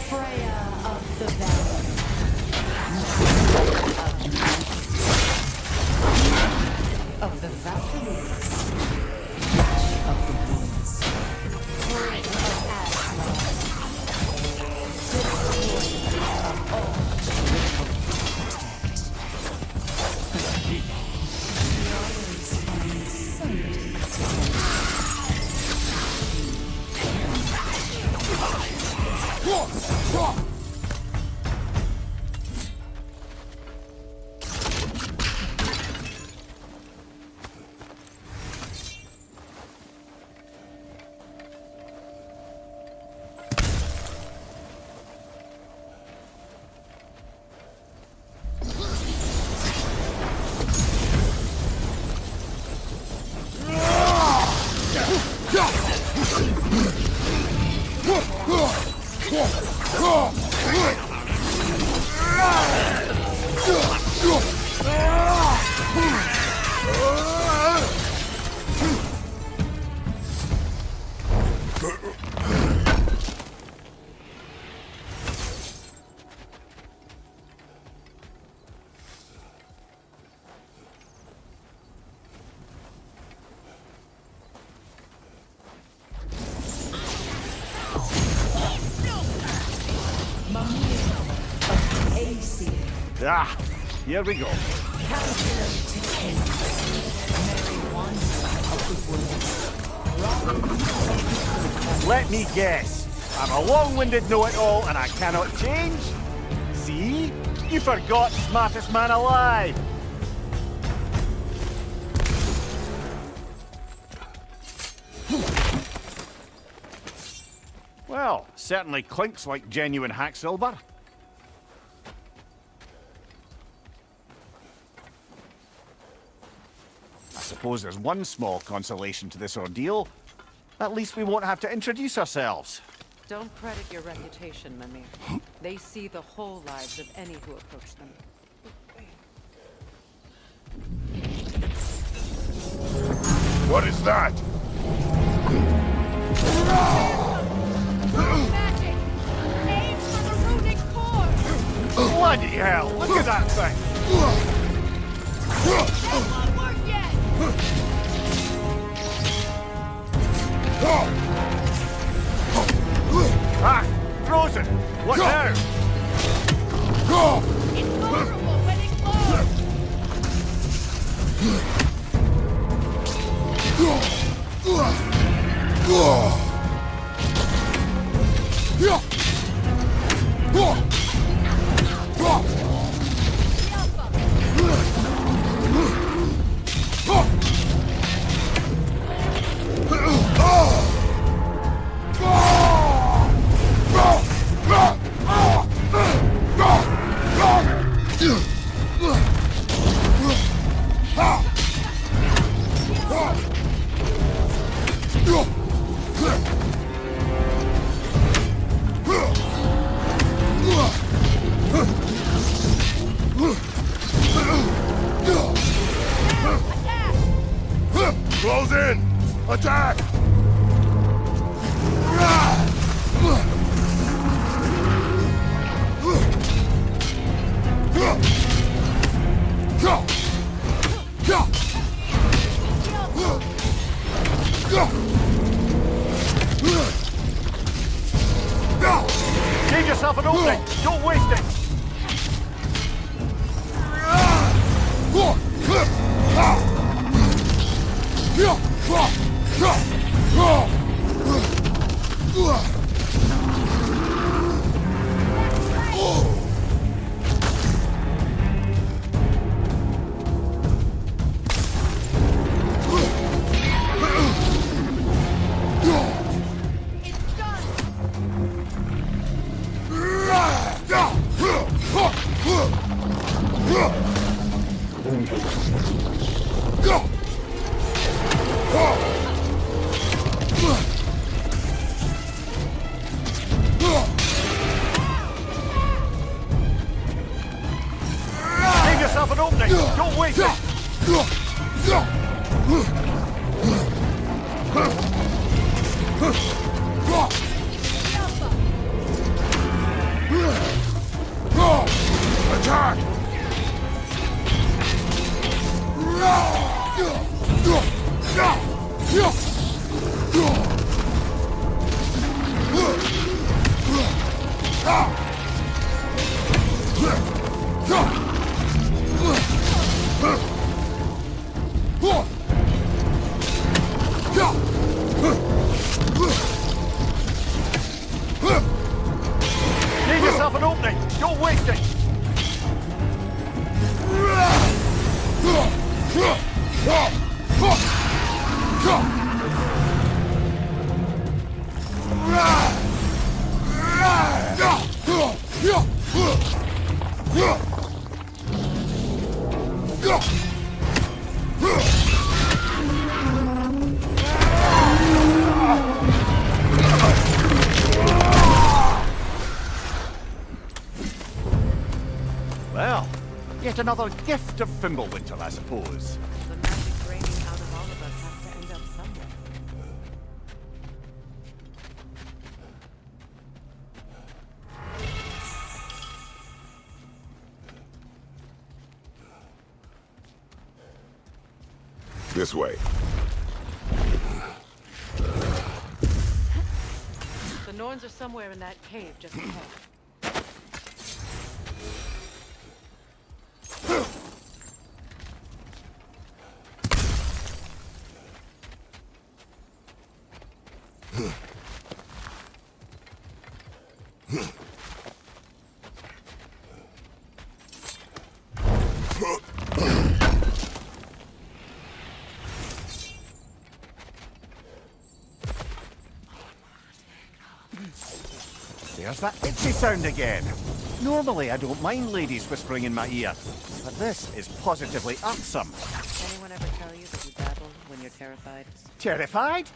Freya of the Valley, of the Valkyries, of the woods, Free of Aslan, destroyer of all protect. He always finds somebody to hate. Ah, here we go. Counselor to kings, Mary Wanderer of the woods, Let me guess. I'm a long-winded know-it-all and I cannot change? See? You forgot smartest man alive. Well, certainly clinks like genuine hack silver. I suppose there's one small consolation to this ordeal. At least we won't have to introduce ourselves. Don't credit your reputation, Mimir. They see the whole lives of any who approach them. What is that? Back Bloody hell, look at that thing! Ah, frozen! What now? It's vulnerable when it Close in! Attack! Give yourself an opening! Don't waste it! Give yourself an opening! Don't waste it! Attack! Give yourself an opening! Don't waste it! Well, yet another gift of Fimbulwinter, I suppose. The magic raining out of all of us has to end up somewhere. This way. The Norns are somewhere in that cave just ahead. There's that itchy sound again. Normally I don't mind ladies whispering in my ear, but this is positively irksome. Anyone ever tell you that you babble when you're terrified? Terrified?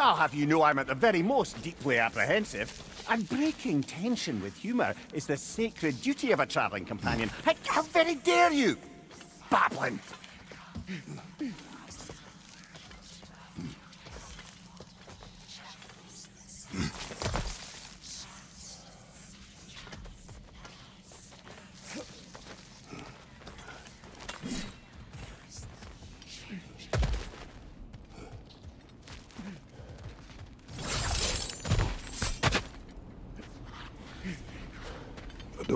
I'll have you know I'm at the very most deeply apprehensive. And breaking tension with humour is the sacred duty of a travelling companion. How very dare you! Babbling!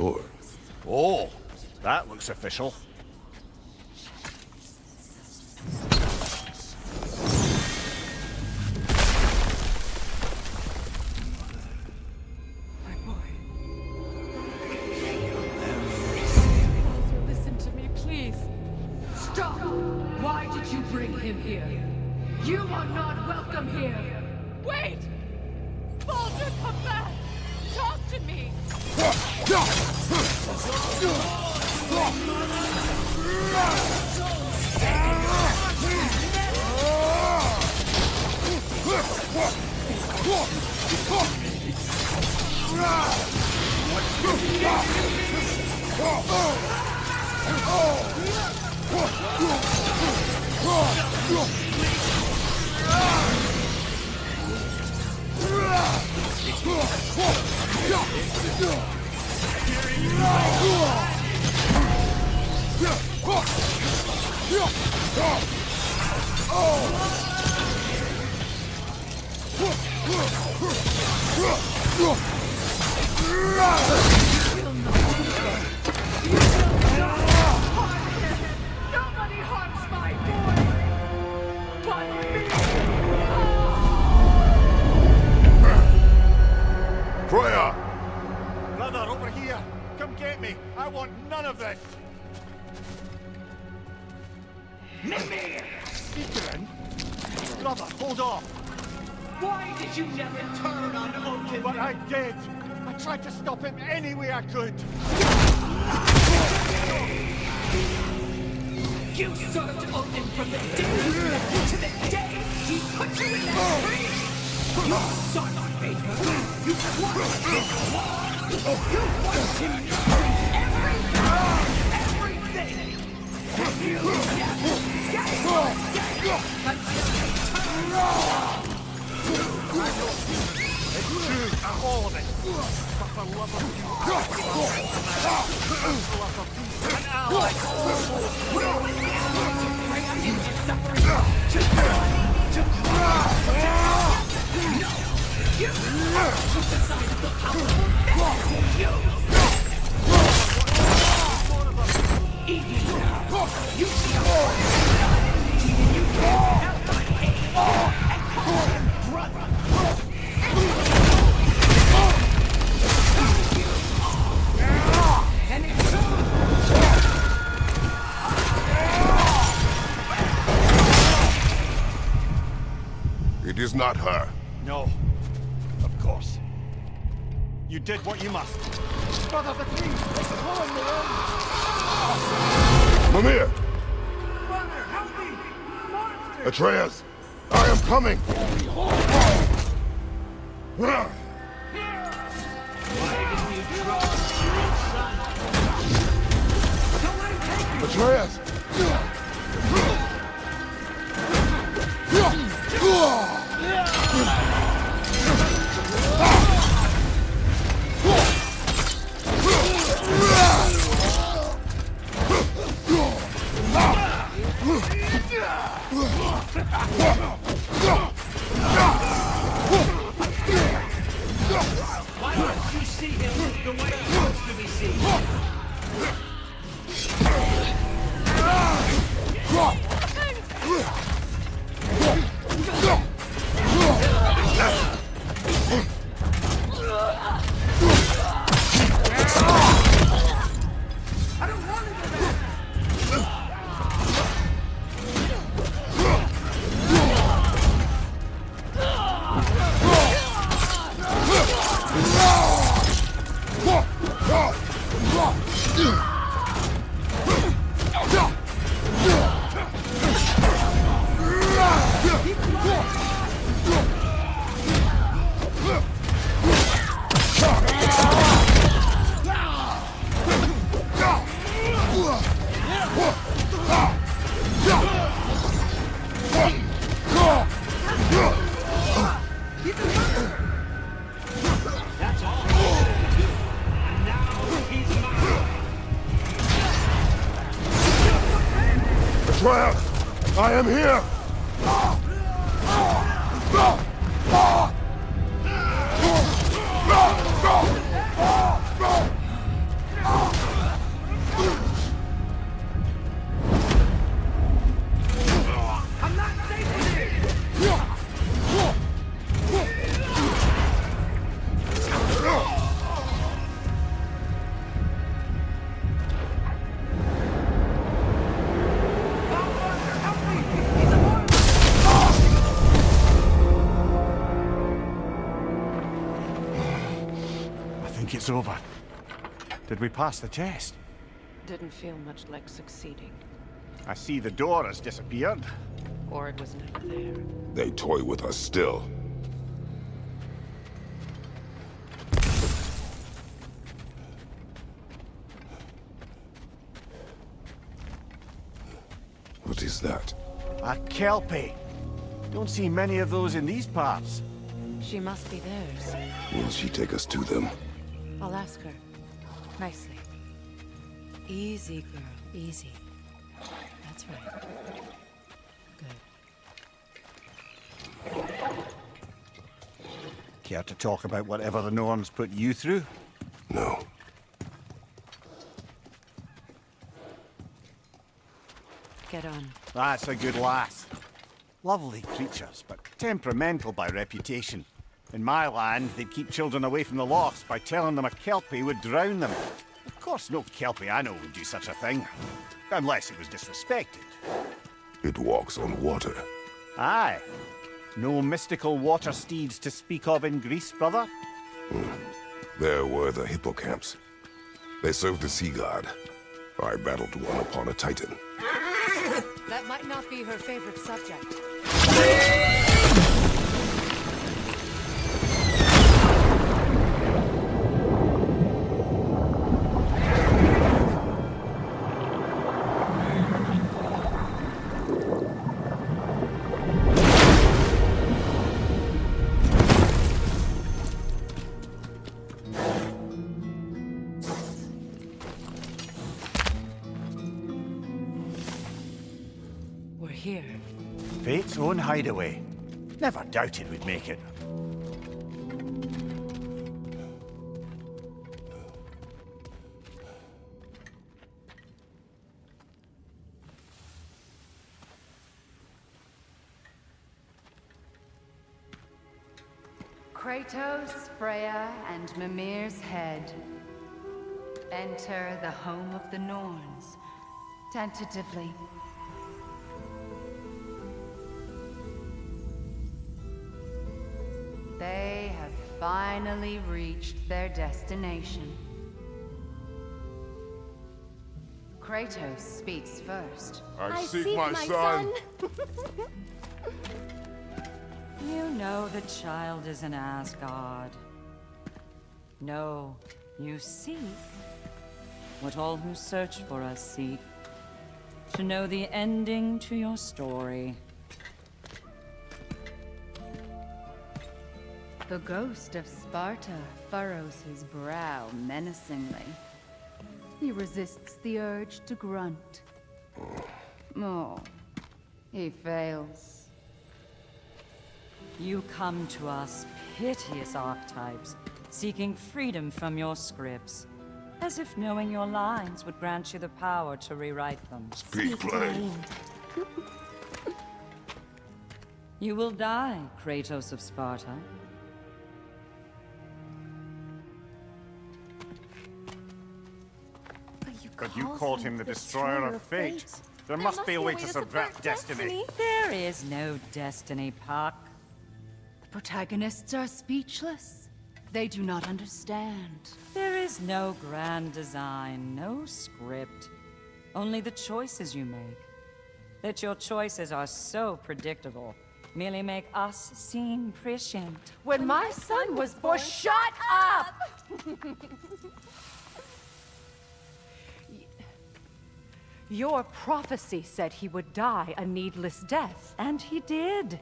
door. Oh, that looks official. Listen to me, please. Stop! Why did you bring him here? You are not welcome here! Wait! Baldur, come back! Talk to me! Nobody harms my boy! But me! Freya! Brother, over here! Come get me! I want none of this! Mimir! Secret? Brother, hold off! Why did you never turn on Odin? But I did! I tried to stop him any way I could! You served Odin from the day you met to the day he put you in that tree! You sought favor! You wanted his war! You wanted him everything! And you never get It's true, all of it! But for love of you, an ally! It is not her. No. Of course. You did what you must. Brother, the tree! It's pulling me in! Mimir! Brother, help me! Monster! Atreus! I am coming! Atreus! Why don't you see him the way he wants to be seen? I don't want to go back! That's all. And now he's mine. Atreus! I am here! it's over. Did we pass the test? Didn't feel much like succeeding. I see the door has disappeared. Or it was never there. They toy with us still. What is that? A kelpie. Don't see many of those in these parts. She must be theirs. Will she take us to them? I'll ask her. Nicely. Easy, girl. Easy. That's right. Good. Care to talk about whatever the Norns put you through? No. Get on. That's a good lass. Lovely creatures, but temperamental by reputation. In my land, they'd keep children away from the lochs by telling them a kelpie would drown them. Of course, no kelpie I know would do such a thing. Unless it was disrespected. It walks on water. Aye. No mystical water steeds to speak of in Greece, brother? There were the hippocamps. They served the sea god. I battled one upon a titan. That might not be her favorite subject. Here. Fate's own hideaway. Never doubted we'd make it. Kratos, Freya, and Mimir's head. Enter the home of the Norns. Tentatively. They have finally reached their destination. Kratos speaks first. I seek my son. You know the child is in Asgard. No, you seek what all who search for us seek. To know the ending to your story. The ghost of Sparta furrows his brow menacingly. He resists the urge to grunt. Oh, he fails. You come to us, piteous archetypes, seeking freedom from your scripts. As if knowing your lines would grant you the power to rewrite them. Speak plain. You will die, Kratos of Sparta. But you called him the Destroyer of Fate. There must be a way to subvert destiny. There is no destiny, Puck. The protagonists are speechless. They do not understand. There is no grand design, no script. Only the choices you make. That your choices are so predictable merely make us seem prescient. When my son was born, shut up! Your prophecy said he would die a needless death. And he did.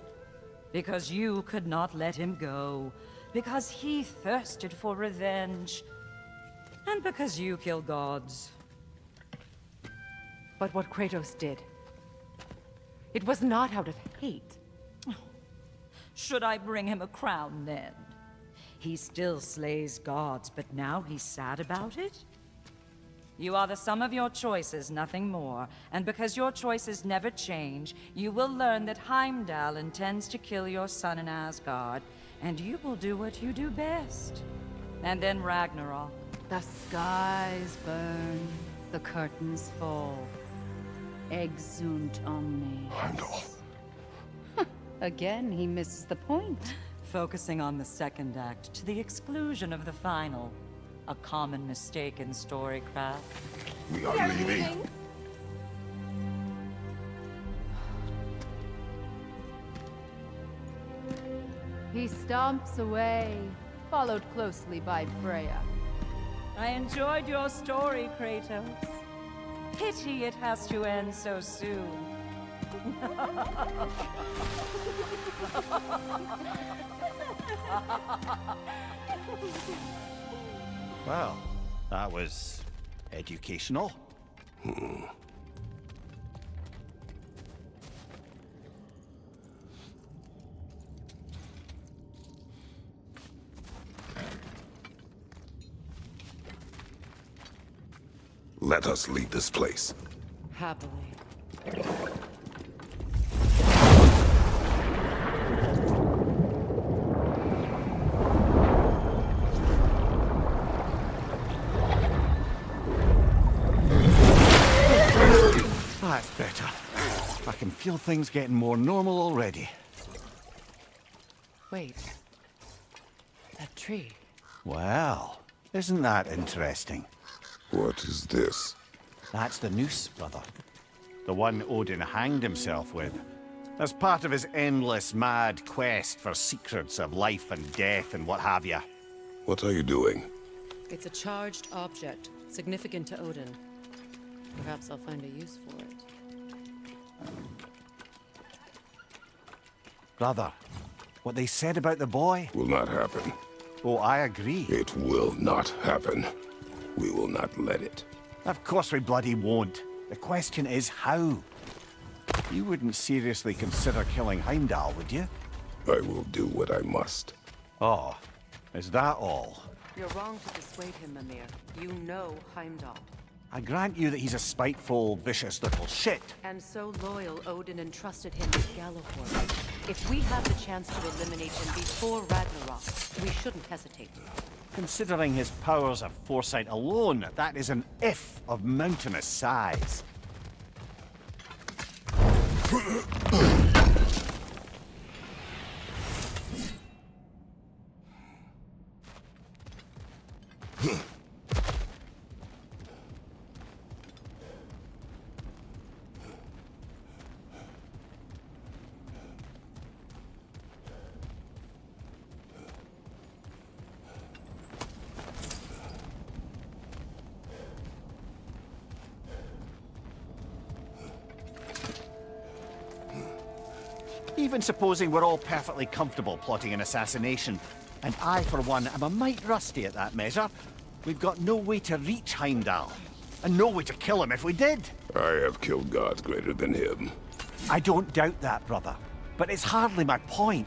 Because you could not let him go. Because he thirsted for revenge. And because you kill gods. But what Kratos did, it was not out of hate. Should I bring him a crown then? He still slays gods, but now he's sad about it? You are the sum of your choices, nothing more. And because your choices never change, you will learn that Heimdall intends to kill your son in Asgard, and you will do what you do best. And then Ragnarok. The skies burn, the curtains fall. Exunt omnes. Heimdall. Again, he misses the point. Focusing on the second act to the exclusion of the final. A common mistake in storycraft. We are leaving. He stomps away, followed closely by Freya. I enjoyed your story, Kratos. Pity it has to end so soon. Well, that was educational. Let us leave this place. Happily. That's better. I can feel things getting more normal already. Wait. That tree. Well, isn't that interesting? What is this? That's the noose, brother. The one Odin hanged himself with. As part of his endless, mad quest for secrets of life and death and what have you. What are you doing? It's a charged object, significant to Odin. Perhaps I'll find a use for it. Brother, what they said about the boy? Will not happen. Oh, I agree. It will not happen. We will not let it. Of course we bloody won't. The question is how. You wouldn't seriously consider killing Heimdall, would you? I will do what I must. Oh, is that all? You're wrong to dissuade him, Mimir. You know Heimdall. I grant you that he's a spiteful, vicious little shit. And so loyal, Odin entrusted him with Gjallarhorn. If we have the chance to eliminate him before Ragnarok, we shouldn't hesitate. Considering his powers of foresight alone, that is an if of mountainous size. Even supposing we're all perfectly comfortable plotting an assassination, and I, for one, am a mite rusty at that measure, we've got no way to reach Heimdall, and no way to kill him if we did. I have killed gods greater than him. I don't doubt that, brother, but it's hardly my point.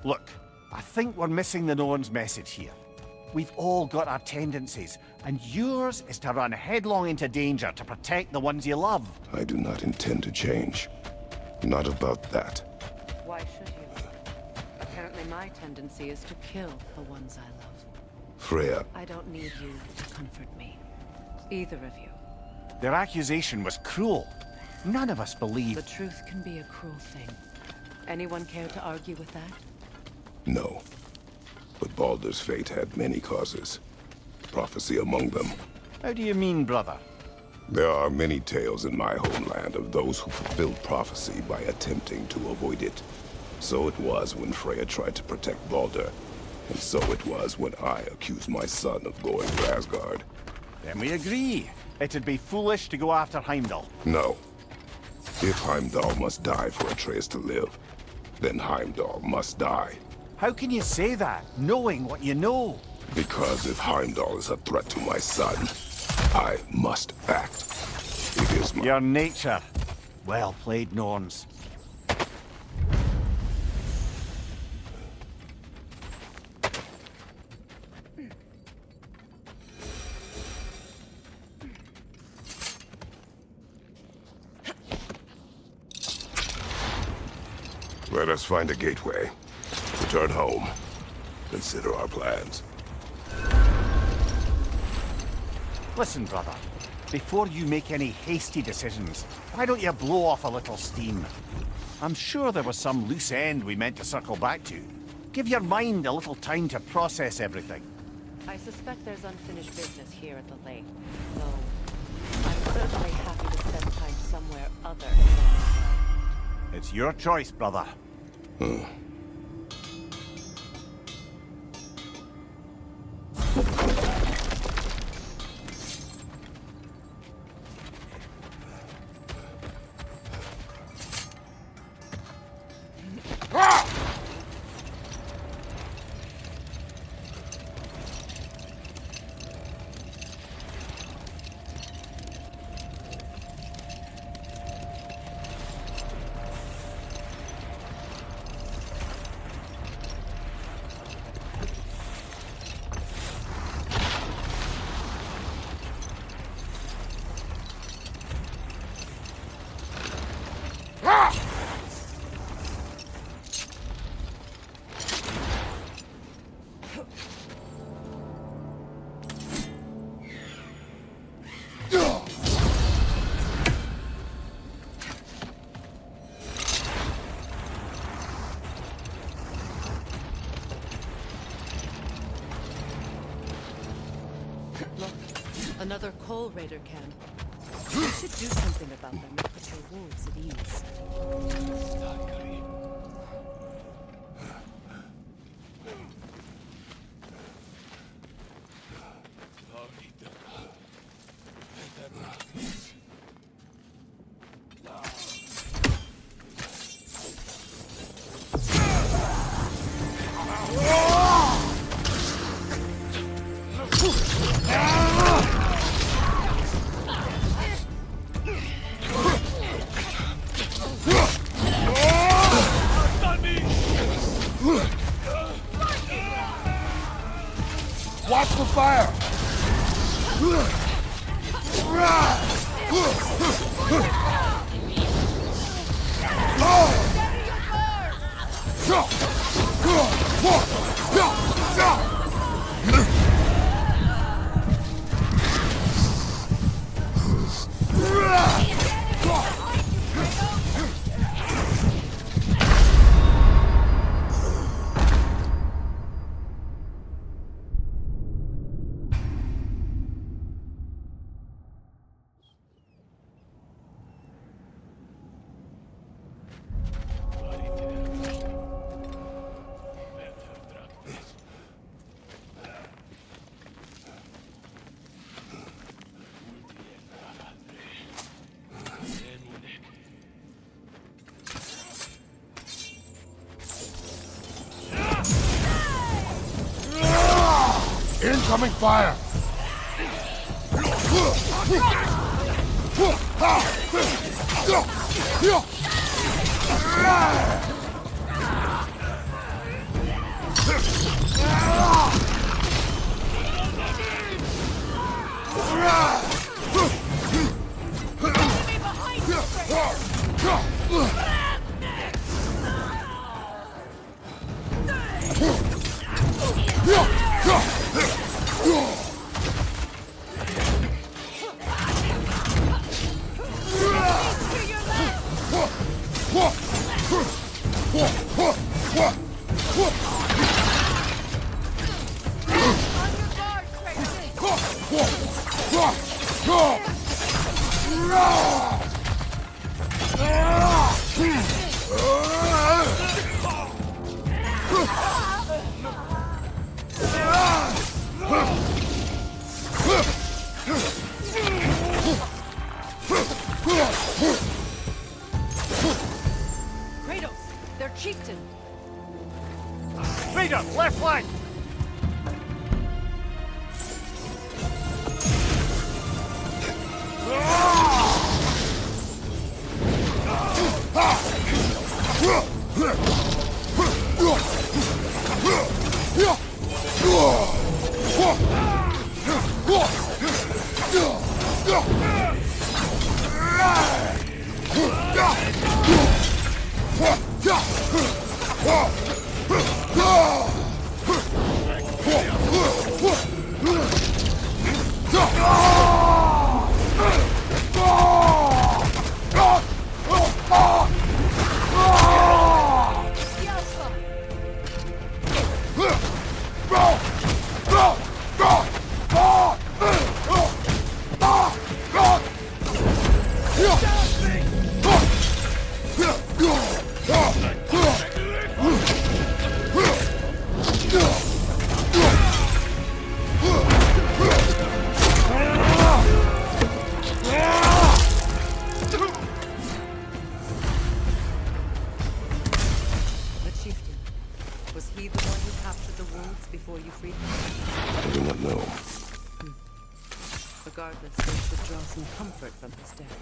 Look, I think we're missing the Norn's message here. We've all got our tendencies, and yours is to run headlong into danger to protect the ones you love. I do not intend to change. Not about that. Why should you? Apparently my tendency is to kill the ones I love. Freya. I don't need you to comfort me. Either of you. Their accusation was cruel. None of us believe... The truth can be a cruel thing. Anyone care to argue with that? No. But Baldur's fate had many causes. Prophecy among them. How do you mean, brother? There are many tales in my homeland of those who fulfilled prophecy by attempting to avoid it. So it was when Freya tried to protect Baldur. And so it was when I accused my son of going to Asgard. Then we agree. It'd be foolish to go after Heimdall. No. If Heimdall must die for Atreus to live, then Heimdall must die. How can you say that, knowing what you know? Because if Heimdall is a threat to my son, I must act. It is my... Your nature. Well played, Norns. Let us find a gateway. Return home. Consider our plans. Listen, brother. Before you make any hasty decisions, why don't you blow off a little steam? I'm sure there was some loose end we meant to circle back to. Give your mind a little time to process everything. I suspect there's unfinished business here at the lake, though I'm certainly happy to spend time somewhere other than the It's your choice, brother. Another coal raider camp. We should do something about them to put your wolves at ease. Watch the fire! Incoming fire! Regardless, they should draw some comfort from his death.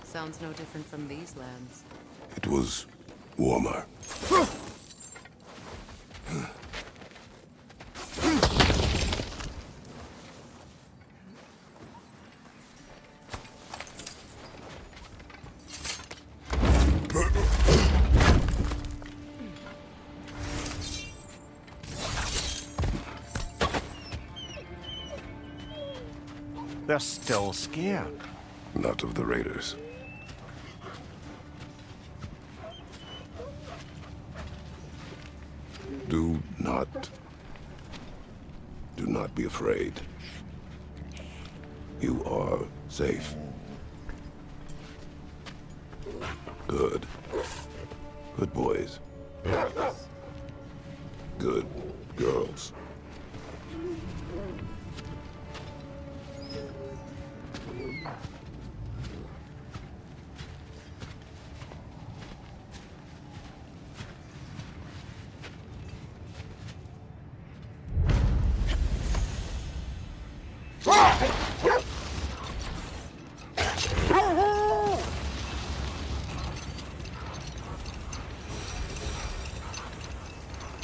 Sounds no different from these lands. It was warmer. They're still scared. Not of the raiders. Do not be afraid. You are safe. Good. Good boys. Good girls.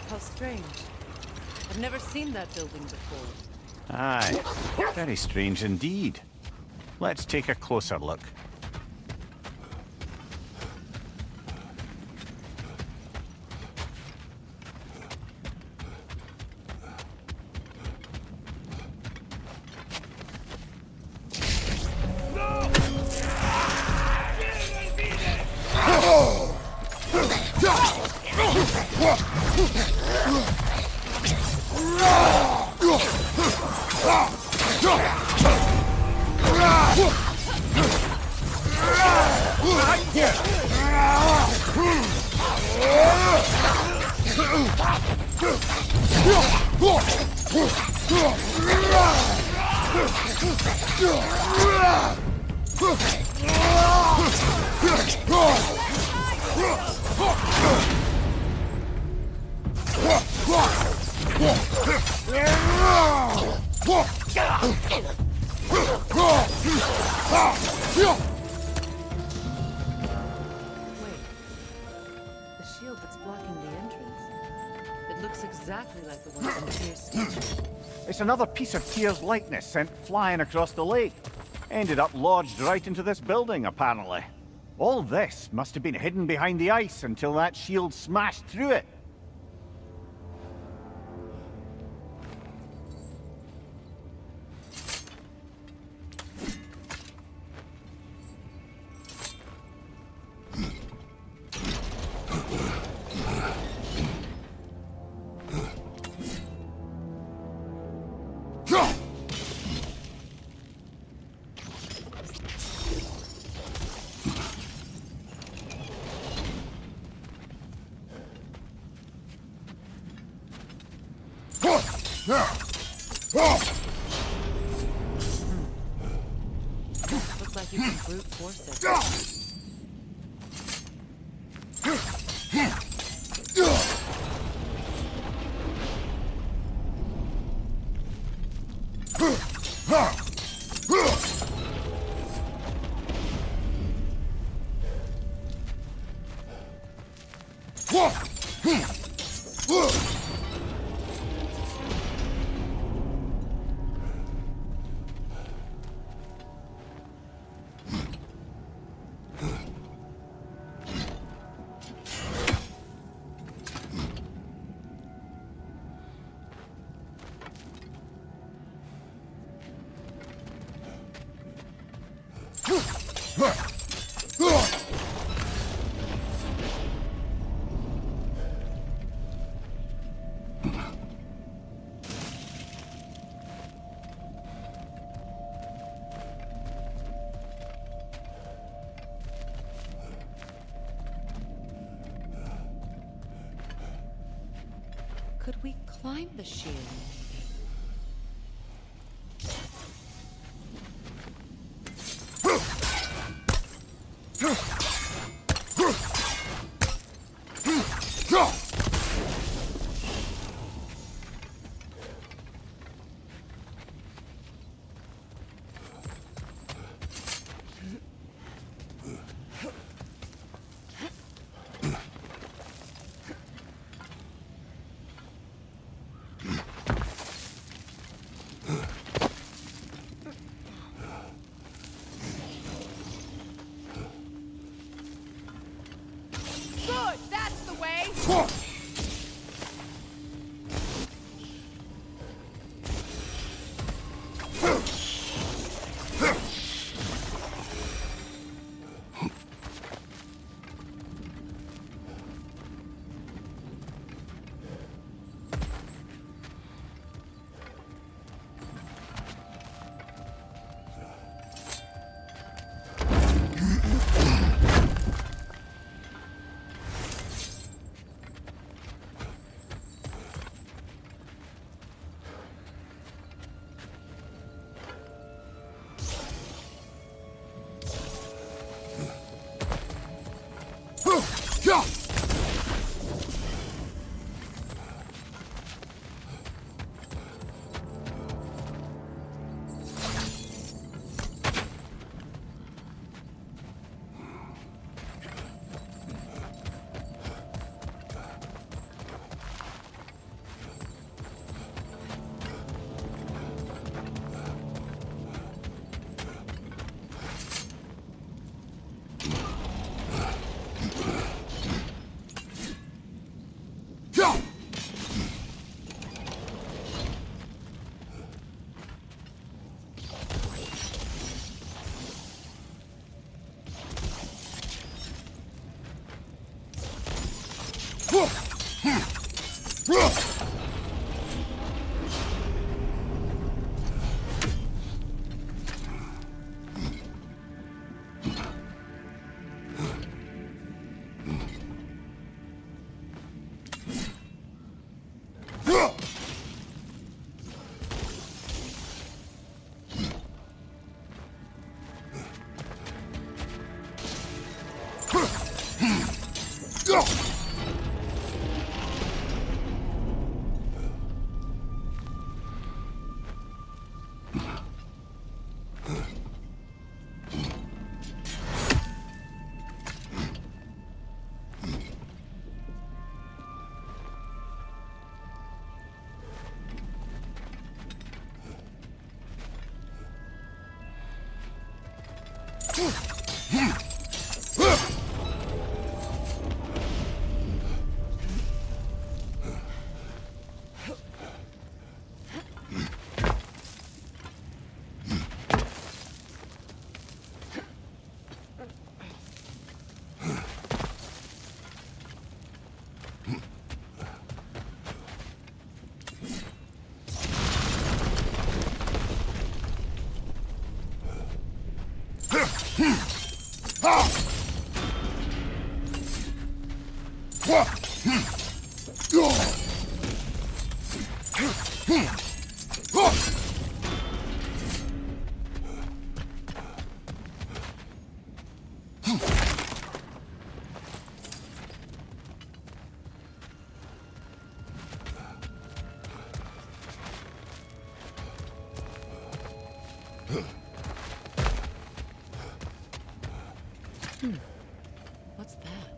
How strange. I've never seen that building before. Aye, very strange indeed. Let's take a closer look. The shield that's blocking the entrance. It looks exactly like the one from Tyr's statue. It's another piece of Tyr's likeness sent flying across the lake. Ended up lodged right into this building, apparently. All this must have been hidden behind the ice until that shield smashed through it. Looks like you can brute force it. Could we climb the shield? Good, that's the way. What's that?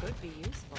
Could be useful.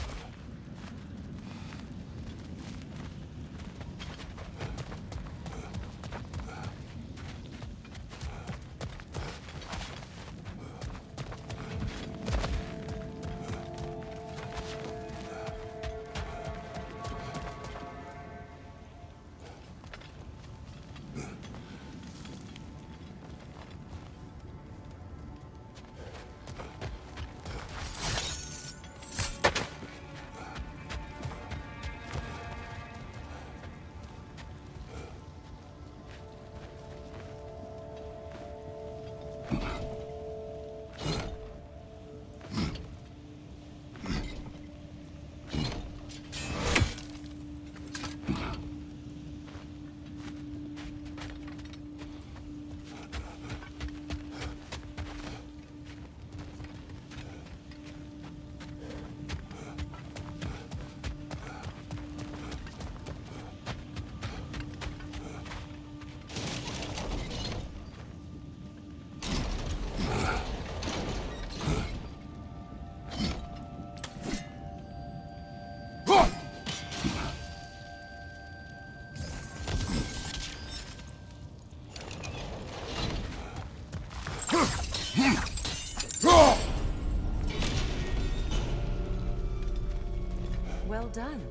Well done.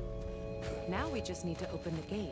Now we just need to open the gate.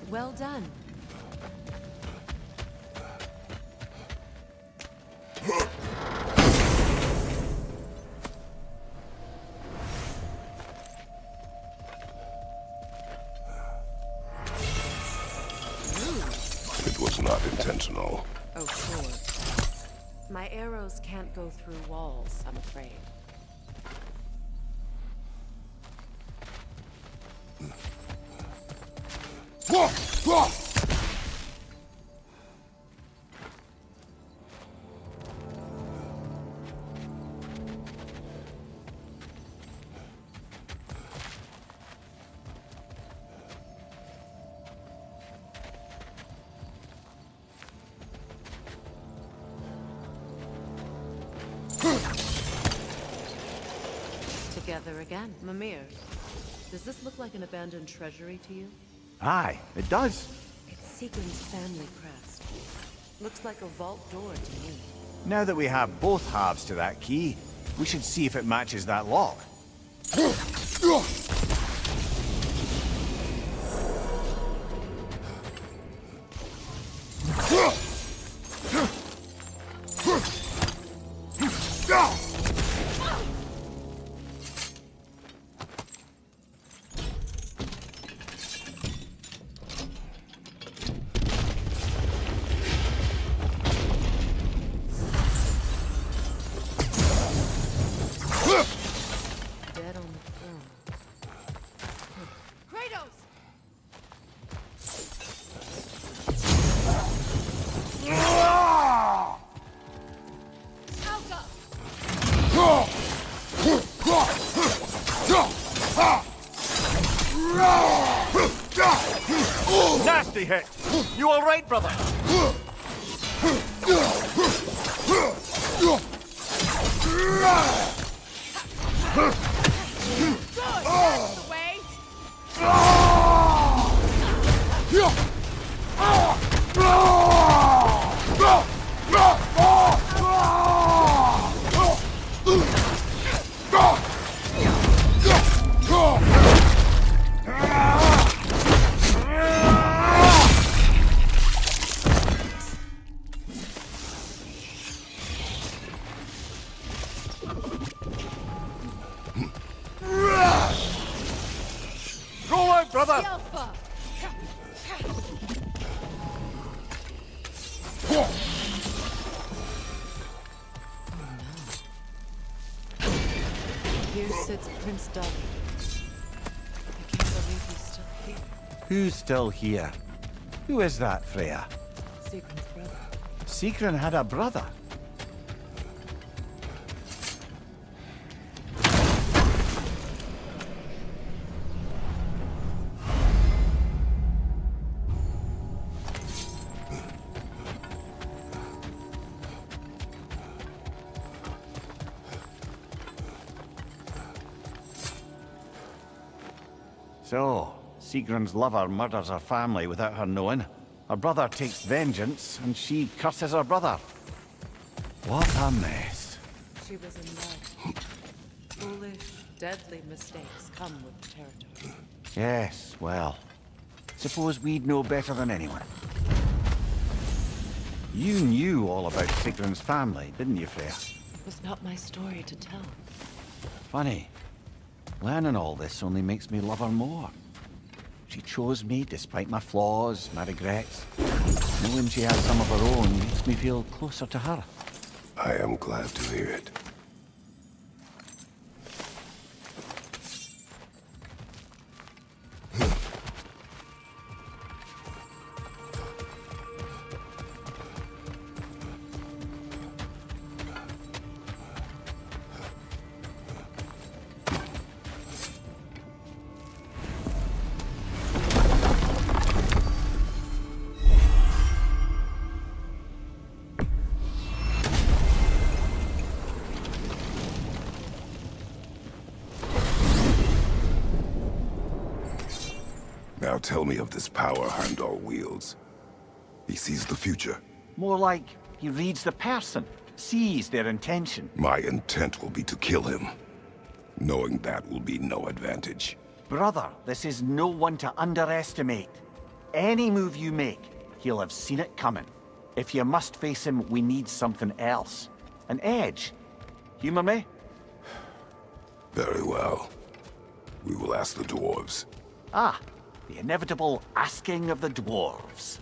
Well done. It was not intentional. Oh, sure. My arrows can't go through walls, I'm afraid. together again. Mimir, does this look like an abandoned treasury to you? Aye, it does. It's Seagram's family crest. Looks like a vault door to me. Now that we have both halves to that key, we should see if it matches that lock. Dead on the throne. Kratos! Nasty hit! You all right, brother? Good! That's the way! Roll out, brother! Alpha! Here sits Prince Davi. I can't believe he's still here. Who's still here? Who is that, Freya? Seagram's brother. Sigrun had a brother. So, Sigrun's lover murders her family without her knowing. Her brother takes vengeance, and she curses her brother. What a mess. She was in love. Foolish, deadly mistakes come with the territory. Yes, well, suppose we'd know better than anyone. You knew all about Sigrun's family, didn't you, Freya? It was not my story to tell. Funny. Learning all this only makes me love her more. She chose me despite my flaws, my regrets. Knowing she has some of her own makes me feel closer to her. I am glad to hear it. Now tell me of this power Heimdall wields. He sees the future. More like he reads the person, sees their intention. My intent will be to kill him. Knowing that will be no advantage. Brother, this is no one to underestimate. Any move you make, he'll have seen it coming. If you must face him, we need something else. An edge. Humor me? Very well. We will ask the dwarves. Ah, the inevitable asking of the dwarves.